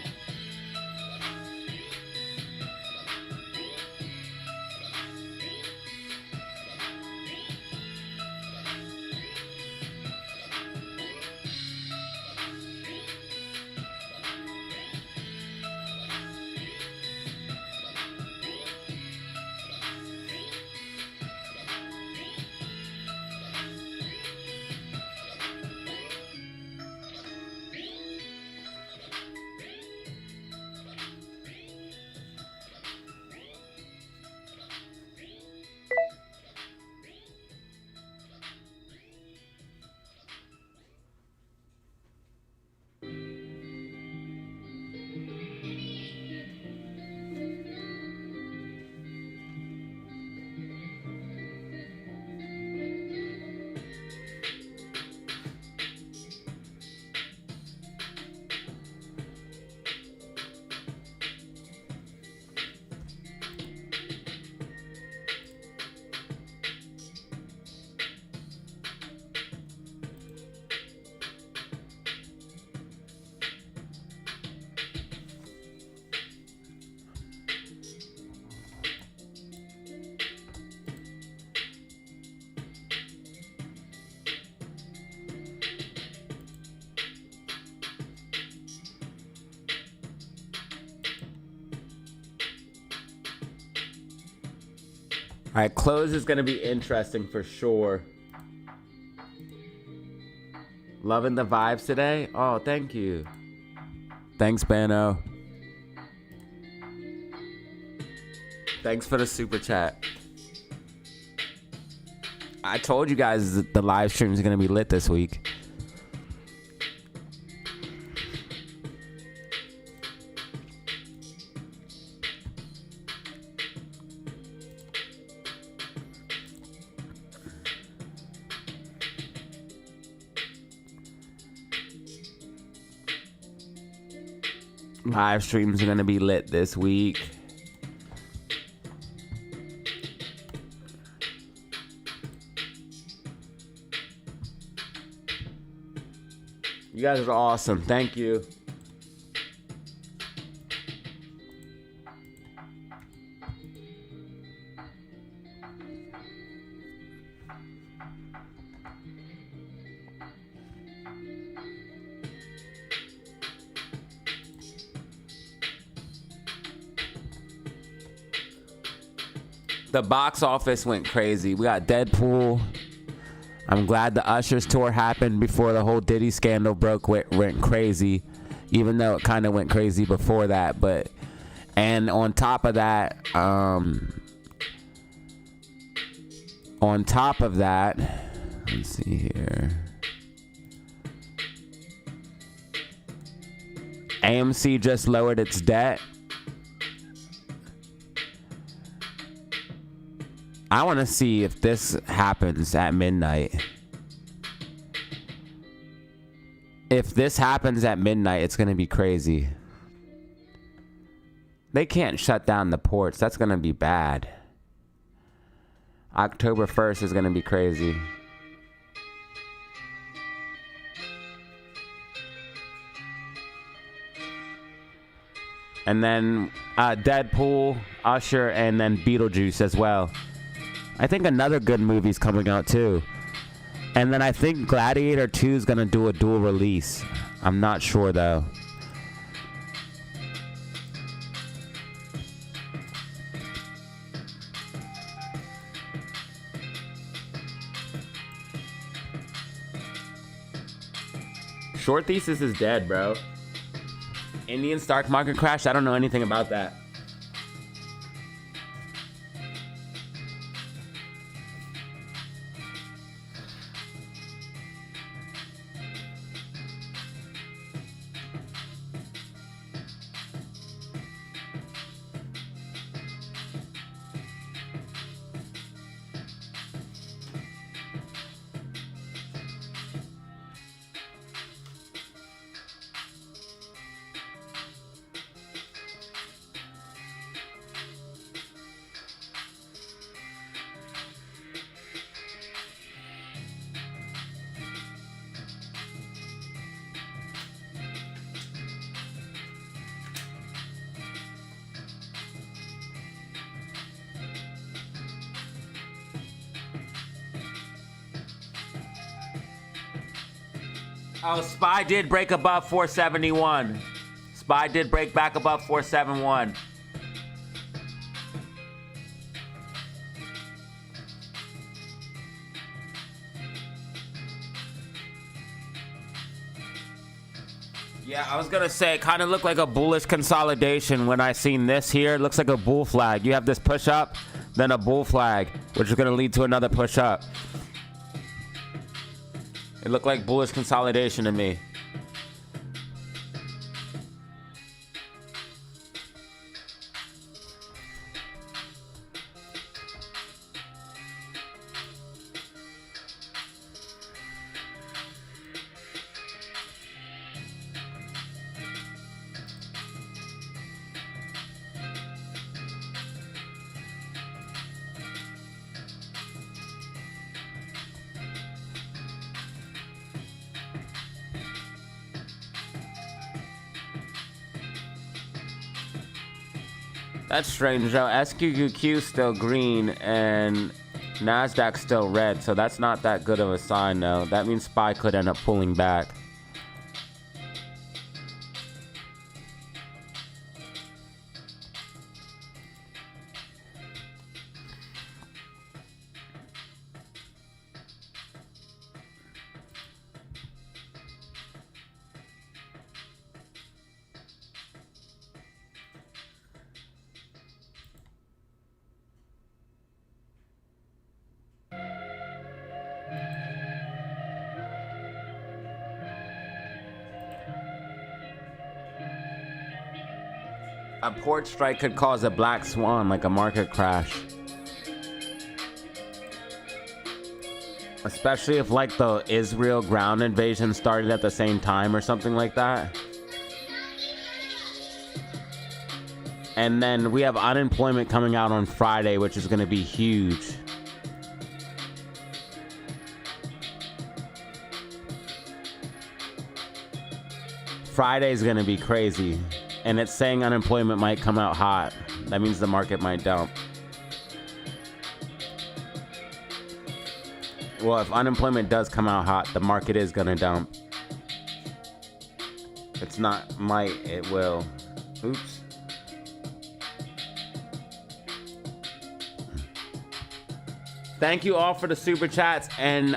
All right, close is going to be interesting for sure. Loving the vibes today? Oh, thank you. Thanks, Bano. Thanks for the super chat. I told you guys that the live stream is going to be lit this week. Live streams are going to be lit this week. You guys are awesome. Thank you. The box office went crazy. We got Deadpool. I'm glad the Usher's tour happened before the whole Diddy scandal went crazy, even though it kind of went crazy before that. And on top of that, let's see here. AMC just lowered its debt. I want to see if this happens at midnight. If this happens at midnight, it's going to be crazy. They can't shut down the ports. That's going to be bad. October 1st is going to be crazy. And then Deadpool, Usher, and then Beetlejuice as well. I think another good movie's coming out too. And then I think Gladiator 2 is going to do a dual release. I'm not sure though. Short thesis is dead, bro. Indian stock market crash? I don't know anything about that. Oh, SPY did break above 471. SPY did break back above 471. Yeah, I was gonna say it kind of looked like a bullish consolidation when I seen this here. It looks like a bull flag. You have this push up, then a bull flag, which is gonna lead to another push up. It looked like bullish consolidation to me. That's strange though. SQQQ still green and NASDAQ still red, so that's not that good of a sign though. That means SPY could end up pulling back. A port strike could cause a black swan, like a market crash. Especially if like the Israel ground invasion started at the same time or something like that. And then we have unemployment coming out on Friday, which is going to be huge. Friday's going to be crazy. And it's saying unemployment might come out hot. That means the market might dump. Well, if unemployment does come out hot, the market is going to dump. It's not might, it will. Oops. Thank you all for the super chats and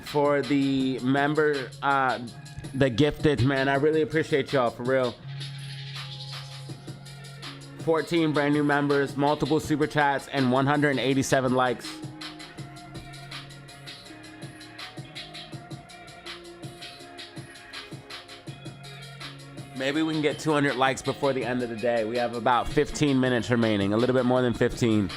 for the member, the gifted, man. I really appreciate y'all, for real. 14 brand new members, multiple super chats, and 187 likes. Maybe we can get 200 likes before the end of the day. We have about 15 minutes remaining, a little bit more than 15.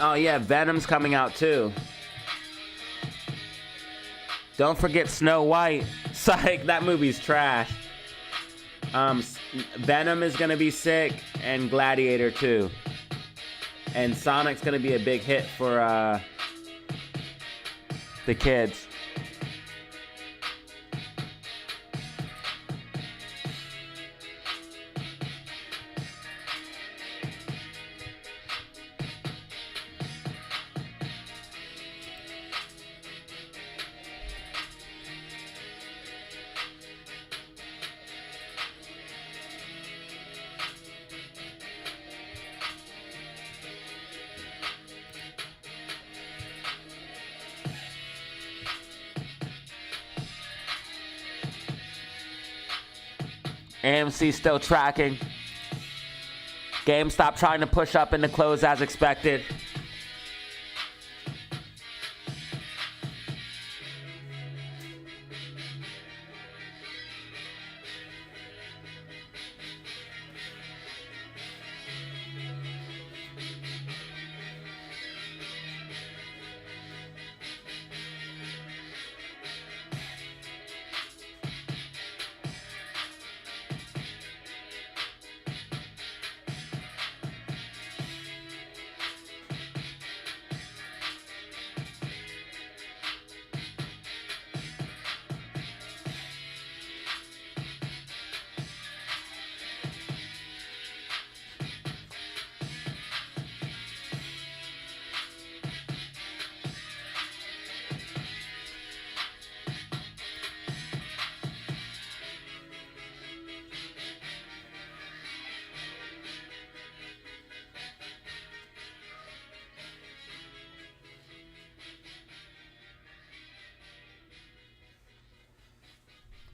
Oh yeah, Venom's coming out too. Don't forget Snow White. Psych, that movie's trash. Venom is gonna be sick, and Gladiator too. And Sonic's gonna be a big hit for the kids. AMC still tracking. GameStop trying to push up in the close as expected.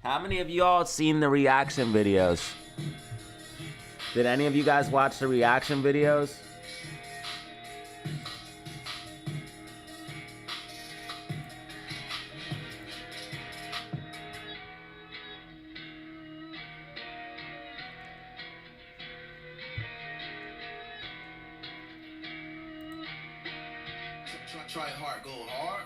How many of y'all seen the reaction videos? Did any of you guys watch the reaction videos? Try hard, go hard.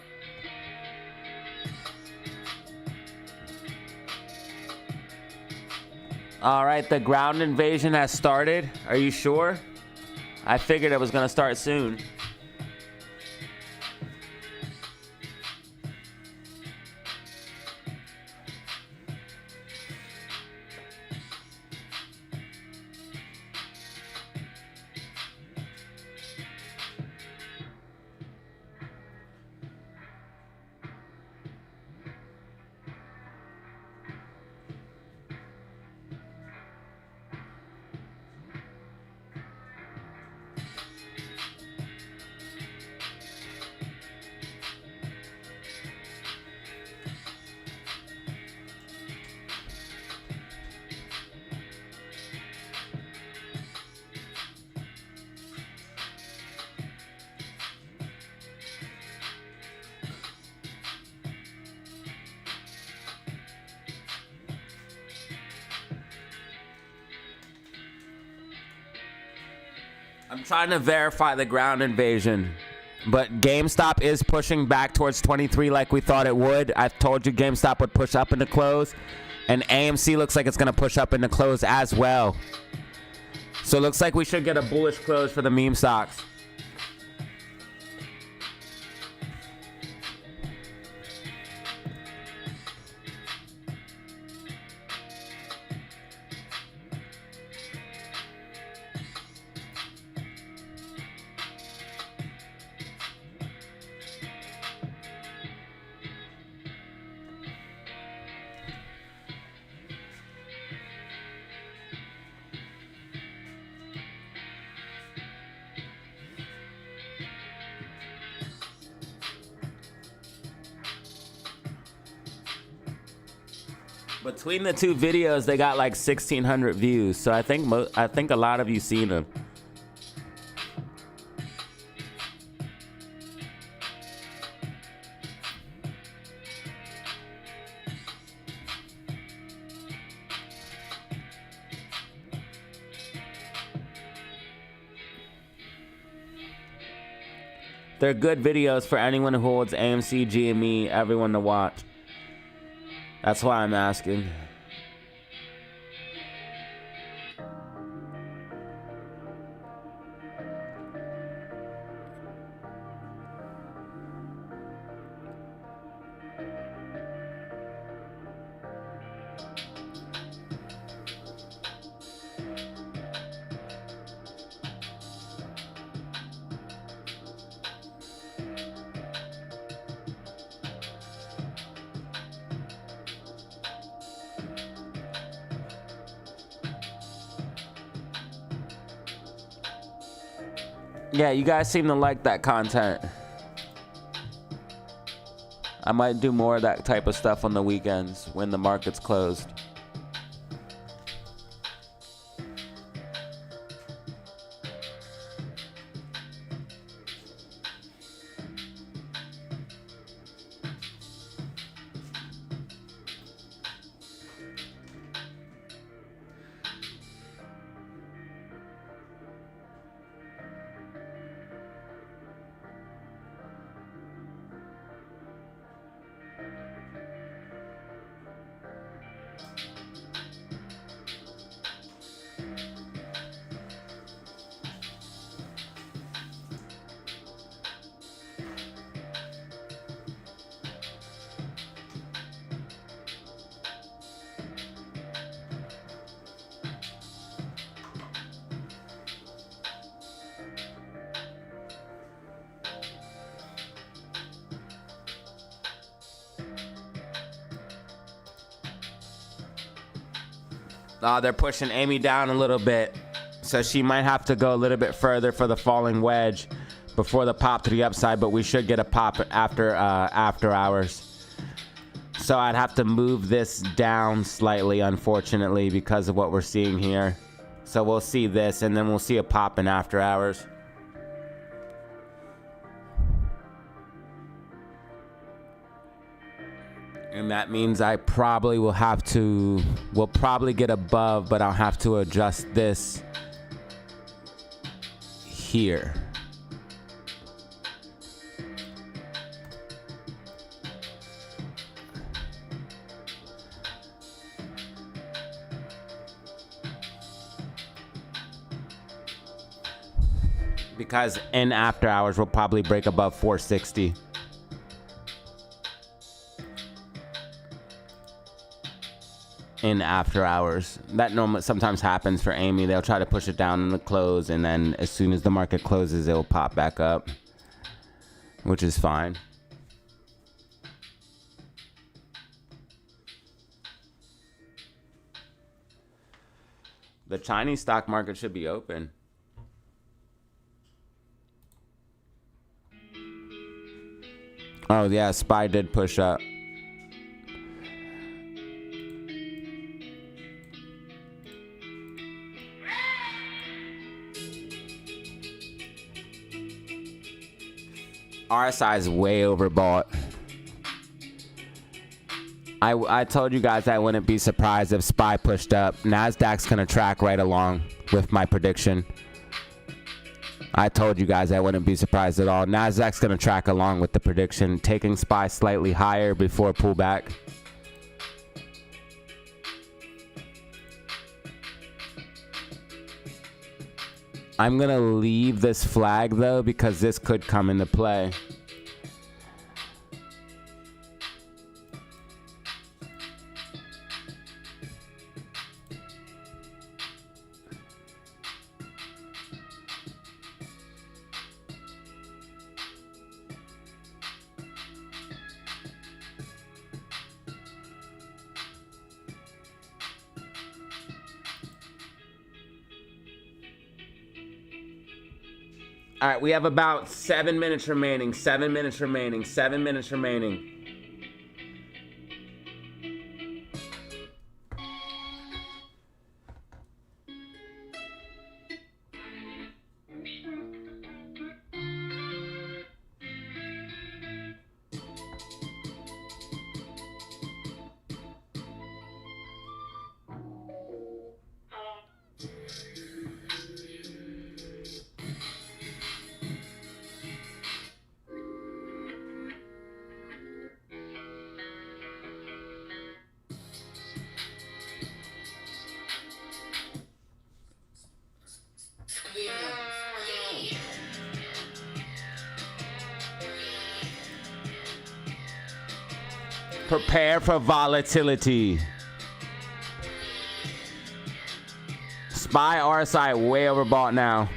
All right, the ground invasion has started. Are you sure? I figured it was gonna start soon. I'm trying to verify the ground invasion, but GameStop is pushing back towards 23 like we thought it would. I told you GameStop would push up into close, and AMC looks like it's going to push up into close as well. So it looks like we should get a bullish close for the meme stocks. Between the two videos, they got like 1,600 views, so I think a lot of you seen them. They're good videos for anyone who holds AMC, GME, everyone to watch. That's why I'm asking. Yeah, you guys seem to like that content. I might do more of that type of stuff on the weekends when the market's closed. They're pushing Amy down a little bit, so she might have to go a little bit further for the falling wedge before the pop to the upside, but we should get a pop after hours. So I'd have to move this down slightly, unfortunately, because of what we're seeing here. So we'll see this, and then we'll see a pop in after hours. And that means I probably will have to, we'll probably get above, but I'll have to adjust this here. Because in after hours, we'll probably break above 460. In after hours. That normally sometimes happens for Amy. They'll try to push it down in the close, and then as soon as the market closes, it'll pop back up, which is fine. The Chinese stock market should be open. Oh yeah, SPY did push up. RSI is way overbought. I told you guys I wouldn't be surprised if SPY pushed up. NASDAQ's gonna track right along with my prediction. I told you guys I wouldn't be surprised at all. NASDAQ's gonna track along with the prediction, taking SPY slightly higher before pullback. I'm gonna leave this flag though, because this could come into play. All right, we have about 7 minutes remaining. 7 minutes remaining. 7 minutes remaining. Prepare for volatility. SPY RSI way overbought now.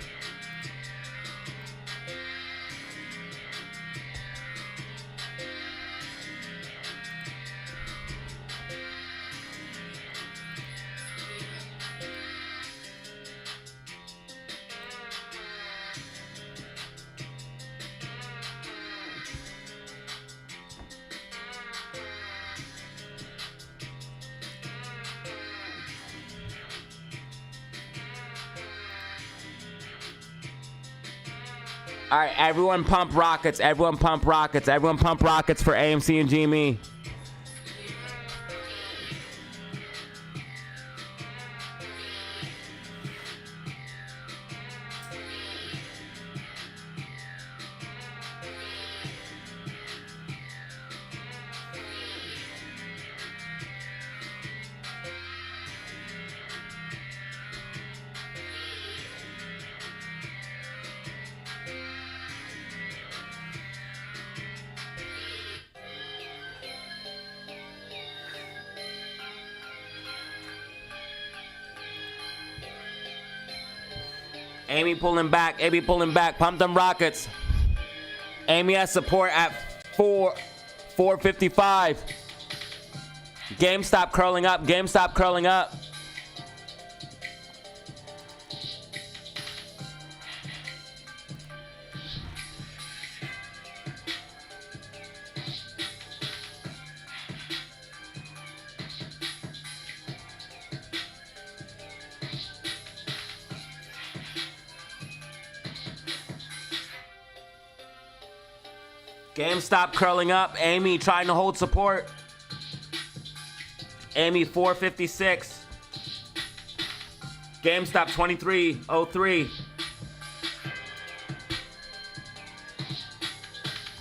All right, everyone pump rockets. Everyone pump rockets. Everyone pump rockets for AMC and GME. Amy pulling back. Amy pulling back. Pump them rockets. Amy has support at 455. GameStop curling up. GameStop curling up. GameStop curling up. Amy trying to hold support. Amy 456. GameStop 2303.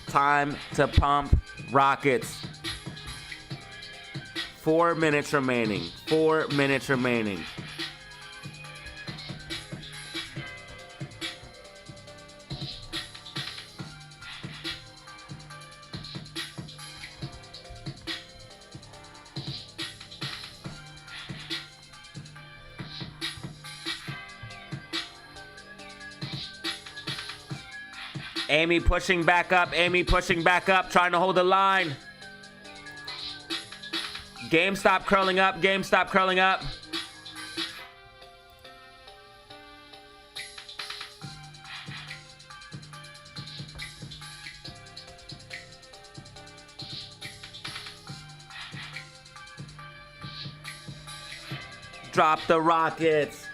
Time to pump rockets. 4 minutes remaining. 4 minutes remaining. Amy pushing back up. Amy pushing back up, trying to hold the line. GameStop curling up. GameStop curling up. Drop the rockets.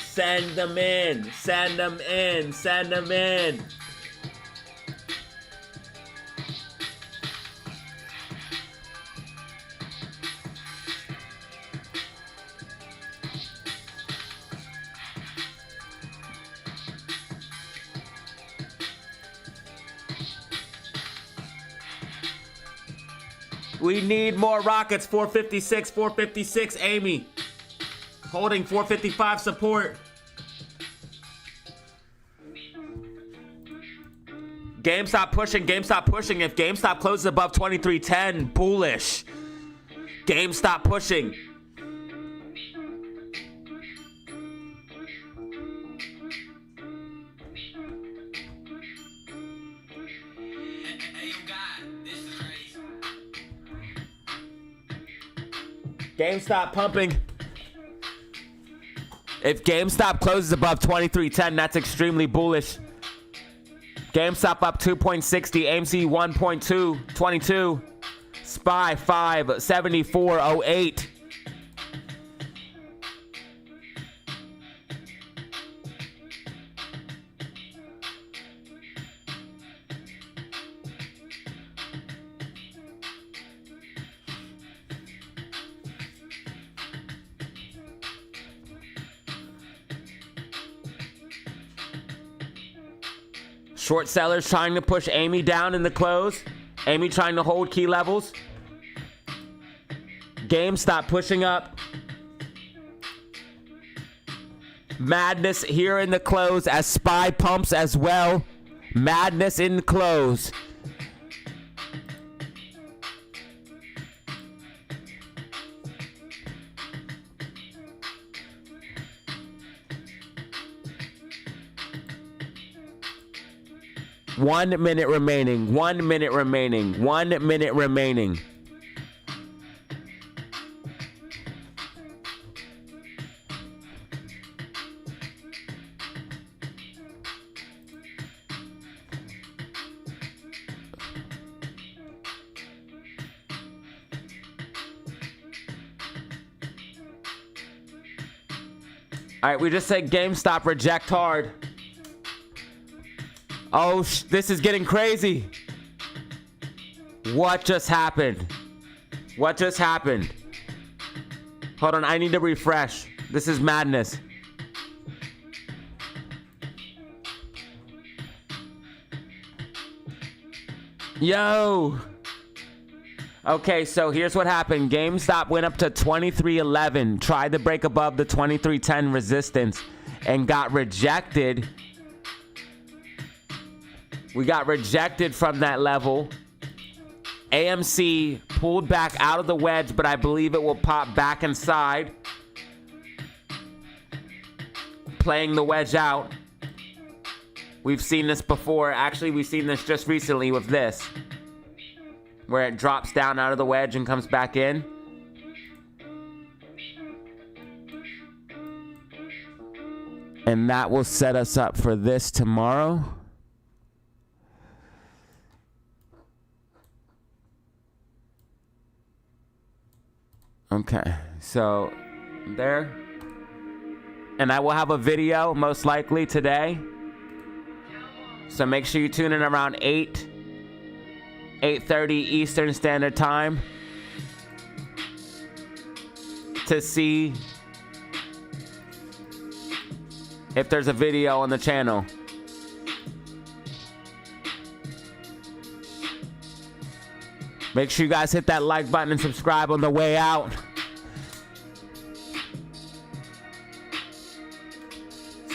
Send them in. Send them in. Send them in. We need more rockets. 456, 456, Amy. Holding 455 support. GameStop pushing, GameStop pushing. If GameStop closes above 2310, bullish. GameStop pushing. GameStop pumping. If GameStop closes above 2310, that's extremely bullish. GameStop up 2.60, AMC 1.2, 22, SPY 5, 74.08. Short sellers trying to push Amy down in the close. Amy trying to hold key levels. GameStop pushing up. Madness here in the close as SPY pumps as well. Madness in the close. One minute remaining. 1 minute remaining. 1 minute remaining. All right, we just said GameStop reject hard. Oh, this is getting crazy. What just happened? What just happened? Hold on, I need to refresh. This is madness. Yo. Okay, so here's what happened. GameStop went up to 2311, tried to break above the 2310 resistance, and got rejected. We got rejected from that level. AMC pulled back out of the wedge, but I believe it will pop back inside. Playing the wedge out. We've seen this before. Actually, we've seen this just recently with this, where it drops down out of the wedge and comes back in. And that will set us up for this tomorrow. Okay, so there. And I will have a video most likely today. So make sure you tune in around 8 8:30 Eastern Standard Time to see if there's a video on the channel. Make sure you guys hit that like button and subscribe on the way out.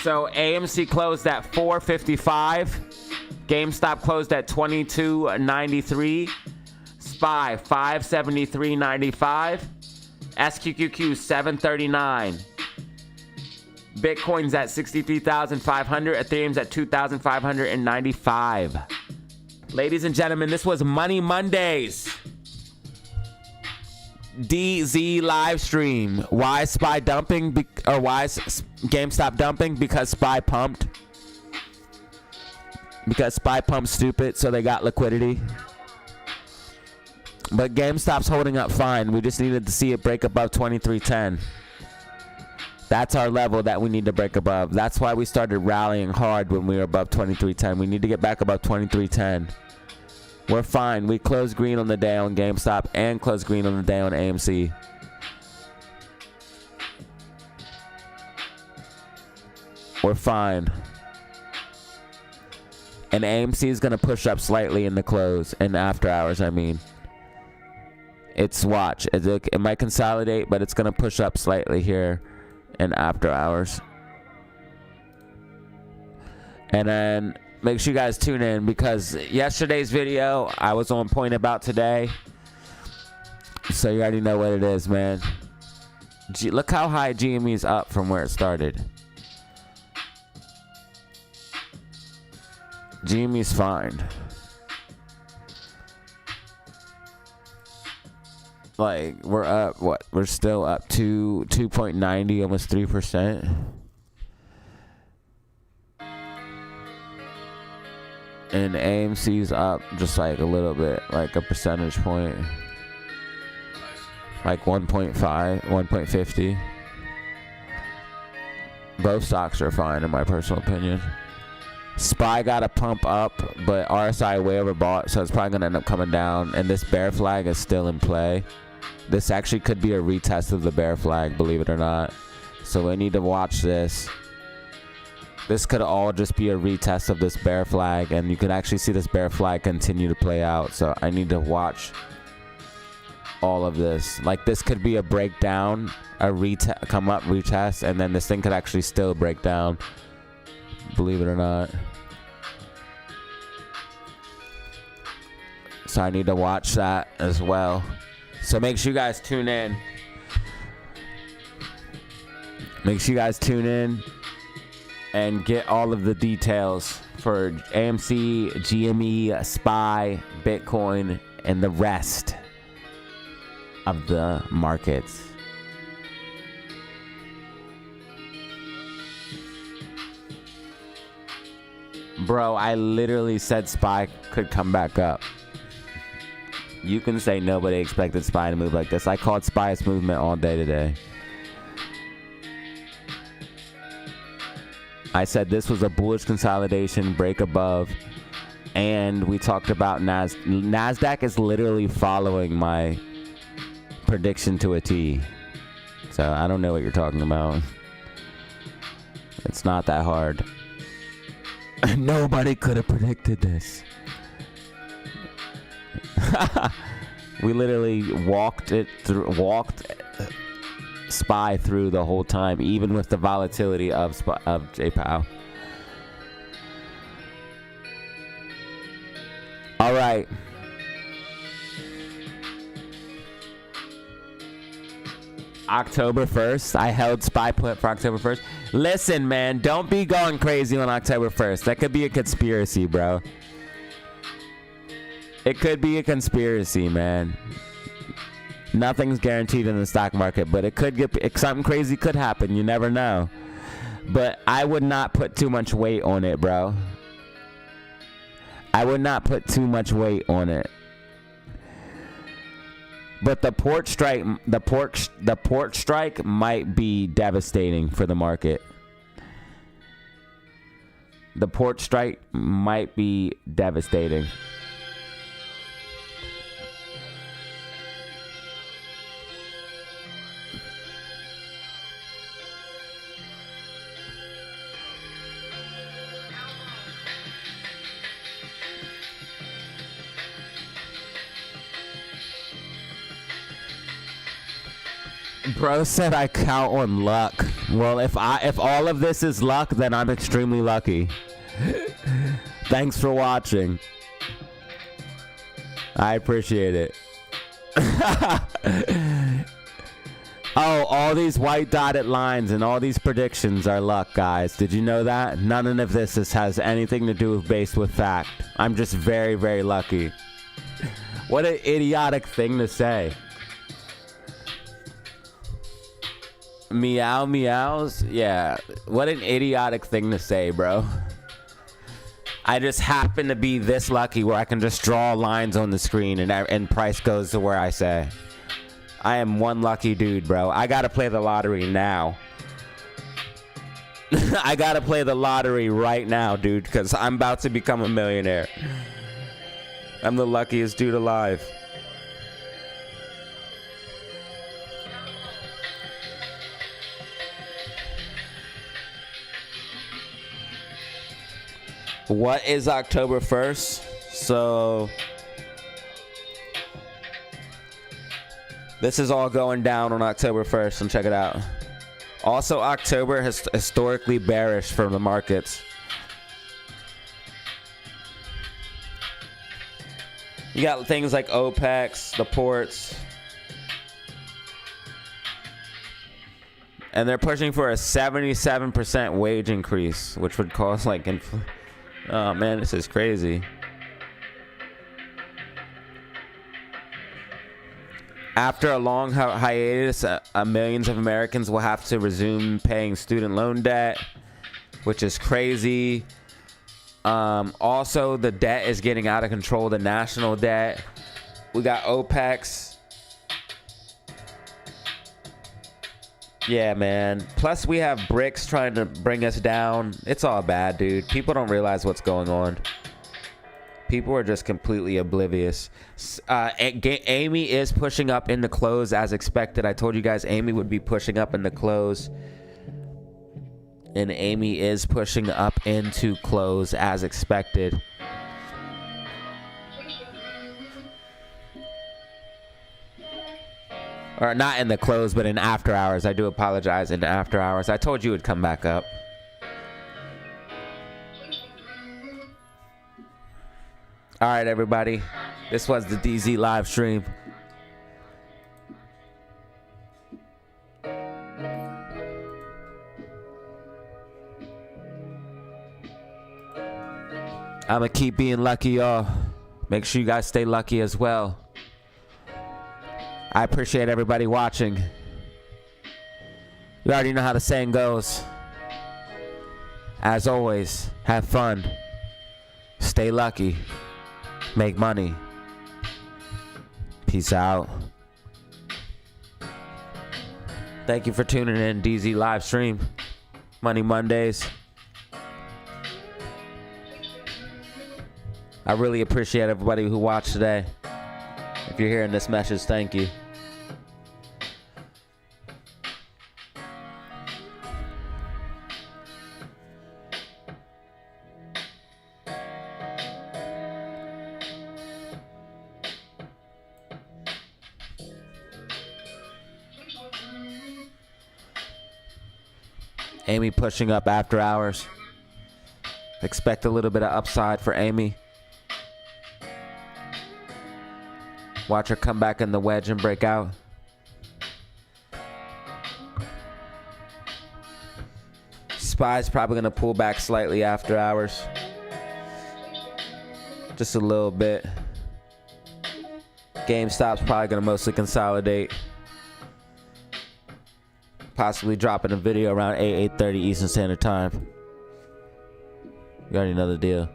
So AMC closed at $4.55. GameStop closed at $22.93. SPY $573.95. SQQQ $739. Bitcoin's at 63,500. Ethereum's at 2,595. Ladies and gentlemen, this was Money Mondays. DZ live stream. Why SPY dumping? Or why is GameStop dumping? Because SPY pumped. Because SPY pumped stupid, so they got liquidity. But GameStop's holding up fine. We just needed to see it break above 2310. That's our level that we need to break above. That's why we started rallying hard when we were above 2310. We need to get back above 2310. We're fine. We closed green on the day on GameStop and closed green on the day on AMC. We're fine. And AMC is going to push up slightly in the close and after hours, I mean. It's watch. It might consolidate, but it's going to push up slightly here in after hours. And then make sure you guys tune in, because yesterday's video I was on point about today. So you already know what it is, man. Look how high GME is up from where it started. GME's fine. Like, we're up, what? We're still up to 2.90, almost 3%. And AMC's up just like a little bit, like a percentage point. Like 1.5, 1.50. Both stocks are fine in my personal opinion. SPY got a pump up, but RSI way overbought, so it's probably going to end up coming down. And this bear flag is still in play. This actually could be a retest of the bear flag, believe it or not. So we need to watch this. This could all just be a retest of this bear flag, and you can actually see this bear flag continue to play out. So I need to watch all of this. Like, this could be a breakdown, a come up retest, and then this thing could actually still break down, believe it or not. So I need to watch that as well. So make sure you guys tune in. Make sure you guys tune in and get all of the details for AMC, GME, SPY, Bitcoin, and the rest of the markets. Bro, I literally said SPY could come back up. You can say nobody expected SPY to move like this. I called SPY's movement all day today. I said this was a bullish consolidation, break above, and we talked about NASDAQ is literally following my prediction to a T. So I don't know what you're talking about. It's not that hard. Nobody could have predicted this. We literally walked SPY through the whole time, even with the volatility of JPOW. All right. October 1st. I held SPY put for October 1st. Listen, man, don't be going crazy on October 1st. That could be a conspiracy, bro. It could be a conspiracy, man. Nothing's guaranteed in the stock market, but it could get something crazy could happen. You never know. But I would not put too much weight on it, bro. I would not put too much weight on it. But the port strike might be devastating for the market. The port strike might be devastating. Bro said I count on luck. Well, if all of this is luck, then I'm extremely lucky. Thanks for watching. I appreciate it. Oh, all these white dotted lines and all these predictions are luck, guys. Did you know that? None of this has anything to do with fact. I'm just very, very lucky. What an idiotic thing to say. Meow meows? Yeah. What an idiotic thing to say, bro. I just happen to be this lucky where I can just draw lines on the screen and price goes to where I say. I am one lucky dude, bro. I gotta play the lottery now. I gotta play the lottery right now, dude, because I'm about to become a millionaire. I'm the luckiest dude alive. What is October 1st? So this is all going down on October 1st, and check it out. Also, October is historically bearish for the markets. You got things like OPEX, the ports, and they're pushing for a 77% wage increase, which would cause like oh man, this is crazy. After a long hiatus, millions of Americans will have to resume paying student loan debt, which is crazy. Also, the debt is getting out of control, the national debt. We got OPEX. Yeah, man. Plus, we have BRICS trying to bring us down. It's all bad, dude. People don't realize what's going on. People are just completely oblivious. Amy is pushing up in the close as expected. I told you guys Amy would be pushing up in the close. And Amy is pushing up into close as expected. Or not in the close, but in after hours. I do apologize, in after hours. I told you it would come back up. All right, everybody. This was the DZ live stream. I'm gonna keep being lucky, y'all. Make sure you guys stay lucky as well. I appreciate everybody watching. You already know how the saying goes. As always, have fun. Stay lucky. Make money. Peace out. Thank you for tuning in, DZ live stream. Money Mondays. I really appreciate everybody who watched today. If you're hearing this message, thank you. Amy pushing up after hours. Expect a little bit of upside for Amy. Watch her come back in the wedge and break out. SPY's probably going to pull back slightly after hours. Just a little bit. GameStop's probably going to mostly consolidate. Possibly dropping a video around 8:30 Eastern Standard Time. You already know the deal.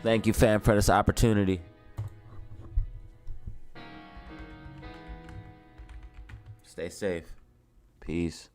Thank you, fam, for this opportunity. Stay safe. Peace.